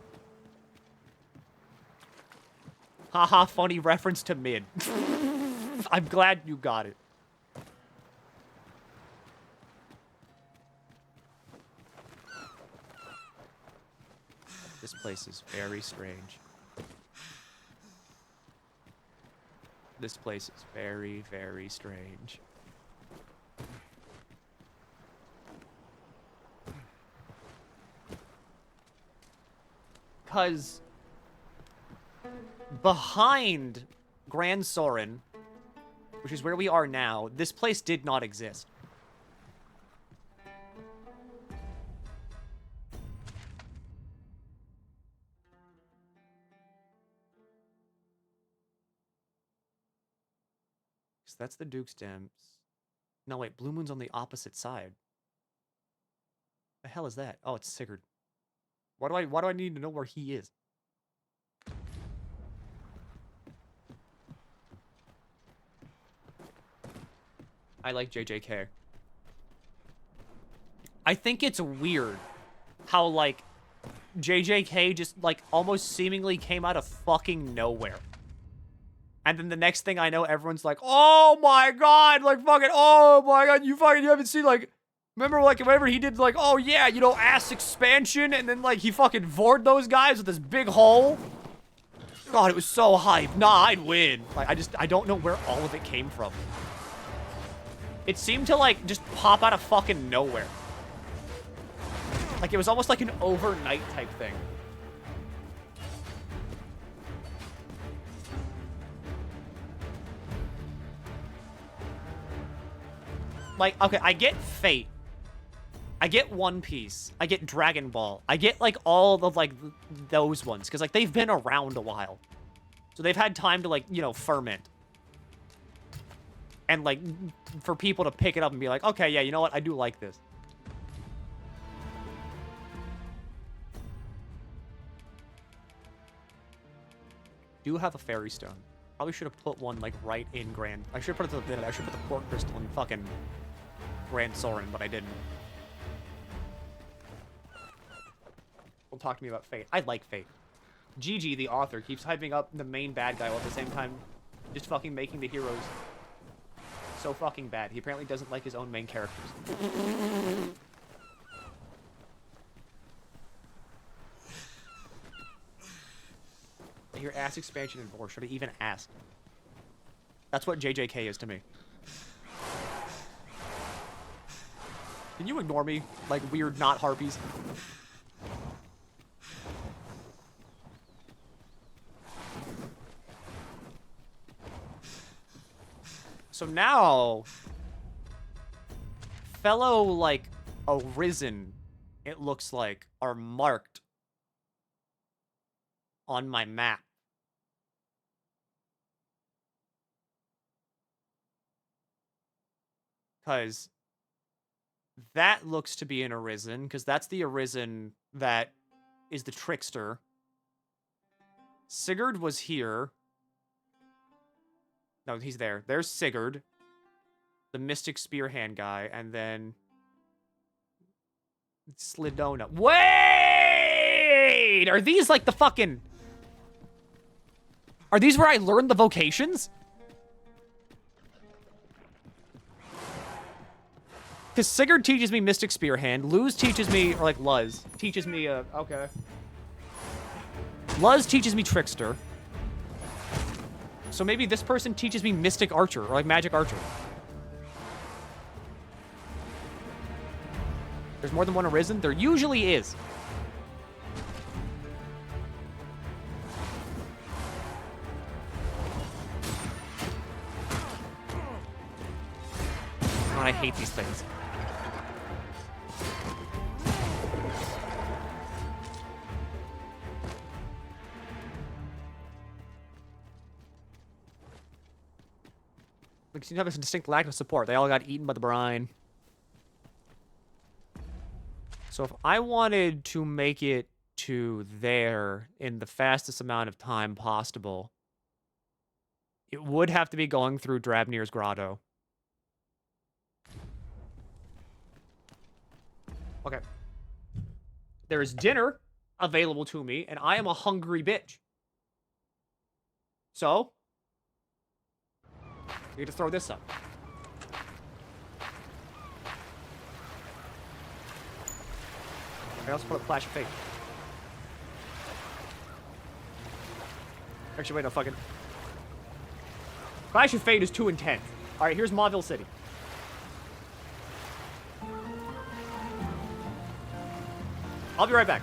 Haha, funny reference to mid. I'm glad you got it. This place is very strange. This place is very, very strange. Because behind Grand Soren, which is where we are now, this place did not exist. So that's the Duke's Dams. No, wait, Blue Moon's on the opposite side. The hell is that? Oh, it's Sigurd. Why do I need to know where he is? I like JJK. I think it's weird how, like, JJK just, like, almost seemingly came out of fucking nowhere. And then the next thing I know, everyone's like, oh my god, like, fucking, oh my god, you haven't seen, like, remember, like, whenever he did, like, oh yeah, you know, ass expansion, and then, like, he fucking vored those guys with this big hole? God, it was so hype. Nah, I'd win. Like, I don't know where all of it came from. It seemed to, like, just pop out of fucking nowhere. Like, it was almost like an overnight type thing. Like, okay, I get Fate. I get One Piece. I get Dragon Ball. I get, like, all of, like, those ones. Because, like, they've been around a while. So they've had time to, like, you know, ferment. And, like, for people to pick it up and be like, okay, yeah, you know what? I do like this. Do have a fairy stone. Probably should have put one, like, right in Grand. I should have put the port crystal in fucking Grand Soren, but I didn't. Don't talk to me about Fate. I like Fate. Gigi, the author, keeps hyping up the main bad guy while at the same time just fucking making the heroes so fucking bad. He apparently doesn't like his own main characters. I hear ass expansion and vor. Should I even ask? That's what JJK is to me. Can you ignore me? Like weird not harpies? So now, fellow, like, Arisen, it looks like, are marked on my map. Because that looks to be an Arisen, because that's the Arisen that is the trickster. Sigurd was here. No, he's there. There's Sigurd, the Mystic Spear Hand guy, and then Slidona. Wait! Are these like the fucking... Are these where I learned the vocations? Because Sigurd teaches me Mystic Spear Hand. Luz teaches me, or like Luz, teaches me, okay. Luz teaches me Trickster. So maybe this person teaches me Mystic Archer, or like Magic Archer. There's more than one Arisen? There usually is. God, I hate these things. Like, you have a distinct lack of support. They all got eaten by the brine. So if I wanted to make it to there in the fastest amount of time possible, it would have to be going through Drabnir's Grotto. Okay. There is dinner available to me, and I am a hungry bitch. So, I need to throw this up. I also put a Flash of Fate. Actually, wait, no, fucking. Flash of Fate is too intense. Alright, here's Mauville City. I'll be right back.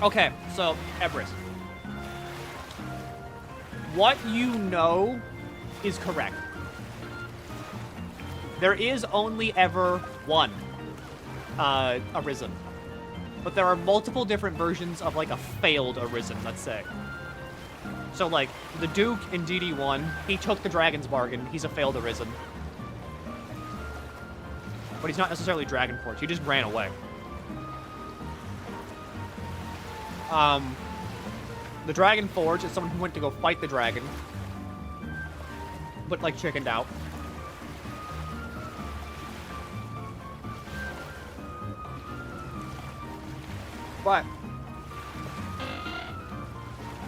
Okay, so, Everest. What you know is correct. There is only ever one Arisen. But there are multiple different versions of, like, a failed Arisen, let's say. So, like, the Duke in DD1, he took the Dragon's Bargain. He's a failed Arisen. But he's not necessarily Dragon Forge. He just ran away. The Dragon Forge is someone who went to go fight the dragon, but, like, chickened out. But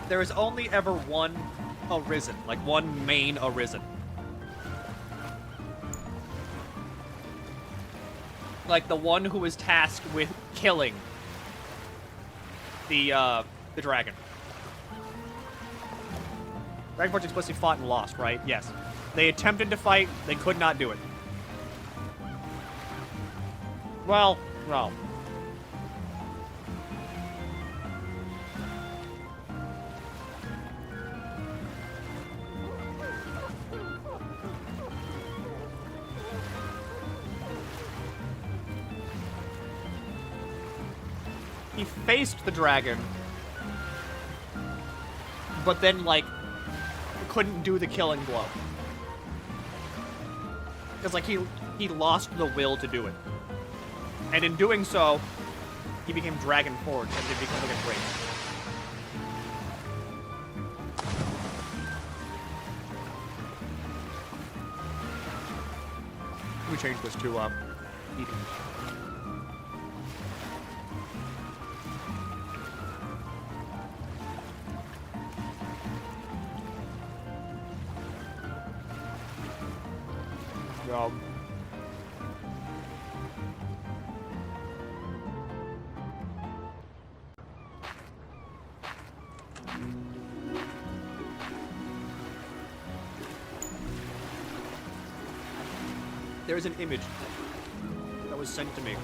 there is only ever one Arisen, like one main Arisen. Like the one who was tasked with killing the dragon. Dragon Forge explicitly fought and lost, right? Yes. They attempted to fight, they could not do it. Well, no. He faced the dragon, but then, like, couldn't do the killing blow. Because, like, he lost the will to do it. And in doing so, he became Dragon Forge, and it became like a break. Let me change this to, eating. There's an image that was sent to me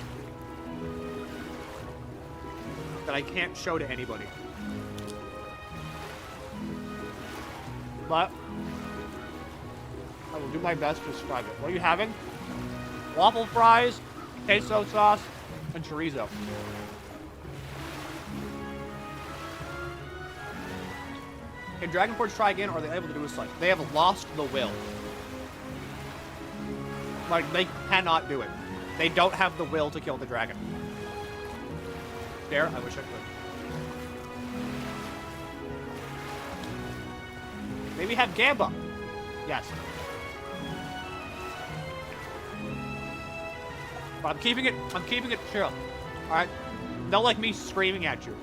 that I can't show to anybody. But I will do my best to describe it. What are you having? Waffle fries, queso sauce, and chorizo. Can Dragon Forge try again, or are they able to do as such? They have lost the will. Like, they cannot do it. They don't have the will to kill the dragon. Dare? I wish I could. Maybe have Gamba. Yes. But I'm keeping it chill. Alright? Don't like me screaming at you.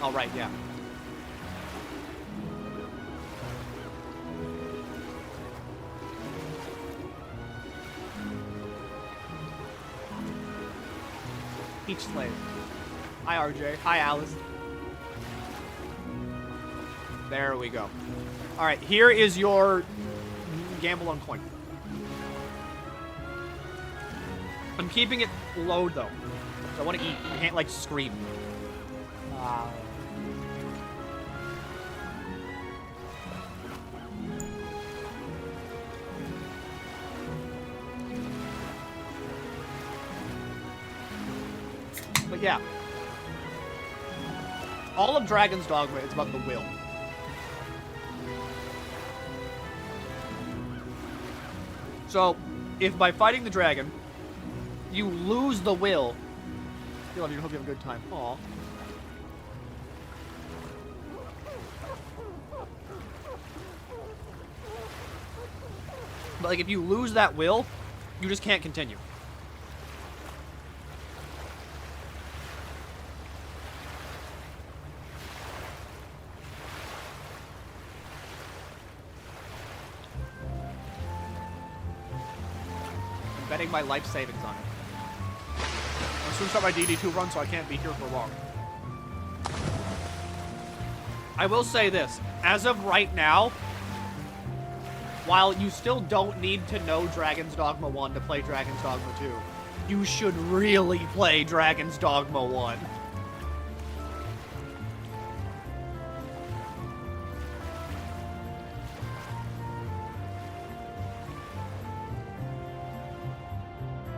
Oh, right, yeah. Peach Slave. Hi, RJ. Hi, Alice. There we go. Alright, here is your gamble on coin. I'm keeping it low, though. So I want to eat. I can't, like, scream. But yeah. All of Dragon's Dogma is about the will. So, if by fighting the dragon, you lose the will... I love you, hope you have a good time. Aw. But, like, if you lose that will, you just can't continue. Betting my life savings on it. I'm soon start my DD2 run, so I can't be here for long. I will say this. As of right now, while you still don't need to know Dragon's Dogma 1 to play Dragon's Dogma 2, You should really play Dragon's Dogma 1.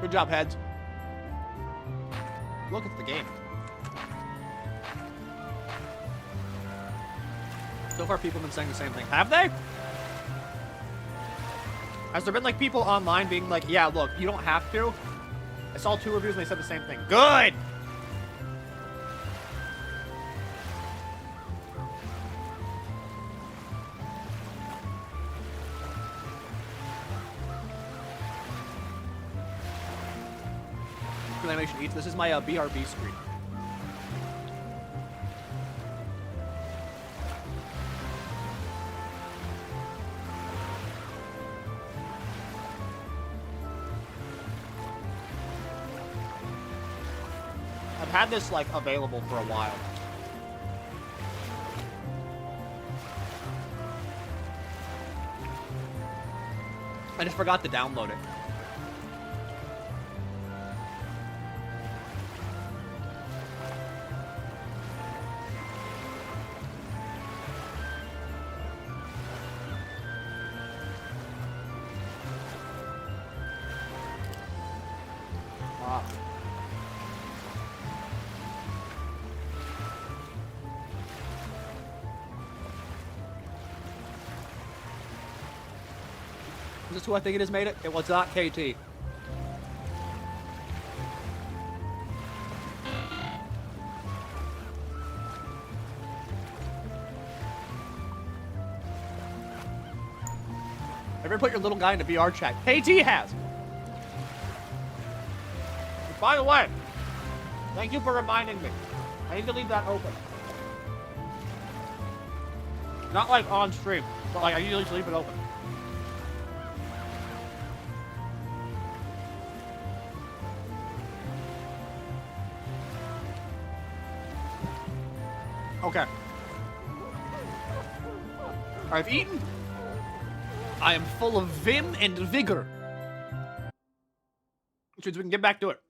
Good job, heads. Look at the game. So far, people have been saying the same thing. Have they? Has there been, like, people online being like, yeah, look, you don't have to? I saw 2 reviews and they said the same thing. Good! Animation eats. This is my BRB screen. I've had this like available for a while. I just forgot to download it. Is this who I think it is made it? It was not KT. Ever put your little guy in the BR chat? KT has. By the way, thank you for reminding me. I need to leave that open. Not like on stream, but like I usually just leave it open. Okay. I've eaten. I am full of vim and vigor. Which means we can get back to it.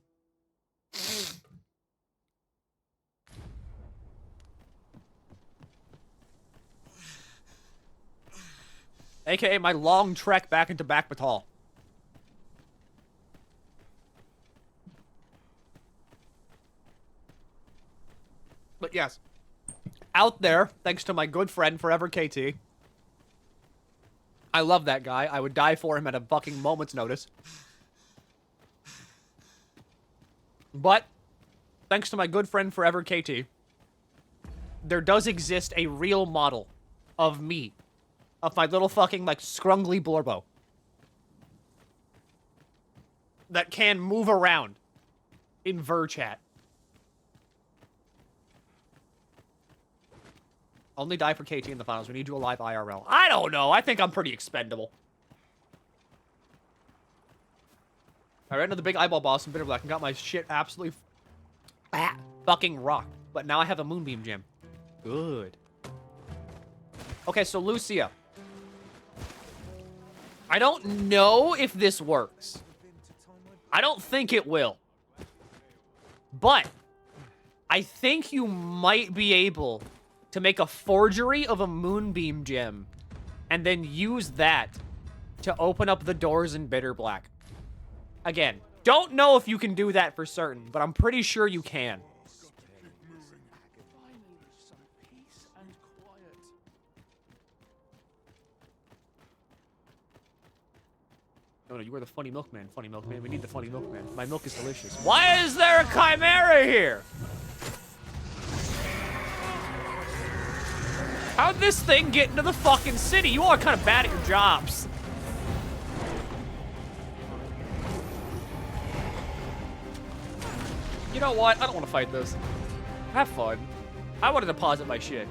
AKA my long trek back into Backbatal. But yes. Out there, thanks to my good friend, Forever KT. I love that guy. I would die for him at a fucking moment's notice. But, thanks to my good friend, Forever KT, there does exist a real model of me. Of my little fucking, like, scrungly Blorbo. That can move around in VerChat. Only die for KT in the finals. We need you alive IRL. I don't know. I think I'm pretty expendable. I ran into the big eyeball boss in Bitter Black and got my shit absolutely fucking rocked. But now I have a Moonbeam Gem. Good. Okay, so Lucia. I don't know if this works. I don't think it will. But I think you might be able to make a forgery of a Moonbeam Gem and then use that to open up the doors in Bitter Black. Again, don't know if you can do that for certain, but I'm pretty sure you can. No, you were the funny milkman. Funny milkman. We need the funny milkman. My milk is delicious. Why is there a chimera here? How'd this thing get into the fucking city? You all are kind of bad at your jobs. You know what? I don't want to fight this. Have fun. I want to deposit my shit.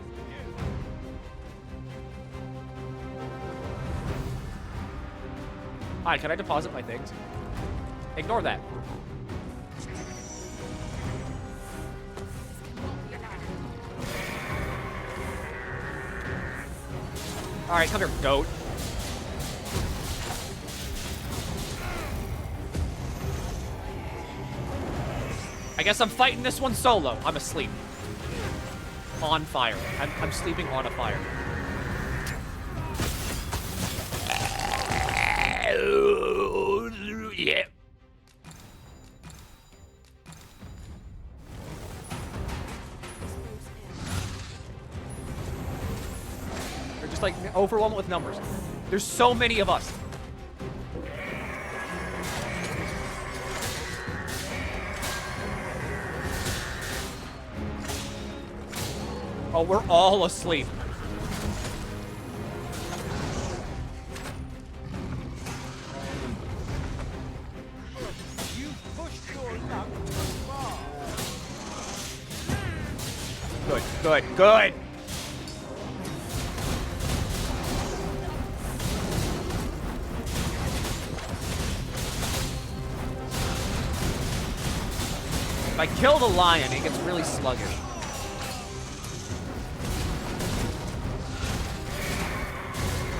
Hi, can I deposit my things? Ignore that. Alright, come here, goat. I guess I'm fighting this one solo. I'm asleep. On fire. I'm sleeping on a fire. Yeah. They're just like overwhelmed with numbers. There's so many of us. Oh, we're all asleep. You pushed your luck too far. Good, good, good. If I kill the lion, it gets really sluggish.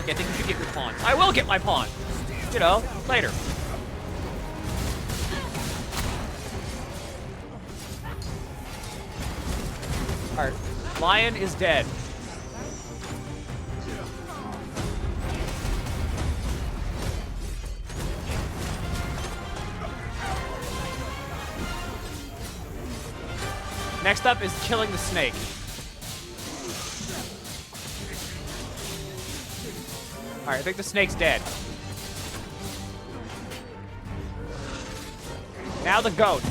Okay, I think you should get your pawn. I will get my pawn. You know, later. Alright, lion is dead. Next up is killing the snake. Alright, I think the snake's dead. Now the goat.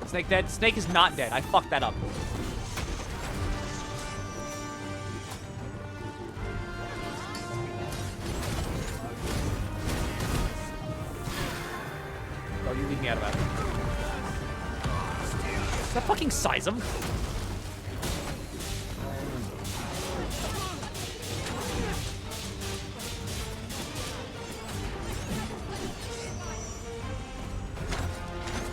Snake dead? Snake is not dead. I fucked that up. Oh, you leave me out of that. Is that fucking size him?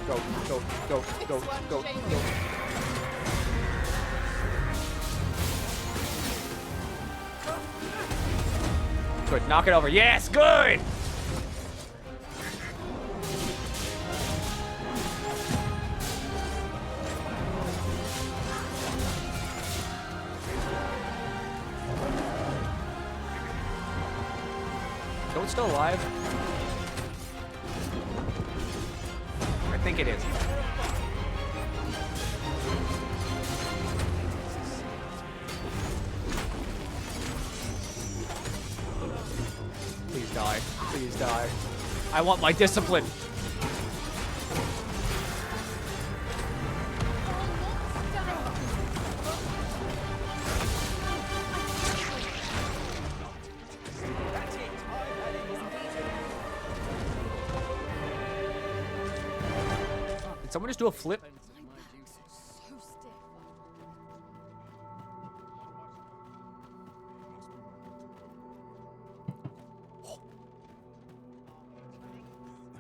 Go, go, go, go, go, go. Good, knock it over. Yes, good! Goat's still alive? I think it is. Please die. Please die. I want my discipline. Did someone just do a flip?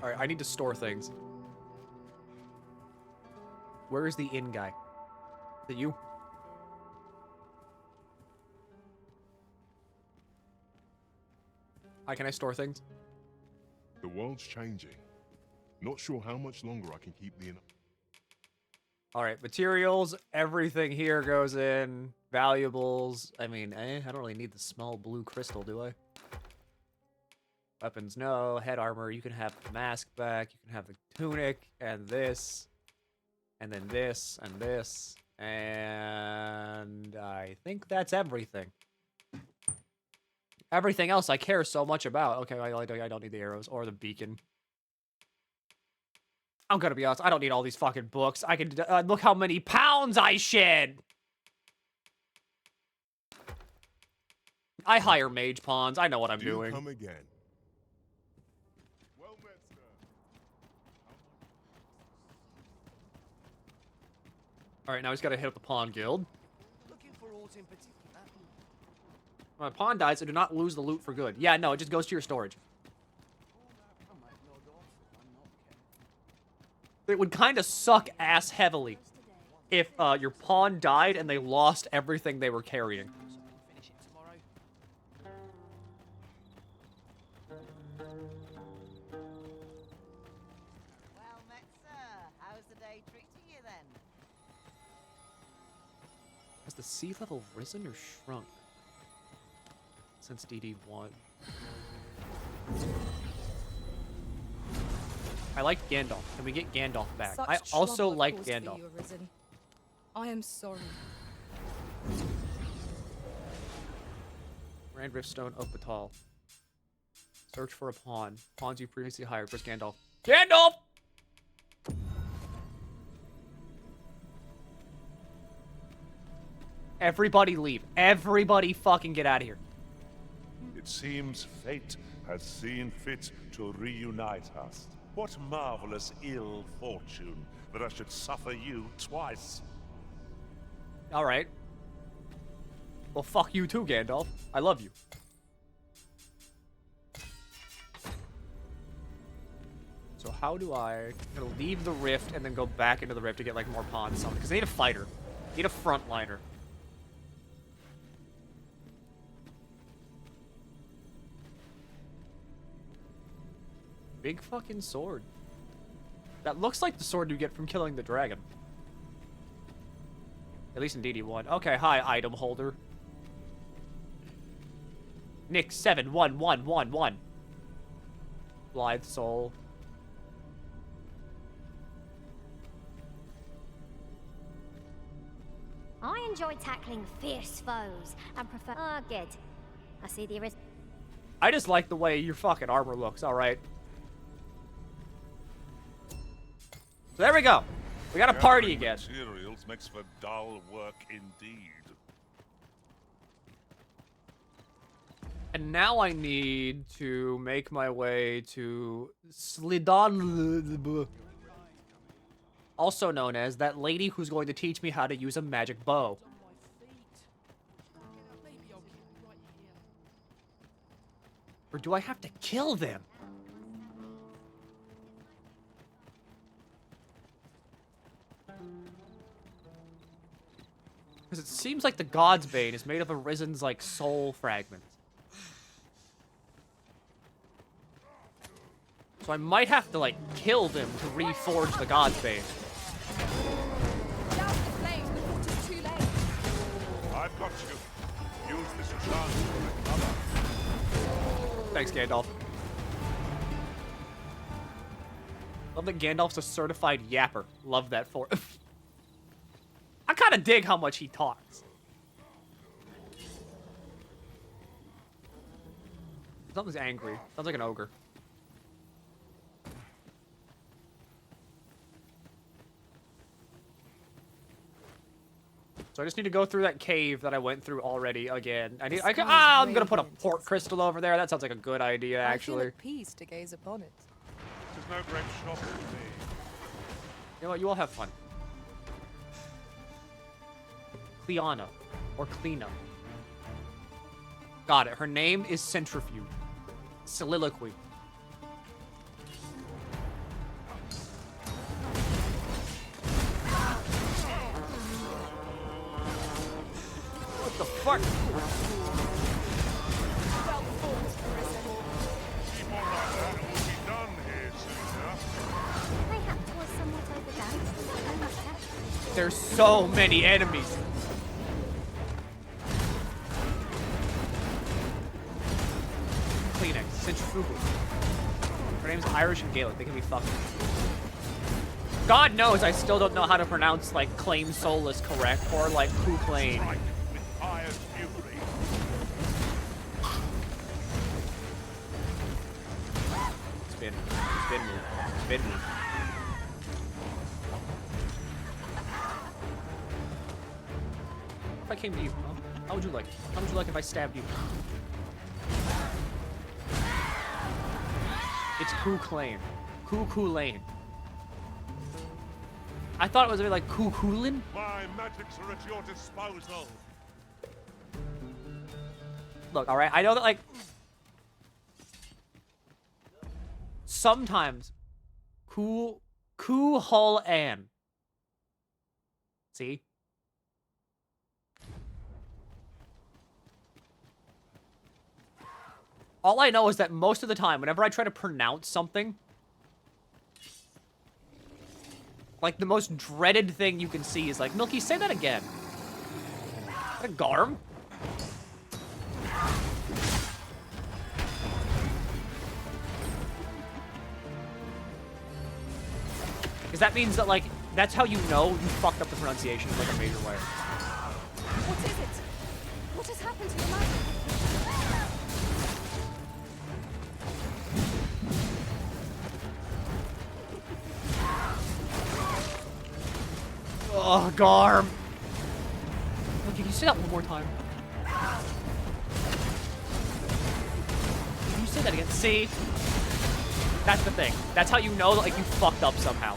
All right, I need to store things. Where is the inn guy? Is it you? Hi, can I store things? The world's changing. Not sure how much longer I can keep the inn. All right, materials, everything here goes in. Valuables, I mean, I don't really need the small blue crystal, do I? Weapons, no. Head armor, you can have the mask back. You can have the tunic, and this. And then this, and this. And I think that's everything. Everything else I care so much about. Okay, I don't need the arrows or the beacon. I'm gonna be honest, I don't need all these fucking books. I can look how many pounds I shed. I hire mage pawns. I know what I'm doing. Come again. All right, now he's got to hit up the pawn guild. Looking for aught in particular? When a pawn dies, I do not lose the loot for good. Yeah, no, it just goes to your storage. It would kind of suck ass heavily if your pawn died and they lost everything they were carrying. Has the sea level risen or shrunk since DD1? I like Gandalf. Can we get Gandalf back? Such I also trouble I've like caused for Gandalf. you, Arisen. I am sorry. Grand Riftstone of Batal. Search for a pawn. Pawns you previously hired. Where's Gandalf? Gandalf! Everybody leave. Everybody fucking get out of here. It seems fate has seen fit to reunite us. What marvelous ill fortune that I should suffer you twice. Alright. Well, fuck you too, Gandalf. I love you. So how do I... I'm gonna leave the rift and then go back into the rift to get, like, more pawns. Something. Because I need a fighter. I need a frontliner. Big fucking sword. That looks like the sword you get from killing the dragon. At least in DD1. Okay, hi, item holder. Nick 71111. Blithe soul. I enjoy tackling fierce foes and prefer. Oh, good. I see the arisen. I just like the way your fucking armor looks, alright. So there we go. We got a party again. Materials makes for dull work indeed. And now I need to make my way to Slidan, also known as that lady who's going to teach me how to use a magic bow. Or do I have to kill them? Because it seems like the God's Bane is made of Arisen's, like, soul fragments. So I might have to, like, kill them to reforge the God's Bane. Douse the flames before it is too late. I've got you. Use this chance to recover. Thanks, Gandalf. Love that Gandalf's a certified yapper. Love that for him. I kind of dig how much he talks. Something's angry. Sounds like an ogre. So I just need to go through that cave that I went through already again. I'm gonna put a port crystal over there. That sounds like a good idea, I feel actually. at peace to gaze upon it. There's no great shock to me. You know what? You all have fun. Cleana. Or Cleena. Got it. Her name is Centrifuge. Soliloquy. What the fuck? Well fought, Arisen. Keep on like that and we'll be done here soon enough. Mayhap 'twas somewhat overdone. I must have. There's so many enemies. Kleenex, centrifugal. Her name's Irish and Gaelic. They can be fucked. God knows I still don't know how to pronounce, like, Claim Soulless correct, or, like, Who Claim. Strike with iron fury. Spin. Spin move. Spin move. If I came to you, huh? How would you like it? How would you like if I stabbed you? It's Ku Lane. I thought it was a bit like Kukulin. My magics are at your disposal. Look, alright, I know that, like, sometimes Ku-Hul-An. See? All I know is that most of the time, whenever I try to pronounce something, like, the most dreaded thing you can see is like, Milky, say that again. A Garm? Because that means that, like, that's how you know you fucked up the pronunciation in, like, a major way. What is it? What has happened to your magic? Oh, Garm. Look, can you say that one more time? Can you say that again? See? That's the thing. That's how you know that, like, you fucked up somehow.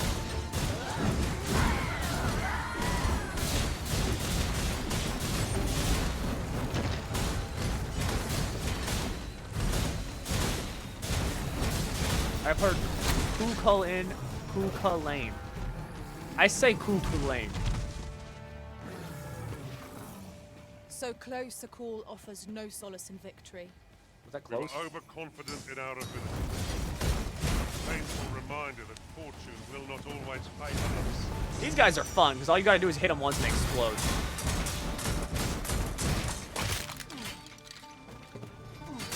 I've heard Kukulin, Kukulane. I say Kukulane. So close, a call offers no solace in victory. Was that We were close? overconfident in our ability. Painful reminder that fortune will not always favor us. These guys are fun, because all you gotta do is hit them once and they explode.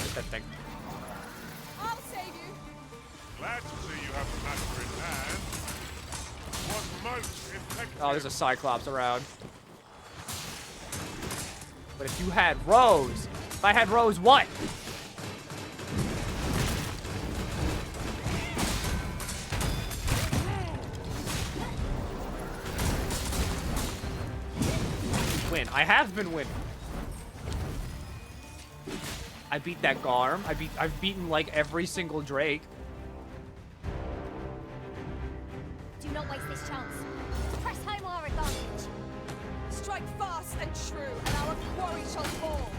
Get that thing. I'll save you. Glad to see you have the matter in hand. Was most effective. Oh, there's a Cyclops around. But if you had Rose, if I had Rose, what? Win. I have been winning. I beat that Garm. I've beaten like every single Drake. Do not waste this chance. Press home our advantage. Strike fast and true, and our quarry shall fall.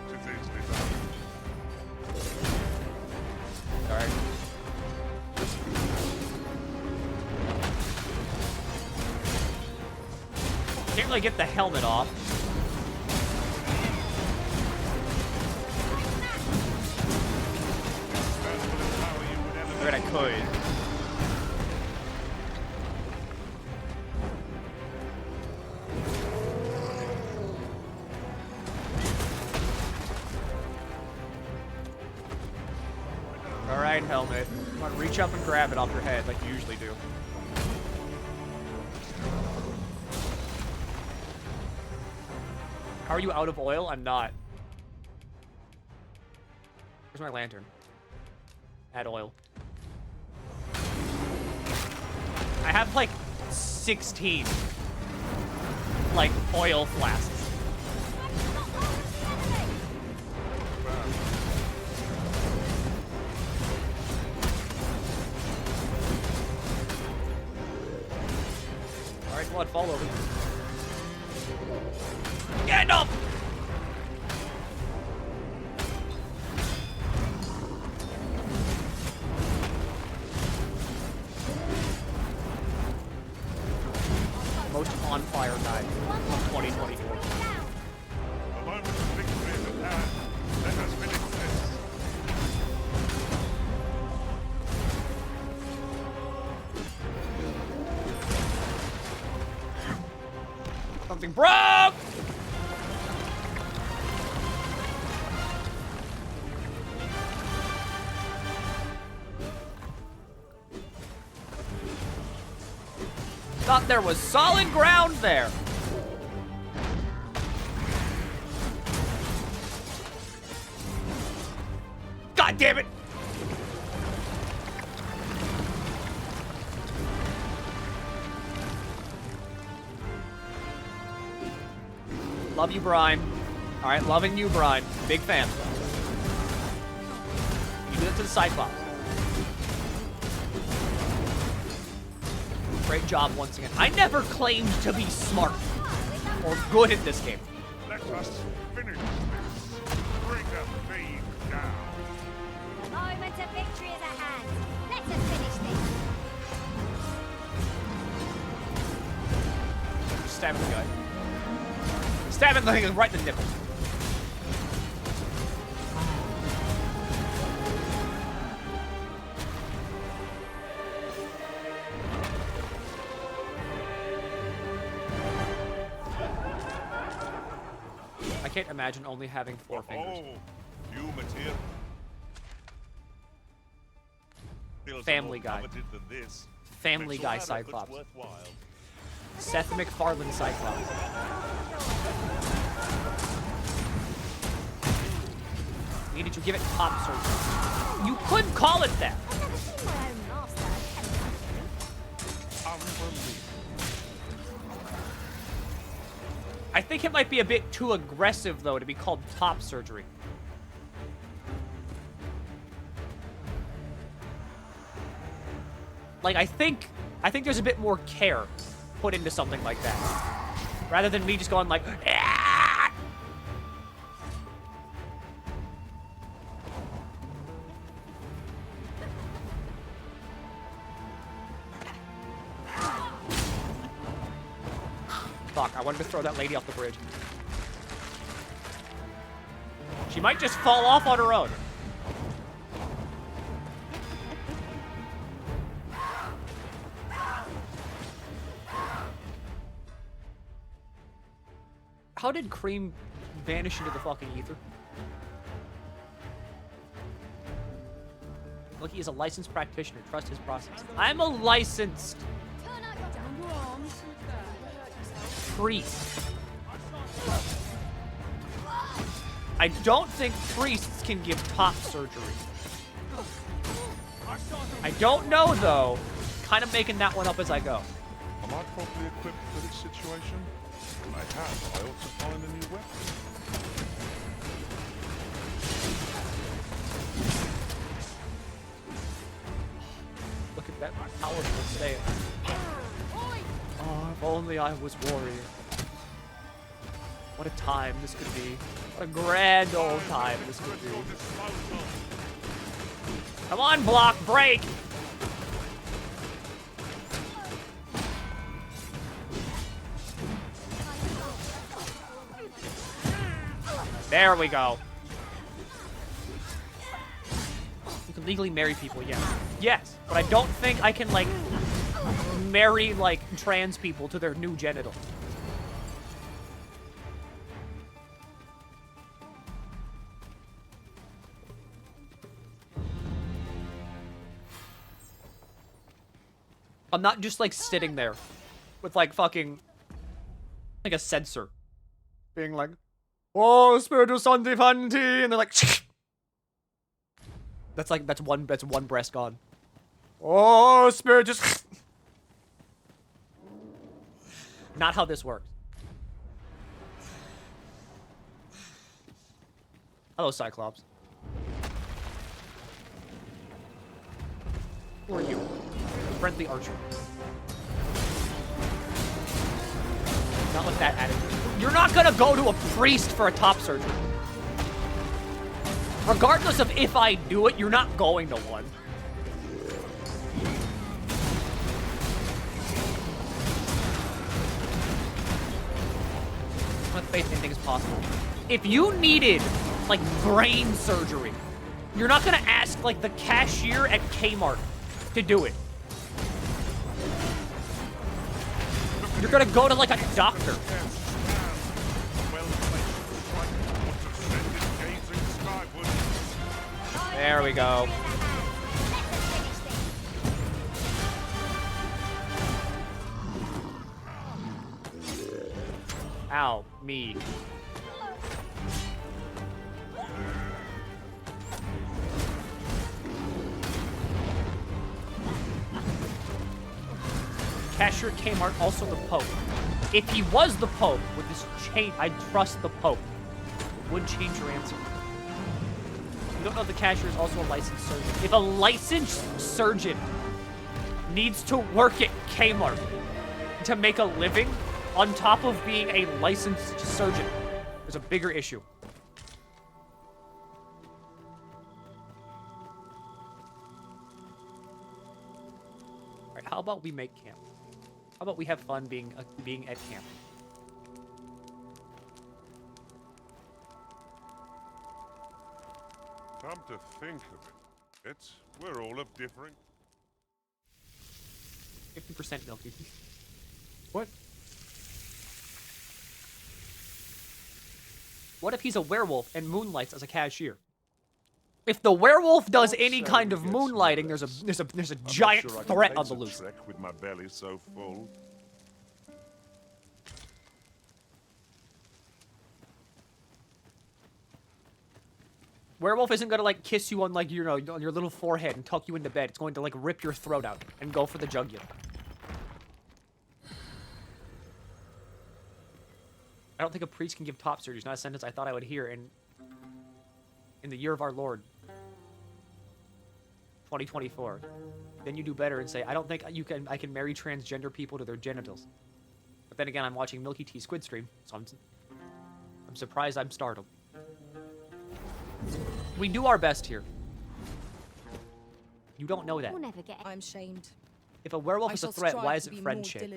It is done. Alright. Can't really get the helmet off. I bet I could. Alright, helmet. Come on, reach up and grab it off your head like you usually do. How are you out of oil? I'm not. Where's my lantern? Add oil. I have like 16 like oil flasks. Alright, come on, fall over. Get up! Most on fire guy of 2024. A moment of victory is at hand. Let us finish this. Something broke! Thought there was solid ground there. God damn it! Love you, Brian. All right, loving you, Brian. Big fan. You did it to the Cyclops. Great job once again. I never claimed to be smart or good at this game. Let us finish this. Bring the fiend down. A moment of victory is at hand. Let us finish this. Stab in the gut. Stab in the thing right in the nipple. I can't imagine only having 4 fingers. You material. Family Guy. Family Guy Cyclops. Seth MacFarlane Cyclops. Needed to give it top surgery. You could call it that. I think it might be a bit too aggressive, though, to be called top surgery. Like, I think there's a bit more care put into something like that. Rather than me just going like, "Ah!" Fuck, I wanted to throw that lady off the bridge. She might just fall off on her own. How did Cream vanish into the fucking ether? Look, he is a licensed practitioner. Trust his process. I'm a licensed priest. I don't think priests can give top surgery. I don't know, though. Kind of making that one up as I go. Am I properly equipped for this situation? I have. I ought to find a new weapon. Look at that powerful stance. Oh, if only I was warrior. What a time this could be. What a grand old time this could be. Come on, block, break! There we go. You can legally marry people, yes. Yes, but I don't think I can, like, marry, like, trans people to their new genital. I'm not just, like, sitting there with, like, fucking, like, a censor. Being like, oh, Spiritus Santi Fanti, and they're like, that's one breast gone. Oh, Spiritus. Not how this works. Hello, Cyclops. Who are you? Friendly archer. Not with that attitude. You're not gonna go to a priest for a top surgery. Regardless of if I do it, you're not going to one. I have faith anything is possible. If you needed, like, brain surgery, you're not gonna ask, like, the cashier at Kmart to do it. You're gonna go to, like, a doctor. There we go. Ow, me. Cashier Kmart, also the Pope. If he was the Pope, with this chain, I'd trust the Pope. It would change your answer. You don't know the cashier is also a licensed surgeon. If a licensed surgeon needs to work at Kmart to make a living on top of being a licensed surgeon, there's a bigger issue. All right, how about we make camp? How about we have fun being at camp? Come to think of it, we're all of different... 50% Milky. What? What if he's a werewolf and moonlights as a cashier? If the werewolf does any kind of moonlighting, there's a giant threat on the loose. With my belly so full. Werewolf isn't gonna like kiss you on like on your little forehead and tuck you into bed. It's going to like rip your throat out and go for the jugular. I don't think a priest can give top surgery. It's not a sentence I thought I would hear in the year of our Lord, 2024. Then you do better and say, I don't think I can marry transgender people to their genitals. But then again, I'm watching MilkyTheSquid stream, so I'm surprised I'm startled. We do our best here. You don't know that. We'll never get. I'm shamed. If a werewolf is a threat, why is it friendship?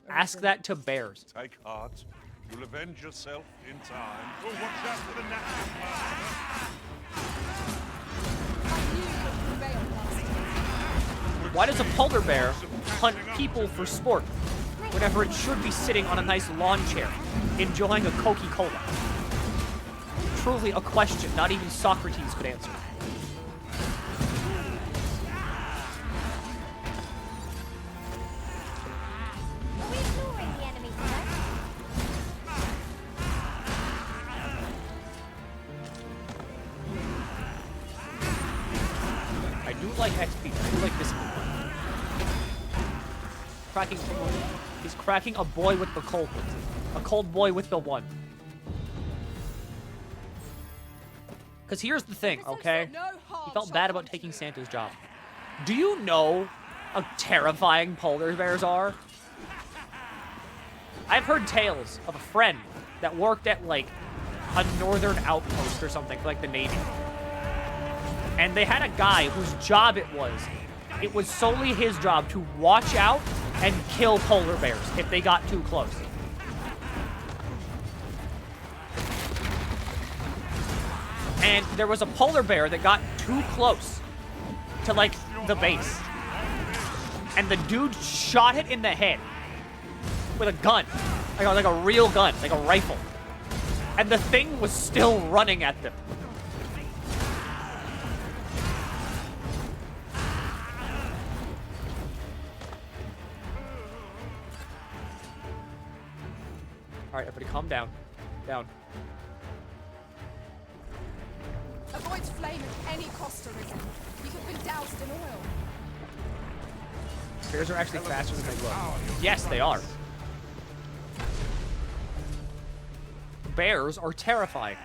Ask that to bears. Take heart. You'll avenge yourself in time. Oh, watch out for the natural. Why does a polar bear hunt people for sport whenever it should be sitting on a nice lawn chair, enjoying a Coca-Cola? Truly a question not even Socrates could answer. I do like XP. I do like this one. He's cracking a boy with the cold. A cold boy with the one. Because here's the thing, okay? He felt bad about taking Santa's job. Do you know how terrifying polar bears are? I've heard tales of a friend that worked at, like, a northern outpost or something, like the Navy. And they had a guy whose job it was solely his job to watch out and kill polar bears if they got too close. And there was a polar bear that got too close to, like, the base. And the dude shot it in the head with a gun. Like a real gun, like a rifle. And the thing was still running at them. Alright, everybody calm down. Down. Avoid flame at any cost, Arisen. You have been doused in oil. Bears are actually faster than they look. Yes, they are. Bears are terrifying.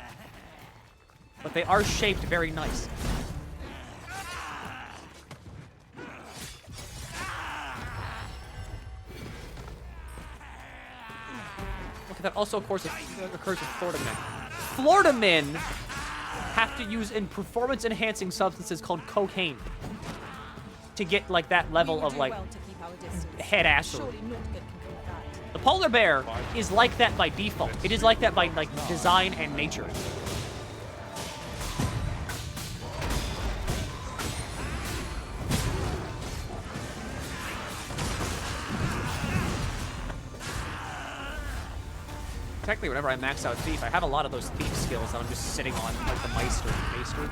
But they are shaped very nice. Look at that. Also, of course, it occurs with Florida men. Florida men have to use performance-enhancing substances called cocaine to get, like, that level of, like, head-ass. The polar bear is like that by default. It is like that by, like, design and nature. Technically, whenever I max out Thief, I have a lot of those Thief skills that I'm just sitting on, like the Meister and Maester.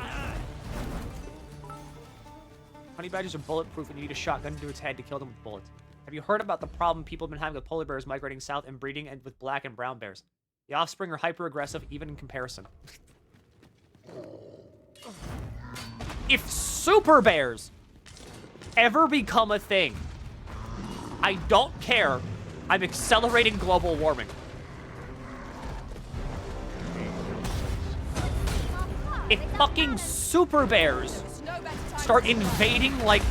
Honey badgers are bulletproof and you need a shotgun to its head to kill them with bullets. Have you heard about the problem people have been having with polar bears migrating south and breeding and with black and brown bears? The offspring are hyper-aggressive, even in comparison. If super bears ever become a thing, I don't care. I'm accelerating global warming. If fucking super bears start invading, like,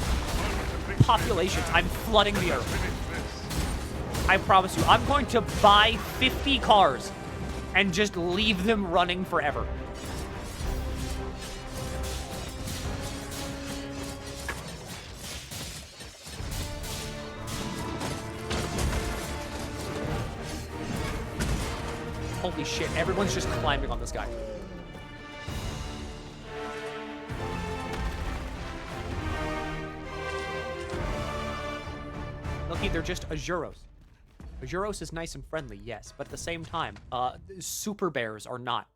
populations, I'm flooding the earth. I promise you, I'm going to buy 50 cars and just leave them running forever. Holy shit, everyone's just climbing on this guy. Milky, they're just Azuros. Majoros is nice and friendly, yes, but at the same time, super bears are not.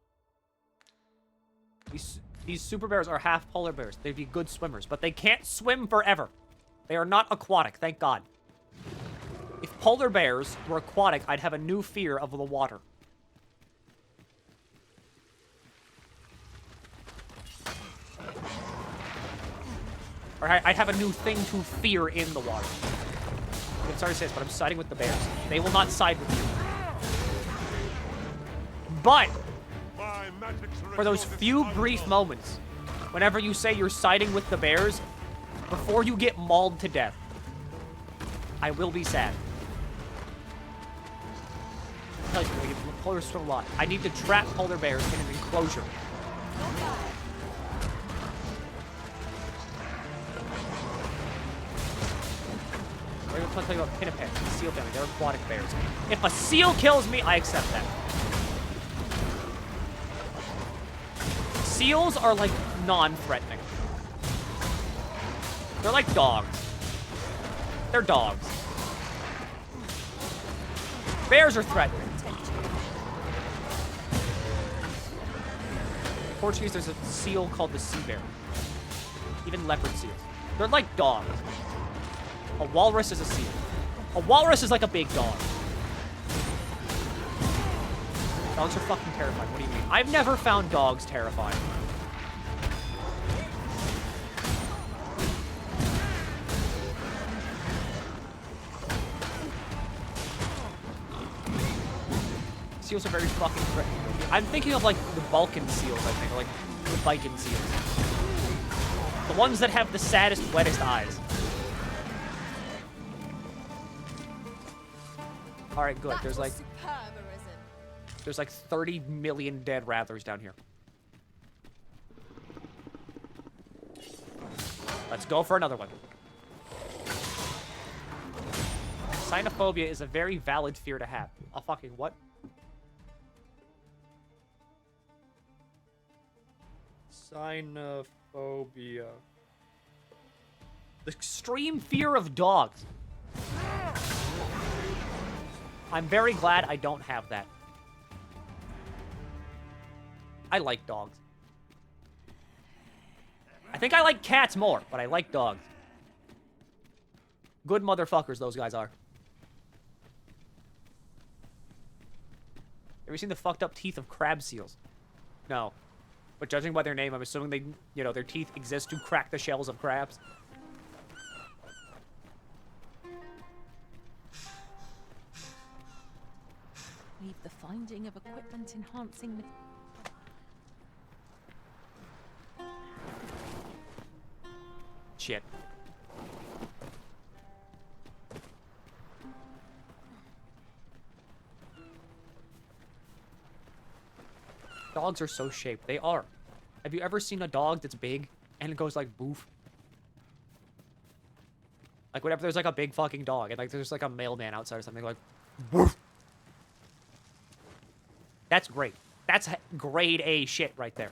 These super bears are half polar bears. They'd be good swimmers, but they can't swim forever. They are not aquatic, thank God. If polar bears were aquatic, I'd have a new fear of the water. Or I'd have a new thing to fear in the water. I'm sorry to say this, but I'm siding with the bears. They will not side with you. But for those few brief moments, whenever you say you're siding with the bears, before you get mauled to death, I will be sad. I'm telling you, polar bears swim a lot. I need to trap polar bears in an enclosure. I'm going to tell you about pinnipeds, the seal family. They're aquatic bears. If a seal kills me, I accept that. Seals are like non-threatening. They're like dogs. They're dogs. Bears are threatening. In Portuguese, there's a seal called the sea bear. Even leopard seals. They're like dogs. A walrus is a seal. A walrus is like a big dog. Dogs are fucking terrifying. What do you mean? I've never found dogs terrifying. Seals are very fucking threatening. I'm thinking of like the Balkan seals, I think, or like the Viking seals. The ones that have the saddest, wettest eyes. Alright, good. There's like 30 million dead rattlers down here. Let's go for another one. Xenophobia is a very valid fear to have. A fucking what? Xenophobia. The extreme fear of dogs. I'm very glad I don't have that. I like dogs. I think I like cats more, but I like dogs. Good motherfuckers those guys are. Have you seen the fucked up teeth of crab seals? No. But judging by their name, I'm assuming they, you know, their teeth exist to crack the shells of crabs. Leave the finding of equipment enhancing... Shit. Dogs are so shaped. They are. Have you ever seen a dog that's big and it goes like boof? Like whenever there's like a big fucking dog and like there's like a mailman outside or something like boof. That's great. That's grade A shit right there.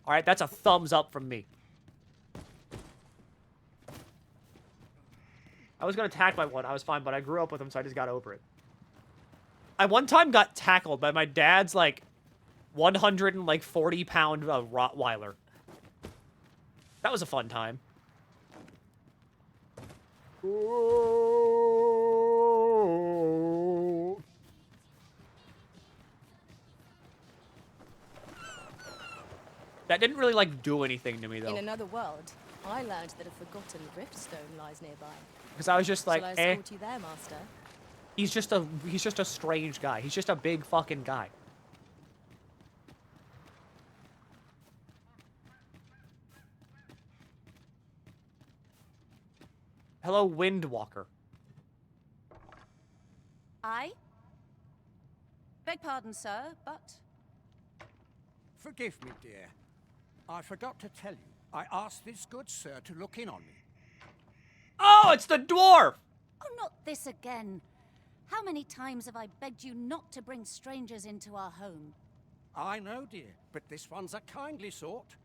All right, that's a thumbs up from me. I was gonna attack my one. I was fine, but I grew up with him, so I just got over it. I one time got tackled by my dad's like 140-pound Rottweiler. That was a fun time. That didn't really like do anything to me though. In another world, I learned that a forgotten riftstone lies nearby. Because I was just like, Shall I escort you there, master? He's just a strange guy. He's just a big fucking guy. Hello, Windwalker. I? Beg pardon, sir, but... Forgive me, dear. I forgot to tell you. I asked this good sir to look in on me. Oh, it's the dwarf! Oh, not this again. How many times have I begged you not to bring strangers into our home? I know, dear, but this one's a kindly sort.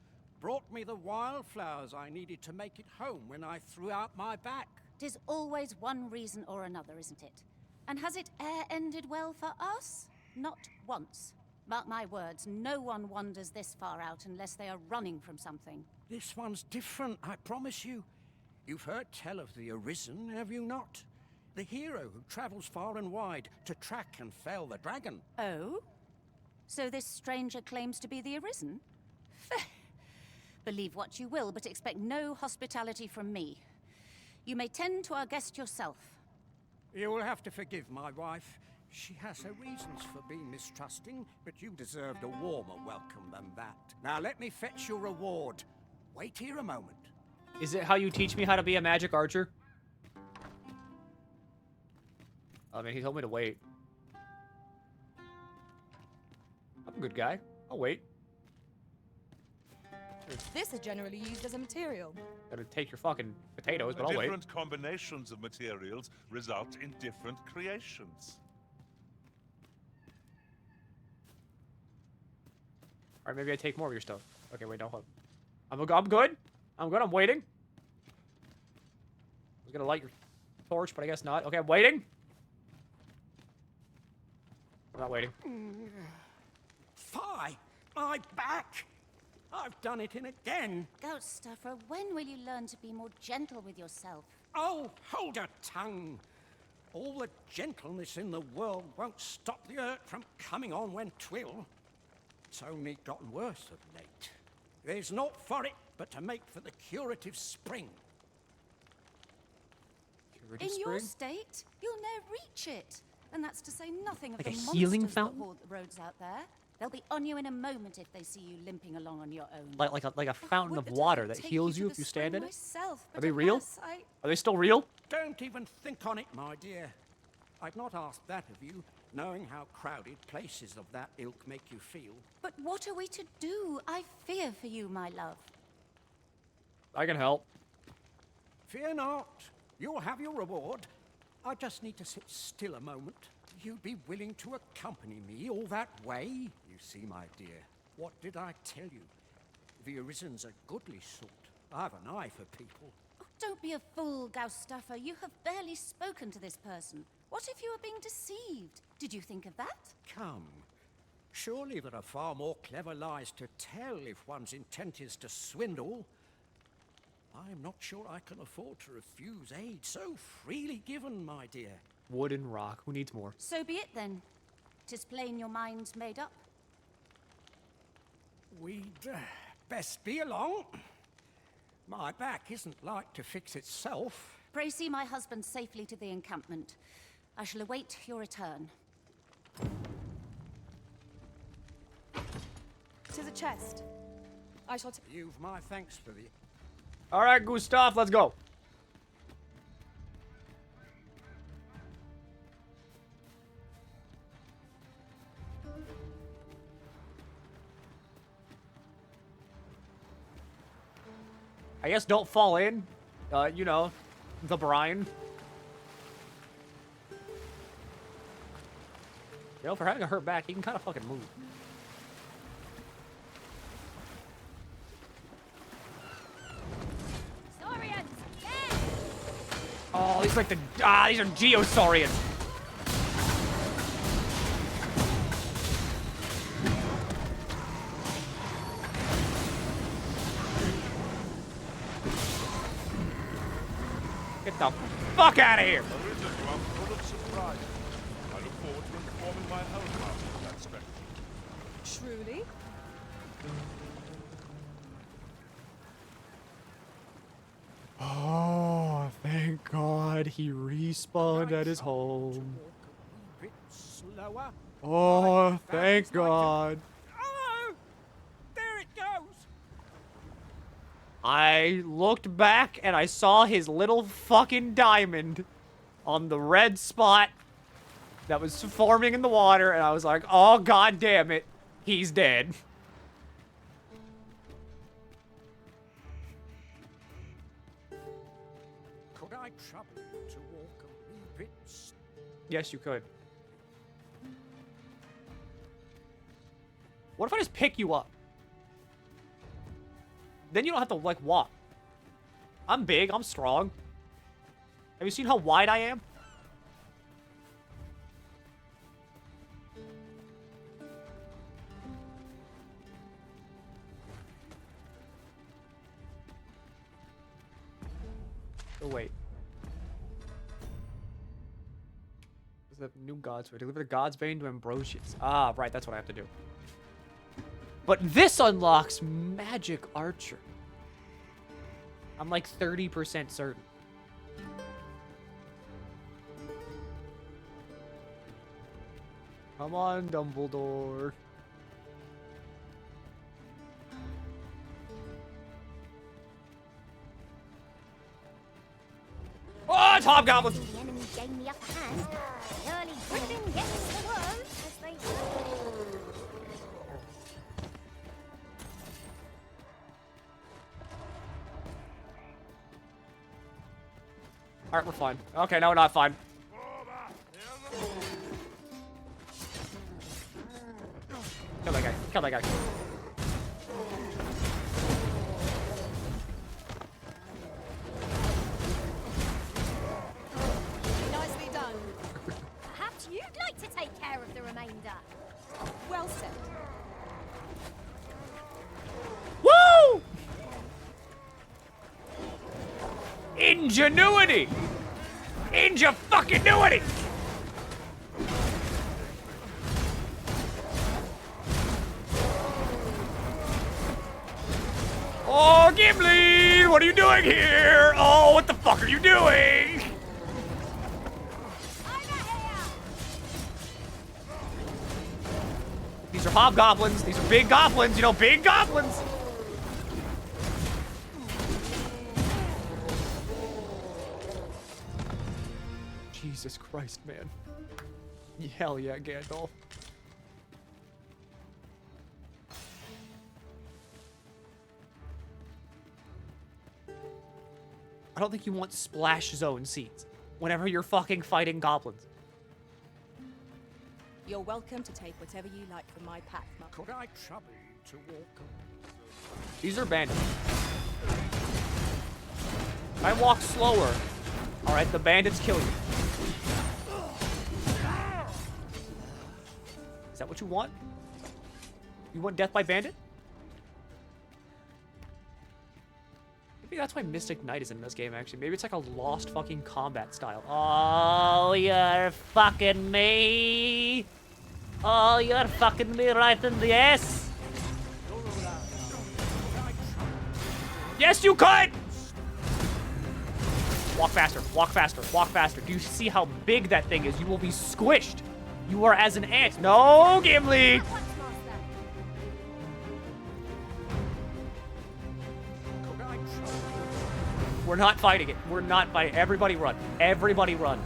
Brought me the wildflowers I needed to make it home when I threw out my back. 'Tis always one reason or another, isn't it? And has it ended well for us? Not once. Mark my words, no one wanders this far out unless they are running from something. This one's different, I promise you. You've heard tell of the Arisen, have you not? The hero who travels far and wide to track and fell the dragon. Oh? So this stranger claims to be the Arisen? Believe what you will, but expect no hospitality from me. You may tend to our guest yourself. You will have to forgive my wife. She has her reasons for being mistrusting, but you deserved a warmer welcome than that. Now let me fetch your reward. Wait here a moment. Is it how you teach me how to be a magic archer? I mean, he told me to wait. I'm a good guy. I'll wait. This is generally used as a material. Gotta take your fucking potatoes, but I'll wait. Different combinations of materials result in different creations. Alright, maybe I take more of your stuff. Okay, wait, no, hold on. I'm good. I'm good, I'm waiting. I was gonna light your torch, but I guess not. Okay, I'm waiting. I'm not waiting. Fie! My back! I've done it in again. Ghost Stuffer, when will you learn to be more gentle with yourself? Oh, hold your tongue. All the gentleness in the world won't stop the hurt from coming on when 'twill. It's only gotten worse of late. There's naught for it but to make for the curative spring. In your state, you'll ne'er reach it. And that's to say nothing of Like the a healing monsters fountain? that haunt the roads out there. They'll be on you in a moment if they see you limping along on your own. Like a fountain of Would that I water could that take heals you you to if you the stand spring in it? myself, Are but they real? alas, Are they still real? Don't even think on it, my dear. I'd not ask that of you, knowing how crowded places of that ilk make you feel. But what are we to do? I fear for you, my love. I can help. Fear not. You'll have your reward. I just need to sit still a moment. You'd be willing to accompany me all that way? You see, my dear, what did I tell you? The Arisen's a goodly sort. I've an eye for people. Oh, don't be a fool, Gauss Stuffer. You have barely spoken to this person. What if you were being deceived? Did you think of that? Come. Surely there are far more clever lies to tell if one's intent is to swindle. I'm not sure I can afford to refuse aid so freely given, my dear. Wood and rock. Who needs more? So be it then. 'Tis plain your mind's made up. We'd best be along. My back isn't like to fix itself. Pray see my husband safely to the encampment. I shall await your return. To the chest. I shall. You've my thanks for the. All right, Gustav, let's go. I guess don't fall in. You know, the brine. You know, for having a hurt back, he can kind of fucking move. Saurians! Yeah! Oh, these are like the these are Geosaurians. Get the fuck out of here! Arisen, you are full of surprise. I look forward to informing my housemaster of that spectacle. Truly? Oh, thank God he respawned at his home. A bit slower. Oh, thank God. Oh! There it goes! I looked back and I saw his little fucking diamond on the red spot that was forming in the water, and I was like, oh, God damn it, he's dead. Could I trouble you to walk a wee bit? Yes, you could. What if I just pick you up? Then you don't have to, like, walk. I'm big, I'm strong. Have you seen how wide I am? Oh, wait. The new gods way. Deliver the god's bane to Ambrosius. Ah, right, that's what I have to do. But this unlocks magic archer. I'm like 30% certain. Come on, Dumbledore. Oh, it's hobgoblins! The enemy gain the upper hand. Early Griffin gets the worm, as they say. Alright, we're fine. Okay, no, we're not fine. Kill that guy. Kill that guy. Nicely done. Perhaps you'd like to take care of the remainder. Well said. Woo! Ingenuity! Inge-fucking-nuity! Oh, Gimli! What are you doing here? Oh, what the fuck are you doing? These are hobgoblins. These are big goblins. You know, big goblins. Jesus Christ, man. Hell yeah, Gandalf. I don't think you want splash zone seats whenever you're fucking fighting goblins. You're welcome to take whatever you like from my pack, Mum. Could I trouble you to walk? These are bandits. I walk slower. Alright, the bandits kill you. Is that what you want? You want death by bandit? Maybe that's why Mystic Knight is in this game, actually. Maybe it's like a lost fucking combat style. Oh, you're fucking me. Oh, you're fucking me right in the ass. Yes, you could! Walk faster, walk faster, walk faster. Do you see how big that thing is? You will be squished. You are as an ant. No, Gimli! We're not fighting it. We're not fighting. Everybody run. Everybody run.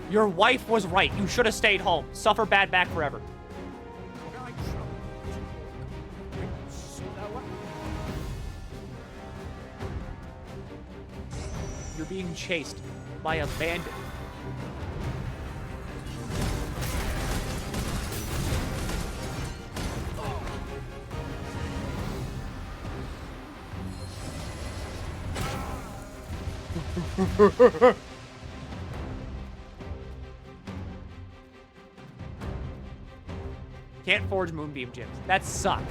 Your wife was right. You should have stayed home. Suffer bad back forever. You're being chased by a bandit. Can't forge moonbeam gems. That sucks.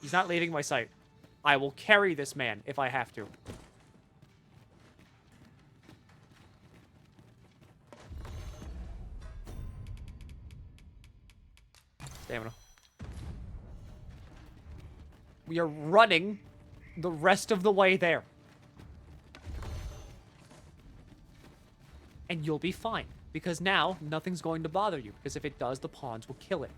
He's not leaving my sight. I will carry this man if I have to. Stamina. We are running the rest of the way there. And you'll be fine. Because now, nothing's going to bother you. Because if it does, the pawns will kill it.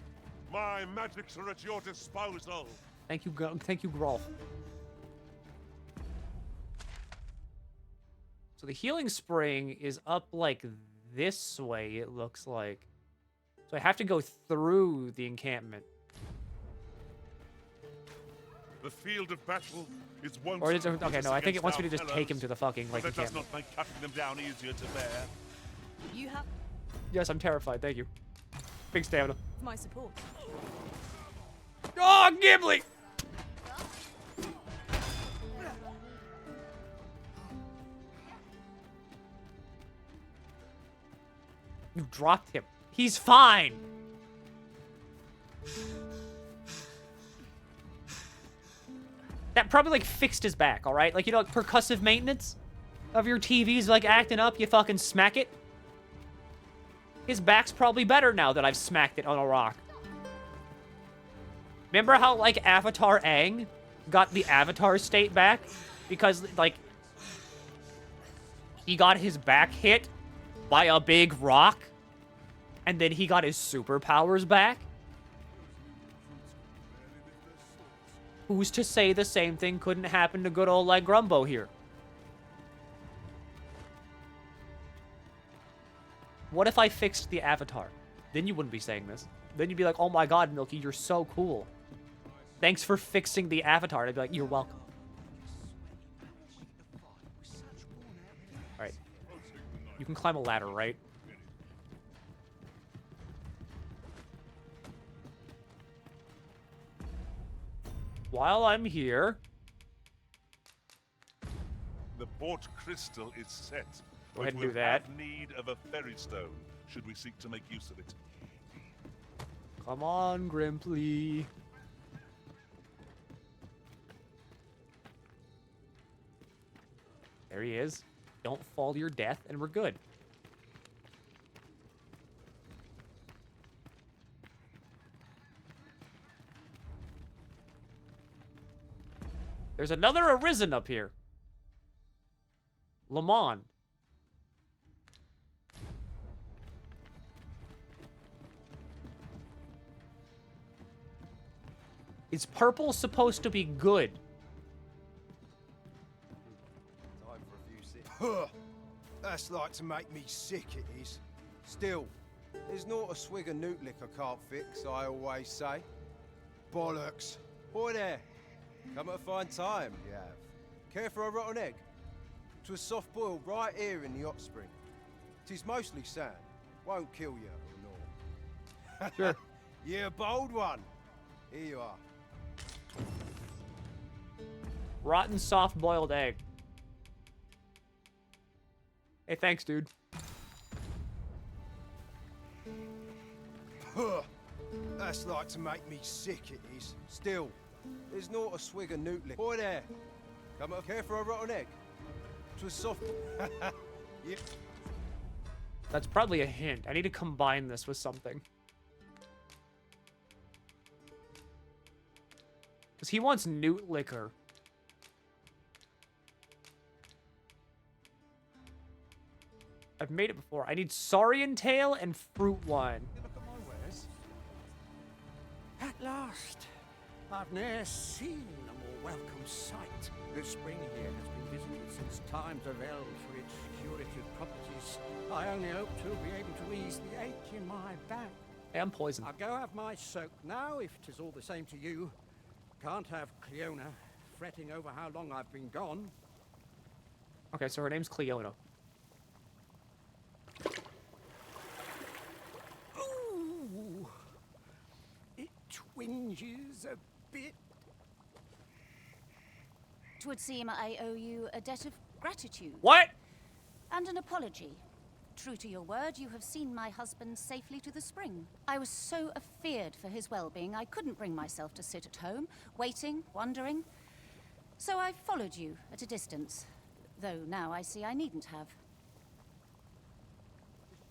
My magics are at your disposal. Thank you, Grolf. So the healing spring is up like this way, it looks like. So I have to go through the encampment. The field of battle is one. Or is it, okay, no, I think it wants me to just take him to the fucking like that does encampment. not make cutting them down easier to bear. You have Yes, I'm terrified. Thank you. Big stamina. my support. Oh, Gimli! You dropped him. He's fine. That probably, like, fixed his back, alright? Like, you know, like, percussive maintenance of your TV's, like, acting up, you fucking smack it. His back's probably better now that I've smacked it on a rock. Remember how, like, Avatar Aang got the Avatar state back? Because, like, he got his back hit by a big rock, and then he got his superpowers back? Who's to say the same thing couldn't happen to good old, like, Grumbo here? What if I fixed the Avatar? Then you wouldn't be saying this. Then you'd be like, oh my god, Milky, you're so cool. Thanks for fixing the Avatar. I'd be like, you're welcome. Alright. You can climb a ladder, right? While I'm here... The port crystal is set. Go ahead and we'll do that. have need of a ferry stone, should we seek to make use of it. Come on, Grimply. There he is. Don't fall to your death, and we're good. There's another Arisen up here. Lamont. Is purple supposed to be good? Time for a few sips. That's like to make me sick, it is. Still, there's not a swig of newt lick I can't fix, I always say. Bollocks. Boy there. Come at a fine time, you have. Care for a rotten egg? 'Twas soft boiled right here in the hot spring. 'Tis mostly sand. Won't kill you or naught. Sure. You're a bold one. Here you are. Rotten soft-boiled egg. Hey, thanks, dude. That's like to make me sick, it is. Still, there's not a swig of newt lick. Boy there. Come up here for a rotten egg. 'Twas soft. Yeah. That's probably a hint. I need to combine this with something. Because he wants newt liquor. I've made it before. I need saurian tail and fruit wine. Look at my wares. At last, I've ne'er seen a more welcome sight. The spring here has been visited since times of eld for its curative properties. I only hope to be able to ease the ache in my back. Hey, I'm poisoned. I'll go have my soak now, if 'tis all the same to you. Can't have Cleona fretting over how long I've been gone. Okay, so her name's Cleona. Ooh, it twinges a bit. 'Twould seem I owe you a debt of gratitude. What? And an apology. True to your word, you have seen my husband safely to the spring. I was so afeared for his well-being, I couldn't bring myself to sit at home, waiting, wondering. So I followed you at a distance, though now I see I needn't have.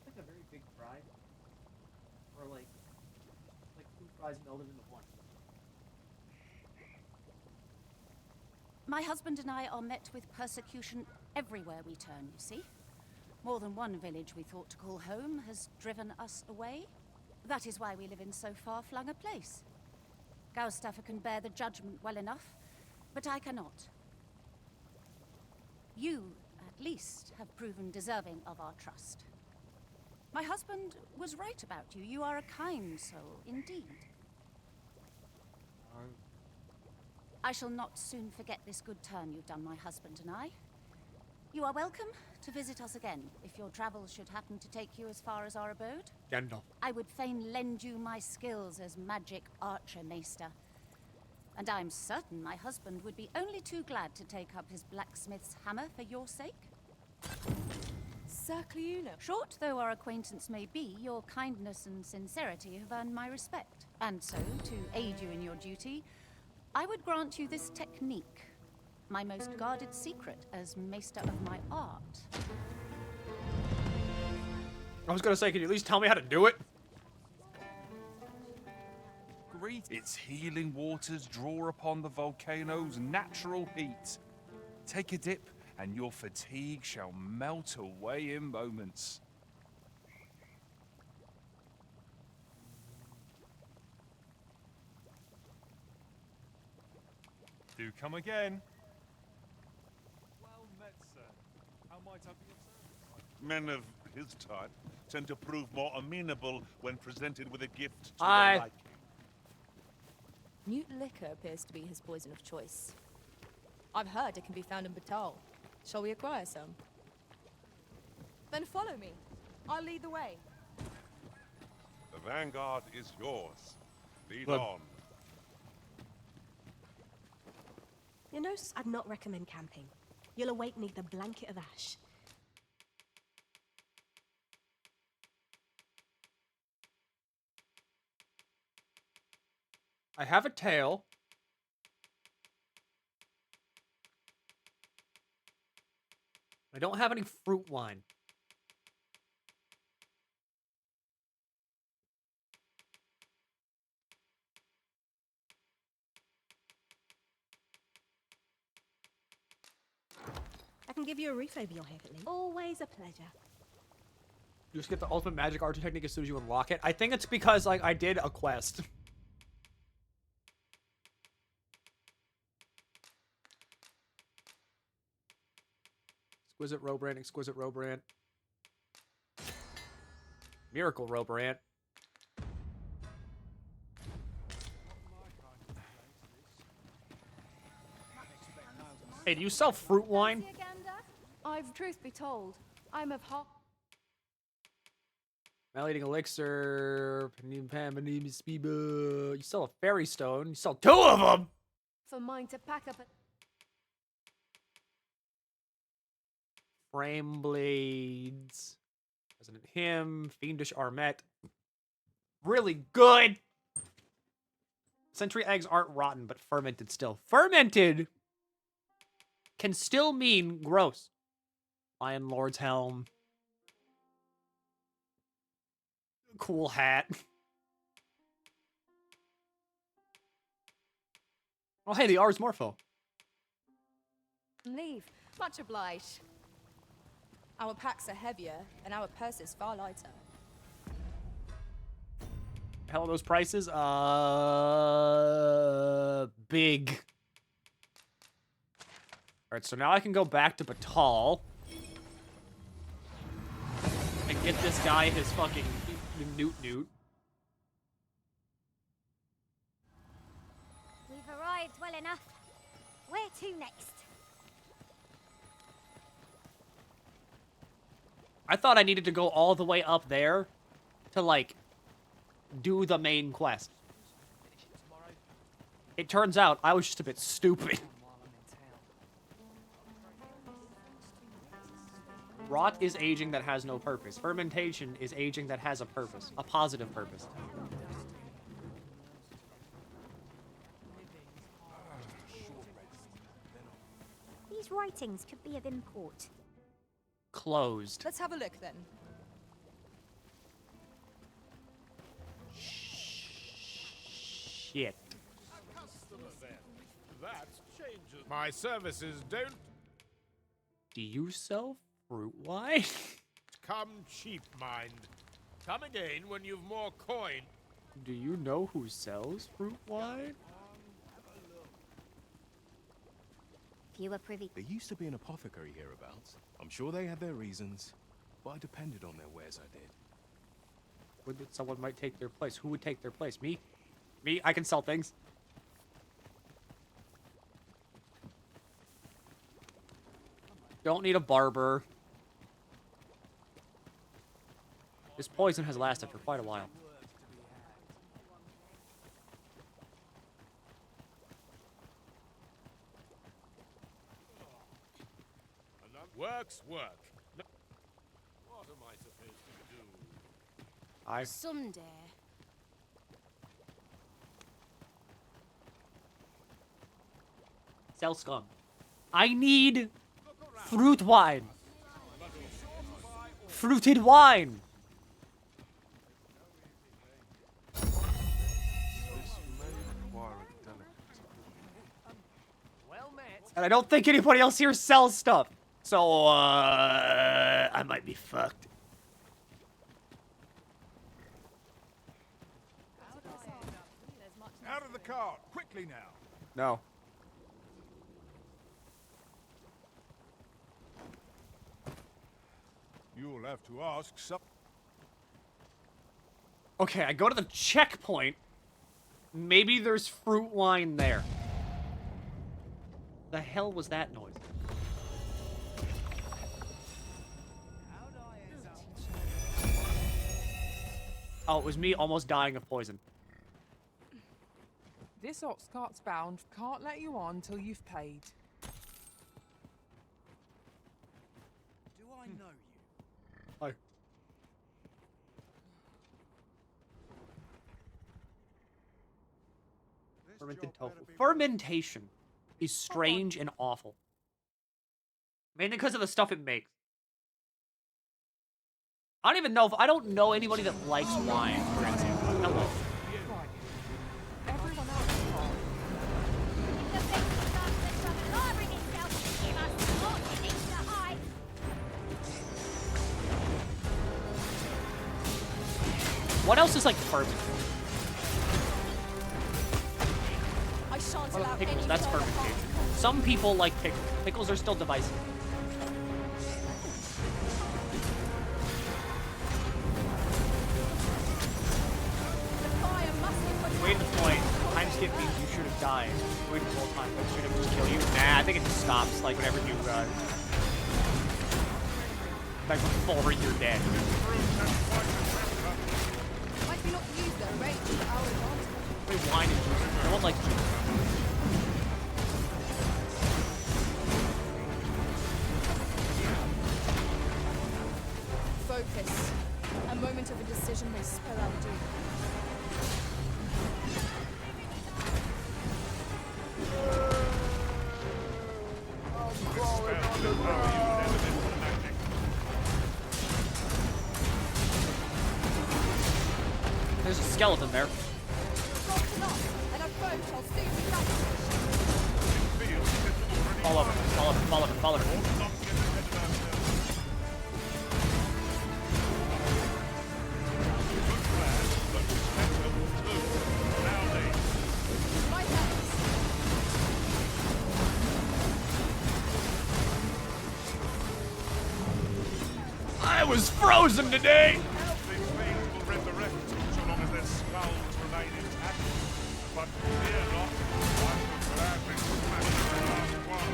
Like a very big fry, or like two fries melded into one. My husband and I are met with persecution everywhere we turn, you see. More than one village we thought to call home has driven us away. That is why we live in so far-flung a place. Gaustaffer can bear the judgment well enough, but I cannot. You, at least, have proven deserving of our trust. My husband was right about you. You are a kind soul, indeed. I shall not soon forget this good turn you've done my husband and I. You are welcome to visit us again, if your travels should happen to take you as far as our abode. Gandalf. I would fain lend you my skills as magic archer, Maester. And I'm certain my husband would be only too glad to take up his blacksmith's hammer for your sake. Sir Cleona. Short though our acquaintance may be, your kindness and sincerity have earned my respect. And so, to aid you in your duty, I would grant you this technique, my most guarded secret as maester of my art. I was gonna say, can you at least tell me how to do it? Its healing waters draw upon the volcano's natural heat. Take a dip, and your fatigue shall melt away in moments. Do come again. Well met, sir. How might I be of service? Men of his type tend to prove more amenable when presented with a gift to Hi. their liking. Mute liquor appears to be his poison of choice. I've heard it can be found in Batal. Shall we acquire some? Then follow me. I'll lead the way. The vanguard is yours. Lead Look. on. You know, I'd not recommend camping. You'll awake neath a blanket of ash. I have a tail. I don't have any fruit wine. I can give you a roof over your head at least. Always a pleasure. You just get the ultimate magic archer technique as soon as you unlock it. I think it's because, like, I did a quest. Exquisite Robrand, Exquisite Robrand. Miracle Robrand. Hey, do you sell fruit wine? I've, truth be told, I'm of heart. Mal-eating elixir. You sell a fairy stone. You sell 2 of them! For mine to pack up a... Frame blades. Resident hymn. Fiendish armet. Really good! Century eggs aren't rotten, but fermented still. Fermented can still mean gross. Lion Lord's helm. Cool hat. Oh, hey, the Ars Morpho. Leave. Much obliged. Our packs are heavier, and our purses far lighter. Hell are those prices? Big. Alright, so now I can go back to Batal. And get this guy his fucking newt. We've arrived well enough. Where to next? I thought I needed to go all the way up there to, like, do the main quest. It turns out I was just a bit stupid. Rot is aging that has no purpose. Fermentation is aging that has a purpose. A positive purpose. These writings could be of import. Closed. Let's have a look then. Shit. That changes. My services don't Do you sell fruit wine? come cheap, mind. Come again when you've more coin. Do you know who sells fruit wine? If you were privy. There used to be an apothecary hereabouts. I'm sure they had their reasons, but I depended on their wares, I did. Someone might take their place. Who would take their place? Me? Me? I can sell things. Don't need a barber. This poison has lasted for quite a while. Work's work. No. What am I supposed to do? Someday. Sell scum. I need fruit wine. Fruited wine. And I don't think anybody else here sells stuff. So, I might be fucked. Out of the cart, quickly now. No. You'll have to ask some. Okay, I go to the checkpoint. Maybe there's fruit wine there. The hell was that noise? Oh, it was me almost dying of poison. This ox cart's bound. Can't let you on till you've paid. Do I know you? Hi. Fermented tofu. Fermentation is strange and awful. Mainly because of the stuff it makes. I don't even know if I don't know anybody that likes wine, for example. Hello. Everyone else is fine. What else is like fermented? I shan't Well, allow pickles, any that's further fermentation. harm. Some people like pickles. Pickles are still divisive. The fire must be put Wait the point. Time skip means you should have died. Wait the whole time. That should have just kill you. Nah, I think it just stops like whenever you like before you're dead. Might be not used their range to our advantage. Wait, wine and juice. No one likes juice. Focus. A moment of indecision may spell out doom. There's a skeleton there. And our foe shall soon be Follow him, follow him, follow him, follow him. I was frozen today! These fiends will resurrect so long as their skulls remain intact. But fear not, I will gladly smash the last one.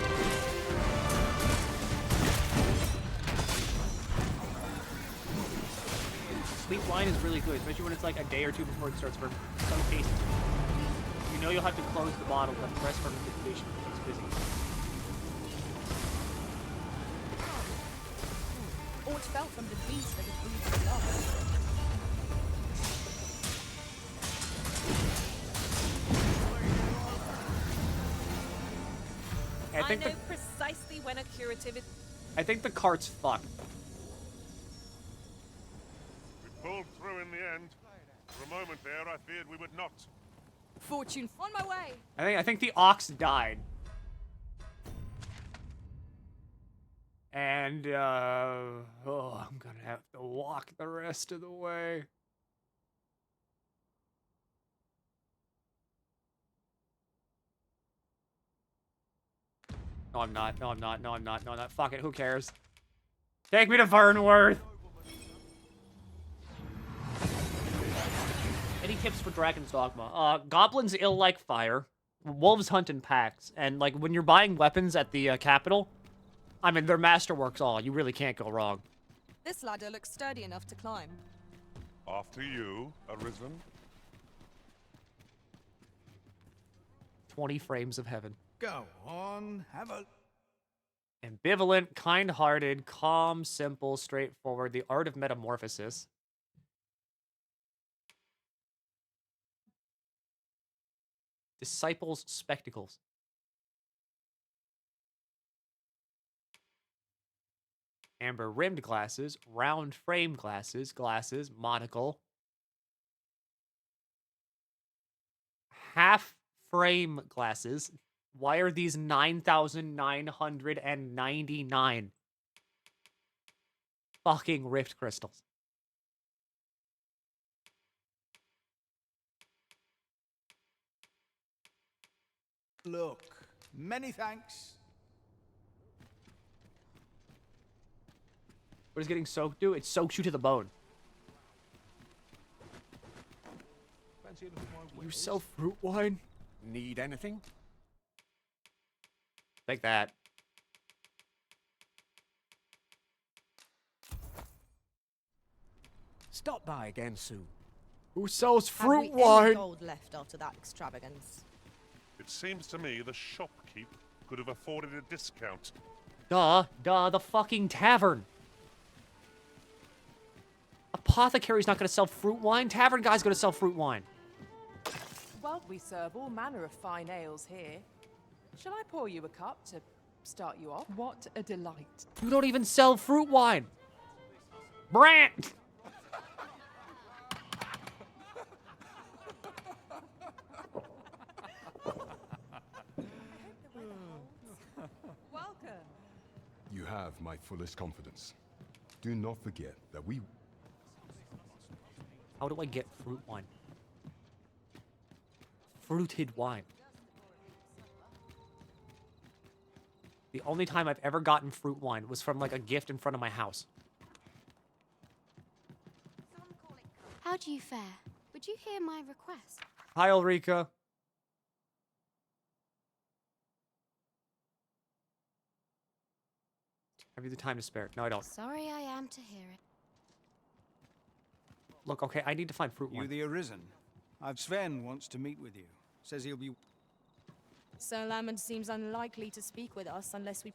Sweet wine is really good, especially when it's like a day or two before it starts fermenting. So tasty. You know you'll have to close the bottle when press fermentation is busy. Aught fell from the beast that it breathes blood. I think know precisely when a curative is... I think the cart's fucked. We pulled through in the end. For a moment there, I feared we would not. Fortune on my way. I think the ox died. And I'm gonna have to walk the rest of the way. No, I'm not. No, I'm not. No, I'm not. No, I'm not. Fuck it. Who cares? Take me to Vernworth. Any tips for Dragon's Dogma? Goblins ill like fire. Wolves hunt in packs. And, like, when you're buying weapons at the capital, I mean, they're masterworks all. You really can't go wrong. This ladder looks sturdy enough to climb. After you, Arisen. 20 frames of heaven. Go on, have a... Ambivalent, kind-hearted, calm, simple, straightforward. The art of metamorphosis. Disciples' spectacles. amber rimmed glasses, round frame glasses, monocle, half frame glasses. Why are these 9,999 fucking rift crystals? Look, many thanks. What is getting soaked do? It soaks you to the bone. You sell fruit wine? Need anything? Take that. Stop by again soon. Who sells Have fruit we wine? any gold left after that extravagance? It seems to me the shopkeep could have afforded a discount. Duh, the fucking tavern. Apothecary's not gonna sell fruit wine. Tavern guy's gonna sell fruit wine. Well, we serve all manner of fine ales here. Shall I pour you a cup to start you off? What a delight. You don't even sell fruit wine. Brant! Welcome. You have my fullest confidence. Do not forget that we... How do I get fruit wine? Fruited wine. The only time I've ever gotten fruit wine was from like a gift in front of my house. How do you fare? Would you hear my request? Hi, Ulrika. Have you the time to spare? No, I don't. Sorry I am to hear it. Look, okay, I need to find fruit You wine. the Arisen. I've Sven wants to meet with you. Says he'll be... Sir Lamond seems unlikely to speak with us unless we...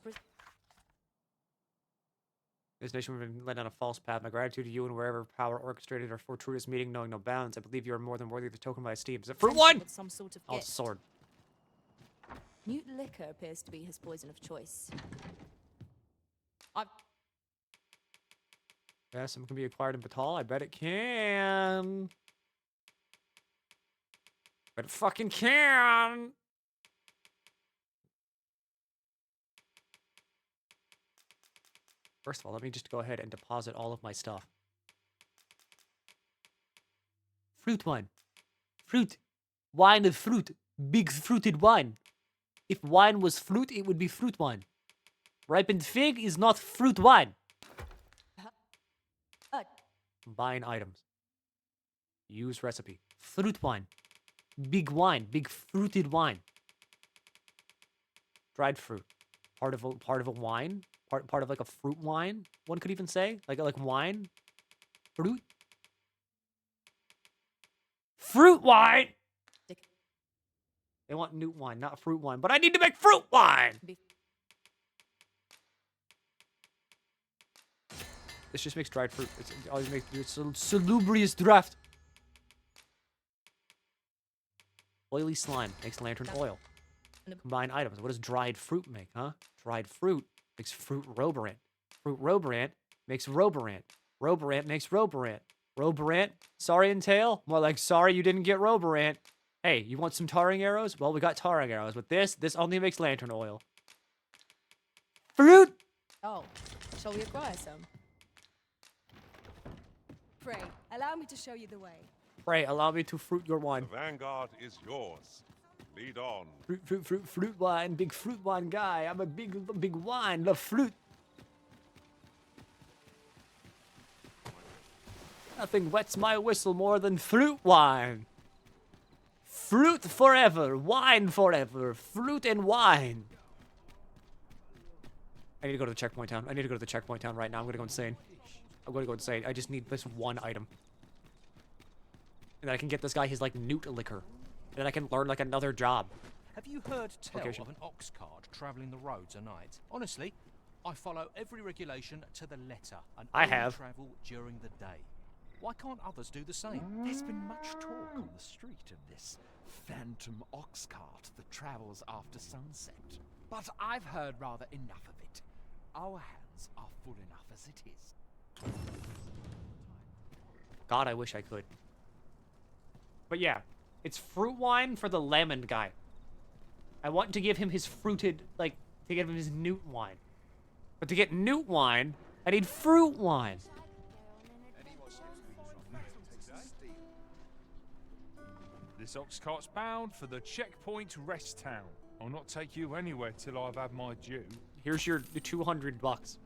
This nation we've been led on a false path. My gratitude to you and wherever power orchestrated our fortuitous meeting, knowing no bounds. I believe you are more than worthy of the token of my esteem. Is it fruit wine? With some sort of Oh, gift. sword. Mute liquor appears to be his poison of choice. Yeah, some can be acquired in Batal. I bet it can. Bet it fucking can. First of all, let me just go ahead and deposit all of my stuff. Fruit wine. Fruit. Wine of fruit. Big fruited wine. If wine was fruit, it would be fruit wine. Ripened fig is not fruit wine. Combine items. Use recipe. Fruit wine. Big wine. Big fruited wine. Dried fruit. Part of a wine. Part of like a fruit wine. One could even say like wine. Fruit. Fruit wine. They want newt wine, not fruit wine. But I need to make fruit wine. This just makes dried fruit. It always makes salubrious draft. Oily slime makes lantern oil. Combine items. What does dried fruit make, huh? Dried fruit makes fruit roborant. Fruit roborant makes roborant. Roborant makes roborant. Roborant, sorry and tail. More like sorry you didn't get roborant. Hey, you want some tarring arrows? Well, we got tarring arrows. With this only makes lantern oil. Fruit! Oh, shall we acquire some? Pray, allow me to show you the way. Pray, allow me to fruit your wine. The vanguard is yours. Lead on. Fruit wine. Big fruit wine guy. I'm a big wine. Love fruit. Nothing wets my whistle more than fruit wine. Fruit forever. Wine forever. Fruit and wine. I need to go to the checkpoint town. I need to go to the checkpoint town right now. I'm gonna go insane. I'm gonna go insane. I just need this one item. And then I can get this guy his, like, newt liquor. And then I can learn, like, another job. Have you heard tell Location. of an ox cart travelling the roads at night? Honestly, I follow every regulation to the letter and I only have. travel during the day. Why can't others do the same? There's been much talk on the street of this phantom ox cart that travels after sunset. But I've heard rather enough of it. Our hands gardens are full enough as it is. God, I wish I could. But yeah, it's fruit wine for the lemon guy. I want to give him his fruited, like, to give him his newt wine. But to get newt wine, I need fruit wine. This ox cart's bound for the checkpoint rest town. I'll not take you anywhere till I've had my due. Here's your $200.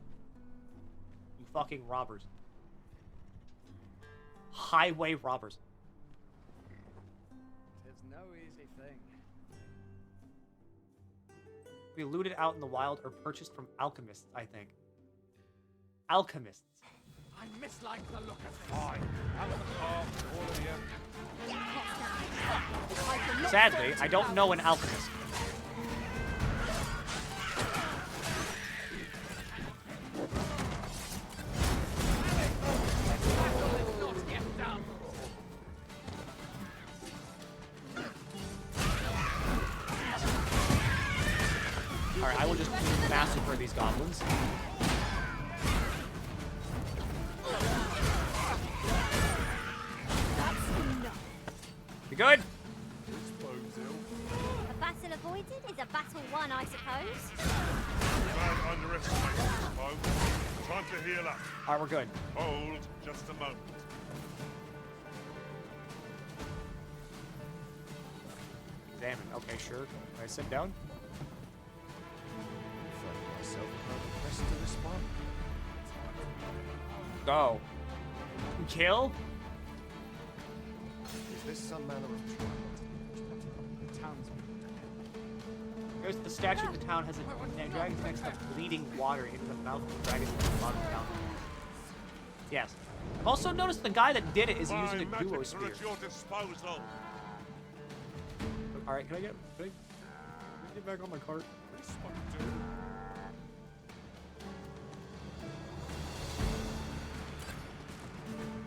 You fucking robbers. Highway robbers. Tis no easy thing. We looted out in the wild or purchased from alchemists, I think. Alchemists. I mislike the look of this. Fine. Out of the cart, all of you. Sadly, I don't know an alchemist. Alright, I will just massacre these goblins. You good? A battle avoided is a battle won, I suppose. Don't underestimate this foe. Time to heal up. Alright, we're good. Hold just a moment. Examine. Okay, sure. Can I sit down? Myself pressed to respond. Go. Kill? Is this some manner of trial? The town's There's the statue of the town has a dragon connects the bleeding water into the mouth of the dragon at the bottom down. Yes. I've also noticed the guy that did it is using a duo Magics are spear. at your disposal. Alright, can I get back on my cart?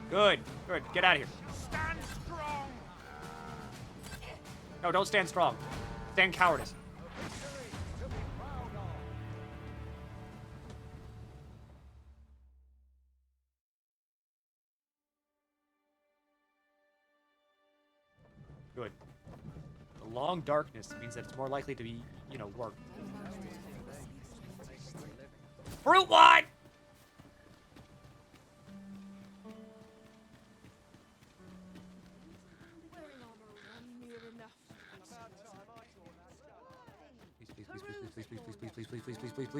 Good, good. Get out of here. Stand strong. No, don't stand strong. Stand cowardice. Good. The long darkness means that it's more likely to be, you know, work. Fruit wine!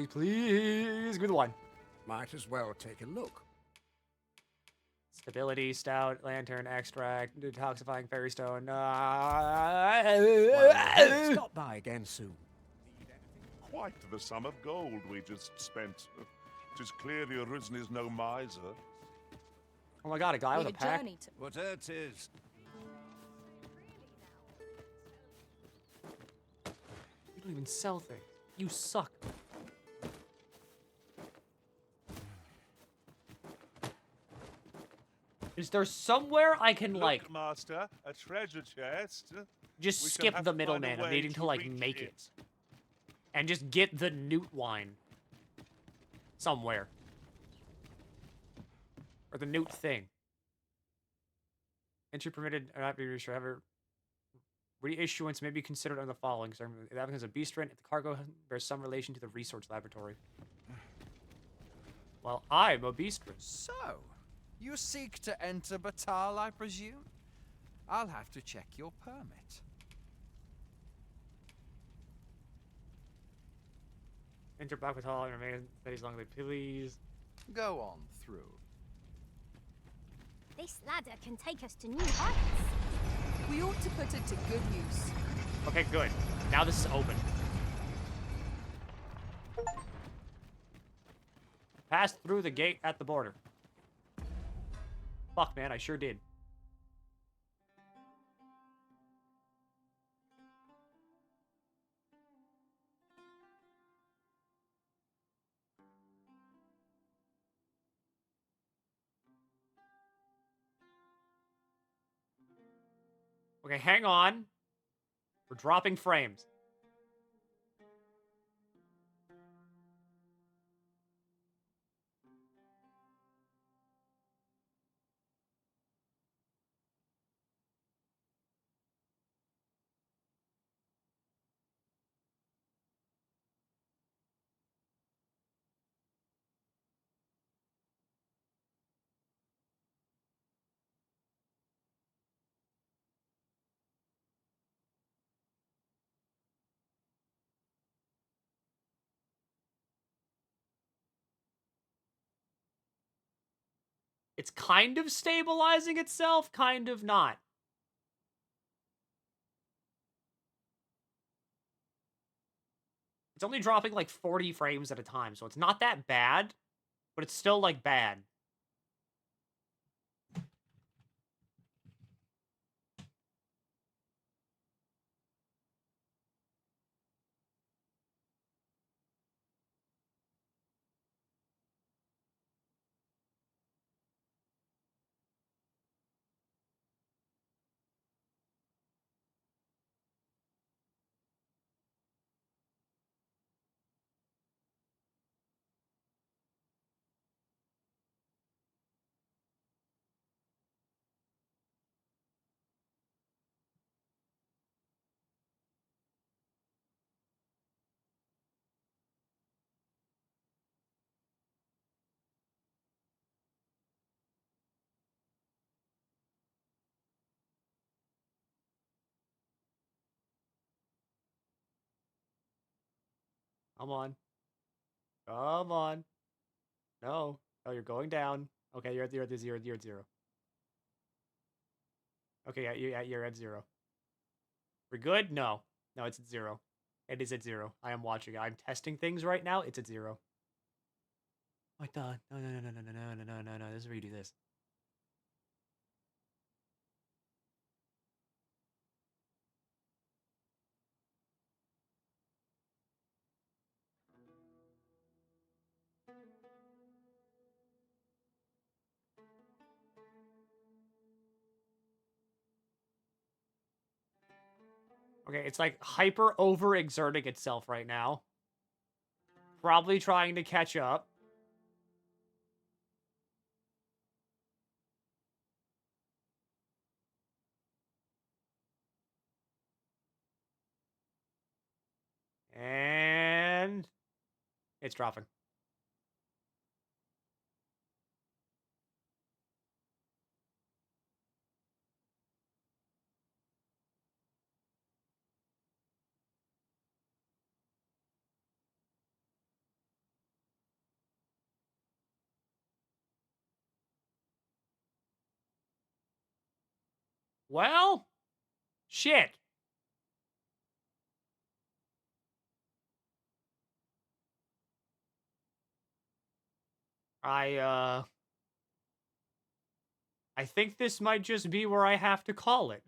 Please, give me the wine. Might as well take a look. Stability, stout, lantern, extract, detoxifying fairy stone. Stop by again soon. Quite the sum of gold we just spent. 'Tis clear the Arisen is no miser. Oh my god, a guy with a pack. Whatever it is. You don't even sell things. You suck. Is there somewhere I can, Look, like, Master, a treasure chest. just We shall skip have the to find a middleman of way needing to, like, reach make it? And just get the newt wine. Somewhere. Or the newt thing. Entry permitted, or not be reissued, however, reissuance may be considered on the following. So that becomes a beast rent if the cargo bears some relation to the research laboratory. Well, I'm a beast rent. So, you seek to enter Batal, I presume? I'll have to check your permit. Enter Backwatal and remain steady as long as they please. Go on through. This ladder can take us to new heights. We ought to put it to good use. Okay, good. Now this is open. Passed through the gate at the border. Fuck, man, I sure did. Okay, hang on. We're dropping frames. It's kind of stabilizing itself, kind of not. It's only dropping like 40 frames at a time, so it's not that bad, but it's still like bad. Come on. Come on. No. Oh, you're going down. Okay, you're at 0. You're at 0. Okay, yeah, you're at 0. We're good? No. No, it's at 0. It is at 0. I am watching it. I'm testing things right now. It's at 0. Oh, my God. No, no, no, no, no, no, no, no, no, no. This is where you do this. Okay, it's like hyper overexerting itself right now. Probably trying to catch up. And it's dropping. Well, shit. I think this might just be where I have to call it.